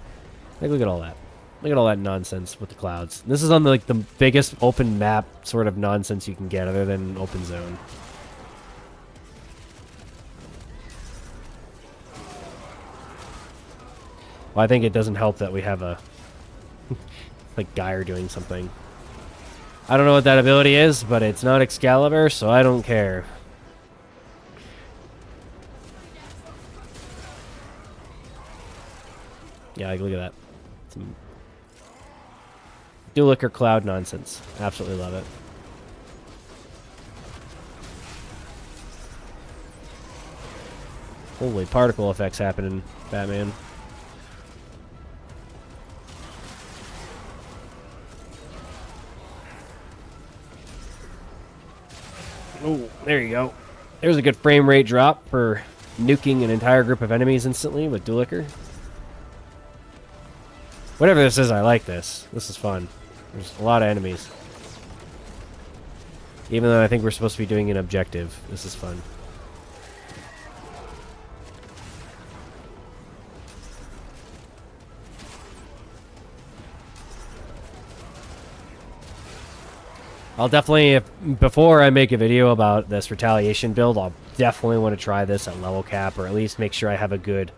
look at all that. Look at all that nonsense with the clouds. This is on the biggest open map sort of nonsense you can get, other than open zone. Well, I think it doesn't help that we have a like Gyre doing something. I don't know what that ability is, but it's not Excalibur, so I don't care. Yeah, like, look at that. Some dual ichor cloud nonsense. Absolutely love it. Holy particle effects happening, Batman. Oh, there you go. There's a good frame rate drop for nuking an entire group of enemies instantly with dual ichor. Whatever this is, I like this. This is fun. There's a lot of enemies. Even though I think we're supposed to be doing an objective, this is fun. I'll definitely, before I make a video about this retaliation build, I'll definitely want to try this at level cap, or at least make sure I have a good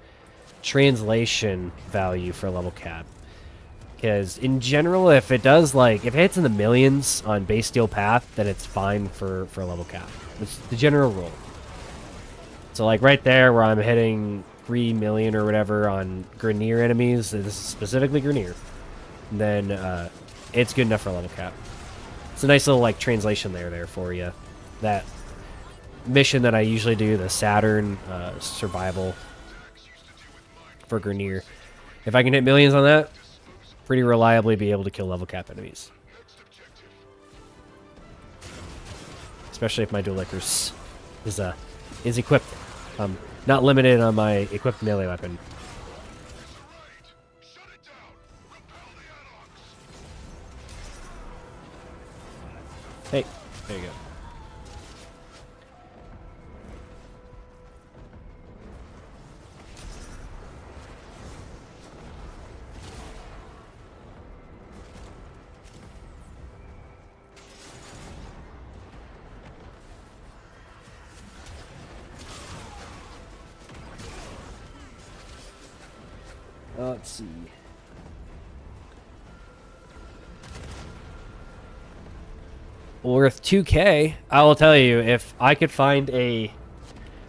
translation value for level cap. Because in general, if it does, like, if it hits in the millions on base steel path, then it's fine for level cap. It's the general rule. So, like, right there where I'm hitting 3 million or whatever on Grineer enemies, this is specifically Grineer, then it's good enough for level cap. It's a nice little, like, translation layer there for you. That mission that I usually do, the Saturn survival for Grineer. If I can hit millions on that, pretty reliably be able to kill level cap enemies. Especially if my Dual Ichor is equipped. Not limited on my equipped melee weapon. Hey, there you go. Let's see. Worth 2K. I will tell you, if I could find a...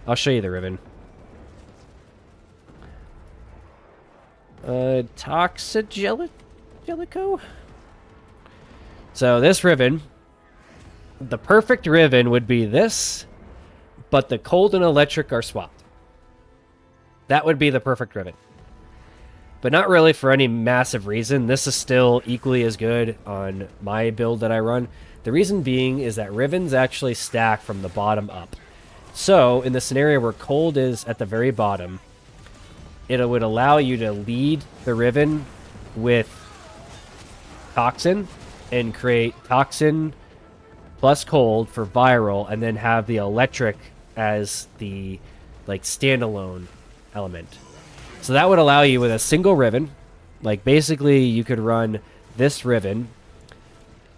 I'll show you the riven. Toxigelico? So this riven, the perfect riven would be this, but the cold and electric are swapped. That would be the perfect riven. But not really for any massive reason. This is still equally as good on my build that I run. The reason being is that rivens actually stack from the bottom up. So, in the scenario where cold is at the very bottom, it would allow you to lead the riven with toxin and create toxin plus cold for viral, and then have the electric as the, like, standalone element. So that would allow you with a single riven, like basically you could run this riven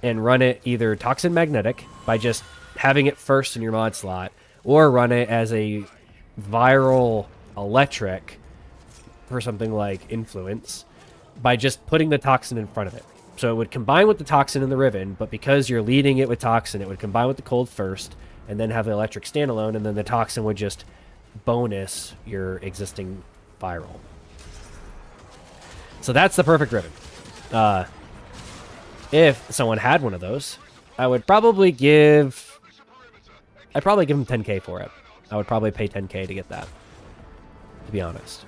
and run it either toxin magnetic by just having it first in your mod slot, or run it as a viral electric for something like influence by just putting the toxin in front of it. So it would combine with the toxin in the riven, but because you're leading it with toxin, it would combine with the cold first and then have the electric standalone, and then the toxin would just bonus your existing viral. So that's the perfect riven. If someone had one of those, I'd probably give them 10k for it. I would probably pay 10k to get that, to be honest.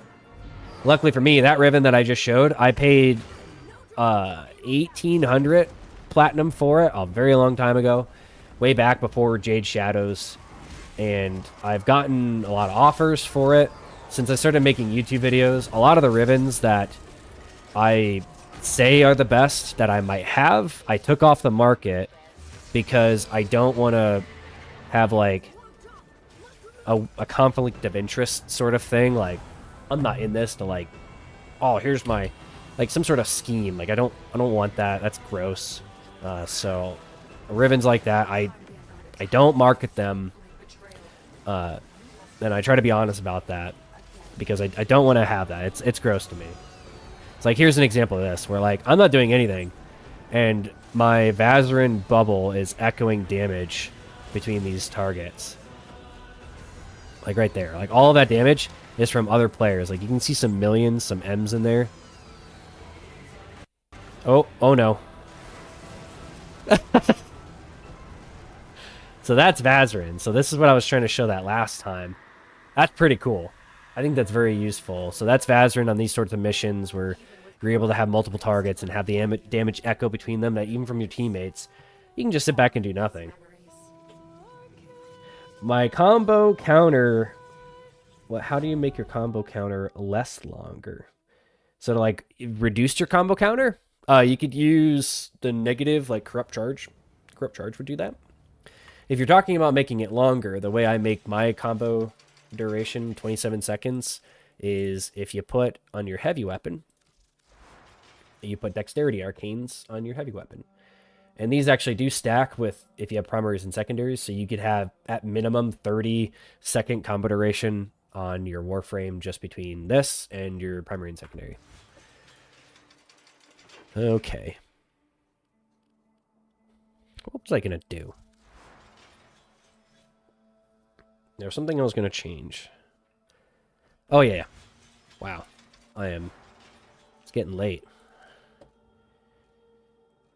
Luckily for me, that riven that I just showed, I paid 1,800 platinum for it a very long time ago, way back before Jade Shadows, and I've gotten a lot of offers for it. Since I started making YouTube videos, a lot of the rivens that I say are the best that I might have, I took off the market because I don't want to have, like, a conflict of interest sort of thing. Like, I'm not in this to, like, oh, here's my, like, some sort of scheme. Like, I don't want that. That's gross. So rivens like that, I don't market them. And I try to be honest about that, because I don't want to have that. It's gross to me. It's like, here's an example of this, where, like, I'm not doing anything, and my Vazarin bubble is echoing damage between these targets. Like, right there. Like, all of that damage is from other players. Like, you can see some millions, some M's in there. Oh no. So that's Vazarin. So this is what I was trying to show that last time. That's pretty cool. I think that's very useful. So that's Vazarin on these sorts of missions where you're able to have multiple targets and have the damage echo between them, that even from your teammates, you can just sit back and do nothing. My combo counter... how do you make your combo counter less longer? So to, like, reduce your combo counter, you could use the negative, like, corrupt charge. Corrupt charge would do that. If you're talking about making it longer, the way I make my combo duration 27 seconds is if you put on your heavy weapon, you put dexterity arcanes on your heavy weapon. And these actually do stack with if you have primaries and secondaries. So you could have at minimum 30-second combo duration on your Warframe just between this and your primary and secondary. Okay. What was I going to do? There's something I was going to change. Oh, yeah. Wow. It's getting late.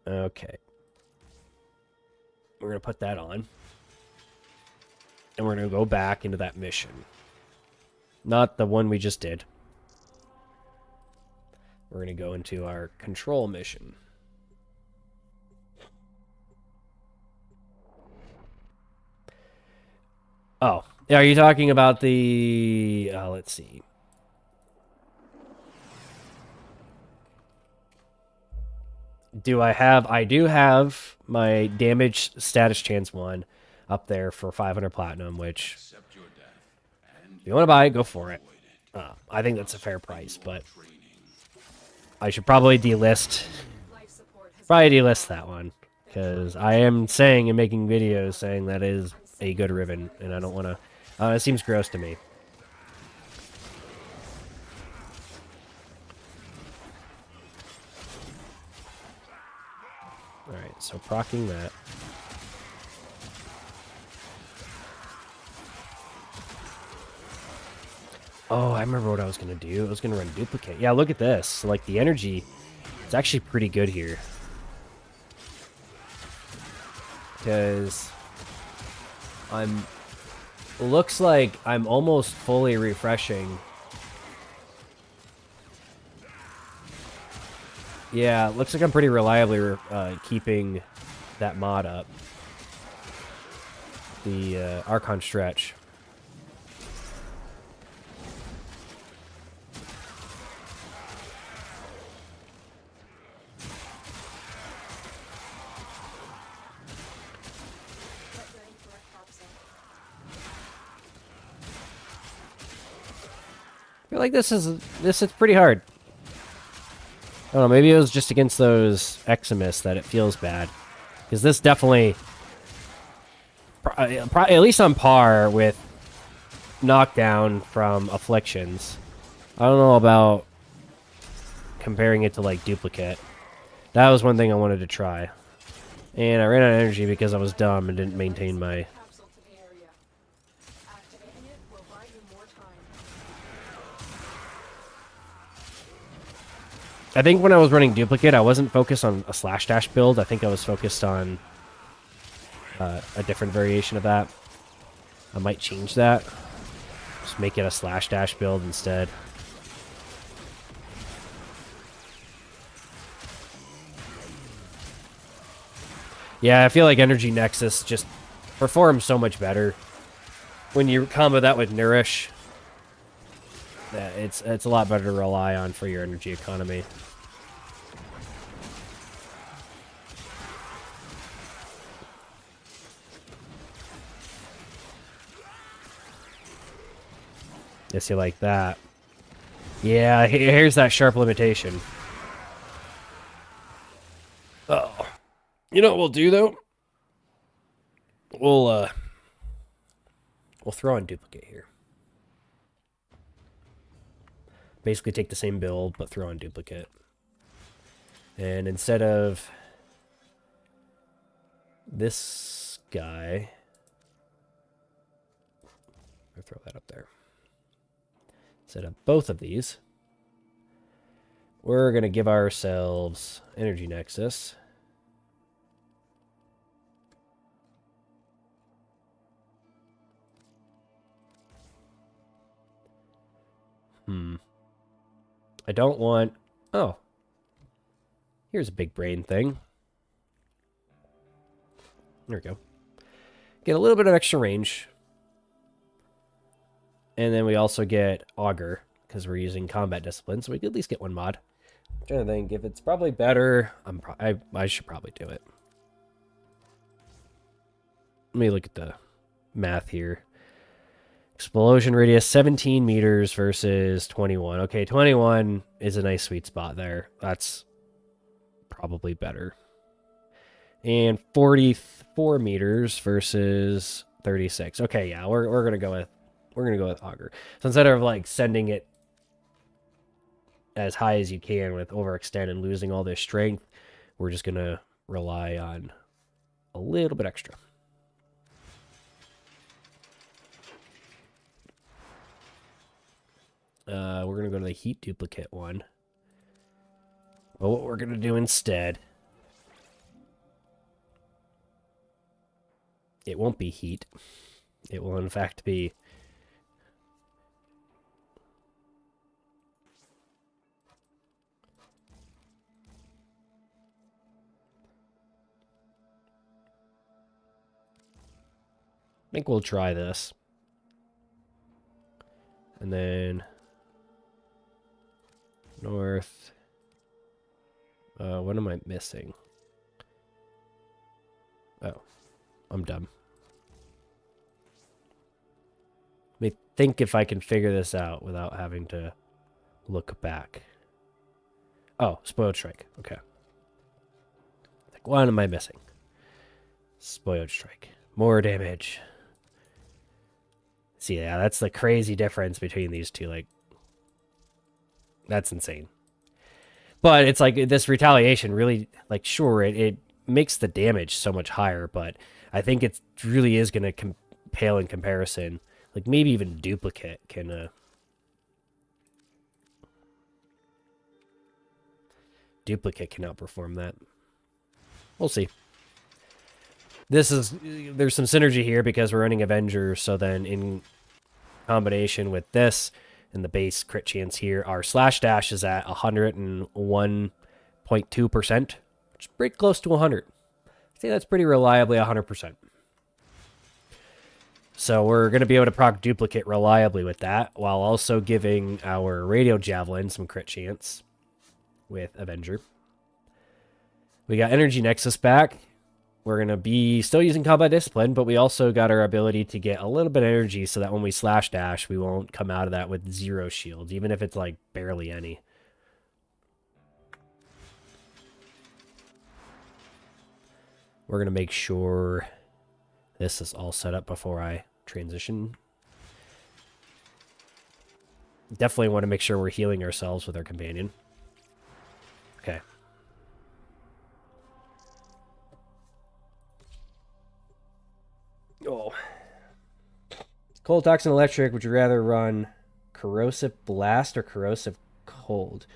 Okay. We're going to put that on. And we're going to go back into that mission. Not the one we just did. We're going to go into our control mission. Oh, are you talking about the... let's see. I do have my damage status chance 1 up there for 500 platinum, which if you want to buy it, go for it. I think that's a fair price, but I should probably delist that one, because I am saying and making videos saying that is a good riven, and I don't want to... it seems gross to me. Alright, so proccing that. Oh, I remember what I was going to do. I was going to run duplicate. Yeah, look at this. Like, the energy, it's actually pretty good here. Because looks like I'm almost fully refreshing. Yeah, looks like I'm pretty reliably keeping that mod up. The Archon stretch. I feel like this is pretty hard. I don't know, maybe it was just against those Eximus that it feels bad. Because this definitely, at least on par with knockdown from Afflictions. I don't know about comparing it to, like, Duplicate. That was one thing I wanted to try. And I ran out of energy because I was dumb and didn't maintain my... Capsule to the area. Activating it will buy you more time. I think when I was running Duplicate, I wasn't focused on a slash dash build. I think I was focused on a different variation of that. I might change that. Just make it a slash dash build instead. Yeah, I feel like Energy Nexus just performs so much better. When you combo that with Nourish, it's a lot better to rely on for your energy economy. Yes, you like that. Yeah, here's that sharp limitation. Oh. You know what we'll do, though? We'll throw on Duplicate here. Basically take the same build, but throw on Duplicate. And instead of this guy... I'll throw that up there. Instead of both of these, we're going to give ourselves Energy Nexus. I don't want... Oh. Here's a big brain thing. There we go. Get a little bit of extra range. And then we also get Augur, because we're using combat discipline, so we could at least get one mod. I'm trying to think, if it's probably better, I should probably do it. Let me look at the math here. Explosion radius 17 meters versus 21. Okay, 21 is a nice sweet spot there. That's probably better. And 44 meters versus 36. Okay, yeah, we're gonna go with auger. So instead of like sending it as high as you can with overextend and losing all this strength, we're just gonna rely on a little bit extra. We're gonna go to the heat duplicate one. But what we're gonna do instead, it won't be heat. It will in fact be I think we'll try this. And then north. What am I missing? Oh, I'm dumb. Let me think if I can figure this out without having to look back. Oh, spoiled strike. Okay. Like, what am I missing? Spoiled strike. More damage. See, yeah, that's the crazy difference between these two. Like, that's insane. But it's like this retaliation really, like, sure, it makes the damage so much higher, but I think it really is going to pale in comparison. Like, maybe even duplicate can, duplicate can outperform that. We'll see. There's some synergy here because we're running Avenger, so then in combination with this and the base crit chance here, our slash dash is at 101.2%, which is pretty close to 100. I'd say that's pretty reliably 100%. So we're going to be able to proc duplicate reliably with that, while also giving our radio javelin some crit chance with Avenger. We got Energy Nexus back. We're going to be still using Combat Discipline, but we also got our ability to get a little bit of energy so that when we slash dash, we won't come out of that with 0 shields, even if it's like barely any. We're going to make sure this is all set up before I transition. Definitely want to make sure we're healing ourselves with our companion. Okay. Oh. Cold, Toxin, Electric. Would you rather run Corrosive Blast or Corrosive Cold?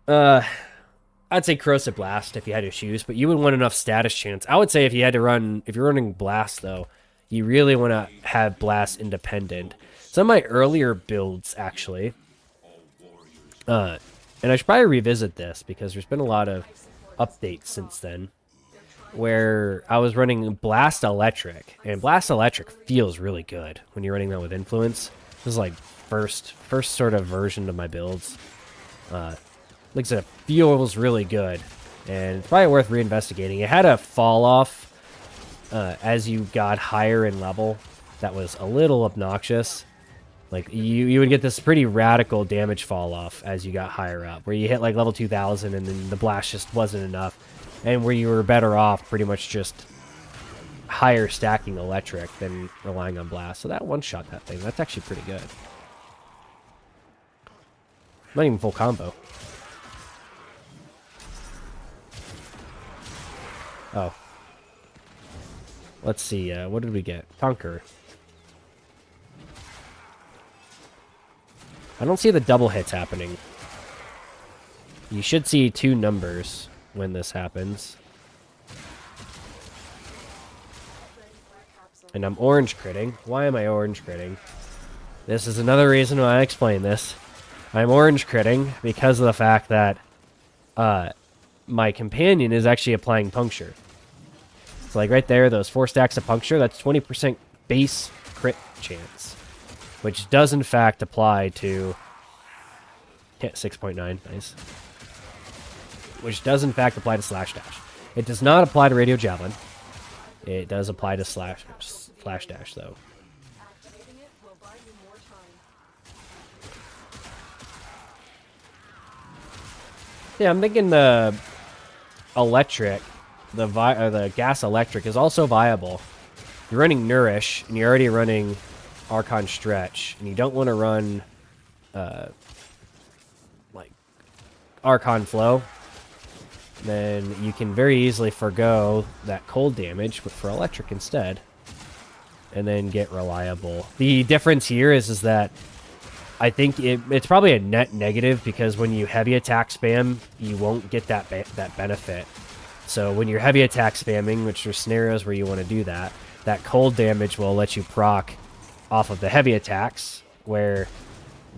I'd say Corrosive Blast if you had to choose, but you would want enough status chance. I would say if you had to run, if you're running Blast though, you really want to have Blast independent. Some of my earlier builds actually, and I should probably revisit this because there's been a lot of updates since then, where I was running Blast Electric, and Blast Electric feels really good when you're running that with Influence. This is like first sort of version of my builds. Like I said, it feels really good, and it's probably worth reinvestigating. It had a fall off as you got higher in level that was a little obnoxious. Like you would get this pretty radical damage fall off as you got higher up, where you hit like level 2000 and then the blast just wasn't enough. And where you were better off pretty much just higher stacking electric than relying on blast. So that one-shot that thing. That's actually pretty good. Not even full combo. Oh. Let's see. What did we get? Conquer. I don't see the double hits happening. You should see 2 numbers when this happens. And I'm orange critting. Why am I orange critting? This is another reason why I explain this. I'm orange critting because of the fact that my companion is actually applying puncture. So like right there, those 4 stacks of puncture, that's 20% base crit chance, which does in fact apply to hit 6.9. Nice. Which does in fact apply to slash dash. It does not apply to radio javelin. It does apply to slash dash though. Activating it will buy you more time. Yeah, I'm thinking the electric the gas electric is also viable. You're running Nourish, and you're already running Archon Stretch, and you don't want to run like Archon Flow. Then you can very easily forgo that cold damage for electric instead, and then get reliable. The difference here is that I think it's probably a net negative, because when you heavy attack spam, you won't get that benefit. So when you're heavy attack spamming, which are scenarios where you want to do that, that cold damage will let you proc off of the heavy attacks, where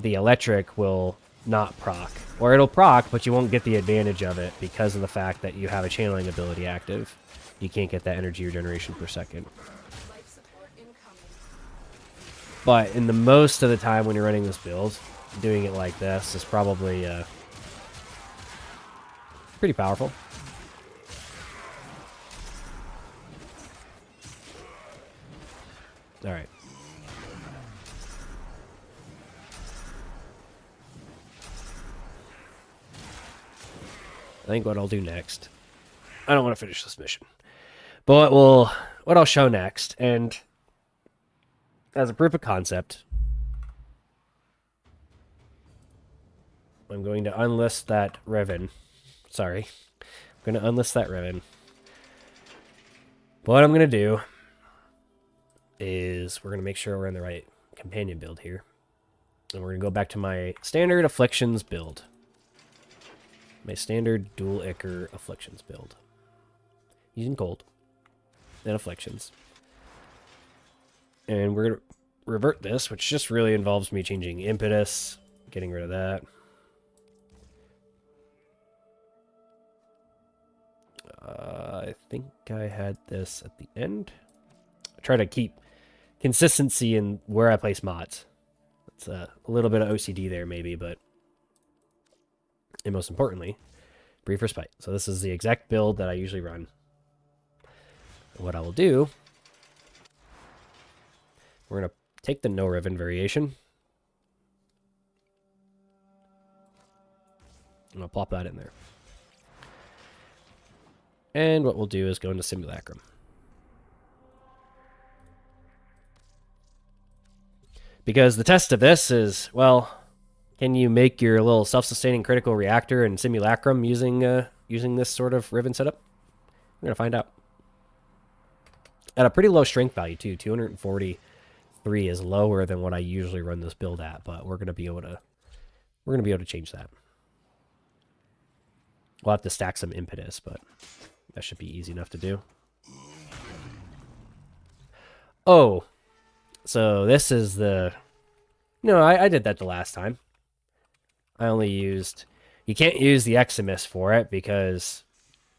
the electric will not proc. Or it'll proc, but you won't get the advantage of it because of the fact that you have a channeling ability active. You can't get that energy regeneration per second. Life support incoming. But in the most of the time when you're running this build, doing it like this is probably pretty powerful. All right. I think what I'll do next, I don't want to finish this mission, but what I'll show next, and as a proof of concept, I'm going to unlist that riven. Sorry. I'm going to unlist that riven. What I'm going to do is we're going to make sure we're in the right companion build here. And we're going to go back to my standard afflictions build. My standard dual ichor afflictions build. Using cold and afflictions. And we're going to revert this, which just really involves me changing impetus, getting rid of that. I think I had this at the end. I try to keep consistency in where I place mods. It's a little bit of OCD there maybe, but and most importantly, brief respite. So this is the exact build that I usually run. What I will do, we're going to take the no riven variation. And I'll plop that in there. And what we'll do is go into Simulacrum. Because the test of this is, well, can you make your little self-sustaining critical reactor in Simulacrum using this sort of riven setup? We're going to find out. At a pretty low strength value, too. 243 is lower than what I usually run this build at, but we're going to be able to change that. We'll have to stack some impetus, but that should be easy enough to do. Oh, so this is the... No, I did that the last time. I only used... You can't use the Eximus for it because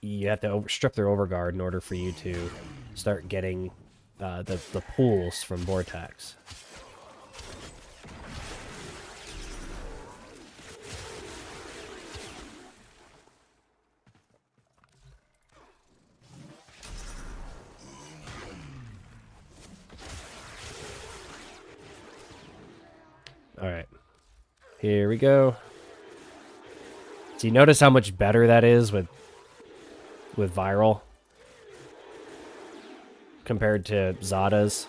you have to strip their overguard in order for you to start getting the pools from Vortex. Alright. Here we go. So you notice how much better that is with viral compared to Zadas.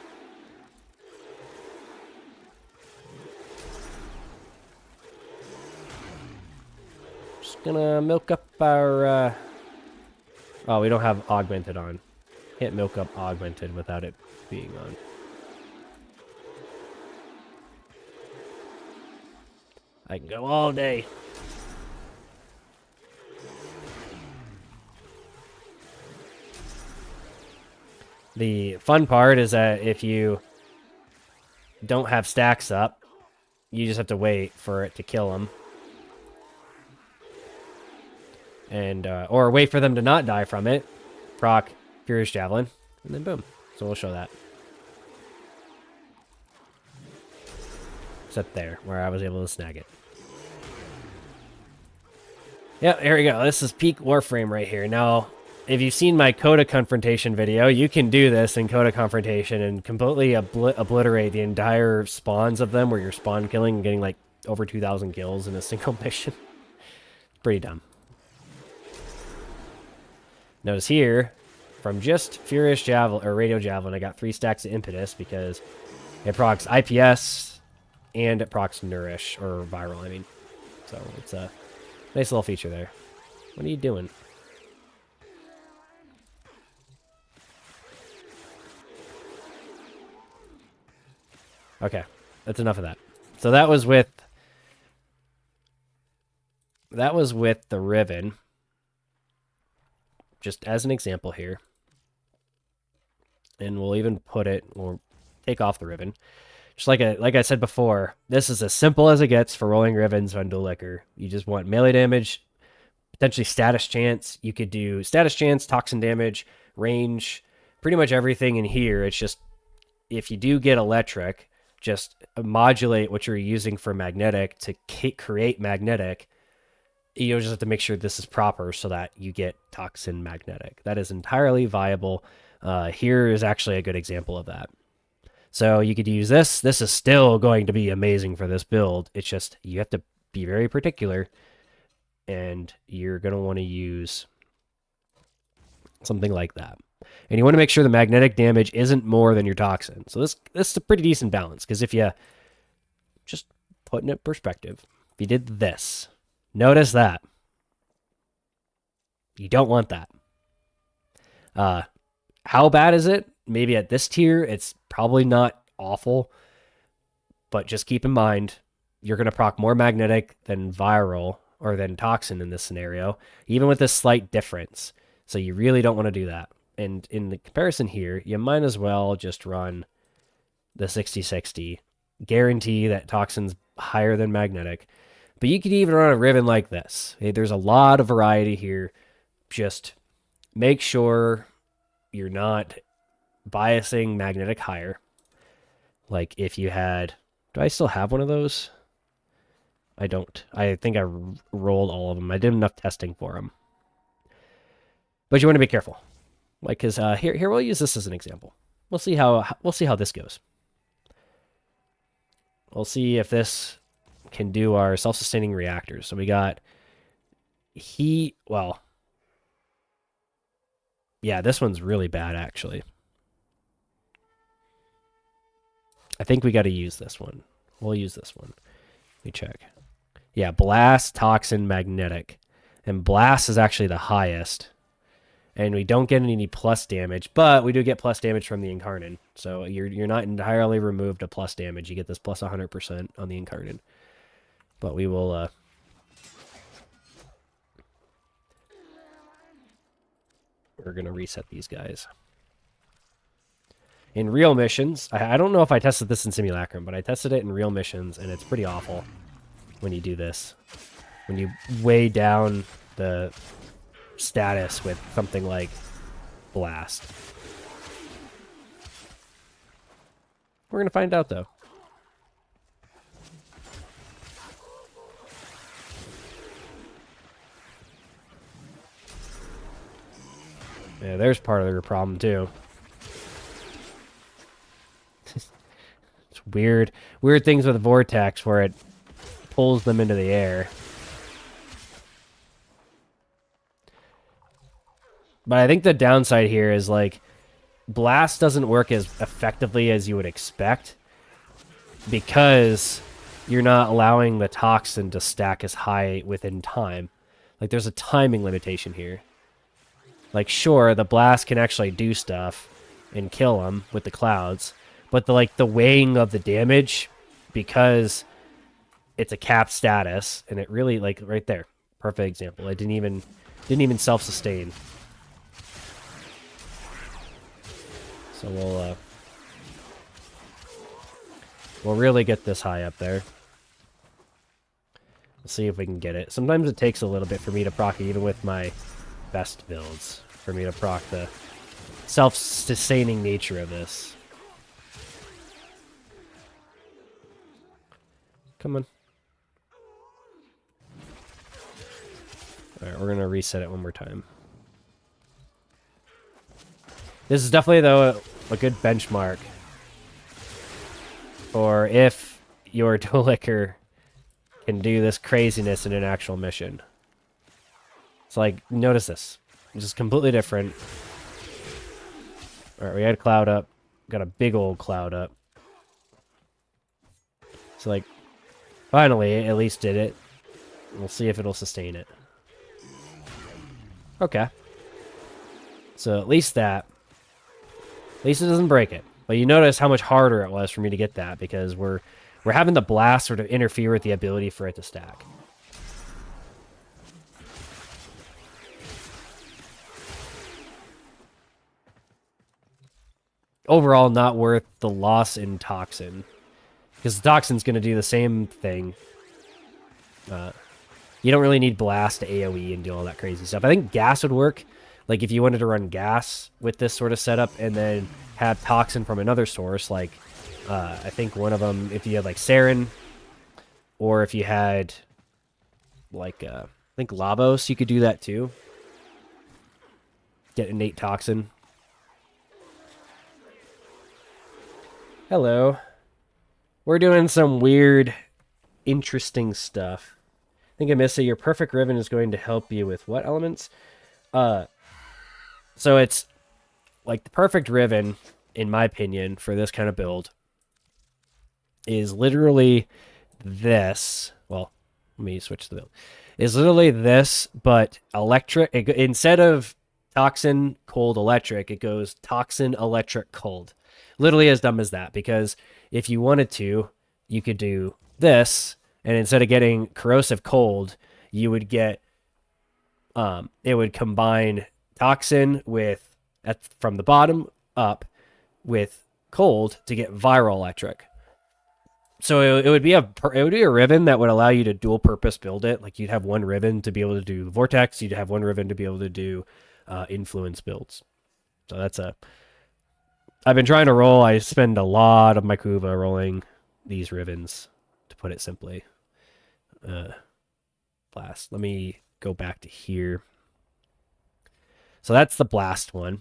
Just gonna milk up our oh, we don't have augmented on. Can't milk up augmented without it being on. I can go all day. The fun part is that if you don't have stacks up, you just have to wait for it to kill them. And, or wait for them to not die from it. Proc Furious Javelin. And then boom. So we'll show that. Except there, where I was able to snag it. Yep, here we go. This is peak Warframe right here. Now, if you've seen my Coda Confrontation video, you can do this in Coda Confrontation and completely obliterate the entire spawns of them where you're spawn killing and getting like over 2,000 kills in a single mission. Pretty dumb. Notice here, from just Furious Javelin or Radio Javelin, I got 3 stacks of Impetus because it procs IPS and it procs Nourish, or Viral, I mean. So it's a nice little feature there. What are you doing? Okay, that's enough of that. So that was with the Riven. Just as an example here. And we'll even we'll take off the Riven. Just like I said before, this is as simple as it gets for rolling Rivens on Dual Ichor. You just want melee damage, potentially status chance. You could do status chance, toxin damage, range, pretty much everything in here. It's just, if you do get electric, just modulate what you're using for magnetic to create magnetic. You just have to make sure this is proper so that you get toxin magnetic. That is entirely viable. Here is actually a good example of that. So you could use this. This is still going to be amazing for this build. It's just you have to be very particular, and you're going to want to use something like that. And you want to make sure the magnetic damage isn't more than your toxin. So this is a pretty decent balance, because if you just put it in perspective, if you did this, notice that. You don't want that. How bad is it? Maybe at this tier, it's probably not awful. But just keep in mind, you're going to proc more magnetic than viral or than toxin in this scenario, even with this slight difference. So you really don't want to do that. And in the comparison here, you might as well just run the 60-60. Guarantee that toxin's higher than magnetic. But you could even run a riven like this. Hey, there's a lot of variety here. Just make sure you're not biasing magnetic higher. Like if you had... Do I still have one of those? I don't. I think I rolled all of them. I did enough testing for them. But you want to be careful. Like, because here we'll use this as an example. We'll see how this goes. We'll see if this can do our self-sustaining reactors. So we got heat. Well, yeah, this one's really bad actually. I think we got to use this one. We'll use this one. Let me check. Yeah, blast, toxin, magnetic, and blast is actually the highest. And we don't get any plus damage, but we do get plus damage from the Incarnate. So you're not entirely removed of plus damage. You get this plus 100% on the Incarnate. But we will... we're going to reset these guys. In real missions, I don't know if I tested this in Simulacrum, but I tested it in real missions, and it's pretty awful when you do this. When you weigh down the status with something like blast. We're gonna find out though. Yeah, there's part of your problem too. It's weird things with Vortex where it pulls them into the air. But I think the downside here is, like, blast doesn't work as effectively as you would expect because you're not allowing the toxin to stack as high within time. Like, there's a timing limitation here. Like, sure, the blast can actually do stuff and kill them with the clouds, but the weighing of the damage, because it's a capped status, and it really, like, right there, perfect example. It didn't even self-sustain. So we'll really get this high up there. We'll see if we can get it. Sometimes it takes a little bit for me to proc it, even with my best builds, for me to proc the self-sustaining nature of this. Come on. Alright, we're gonna reset it one more time. This is definitely, though, a good benchmark for if your Dual Ichor can do this craziness in an actual mission. It's like, notice this. which is completely different. Alright, we had a cloud up. Got a big old cloud up. So, like, finally, at least did it. We'll see if it'll sustain it. Okay. So, at least that. At least it doesn't break it. But you notice how much harder it was for me to get that, because we're having the blast sort of interfere with the ability for it to stack. Overall, not worth the loss in Toxin. Because the Toxin's going to do the same thing. You don't really need Blast to AoE and do all that crazy stuff. I think Gas would work. Like, if you wanted to run Gas with this sort of setup and then have Toxin from another source, like, I think one of them, if you had, like, Saren, or if you had, like, I think Lavos, you could do that too. Get innate Toxin. Hello. We're doing some weird, interesting stuff. I think I missed it. Your perfect riven is going to help you with what elements? So it's like the perfect riven, in my opinion, for this kind of build is literally this. Well, let me switch the build. Is literally this, but electric. Instead of Toxin, cold, electric, it goes Toxin, electric, cold. Literally as dumb as that, because if you wanted to, you could do this, and instead of getting corrosive cold, you would get, it would combine Toxin with, from the bottom up, with cold to get viral electric. So it would be a riven that would allow you to dual purpose build it. Like, you'd have one riven to be able to do the vortex, you'd have one riven to be able to do influence builds. So that's a... I've been trying to roll. I spend a lot of my Kuva rolling these rivens, to put it simply. Blast. Let me go back to here. So that's the blast one.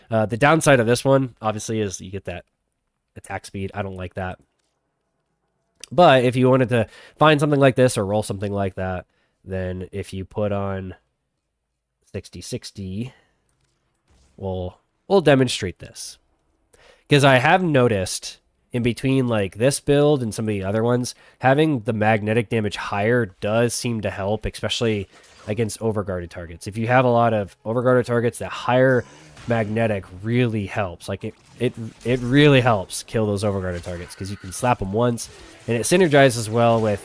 The downside of this one, obviously, is you get that attack speed. I don't like that. But if you wanted to find something like this or roll something like that, then if you put on 60-60, we'll demonstrate this. Because I have noticed in between like this build and some of the other ones, having the magnetic damage higher does seem to help, especially against overguarded targets. If you have a lot of overguarded targets, that higher magnetic really helps. Like it really helps kill those overguarded targets, because you can slap them once, and it synergizes well with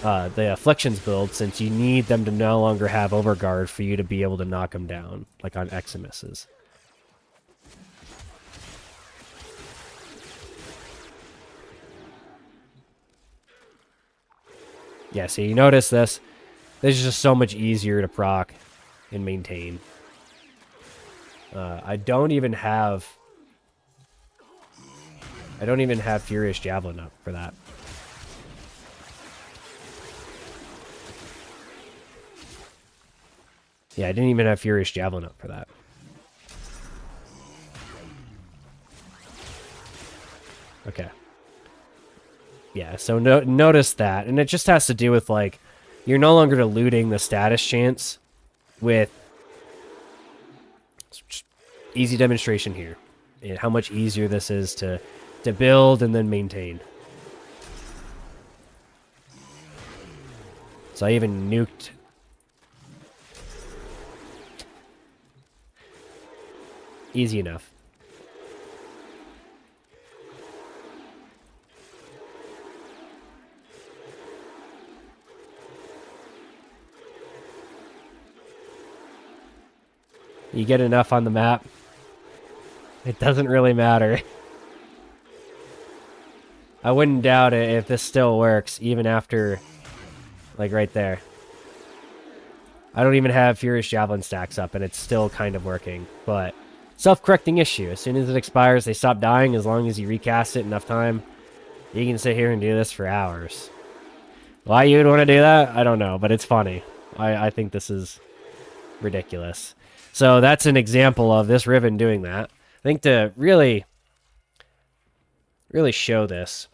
the Afflictions build, since you need them to no longer have overguard for you to be able to knock them down, like on Eximuses. Yeah, so you notice this. This is just so much easier to proc and maintain. I don't even have Furious Javelin up for that. Yeah, I didn't even have Furious Javelin up for that. Okay. Yeah, so notice that. And it just has to do with, like, you're no longer diluting the status chance with... Easy demonstration here. And how much easier this is to build and then maintain. So I even nuked... Easy enough. You get enough on the map, it doesn't really matter. I wouldn't doubt it if this still works, even after, like, right there. I don't even have Furious Javelin stacks up, and it's still kind of working. But, self-correcting issue. As soon as it expires, they stop dying. As long as you recast it enough time, you can sit here and do this for hours. Why you would want to do that? I don't know, but it's funny. I think this is ridiculous. So that's an example of this riven doing that. I think to really show this,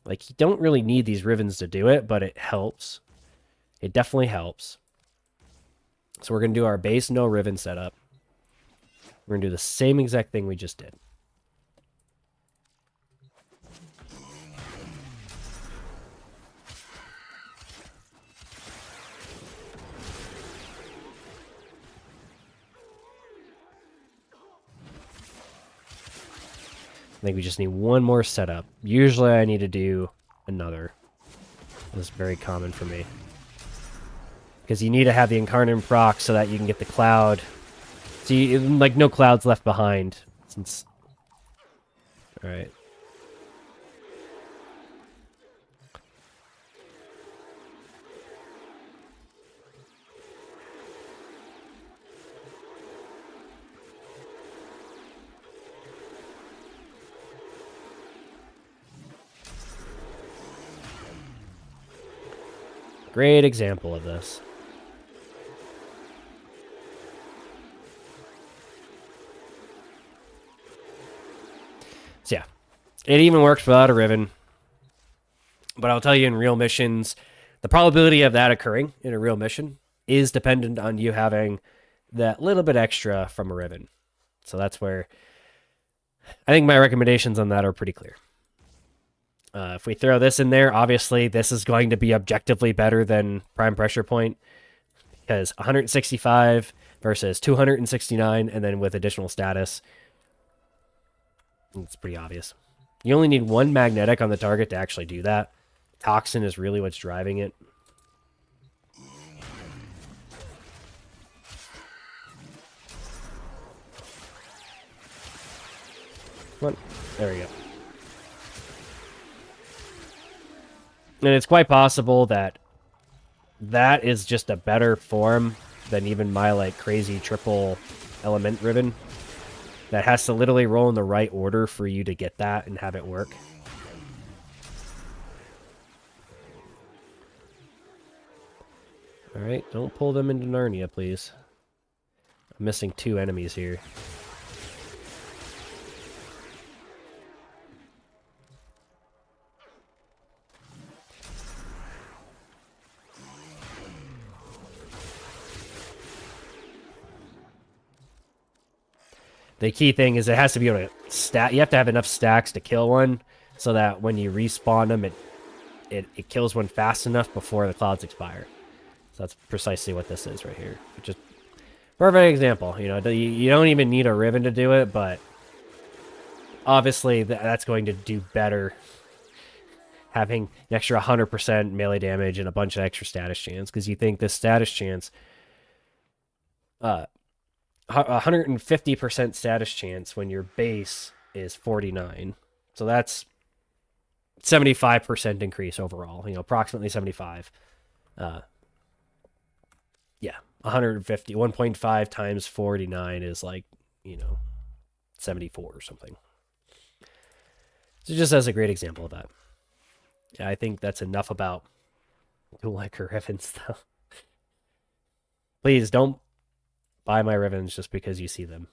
like, you don't really need these rivens to do it, but it helps. It definitely helps. So we're going to do our base no riven setup. We're going to do the same exact thing we just did. I think we just need one more setup. Usually I need to do another. This is very common for me. Because you need to have the Incarnate proc so that you can get the cloud. So you, like, no clouds left behind. Since... Alright. Great example of this. So yeah, it even works without a riven. But I'll tell you, in real missions, the probability of that occurring in a real mission is dependent on you having that little bit extra from a riven. So that's where I think my recommendations on that are pretty clear. If we throw this in there, obviously this is going to be objectively better than Prime Pressure Point, because 165 versus 269, and then with additional status, it's pretty obvious. You only need one magnetic on the target to actually do that. Toxin is really what's driving it. Come on. There we go. And it's quite possible that that is just a better form than even my, like, crazy triple element riven. That has to literally roll in the right order for you to get that and have it work. Alright, don't pull them into Narnia, please. I'm missing 2 enemies here. The key thing is it has to be able to stack. You have to have enough stacks to kill one, so that when you respawn them, it kills one fast enough before the clouds expire. So that's precisely what this is right here. Just perfect example. You know, you don't even need a riven to do it, but obviously that's going to do better having an extra 100% melee damage and a bunch of extra status chance, because you think this status chance, 150% status chance when your base is 49. So that's 75% increase overall, you know, approximately 75. Yeah, 150, 1.5 times 49 is like, you know, 74 or something. So just as a great example of that. Yeah, I think that's enough about Dual Ichor rivens, though. Please don't buy my rivens just because you see them.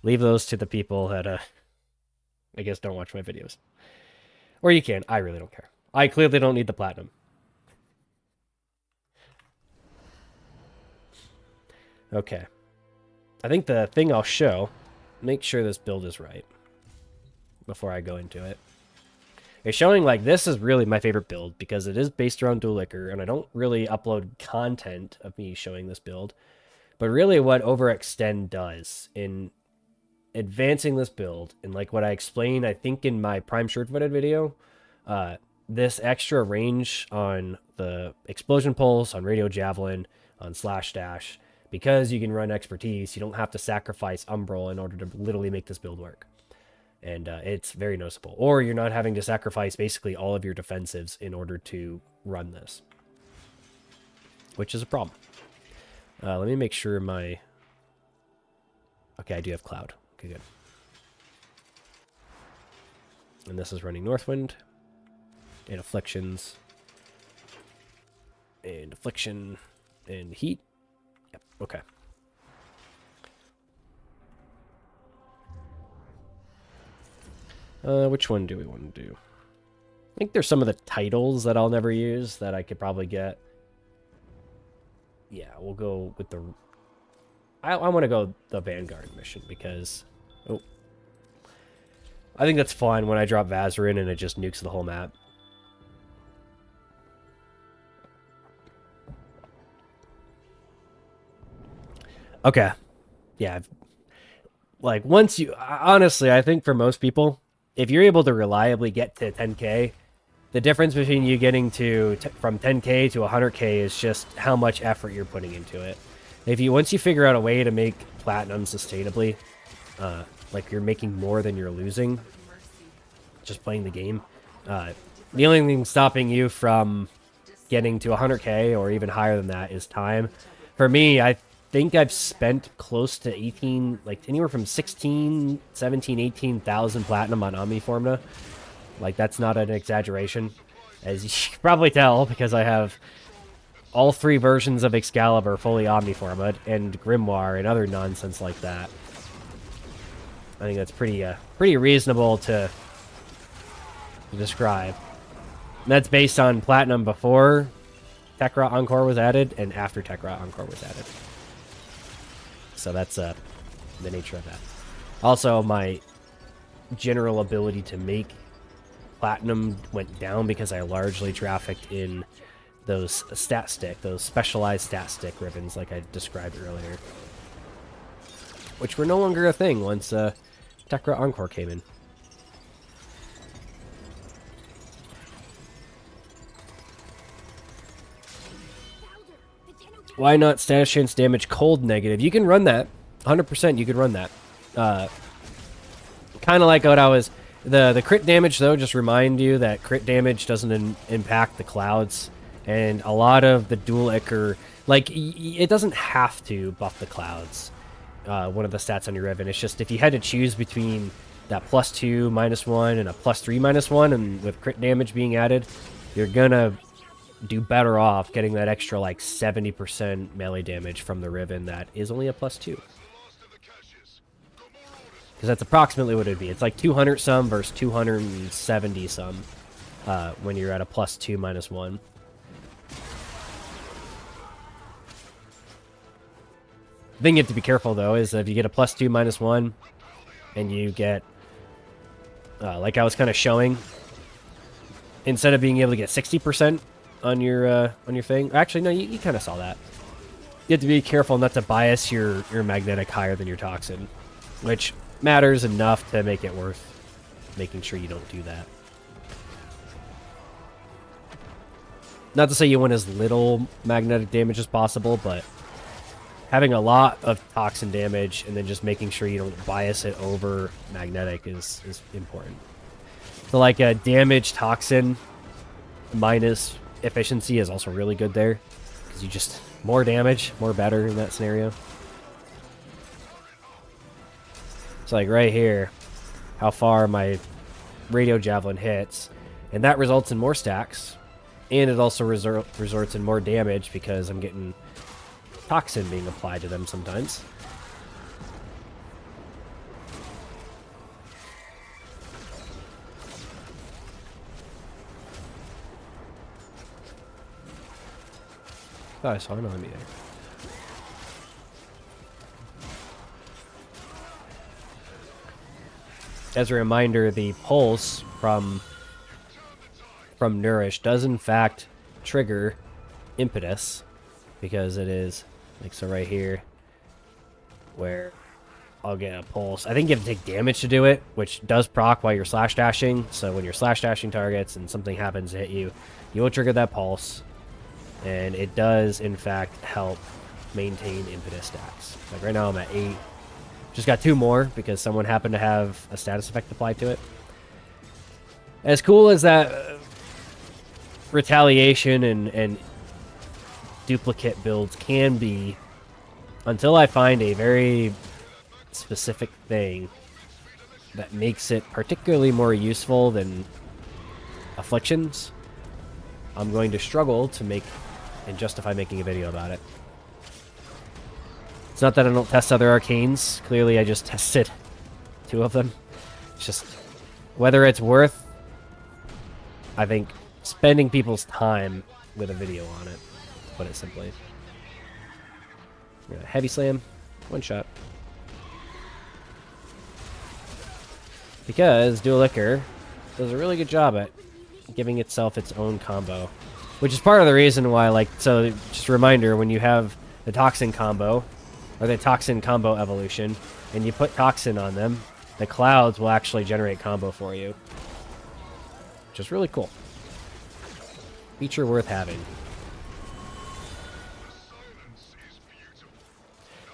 Leave those to the people that, I guess, don't watch my videos. Or you can. I really don't care. I clearly don't need the platinum. Okay. I think the thing I'll show, make sure this build is right before I go into it. It's showing like this is really my favorite build because it is based around Dual Ichor, and I don't really upload content of me showing this build. But really what Overextend does in advancing this build, and like what I explained, I think in my Prime Short-Footed video, this extra range on the Explosion Pulse, on Radio Javelin, on Slash Dash, because you can run Expertise, you don't have to sacrifice Umbral in order to literally make this build work. And it's very noticeable. Or you're not having to sacrifice basically all of your defensives in order to run this, which is a problem. Let me make sure my... Okay, I do have Cloud. Okay, good. And this is running Northwind. And Afflictions. And Affliction. And Heat. Yep, okay. Which one do we want to do? think there's some of the titles that I'll never use that I could probably get. Yeah, we'll go with the... I want to go the Vanguard mission because... Oh. I think that's fun when I drop Vazarin and it just nukes the whole map. Okay. Yeah. Like, once you... Honestly, I think for most people, if you're able to reliably get to 10k, the difference between you getting to from 10k to 100k is just how much effort you're putting into it. Once you figure out a way to make platinum sustainably, like you're making more than you're losing, just playing the game, the only thing stopping you from getting to 100k or even higher than that is time. For me, I think I've spent close to 18, like anywhere from 16, 17, 18,000 platinum on Omniformna. Like, that's not an exaggeration, as you can probably tell, because I have all 3 versions of Excalibur fully Omniforma'd, and Grimoire and other nonsense like that. I think that's pretty reasonable to describe. And that's based on platinum before Tekrot Encore was added and after Tekrot Encore was added. So that's the nature of that. Also, my general ability to make platinum went down because I largely trafficked in those those specialized stat stick rivens like I described earlier, which were no longer a thing once Tekrot Encore came in. Why not status chance damage cold negative? You can run that. 100% you can run that. Kind of like what I was... The crit damage, though, just remind you that crit damage doesn't impact the clouds. And a lot of the dual ichor... Like, it doesn't have to buff the clouds. One of the stats on your riven. It's just if you had to choose between that +2 -1 and a +3 -1, and with crit damage being added, you're gonna do better off getting that extra like 70% melee damage from the riven that is only a +2. Because that's approximately what it would be. It's like 200 some versus 270 some when you're at a +2 -1. The thing you have to be careful though is if you get a +2 -1 and you get like I was kind of showing, instead of being able to get 60% on your thing. Actually, no, you kind of saw that. You have to be careful not to bias your magnetic higher than your toxin, which matters enough to make it worth making sure you don't do that. Not to say you want as little magnetic damage as possible, but having a lot of toxin damage and then just making sure you don't bias it over magnetic is important. So like a damage toxin minus efficiency is also really good there, because you just more damage, more better in that scenario. It's like right here, how far my radio javelin hits, and that results in more stacks, and it also resorts in more damage because I'm getting toxin being applied to them sometimes. Thought I saw an enemy there. As a reminder, the pulse from Nourish does in fact trigger impetus, because it is like so right here where I'll get a pulse. I think you have to take damage to do it, which does proc while you're slash dashing. So when you're slash dashing targets and something happens to hit you, you will trigger that pulse. And it does, in fact, help maintain impetus stacks. Like right now I'm at 8. Just got 2 more because someone happened to have a status effect applied to it. As cool as that retaliation and duplicate builds can be, until I find a very specific thing that makes it particularly more useful than afflictions, I'm going to struggle to make and justify making a video about it. It's not that I don't test other arcanes. Clearly, I just tested 2 of them. It's just whether it's worth I think, spending people's time with a video on it, to put it simply. Yeah, heavy slam, one shot. Because Dual Ichor does a really good job at giving itself its own combo. Which is part of the reason why, like, so just a reminder, when you have the Toxin combo, or the Toxin combo evolution, and you put Toxin on them, the clouds will actually generate combo for you. Which is really cool. Feature worth having.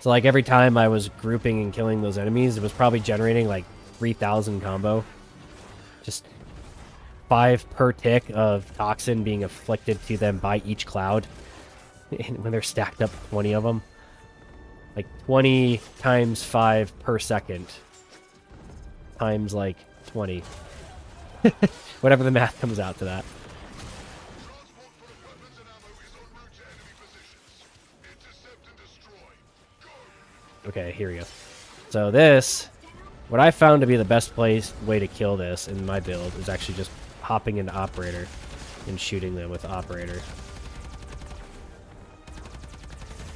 So, like, every time I was grouping and killing those enemies, it was probably generating, like, 3,000 combo. Just 5 per tick of Toxin being afflicted to them by each cloud. And when they're stacked up, 20 of them. Like, 20 times 5 per second. Times, like, 20. Whatever the math comes out to that. Okay, here we go. So this, what I found to be the best way to kill this in my build is actually just hopping into Operator and shooting them with Operator.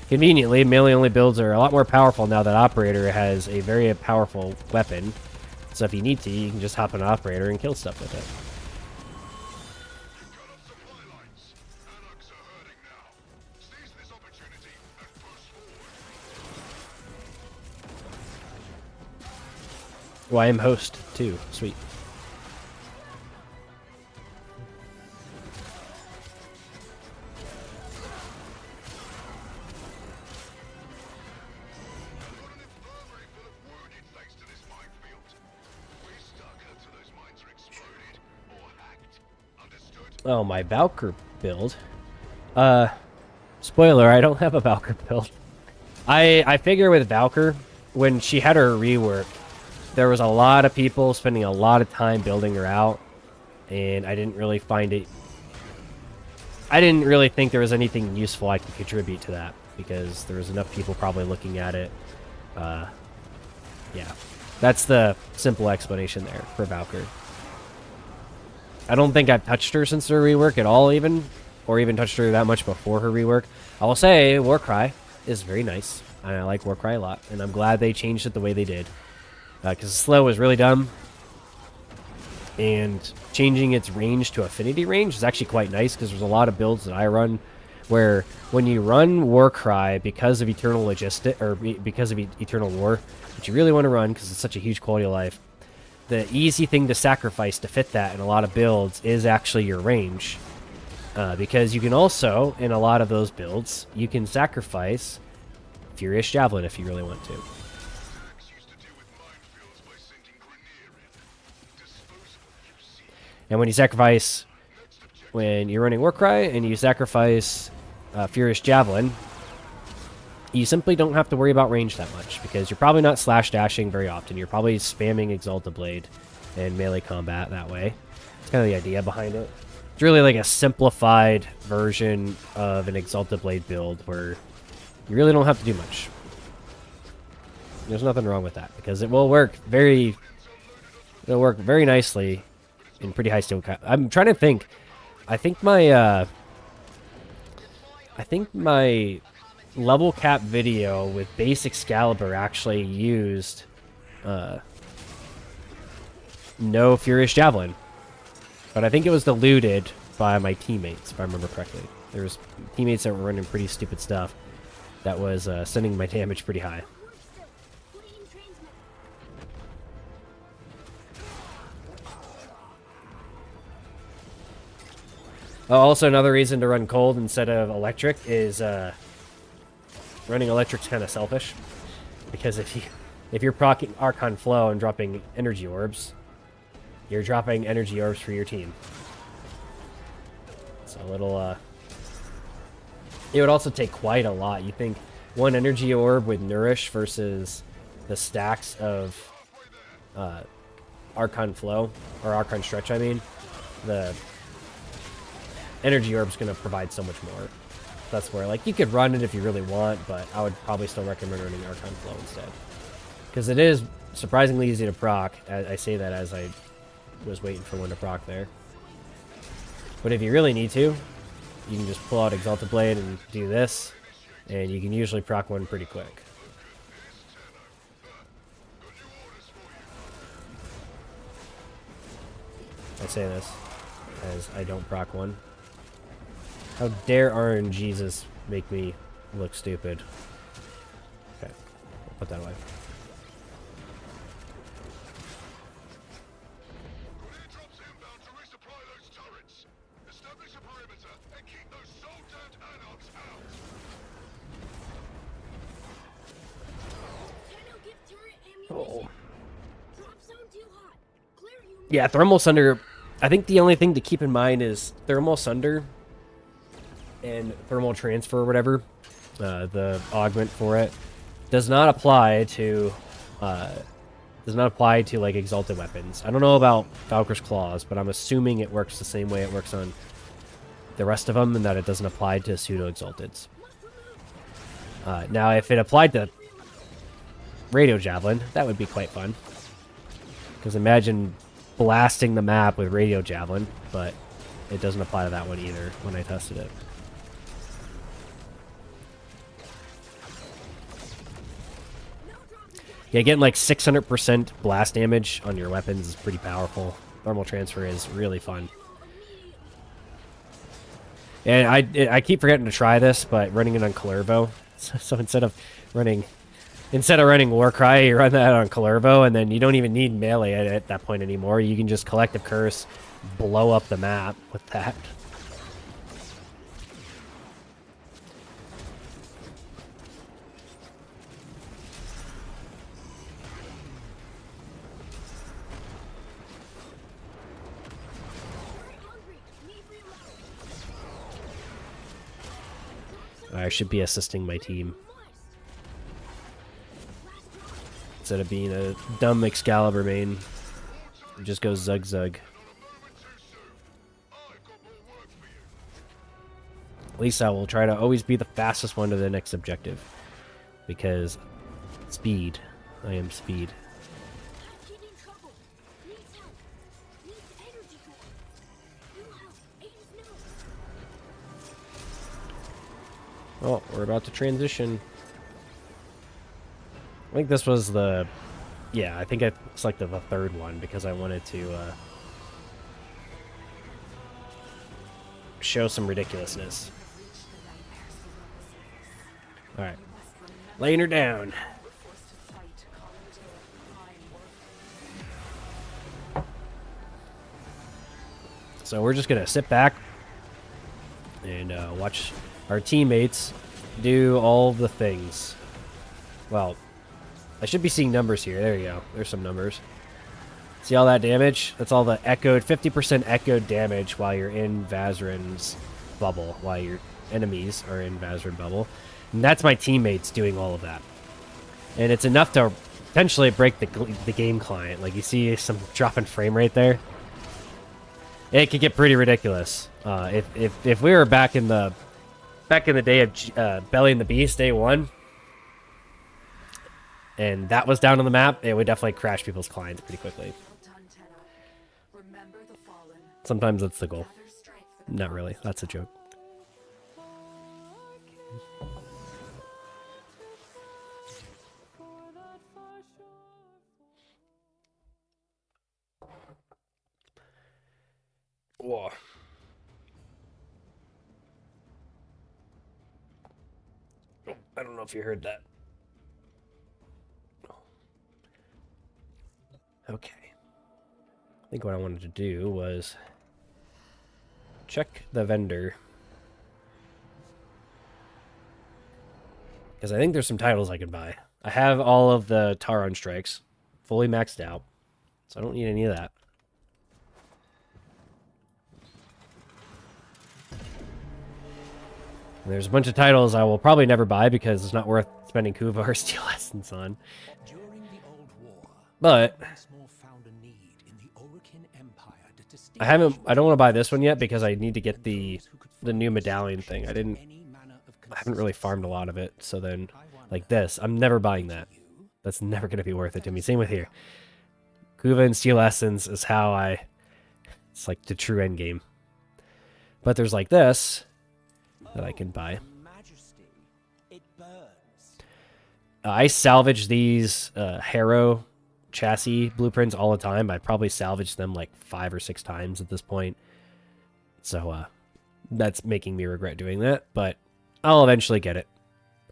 Conveniently, melee-only builds are a lot more powerful now that Operator has a very powerful weapon. So if you need to, you can just hop an Operator and kill stuff with it. Oh, I am host, too. Sweet. Oh, my Valkyr build. Spoiler, I don't have a Valkyr build. I figure with Valkyr, when she had her rework, there was a lot of people spending a lot of time building her out, and I didn't really find it... I didn't really think there was anything useful I could contribute to that, because there was enough people probably looking at it. Yeah. That's the simple explanation there for Valkyr. I don't think I've touched her since her rework at all, even, or even touched her that much before her rework. I will say, Warcry is very nice. I like Warcry a lot, and I'm glad they changed it the way they did. Because slow was really dumb, and changing its range to affinity range is actually quite nice, because there's a lot of builds that I run where when you run Warcry because of Eternal Logistic, or because of Eternal War, which you really want to run because it's such a huge quality of life, the easy thing to sacrifice to fit that in a lot of builds is actually your range. Because you can also, in a lot of those builds, you can sacrifice Furious Javelin if you really want to. And when you sacrifice, when you're running Warcry and you sacrifice Furious Javelin, you simply don't have to worry about range that much, because you're probably not slash dashing very often. You're probably spamming Exalta Blade and melee combat that way. It's kind of the idea behind it. It's really like a simplified version of an Exalta Blade build where you really don't have to do much. There's nothing wrong with that, because it will work very nicely in pretty high steel cap. I'm trying to think. I think my level cap video with base Excalibur actually used no Furious Javelin, but I think it was diluted by my teammates, if I remember correctly. There was teammates that were running pretty stupid stuff that was sending my damage pretty high. Also, another reason to run cold instead of electric is running electric's kind of selfish, because if you're proccing Archon Flow and dropping energy orbs, you're dropping energy orbs for your team. So a little it would also take quite a lot. You think one energy orb with Nourish versus the stacks of Archon Flow, or Archon Stretch, I mean, the energy orb is going to provide so much more. That's where, like, you could run it if you really want, but I would probably still recommend running Archon Flow instead, because it is surprisingly easy to proc. I say that as I was waiting for one to proc there. But if you really need to, you can just pull out Exalted Blade and do this, and you can usually proc one pretty quick. I say this as I don't proc one. How dare RNGesus make me look stupid? Okay, I'll put that away. Oh. Yeah, Thermal Sunder. I think the only thing to keep in mind is Thermal Sunder and Thermal Transfer or whatever, the augment for it, does not apply to like exalted weapons. I don't know about Valkyr's Claws, but I'm assuming it works the same way it works on the rest of them, and that it doesn't apply to pseudo exalteds. Now, if it applied to Radio Javelin, that would be quite fun. Because imagine blasting the map with Radio Javelin, but it doesn't apply to that one either when I tested it. Yeah, getting like 600% blast damage on your weapons is pretty powerful. Thermal Transfer is really fun. And I keep forgetting to try this, but running it on Calervo. So instead of running Warcry, you run that on Calervo, and then you don't even need melee at that point anymore. You can just Collective Curse, blow up the map with that. I should be assisting my team instead of being a dumb Excalibur main. It just goes zug zug. At least I will try to always be the fastest one to the next objective, because speed. I am speed. Oh, we're about to transition. I think this was the... Yeah, I think I selected the third one because I wanted to show some ridiculousness. Alright. Laying her down. So we're just going to sit back and watch our teammates do all the things. Well, I should be seeing numbers here. There you go. There's some numbers. See all that damage? That's all the echoed, 50% echoed damage while you're in Vazarin's bubble, while your enemies are in Vazarin bubble. And that's my teammates doing all of that. And it's enough to potentially break the game client. Like, you see some drop in frame rate there. It could get pretty ridiculous. If we were back in the day of Belly and the Beast, day one, and that was down on the map, it would definitely crash people's clients pretty quickly. Sometimes that's the goal. Not really. That's a joke. Whoa. I don't know if you heard that. Okay. I think what I wanted to do was check the vendor, because I think there's some titles I can buy. I have all of the Taron strikes fully maxed out, so I don't need any of that. And there's a bunch of titles I will probably never buy because it's not worth spending Kuva or Steel Essence on. But I don't want to buy this one yet because I need to get the new medallion thing. I haven't really farmed a lot of it, so then like this, I'm never buying that. That's never going to be worth it to me. Same with here. Kuva and Steel Essence is how it's like the true end game. But there's like this that I can buy. Majesty, it burns. I salvage these Harrow chassis blueprints all the time. I probably salvaged them like 5 or 6 times at this point. So that's making me regret doing that. But I'll eventually get it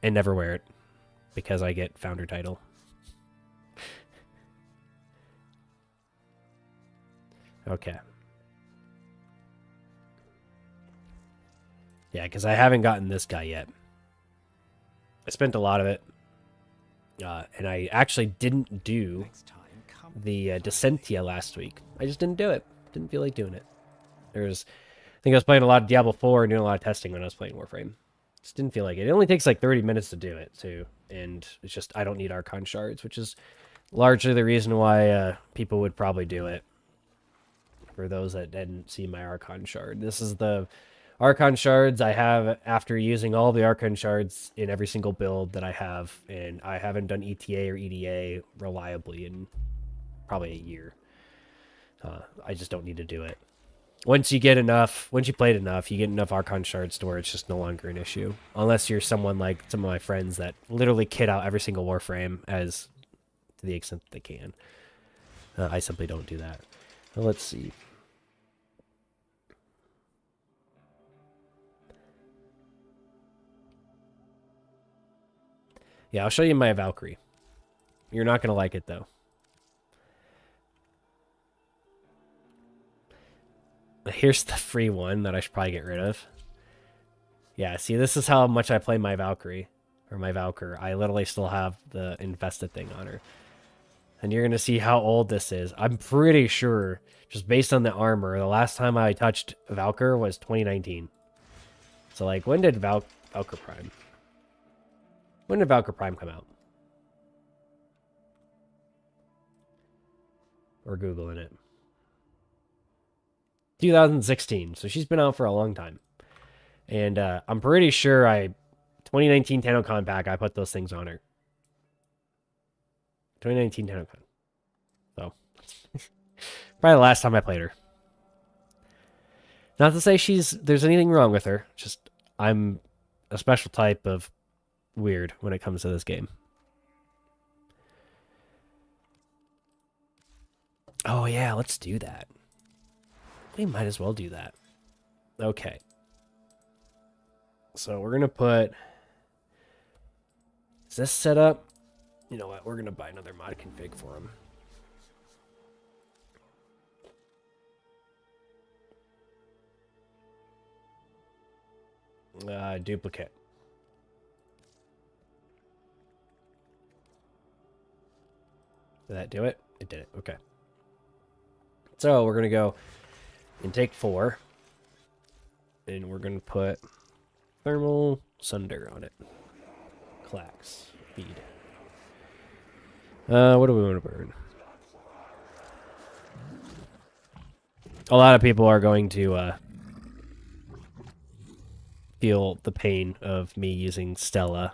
and never wear it because I get founder title. Okay. Yeah, because I haven't gotten this guy yet. I spent a lot of it. And I actually didn't do the Descentia last week. I just didn't do it. Didn't feel like doing it. I think I was playing a lot of Diablo 4 and doing a lot of testing when I was playing Warframe. Just didn't feel like it. It only takes like 30 minutes to do it, too. And it's just, I don't need Archon shards, which is largely the reason why people would probably do it. For those that didn't see my Archon shard. This is the Archon shards I have after using all the Archon shards in every single build that I have. And I haven't done ETA or EDA reliably in probably a year. I just don't need to do it. Once you played enough, you get enough Archon shards to where it's just no longer an issue. Unless you're someone like some of my friends that literally kit out every single Warframe as to the extent that they can. I simply don't do that. Well, let's see. Yeah, I'll show you my Valkyrie. You're not going to like it, though. Here's the free one that I should probably get rid of. Yeah, see, this is how much I play my Valkyrie. Or my Valkyr. I literally still have the infested thing on her. And you're going to see how old this is. I'm pretty sure, just based on the armor, the last time I touched Valkyr was 2019. So, like, when did Valkyr Prime? When did Valkyr Prime come out? Or Googling it. 2016. So she's been out for a long time. And I'm pretty sure 2019 TennoCon pack, I put those things on her. 2019 TennoCon. So, probably the last time I played her. Not to say there's anything wrong with her. Just, I'm a special type of weird when it comes to this game. Oh yeah, let's do that. We might as well do that. Okay. So we're going to put... Is this set up? You know what? We're going to buy another mod config for him. Duplicate. Did that do it? It did it. Okay. So we're going to go and take 4. And we're going to put thermal sunder on it. Clacks. Feed. What do we want to burn? A lot of people are going to feel the pain of me using Stella.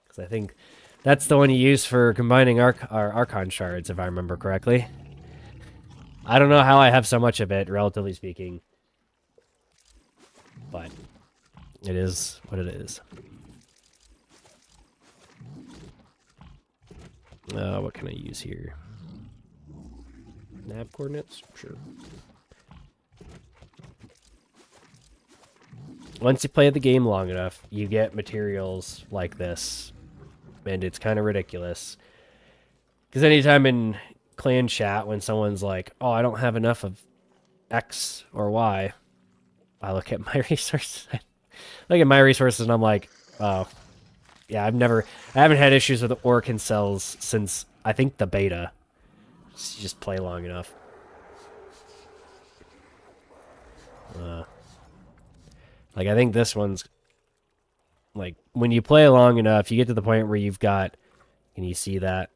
Because I think that's the one you use for combining our Archon shards, if I remember correctly. I don't know how I have so much of it, relatively speaking. But it is what it is. What can I use here? Nav coordinates? Sure. Once you play the game long enough, you get materials like this. And it's kind of ridiculous. Because anytime in clan chat, when someone's like, oh, I don't have enough of X or Y, I look at my resources. Look at my resources and I'm like, oh, yeah, I haven't had issues with Orkin cells since, I think, the beta. Just play long enough. Like, I think this one's, like, when you play long enough, you get to the point where you've got, can you see that?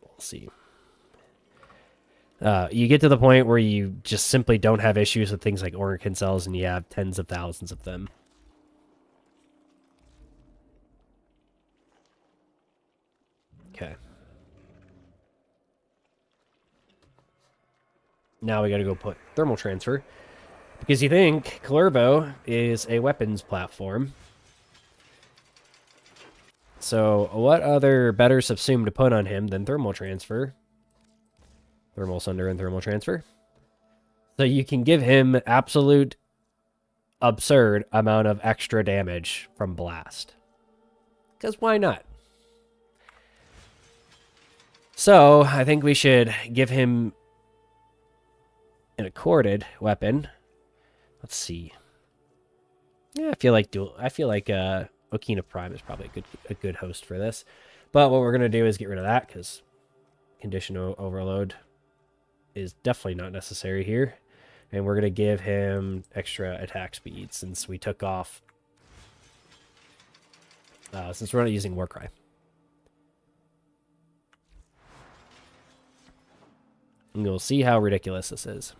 We'll see. You get to the point where you just simply don't have issues with things like Orkin cells and you have tens of thousands of them. Okay. Now we gotta go put thermal transfer. Because you think Excalibur is a weapons platform. So what other better subsume to put on him than thermal transfer? Thermal sunder and thermal transfer. So you can give him absolute absurd amount of extra damage from blast. Because why not? So I think we should give him an accorded weapon. Let's see. Yeah, I feel like Okina Prime is probably a good host for this. But what we're gonna do is get rid of that because condition overload is definitely not necessary here. And we're gonna give him extra attack speed since we took off. Since we're not using Warcry. And you'll see how ridiculous this is.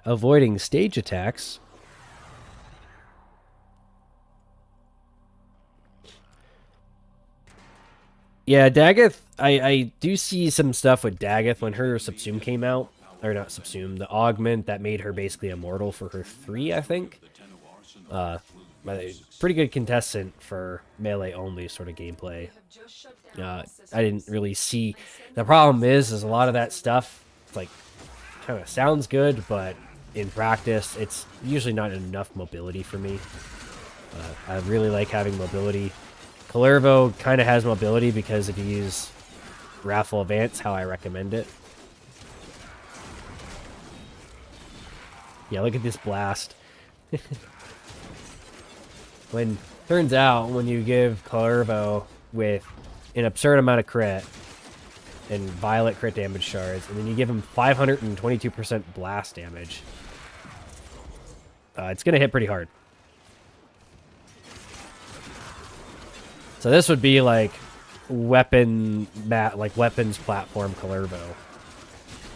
Avoiding stage attacks. Yeah, Daggeth, I do see some stuff with Daggeth when her Subsume came out. Or not Subsume, the augment that made her basically immortal for her 3, I think. Pretty good contestant for melee only sort of gameplay. I didn't really see... The problem is a lot of that stuff, like, kind of sounds good, but in practice, it's usually not enough mobility for me. I really like having mobility. Excalibur kind of has mobility because if you use Wrathful Advance, how I recommend it. Yeah, look at this blast. Turns out, when you give Excalibur with an absurd amount of crit and violet crit damage shards, and then you give him 522% blast damage, it's going to hit pretty hard. So this would be like weapons platform Excalibur.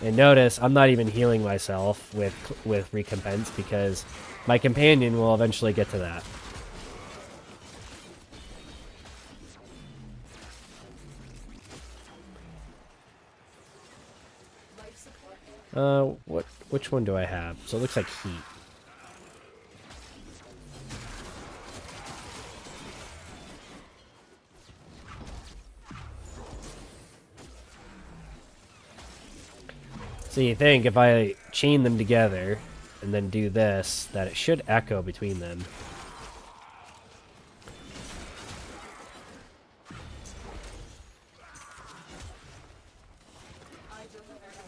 And notice I'm not even healing myself with recompense because my companion will eventually get to that. Which one do I have? So it looks like heat. So you think if I chain them together and then do this, that it should echo between them.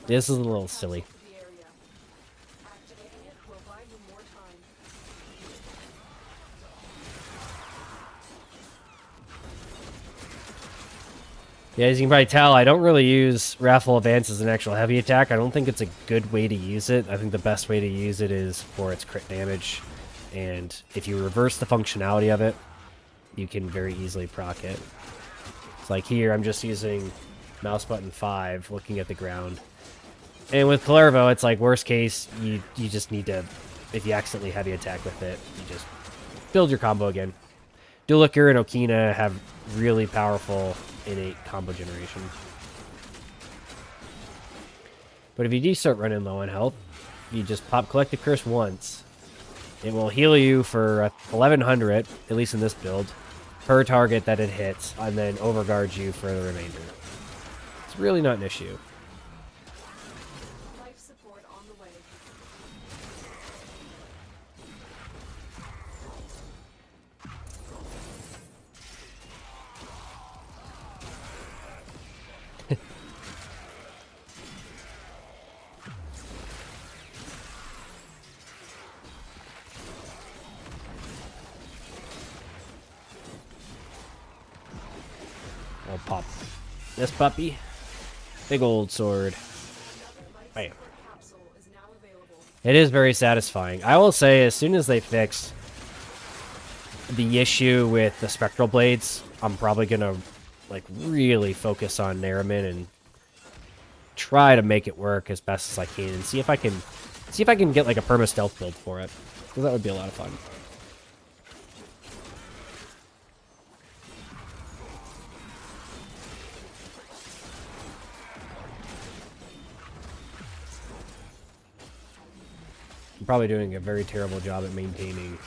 This is a little silly. Yeah, as you can probably tell, I don't really use Wrathful Advance as an actual heavy attack. I don't think it's a good way to use it. I think the best way to use it is for its crit damage. And if you reverse the functionality of it, you can very easily proc it. It's like here, I'm just using mouse button 5, looking at the ground. And with Excalibur, it's like worst case, you just need to, if you accidentally heavy attack with it, you just build your combo again. Dual Ichor and Okina have really powerful innate combo generation. But if you do start running low on health, you just pop Collective Curse once. It will heal you for 1100, at least in this build, per target that it hits, and then overguard you for the remainder. It's really not an issue. Life support on the way. I'll pop this puppy. Big old sword. Bam. It is very satisfying. I will say, as soon as they fix the issue with the spectral blades, I'm probably gonna like really focus on Nariman and try to make it work as best as I can, and see if I can get like a perma stealth build for it, because that would be a lot of fun. I'm probably doing a very terrible job at maintaining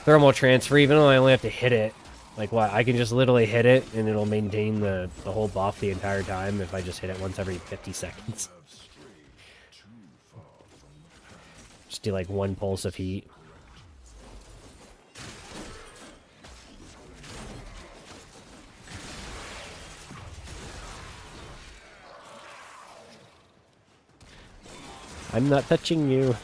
thermal transfer, even though I only have to hit it. Like, what? I can just literally hit it, and it'll maintain the whole buff the entire time if I just hit it once every 50 seconds. Just do, like, one pulse of heat. I'm not touching you.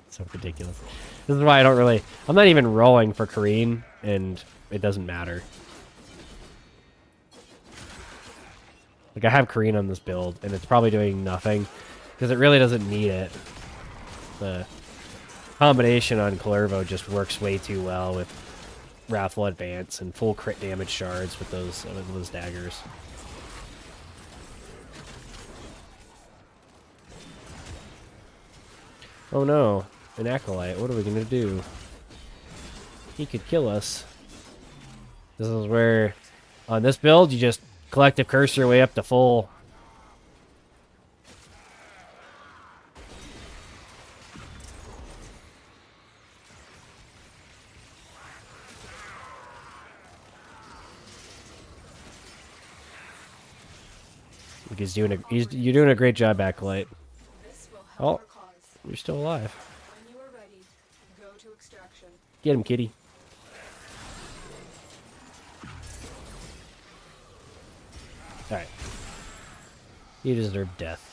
So ridiculous. This is why I don't really... I'm not even rolling for Kareen, and it doesn't matter. Like, I have Kareen on this build, and it's probably doing nothing, because it really doesn't need it. The combination on Clervo just works way too well with Wrathful Advance and full crit damage shards with those daggers. Oh no, an Acolyte. What are we gonna do? He could kill us. This is where, on this build, you just collective curse your way up to full. You're doing a great job, Acolyte. This will help Oh, our cause. you're still alive. When you are ready, go to extraction. Get him, kitty. Alright. You deserve death.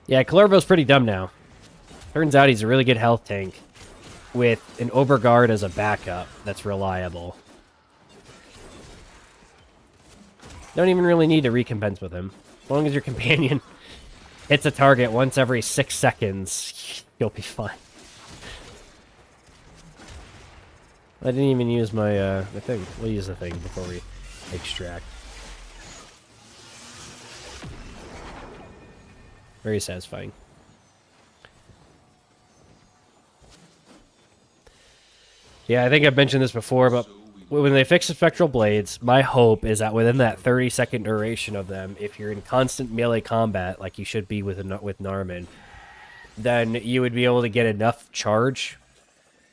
Yeah, Clervo's pretty dumb now. Turns out he's a really good health tank with an Overguard as a backup that's reliable. Don't even really need to recompense with him. As long as your companion hits a target once every 6 seconds, you'll be fine. I didn't even use my thing. We'll use the thing before we extract. Very satisfying. Yeah, I think I've mentioned this before, but when they fix the Spectral Blades, my hope is that within that 30-second duration of them, if you're in constant melee combat, like you should be with Narman, then you would be able to get enough charge.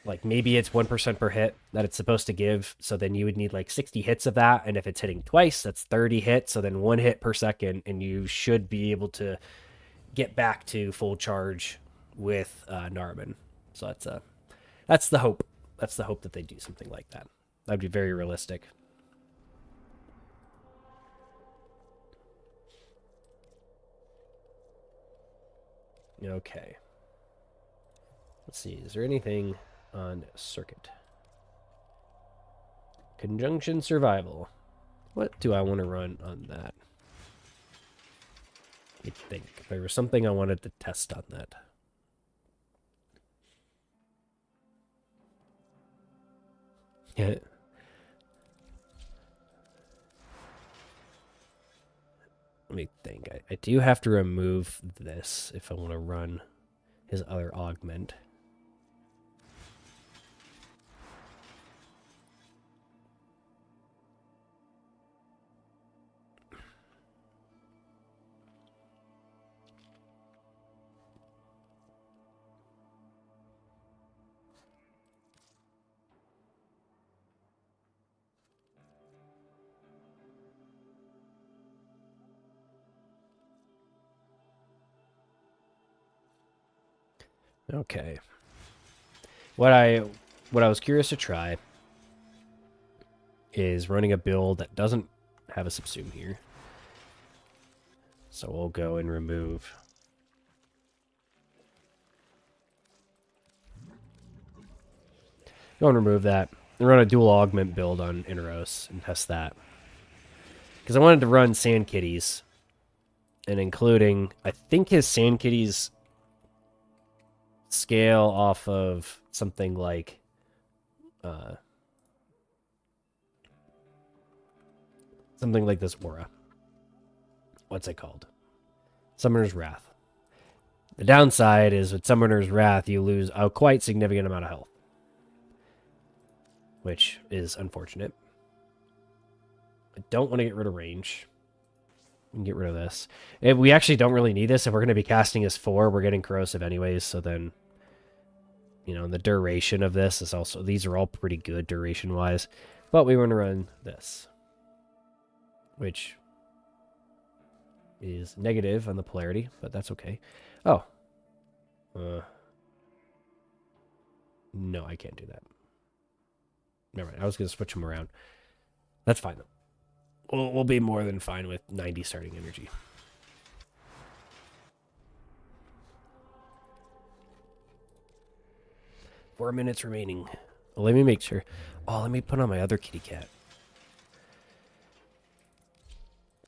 Like, maybe it's 1% per hit that it's supposed to give, so then you would need like 60 hits of that, and if it's hitting twice, that's 30 hits, so then 1 hit per second, and you should be able to get back to full charge with Narman. So that's the hope. That's the hope that they do something like that. That'd be very realistic. Okay. Let's see. Is there anything on circuit? Conjunction survival. What do I want to run on that? I think there was something I wanted to test on that. Yeah. Let me think. I do have to remove this if I want to run his other augment. Okay. What I was curious to try is running a build that doesn't have a subsume here. So we'll go and remove. Go and remove that. And run a dual augment build on Inaros and test that. Because I wanted to run Sand Kitties. And including, I think his Sand Kitties scale off of something like this aura. What's it called? Summoner's Wrath. The downside is with Summoner's Wrath, you lose a quite significant amount of health, which is unfortunate. I don't want to get rid of range. We can get rid of this. We actually don't really need this. If we're going to be casting as 4, we're getting corrosive anyways, so then, you know, the duration of this is also... These are all pretty good duration-wise, but we want to run this, which is negative on the polarity, but that's okay. Oh. No, I can't do that. Never mind. I was going to switch them around. That's fine, though. We'll be more than fine with 90 starting energy. Four minutes remaining. Well, let me make sure. Oh, let me put on my other kitty cat.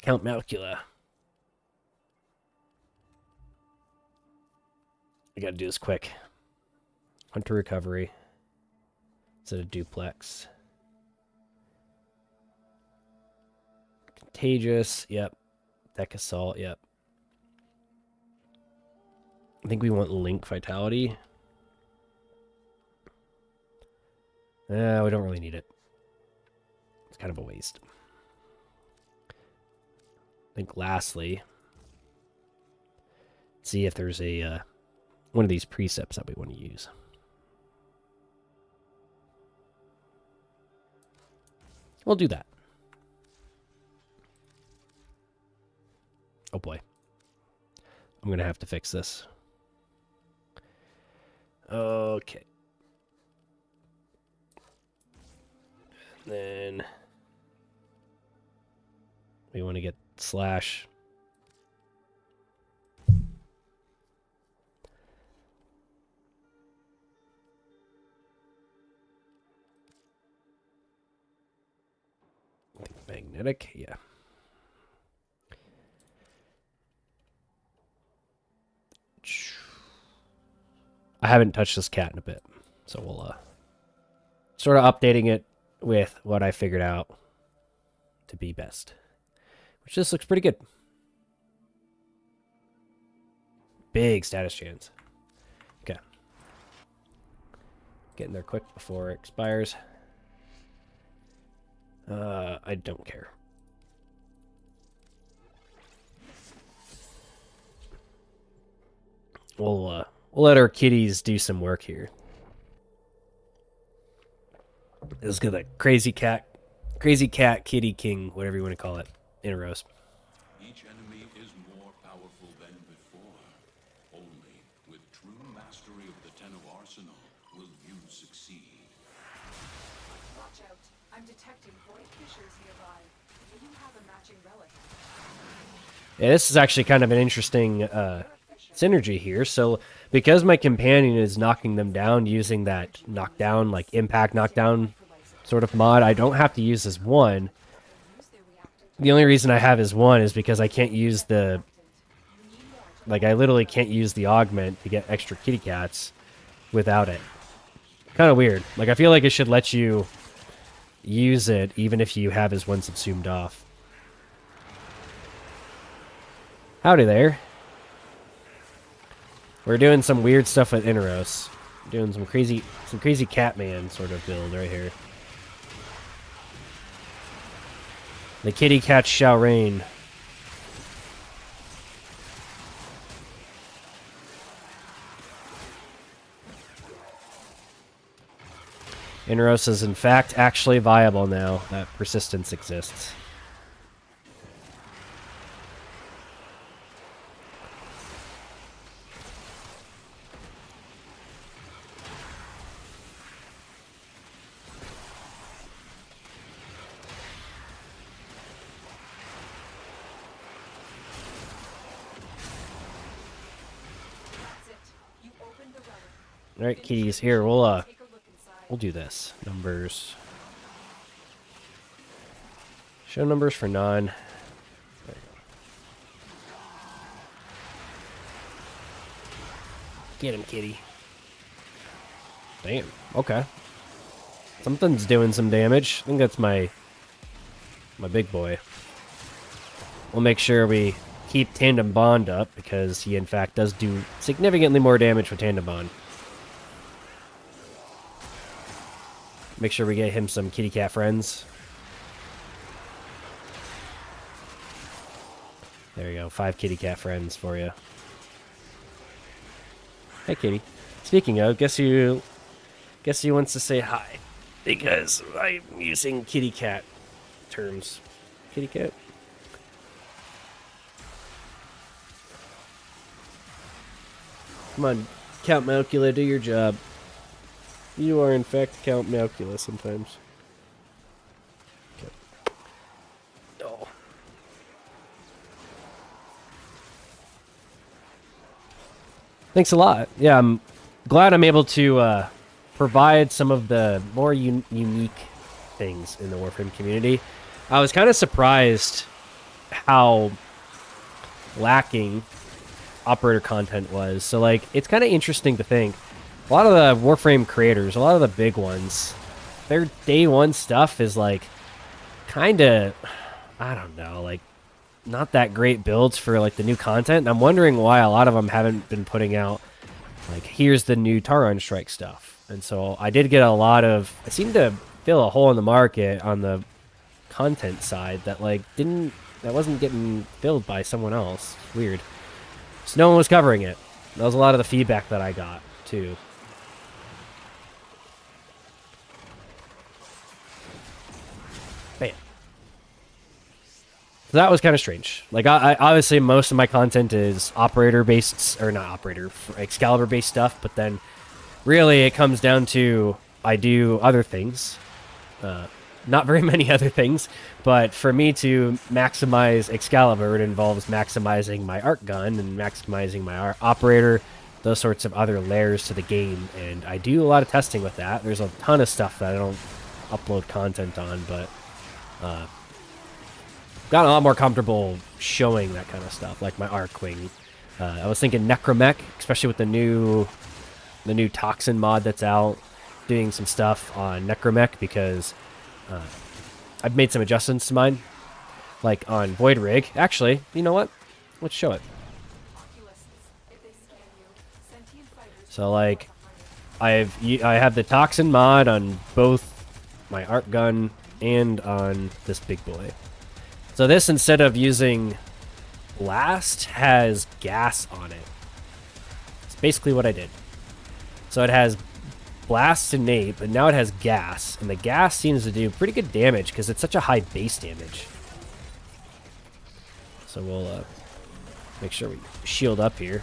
Count Malcula. I gotta do this quick. Hunter recovery. Is it a duplex? Contagious, yep. Deck Assault, yep. I think we want Link Vitality. We don't really need it. It's kind of a waste. I think lastly, see if there's a one of these precepts that we want to use. We'll do that. Oh boy. I'm going to have to fix this. Okay. And then we want to get slash. Magnetic, yeah. I haven't touched this cat in a bit, so we'll sort of updating it with what I figured out to be best, which just looks pretty good. Big status chance. Okay, getting there quick before it expires. I don't care. We'll let our kitties do some work here. Let's get that crazy cat, kitty king, whatever you want to call it, in a roast. Each enemy is more powerful than before. Only with true mastery of the Ten of Arsenal will you succeed. Watch out. I'm detecting void fissures nearby. Do you have a matching relic? Yeah, this is actually kind of an interesting synergy here. So because my companion is knocking them down using that knockdown, like impact knockdown sort of mod, I don't have to use his one. The only reason I have his one is because I can't use the... Like, I literally can't use the augment to get extra kitty cats without it. Kind of weird. Like, I feel like it should let you use it even if you have his one subsumed off. Howdy there. We're doing some weird stuff with Inaros. Doing some crazy Catman sort of build right here. The kitty cats shall reign. Inaros is in fact actually viable now that persistence exists. All right, kitties. Here, we'll do this. Numbers. Show numbers for non. Get him, kitty. Damn. Okay. Something's doing some damage. I think that's my big boy. We'll make sure we keep Tandem Bond up, because he in fact does do significantly more damage with Tandem Bond. Make sure we get him some kitty cat friends. There you go, 5 kitty cat friends for you. Hey, kitty. Speaking of, guess who wants to say hi? Because I'm using kitty cat terms. Kitty cat? Come on, Count Malcula, do your job. You are, in fact, Count Malcula sometimes. Okay. Oh. Thanks a lot. Yeah, I'm glad I'm able to provide some of the more unique things in the Warframe community. I was kind of surprised how lacking operator content was. So, like, it's kind of interesting to think. A lot of the Warframe creators, a lot of the big ones, their day one stuff is, like, kind of, I don't know, like, not that great builds for, like, the new content. And I'm wondering why a lot of them haven't been putting out, like, here's the new Taron Strike stuff. And so I did get a lot of, I seem to fill a hole in the market on the content side that, like, that wasn't getting filled by someone else. Weird. So no one was covering it. That was a lot of the feedback that I got, too. Bam. So that was kind of strange. Like, I obviously most of my content is operator-based, or not operator, Excalibur-based stuff, but then really it comes down to I do other things. Not very many other things, but for me to maximize Excalibur, it involves maximizing my arc gun and maximizing my operator, those sorts of other layers to the game, and I do a lot of testing with that. There's a ton of stuff that I don't upload content on, but got a lot more comfortable showing that kind of stuff, like my arc wing. I was thinking Necromech, especially with the new Toxin mod that's out, doing some stuff on Necromech, because I've made some adjustments to mine, like on Void Rig. Actually, you know what? Let's show it. So, like, I have the Toxin mod on both my arc gun and on this big boy. So this, instead of using blast, has gas on it. It's basically what I did. So it has blast and nape, but now it has gas, and the gas seems to do pretty good damage because it's such a high base damage. So we'll make sure we shield up here.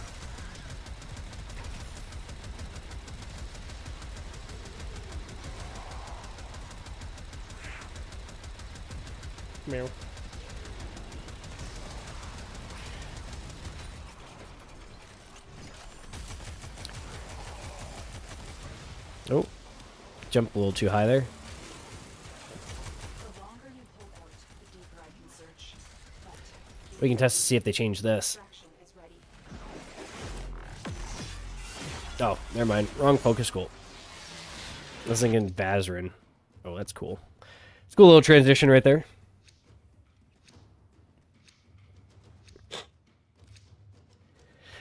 Meow. Oh, jumped a little too high there. We can test to see if they change this. Oh, never mind. Wrong focus goal. I was thinking Vazarin. Oh, that's cool. It's a cool little transition right there.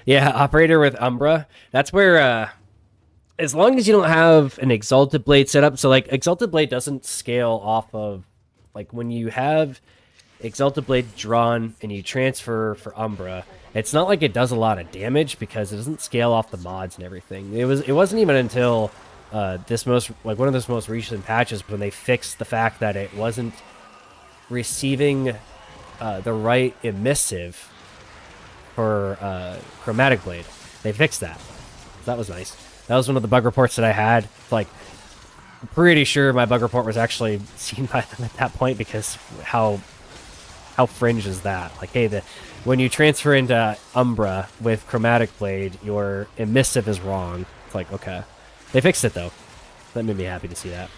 Yeah, operator with Umbra. That's where, as long as you don't have an Exalted Blade set up, so like Exalted Blade doesn't scale off of, like when you have Exalted Blade drawn and you transfer for Umbra, it's not like it does a lot of damage because it doesn't scale off the mods and everything. It wasn't even until one of this most recent patches when they fixed the fact that it wasn't receiving the right emissive for Chromatic Blade. They fixed that. So that was nice. That was one of the bug reports that I had. Like, I'm pretty sure my bug report was actually seen by them at that point, because how fringe is that? Like, hey, when you transfer into Umbra with Chromatic Blade, your emissive is wrong. It's like, okay. They fixed it, though. That made me happy to see that.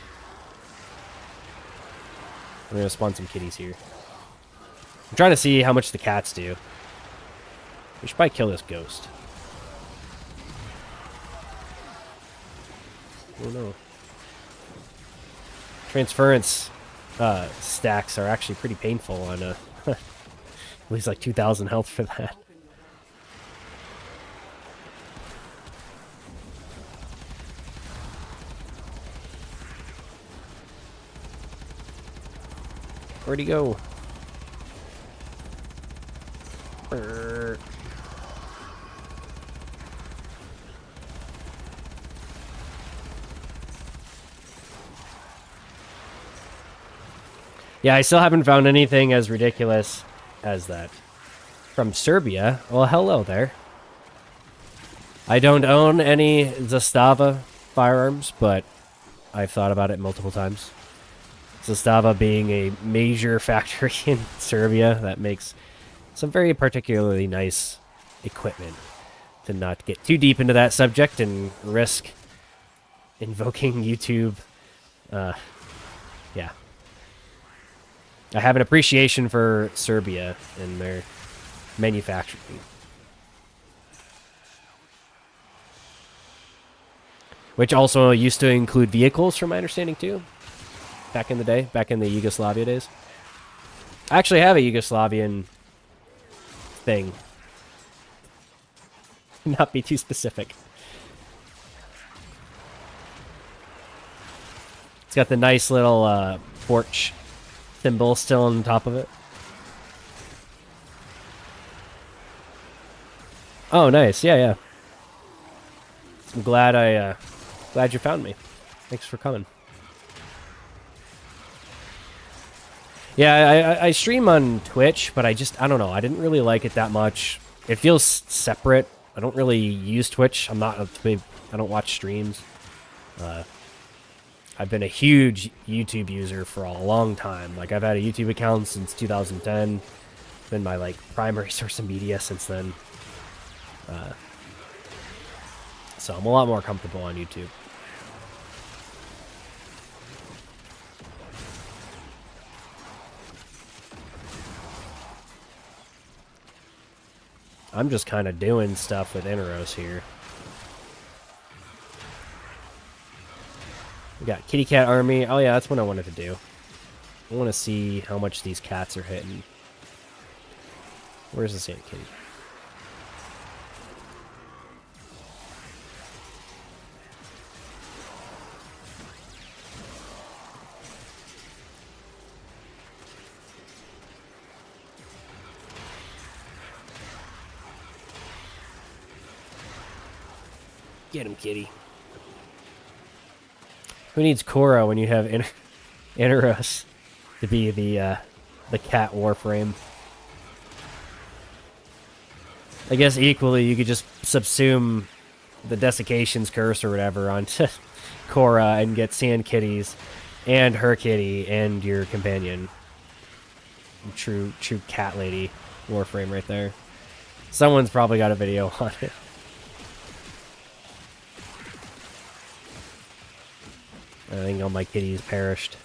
I'm going to spawn some kitties here. I'm trying to see how much the cats do. We should probably kill this ghost. Oh no. Transference stacks are actually pretty painful on Lose like 2,000 health for that. Where'd he go? Brr. Yeah, I still haven't found anything as ridiculous as that. From Serbia? Well, hello there. I don't own any Zastava firearms, but I've thought about it multiple times. Zastava being a major factory in Serbia that makes some very particularly nice equipment. To not get too deep into that subject and risk invoking YouTube. Yeah. I have an appreciation for Serbia and their manufacturing. Which also used to include vehicles, from my understanding, too. Back in the day, back in the Yugoslavia days. I actually have a Yugoslavian thing. Not be too specific. It's got the nice little porch symbol still on top of it. Oh, nice. Yeah, yeah. I'm glad glad you found me. Thanks for coming. Yeah, I stream on Twitch, but I don't know. I didn't really like it that much. It feels separate. I don't really use Twitch. I don't watch streams. I've been a huge YouTube user for a long time. Like, I've had a YouTube account since 2010. It's been my, like, primary source of media since then. So I'm a lot more comfortable on YouTube. I'm just kind of doing stuff with Inaros here. We got Kitty Cat Army. Oh yeah, that's what I wanted to do. I want to see how much these cats are hitting. Where's the Sand Kitty? Get him, kitty. Who needs Korra when you have Inaros to be the cat Warframe? I guess equally you could just subsume the Desiccation's curse or whatever onto Korra and get Sand Kitties and her kitty and your companion. True cat lady Warframe right there. Someone's probably got a video on it. I think all my kitties perished.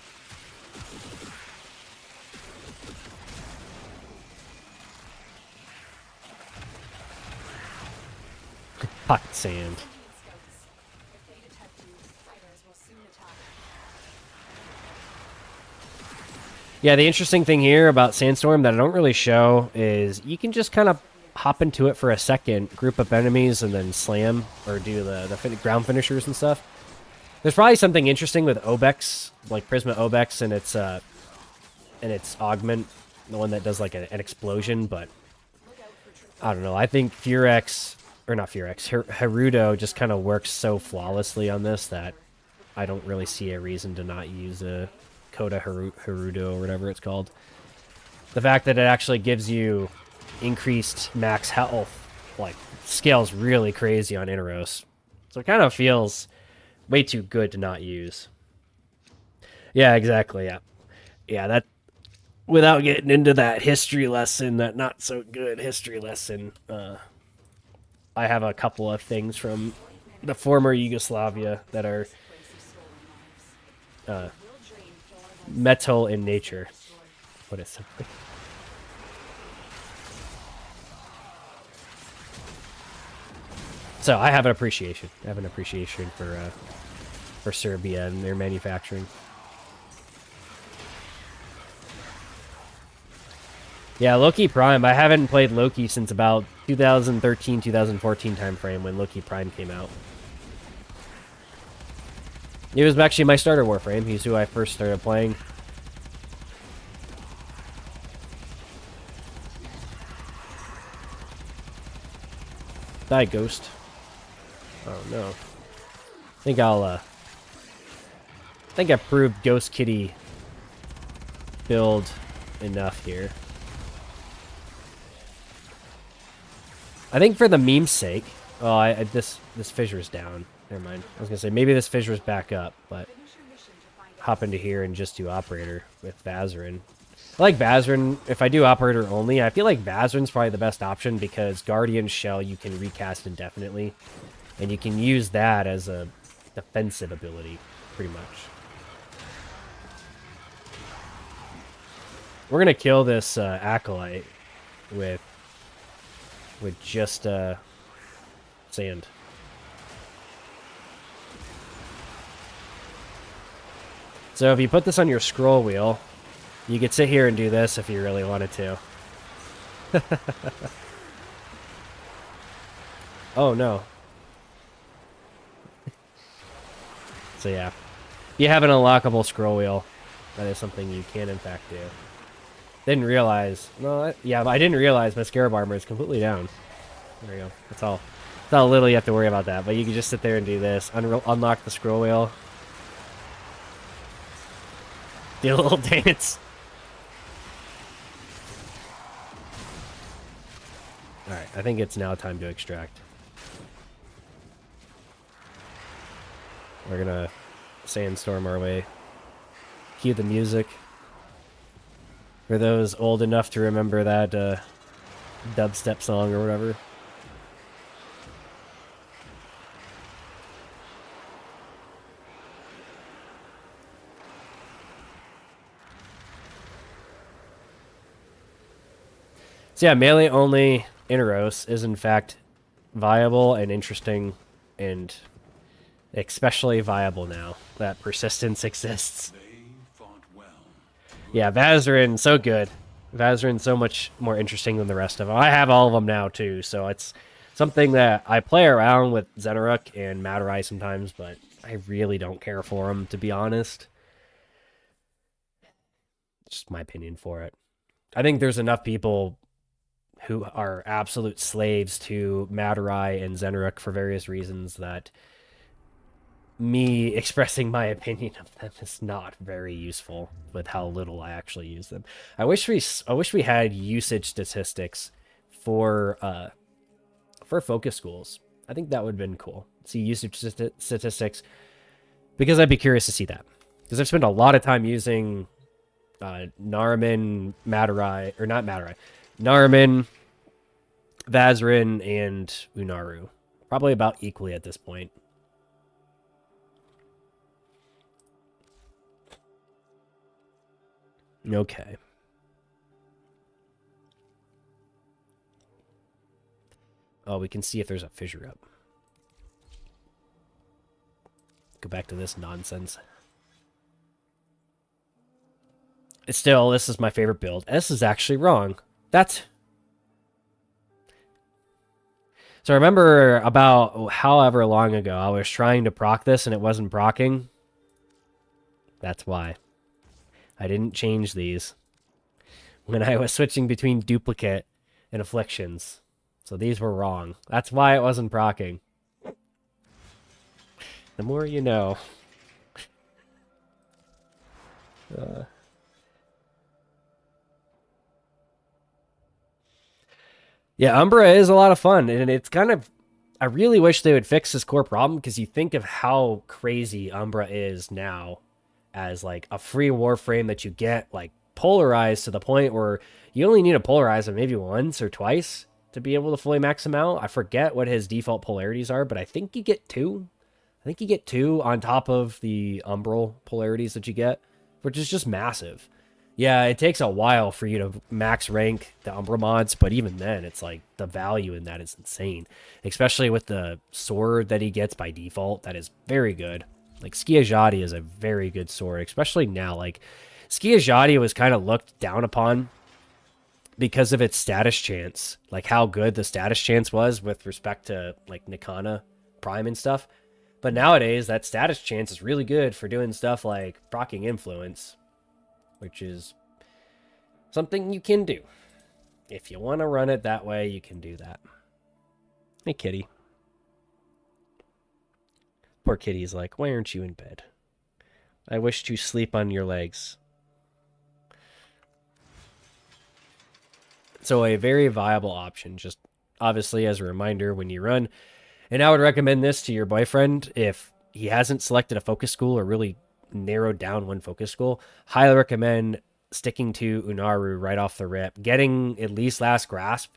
Pocket sand. Yeah, the interesting thing here about Sandstorm that I don't really show is you can just kind of hop into it for a second, group up enemies, and then slam, or do the ground finishers and stuff. There's probably something interesting with Obex, like Prisma Obex and its augment, the one that does like an explosion, but I don't know. I think Harudo just kind of works so flawlessly on this that I don't really see a reason to not use a Coda Harudo or whatever it's called. The fact that it actually gives you increased max health, like, scales really crazy on Inaros. So it kind of feels way too good to not use. Yeah, exactly, yeah. Yeah, that, without getting into that history lesson, that not so good history lesson, I have a couple of things from the former Yugoslavia that are metal in nature. What is something? So I have an appreciation. I have an appreciation for Serbia and their manufacturing. Yeah, Loki Prime. I haven't played Loki since about 2013, 2014 time frame when Loki Prime came out. He was actually my starter Warframe. He's who I first started playing. Die, Ghost. Oh no. I think I've proved Ghost Kitty build enough here. I think for the meme's sake. Oh, this fissure's down. Never mind. I was gonna say maybe this fissure's back up, but hop into here and just do operator with Vazarin. I like Vazarin. If I do operator only, I feel like Vazarin's probably the best option because Guardian Shell you can recast indefinitely, and you can use that as a defensive ability, pretty much. We're gonna kill this Acolyte with just sand. So if you put this on your scroll wheel, you could sit here and do this if you really wanted to. Oh no. So yeah. If you have an unlockable scroll wheel, that is something you can in fact do. Didn't realize. No, yeah, but I didn't realize my Scarab armor is completely down. There you go. That's all. That's how little you have to worry about that. But you can just sit there and do this. Unlock the scroll wheel. Do a little dance. Alright, I think it's now time to extract. We're gonna sandstorm our way. Cue the music. For those old enough to remember that dubstep song or whatever. So yeah, melee only Inaros is in fact viable and interesting, and especially viable now that persistence exists. Yeah, Vazarin, so good. Vazarin, so much more interesting than the rest of them. I have all of them now, too, so it's something that I play around with Zenoruk and Matarai sometimes, but I really don't care for them, to be honest. Just my opinion for it. I think there's enough people who are absolute slaves to Matarai and Zenoruk for various reasons that me expressing my opinion of them is not very useful with how little I actually use them. I wish we had usage statistics for focus schools. I think that would have been cool. See usage statistics, because I'd be curious to see that. Because I've spent a lot of time using Nariman, Matarai, or not Matarai, Nariman, Vazarin, and Unaru. Probably about equally at this point. Okay. Oh, we can see if there's a fissure up. Go back to this nonsense. It's still, this is my favorite build. This is actually wrong. That's... So I remember about however long ago I was trying to proc this and it wasn't procking. That's why. I didn't change these when I was switching between duplicate and afflictions. So these were wrong. That's why it wasn't procking. The more you know. Yeah, Umbra is a lot of fun, and it's kind of... I really wish they would fix this core problem, because you think of how crazy Umbra is now as, like, a free Warframe that you get, like, polarized to the point where you only need to polarize it maybe once or twice to be able to fully max him out. I forget what his default polarities are, but I think you get 2. I think you get 2 on top of the Umbral polarities that you get, which is just massive. Yeah, it takes a while for you to max rank the Umbra mods, but even then, it's like the value in that is insane. Especially with the sword that he gets by default, that is very good. Like, Skiajati is a very good sword, especially now. Like, Skiajati was kind of looked down upon because of its status chance, like how good the status chance was with respect to like Nikana Prime and stuff. But nowadays, that status chance is really good for doing stuff like proccing influence, which is something you can do. If you want to run it that way, you can do that. Hey, kitty. Poor kitty's like, why aren't you in bed? I wish to sleep on your legs. So a very viable option, just obviously as a reminder when you run. And I would recommend this to your boyfriend if he hasn't selected a focus school or really narrowed down one focus school. Highly recommend sticking to Unaru right off the rip, getting at least Last Grasp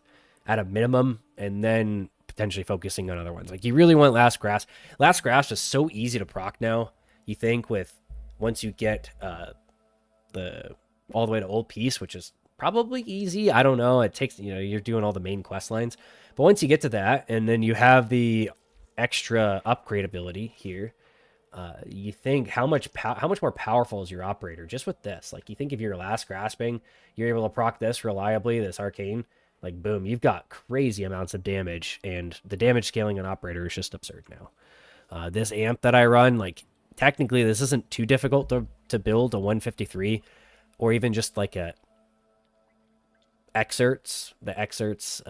at a minimum, and then potentially focusing on other ones. Like, you really want Last Grasp. Last Grasp is so easy to proc now, you think, with once you get the all the way to Old Peace, which is probably easy. I don't know. It takes, you're doing all the main quest lines. But once you get to that, and then you have the extra upgrade ability here, you think how much more powerful is your operator just with this? Like, you think if you're Last Grasping, you're able to proc this reliably, this arcane, like boom, you've got crazy amounts of damage, and the damage scaling on operator is just absurd now. This amp that I run, like, technically this isn't too difficult to build a 153, or even just like a the excerpts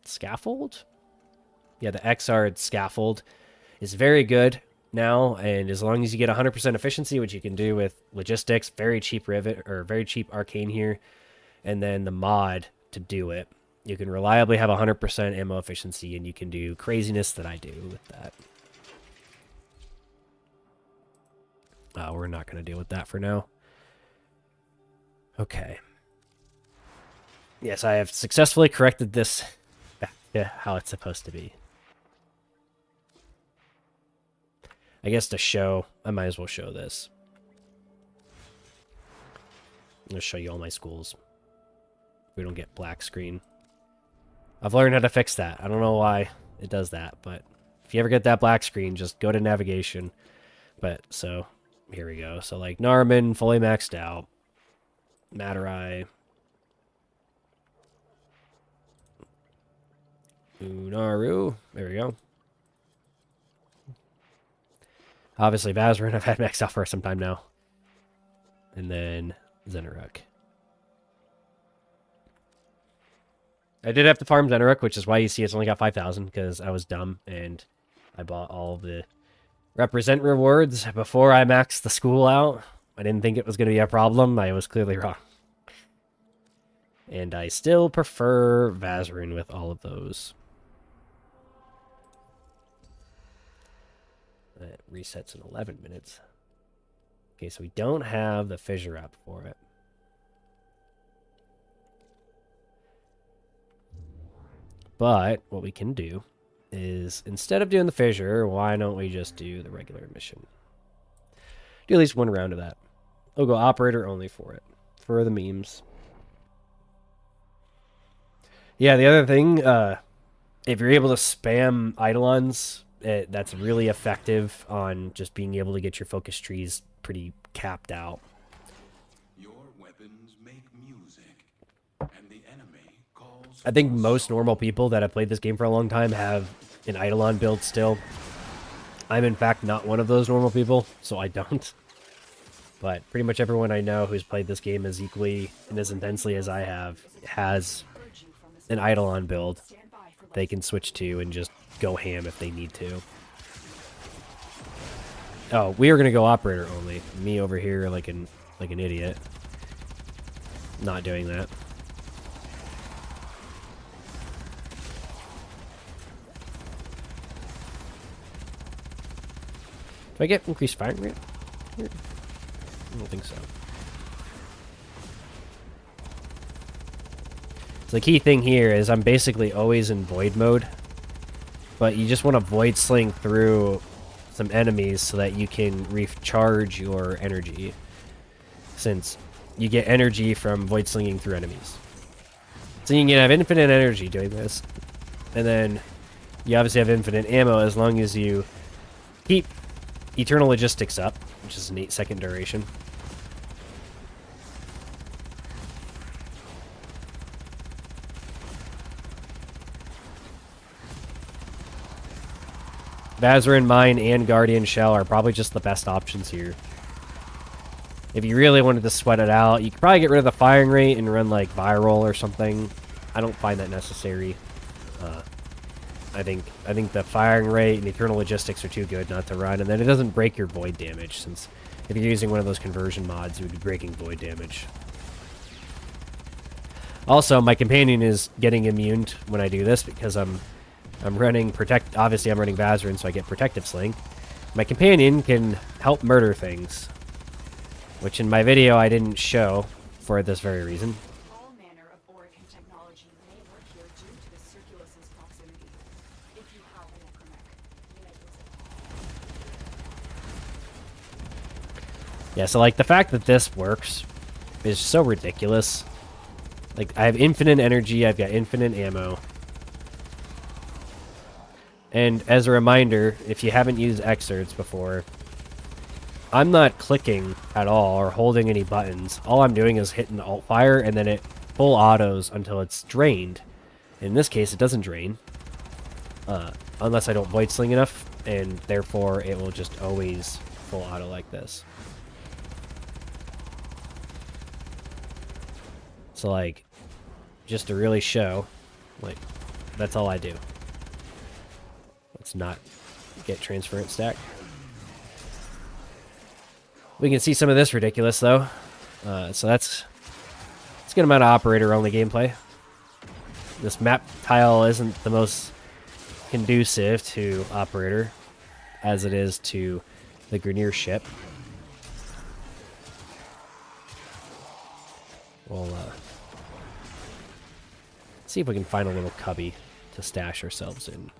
scaffold. Yeah, the XR scaffold is very good now, and as long as you get 100% efficiency, which you can do with logistics, very cheap rivet or very cheap arcane here, and then the mod to do it, you can reliably have 100% ammo efficiency, and you can do craziness that I do with that. We're not going to deal with that for now. Okay. Yes, I have successfully corrected this back to how it's supposed to be. I guess to show, I might as well show this. I'm going to show you all my schools. We don't get black screen. I've learned how to fix that. I don't know why it does that, but if you ever get that black screen, just go to navigation. But, so, here we go. So, like, Narman, fully maxed out. Matarai. Unaru. There we go. Obviously, Vazarin, I've had maxed out for some time now. And then Zenaruk. I did have to farm Zenaruk, which is why you see it's only got 5,000, because I was dumb, and I bought all the represent rewards before I maxed the school out. I didn't think it was going to be a problem. I was clearly wrong. And I still prefer Vazarin with all of those. It resets in 11 minutes. Okay, so we don't have the fissure up for it. But what we can do is, instead of doing the fissure, why don't we just do the regular mission? Do at least one round of that. We'll go operator only for it. For the memes. Yeah, the other thing, if you're able to spam Eidolons, that's really effective on just being able to get your focus trees pretty capped out. Your weapons make music, and the enemy calls. I think most normal people that have played this game for a long time have an Eidolon build still. I'm in fact not one of those normal people, so I don't. But pretty much everyone I know who's played this game as equally and as intensely as I have has an Eidolon build they can switch to and just go ham if they need to. Oh, we are gonna go operator only. Me over here like an idiot. Not doing that. Do I get increased firing rate here? I don't think so. So the key thing here is I'm basically always in void mode, but you just want to void sling through some enemies so that you can recharge your energy, since you get energy from void slinging through enemies. So you can have infinite energy doing this, and then you obviously have infinite ammo as long as you keep Eternal Logistics up, which is an 8-second duration. Vazarin, Mine, and Guardian Shell are probably just the best options here. If you really wanted to sweat it out, you could probably get rid of the firing rate and run like Viral or something. I don't find that necessary. I think the firing rate and Eternal Logistics are too good not to run, and then it doesn't break your void damage, since if you're using one of those conversion mods, you would be breaking void damage. Also, my companion is getting immune when I do this because I'm running protect. Obviously, I'm running Vazarin, so I get Protective Sling. My companion can help murder things, which in my video I didn't show for this very reason. All manner of Oracle technology may work here due to the Circulus's proximity. If you have an Necromech, you may use it. Yeah, so like the fact that this works is so ridiculous. Like, I have infinite energy, I've got infinite ammo. And as a reminder, if you haven't used excerpts before, I'm not clicking at all or holding any buttons. All I'm doing is hitting the alt fire, and then it full autos until it's drained. In this case, it doesn't drain. Unless I don't void sling enough, and therefore it will just always full auto like this. So, like, just to really show, like, that's all I do. Let's not get transference stack. We can see some of this ridiculous, though. So that's a good amount of operator-only gameplay. This map tile isn't the most conducive to operator, as it is to the Grineer ship. We'll see if we can find a little cubby to stash ourselves in.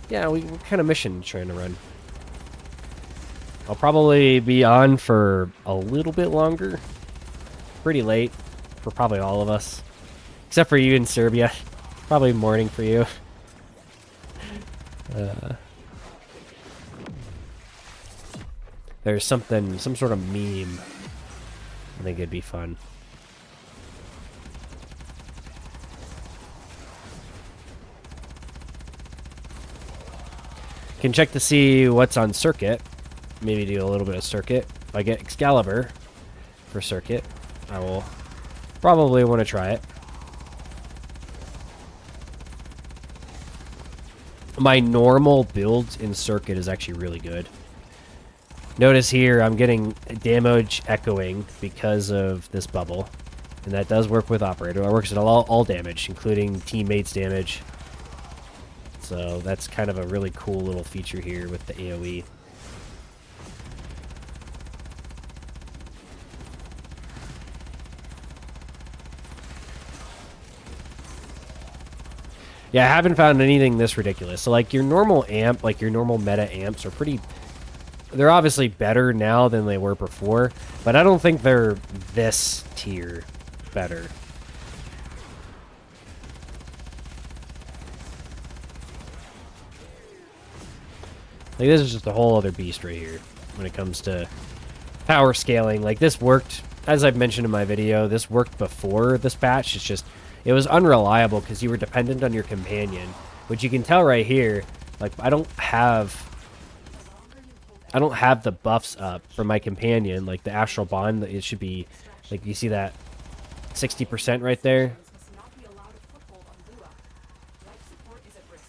Yeah, what kind of mission trying to run? I'll probably be on for a little bit longer. Pretty late for probably all of us. Except for you in Serbia. Probably morning for you. There's some sort of meme. I think it'd be fun. Can check to see what's on circuit. Maybe do a little bit of circuit. If I get Excalibur for circuit, I will probably want to try it. My normal build in circuit is actually really good. Notice here I'm getting damage echoing because of this bubble. And that does work with operator. It works at all damage, including teammates damage. So that's kind of a really cool little feature here with the AoE. Yeah, I haven't found anything this ridiculous. So like your normal amp, like your normal meta amps are pretty... They're obviously better now than they were before, but I don't think they're this tier better. Like, this is just a whole other beast right here when it comes to power scaling. Like, this worked, as I've mentioned in my video, this worked before this patch. It's just, it was unreliable because you were dependent on your companion, which you can tell right here. Like, I don't have the buffs up for my companion. Like, the Astral Bond, it should be, like, you see that 60% right there? Must not be allowed a foothold on Lua. Life support is at risk.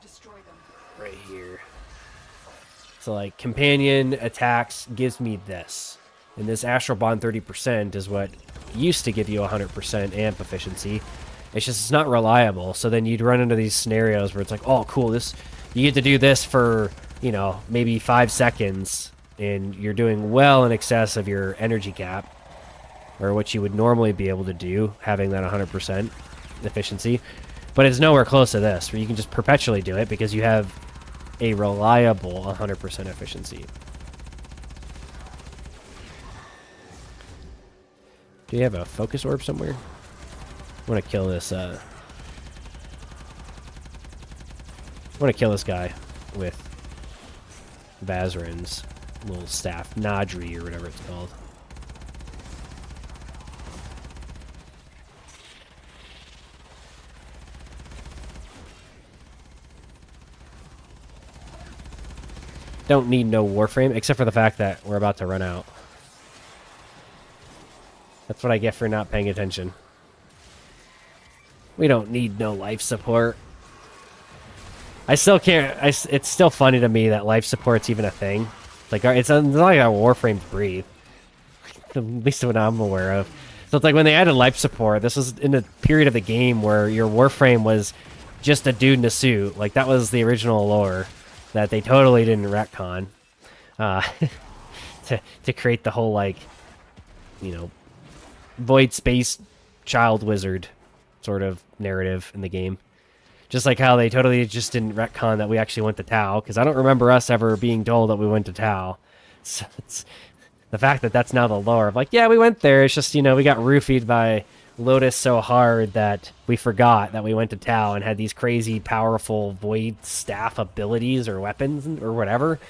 Destroy them. Right here. So, like, companion attacks gives me this. And this Astral Bond 30% is what used to give you 100% amp efficiency. It's just, it's not reliable. So then you'd run into these scenarios where it's like, oh, cool, this, you get to do this for, you know, maybe 5 seconds. And you're doing well in excess of your energy cap. Or what you would normally be able to do, having that 100% efficiency. But it's nowhere close to this, where you can just perpetually do it because you have a reliable 100% efficiency. Do you have a focus orb somewhere? I want to kill this, I want to kill this guy with Vazarins. little staff, Nadri or whatever it's called. Don't need no Warframe, except for the fact that we're about to run out. That's what I get for not paying attention. We don't need no life support. I still can't... it's still funny to me that life support's even a thing. Like, it's not like our Warframes breathe. At least what I'm aware of. So it's like when they added life support, this was in a period of the game where your Warframe was just a dude in a suit. Like, that was the original lore that they totally didn't retcon. To create the whole, like, you know, void space child wizard sort of narrative in the game. Just like how they totally just didn't retcon that we actually went to Tau, because I don't remember us ever being told that we went to Tau. So it's the fact that that's now the lore of like, yeah, we went there. It's just, you know, we got roofied by Lotus so hard that we forgot that we went to Tau and had these crazy powerful void staff abilities or weapons or whatever.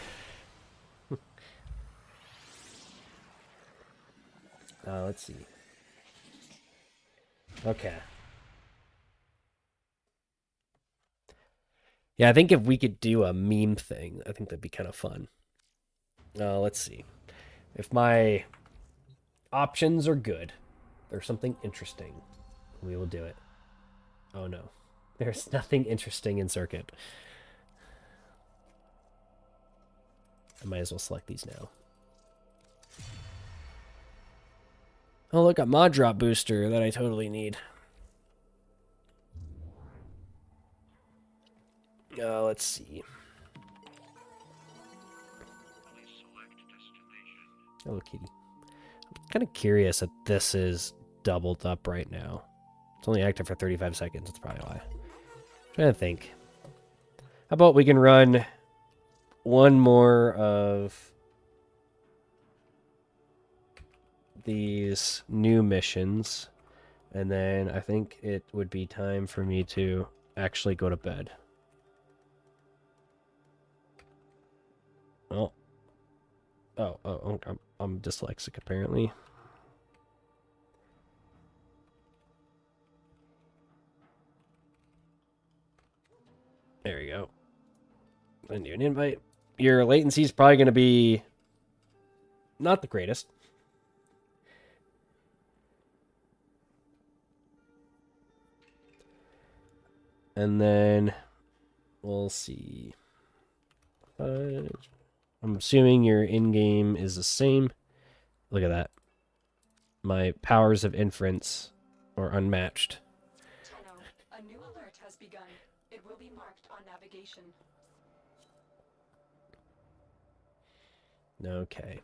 Let's see. Okay. Yeah, I think if we could do a meme thing, I think that'd be kind of fun. Let's see. If my options are good, there's something interesting, we will do it. Oh no. There's nothing interesting in Circuit. I might as well select these now. Oh look, a mod drop booster that I totally need. Let's see. Hello, kitty. I'm kind of curious that this is doubled up right now. It's only active for 35 seconds. That's probably why. I'm trying to think. How about we can run one more of these new missions, and then I think it would be time for me to actually go to bed. Oh. I'm dyslexic apparently. There we go. Send you an invite. Your latency is probably going to be not the greatest. And then we'll see. I'm assuming your in-game is the same. Look at that. My powers of inference are unmatched. Tenno, a new alert has begun. It will be marked on navigation. Okay.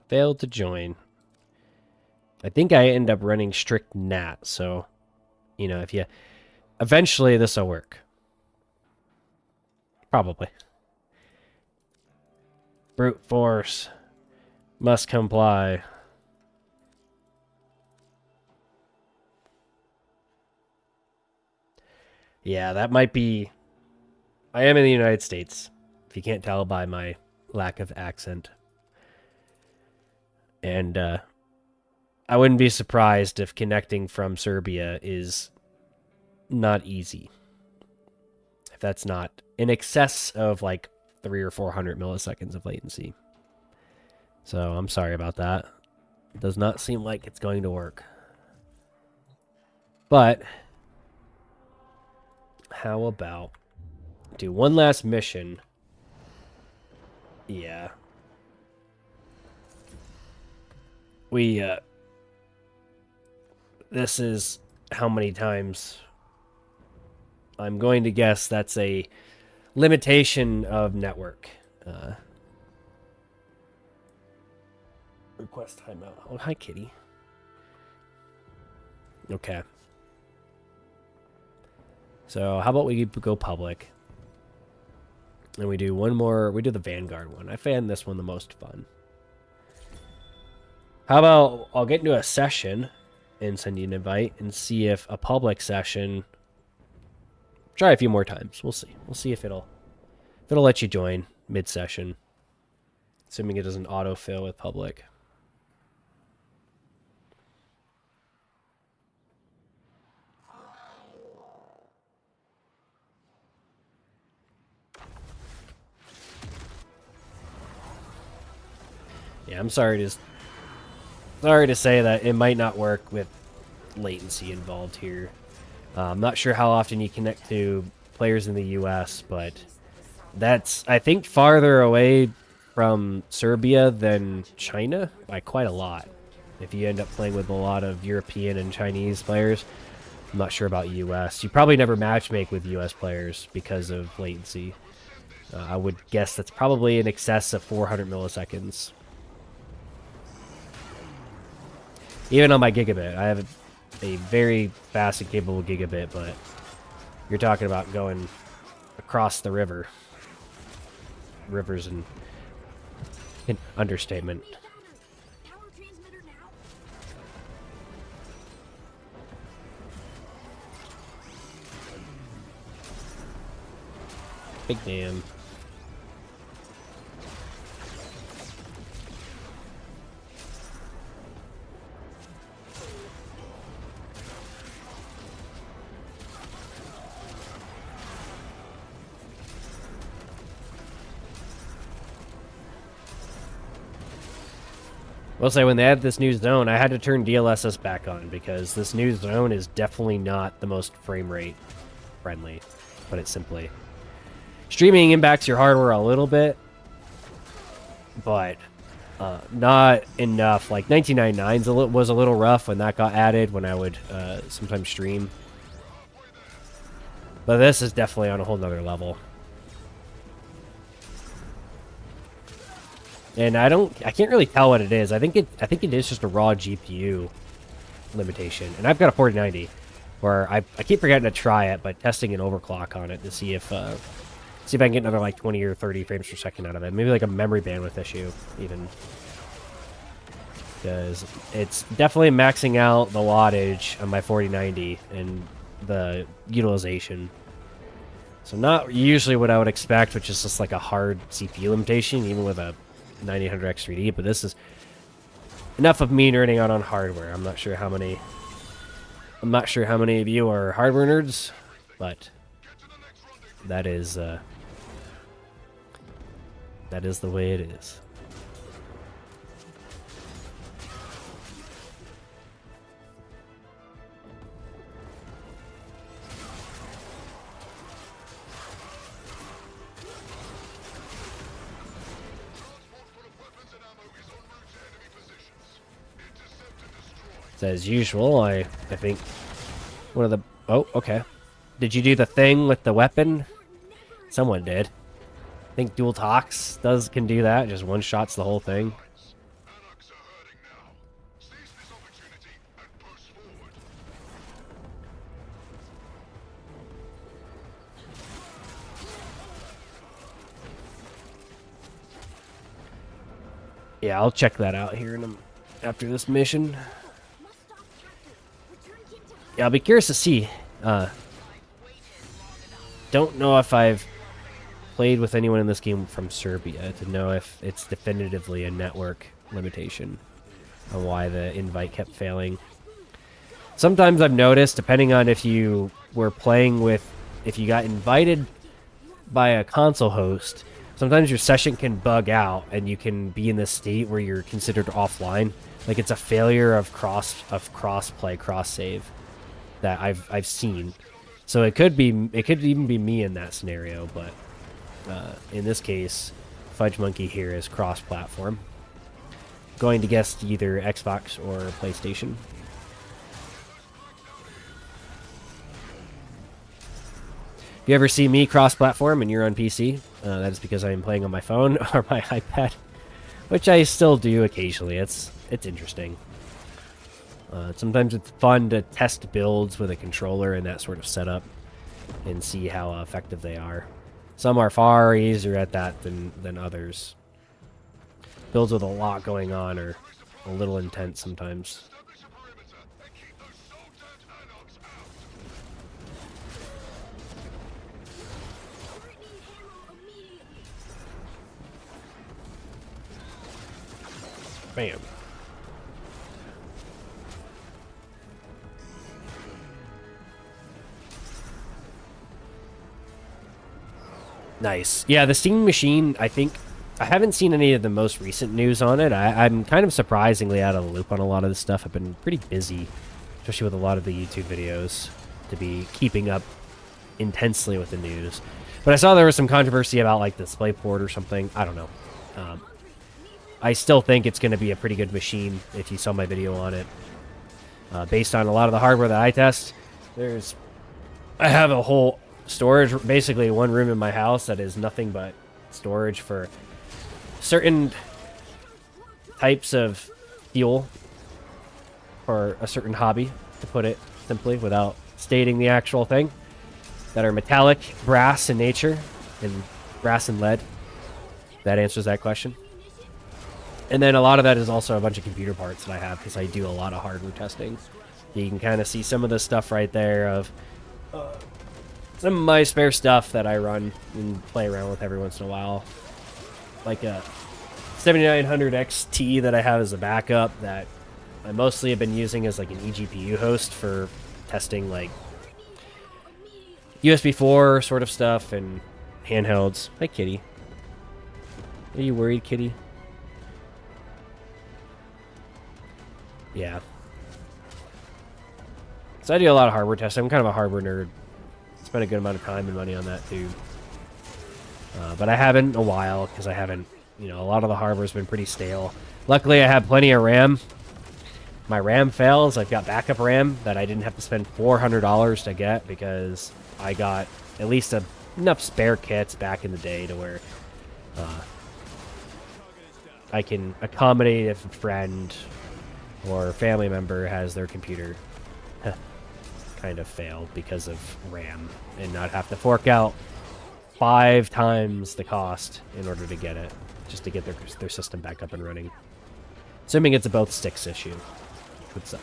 Failed to join. I think I end up running strict nat, so, you know, if you... Eventually, this will work. Probably. Brute force. Must comply. Yeah, that might be... I am in the United States, if you can't tell by my lack of accent. And, I wouldn't be surprised if connecting from Serbia is not easy. If that's not in excess of like 300 or 400 milliseconds of latency. So I'm sorry about that. It does not seem like it's going to work. But how about do one last mission? Yeah. This is how many times I'm going to guess that's a limitation of network. Request timeout. Oh, hi, kitty. Okay. So how about we go public? And we do one more. We do the Vanguard one. I found this one the most fun. How about I'll get into a session. and send you an invite and see if a public session. Try a few more times. We'll see. We'll see if it'll let you join mid-session, assuming it doesn't autofill with public. Yeah, I'm sorry to say that it might not work with latency involved here. I'm not sure how often you connect to players in the US, but that's, I think, farther away from Serbia than China by quite a lot. If you end up playing with a lot of European and Chinese players, I'm not sure about US. You probably never matchmake with US players because of latency. I would guess that's probably in excess of 400 milliseconds. Even on my gigabit, I have a very fast and capable gigabit, but you're talking about going across the river. Rivers and an understatement. Tower transmitter now. Big damn. Will say when they added this new zone, I had to turn DLSS back on because this new zone is definitely not the most frame rate friendly, put it simply. Streaming impacts your hardware a little bit, but not enough. Like 1999 was a little rough when that got added when I would sometimes stream. But this is definitely on a whole nother level. And I can't really tell what it is. I think it is just a raw GPU limitation. And I've got a 4090 where I keep forgetting to try it, but testing an overclock on it to see if I can get another like 20 or 30 frames per second out of it. Maybe like a memory bandwidth issue even. Because it's definitely maxing out the wattage on my 4090 and the utilization. So not usually what I would expect, which is just like a hard CPU limitation, even with a 9800X3D, but this is enough of me nerding out on hardware. I'm not sure how many of you are hardware nerds, but that is the way it is. As usual, I think one of the... Oh, okay. Did you do the thing with the weapon? Someone did. I think dual tox can do that. Just one-shots the whole thing. Yeah, I'll check that out here after this mission. Yeah, I'll be curious to see. Don't know if I've played with anyone in this game from Serbia to know if it's definitively a network limitation on why the invite kept failing. Sometimes I've noticed, depending on if you were playing with, if you got invited by a console host, sometimes your session can bug out and you can be in this state where you're considered offline. Like it's a failure of cross-play, cross-save that I've seen. So it could even be me in that scenario, but in this case, Fudge Monkey here is cross-platform. Going to guess either Xbox or PlayStation. If you ever see me cross-platform and you're on PC, that is because I am playing on my phone or my iPad, which I still do occasionally. It's interesting. Sometimes it's fun to test builds with a controller and that sort of setup and see how effective they are. Some are far easier at that than others. Builds with a lot going on are a little intense sometimes. Bam. Nice. Yeah, the Steam Machine, I think... I haven't seen any of the most recent news on it. I'm kind of surprisingly out of the loop on a lot of this stuff. I've been pretty busy, especially with a lot of the YouTube videos, to be keeping up intensely with the news. But I saw there was some controversy about, like, the DisplayPort or something. I don't know. I still think it's going to be a pretty good machine if you saw my video on it. Based on a lot of the hardware that I test, I have a whole storage, basically one room in my house that is nothing but storage for certain types of fuel for a certain hobby, to put it simply without stating the actual thing, that are metallic, brass in nature, and brass and lead. That answers that question. And then a lot of that is also a bunch of computer parts that I have because I do a lot of hardware testing. You can kind of see some of the stuff right there of some of my spare stuff that I run and play around with every once in a while. Like a 7900 XT that I have as a backup that I mostly have been using as like an eGPU host for testing like USB 4 sort of stuff and handhelds. Hi, kitty. Are you worried, kitty? Yeah. So I do a lot of hardware testing. I'm kind of a hardware nerd. Spend a good amount of time and money on that too. But I haven't in a while because I haven't, you know, a lot of the hardware's been pretty stale. Luckily, I have plenty of RAM. My RAM fails. I've got backup RAM that I didn't have to spend $400 to get because I got at least enough spare kits back in the day to where I can accommodate if a friend or family member has their computer kind of failed because of RAM and not have to fork out 5 times the cost in order to get it, just to get their system back up and running. Assuming it's a both sticks issue. What's up?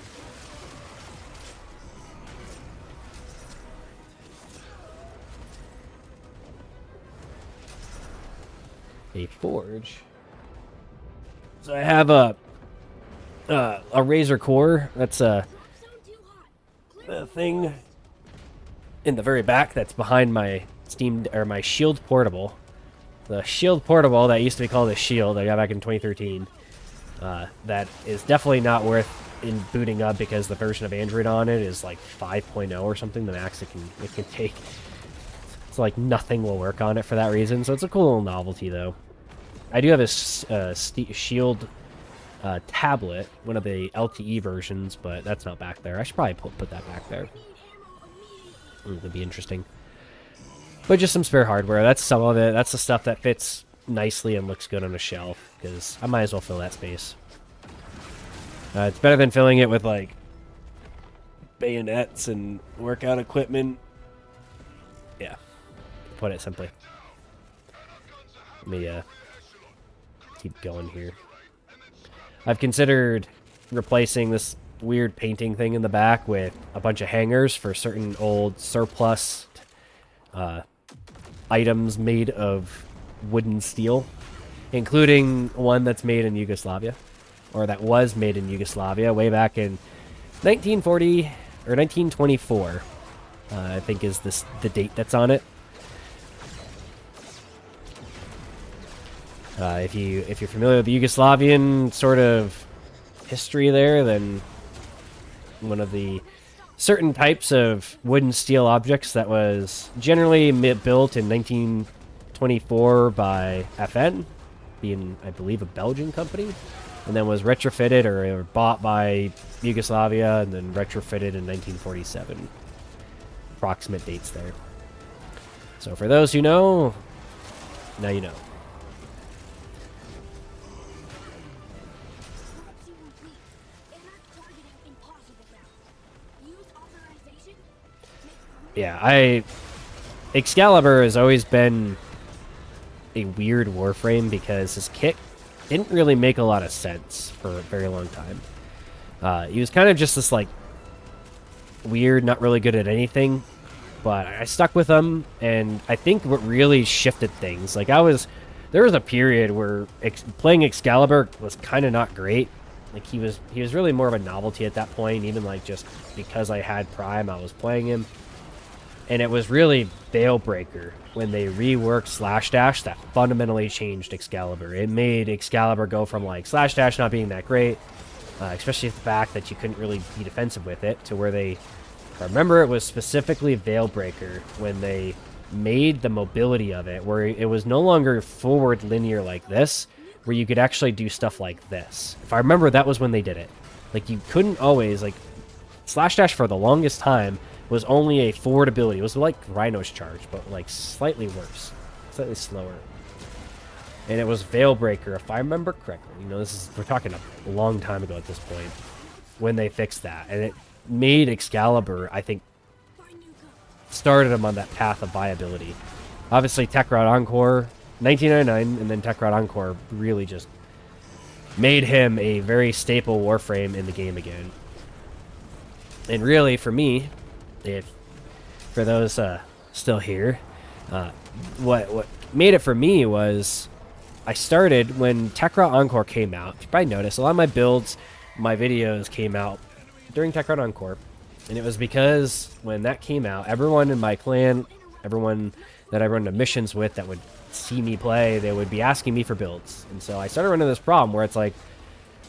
A forge. So I have a Razor core. That's a thing in the very back that's behind my my shield portable. The shield portable that used to be called a shield I got back in 2013. That is definitely not worth in booting up because the version of Android on it is like 5.0 or something. The max it can take. It's like nothing will work on it for that reason. So it's a cool little novelty though. I do have a shield tablet, one of the LTE versions, but that's not back there. I should probably put that back there. That'd be interesting. But just some spare hardware. That's some of it. That's the stuff that fits nicely and looks good on a shelf, because I might as well fill that space. It's better than filling it with, like, bayonets and workout equipment. Yeah, to put it simply. Let me keep going here. I've considered replacing this weird painting thing in the back with a bunch of hangers for certain old surplus items made of wooden steel, including one that's made in Yugoslavia, or that was made in Yugoslavia way back in 1940 or 1924. I think is the date that's on it. If you're familiar with the Yugoslavian sort of history there, then one of the certain types of wooden steel objects that was generally built in 1924 by FN, being, I believe, a Belgian company, and then was retrofitted or bought by Yugoslavia and then retrofitted in 1947. Approximate dates there. So for those who know, now you know. Yeah, Excalibur has always been a weird Warframe because his kit didn't really make a lot of sense for a very long time. He was kind of just this, like, weird, not really good at anything, but I stuck with him, and I think what really shifted things, like, I was there was a period where playing Excalibur was kind of not great. Like he was really more of a novelty at that point. Even like just because I had Prime, I was playing him, and it was really Veilbreaker when they reworked Slash Dash that fundamentally changed Excalibur. It made Excalibur go from like Slash Dash not being that great, especially the fact that you couldn't really be defensive with it, to where they, I remember it was specifically Veilbreaker when they made the mobility of it, where it was no longer forward linear like this, where you could actually do stuff like this. If I remember, that was when they did it. Like, you couldn't always, like, Slash Dash for the longest time was only a forward ability. It was like Rhino's Charge, but, like, slightly worse. Slightly slower. And it was Veilbreaker, if I remember correctly. You know, we're talking a long time ago at this point, when they fixed that. And it made Excalibur, I think, started him on that path of viability. Obviously, Tekrot Encore, 1999, and then Tekrot Encore really just made him a very staple Warframe in the game again. And really, for me, for those still here, what made it for me was I started when Tekrot Encore came out. You probably noticed a lot of my builds, my videos came out during Tekrot Encore. And it was because when that came out, everyone in my clan, everyone that I run the missions with that would see me play, they would be asking me for builds. And so I started running this problem where it's like,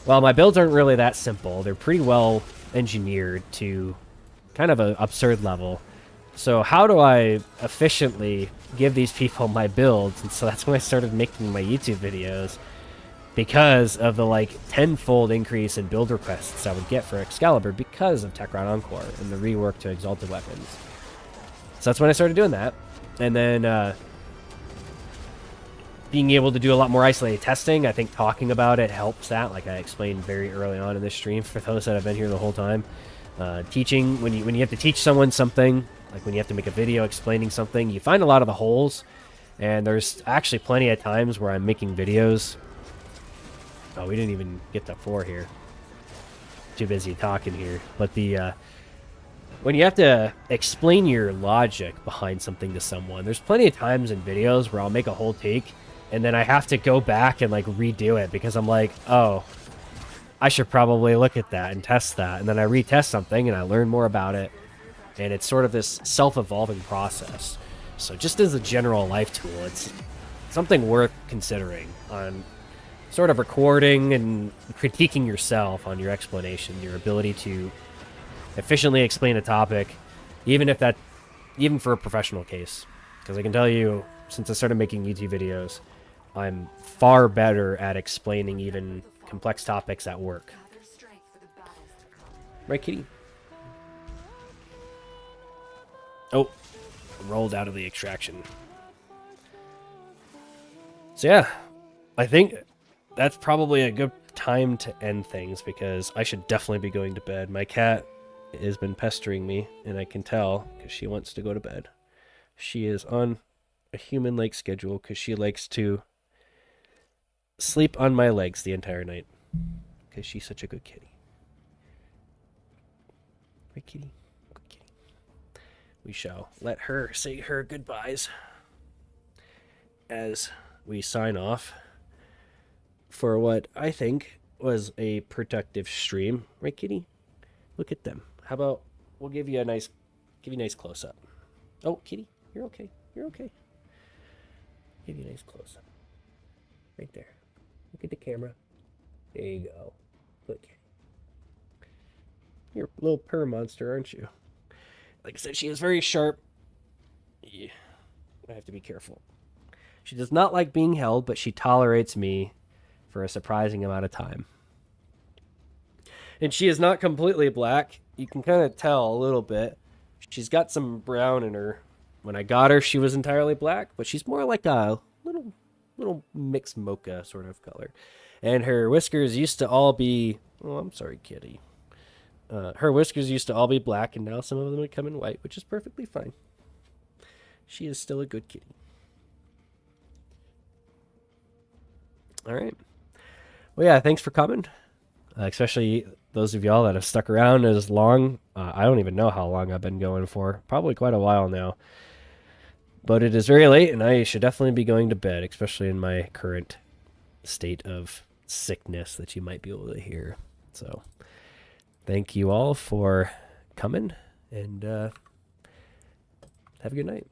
well, my builds aren't really that simple. They're pretty well engineered to kind of an absurd level. So how do I efficiently give these people my builds? And so that's when I started making my YouTube videos, because of the like tenfold increase in build requests I would get for Excalibur because of Tekrot Encore and the rework to exalted weapons. So that's when I started doing that. And then being able to do a lot more isolated testing, I think talking about it helps that, like I explained very early on in this stream for those that have been here the whole time. Teaching, when you have to teach someone something, like when you have to make a video explaining something, you find a lot of the holes. And there's actually plenty of times where I'm making videos. Oh, we didn't even get to 4 here. Too busy talking here. But when you have to explain your logic behind something to someone, there's plenty of times in videos where I'll make a whole take, and then I have to go back and like redo it because I'm like, oh, I should probably look at that and test that. And then I retest something and I learn more about it. And it's sort of this self-evolving process. So just as a general life tool, it's something worth considering on sort of recording and critiquing yourself on your explanation, your ability to efficiently explain a topic, even for a professional case. Because I can tell you, since I started making YouTube videos, I'm far better at explaining even complex topics at work. Right, kitty? Oh, rolled out of the extraction. So yeah, I think that's probably a good time to end things, because I should definitely be going to bed. My cat has been pestering me, and I can tell because she wants to go to bed. She is on a human-like schedule because she likes to sleep on my legs the entire night because she's such a good kitty. Right, kitty? Good kitty. We shall let her say her goodbyes as we sign off for what I think was a productive stream. Right, kitty? Look at them. How about we'll give you a nice close up. Oh, kitty, you're okay. You're okay. Give you a nice close up. Right there. Look at the camera. There you go. Look. You're a little purr monster, aren't you? Like I said, she is very sharp. Yeah. I have to be careful. She does not like being held, but she tolerates me for a surprising amount of time. And she is not completely black. You can kind of tell a little bit. She's got some brown in her. When I got her, she was entirely black, but she's more like a little mixed mocha sort of color. And her whiskers used to all be... Oh, I'm sorry, kitty. Her whiskers used to all be black, and now some of them would come in white, which is perfectly fine. She is still a good kitty. All right. Well, yeah, thanks for coming. Especially those of y'all that have stuck around as long. I don't even know how long I've been going for. Probably quite a while now. But it is very late, and I should definitely be going to bed, especially in my current state of sickness that you might be able to hear. So thank you all for coming, and have a good night.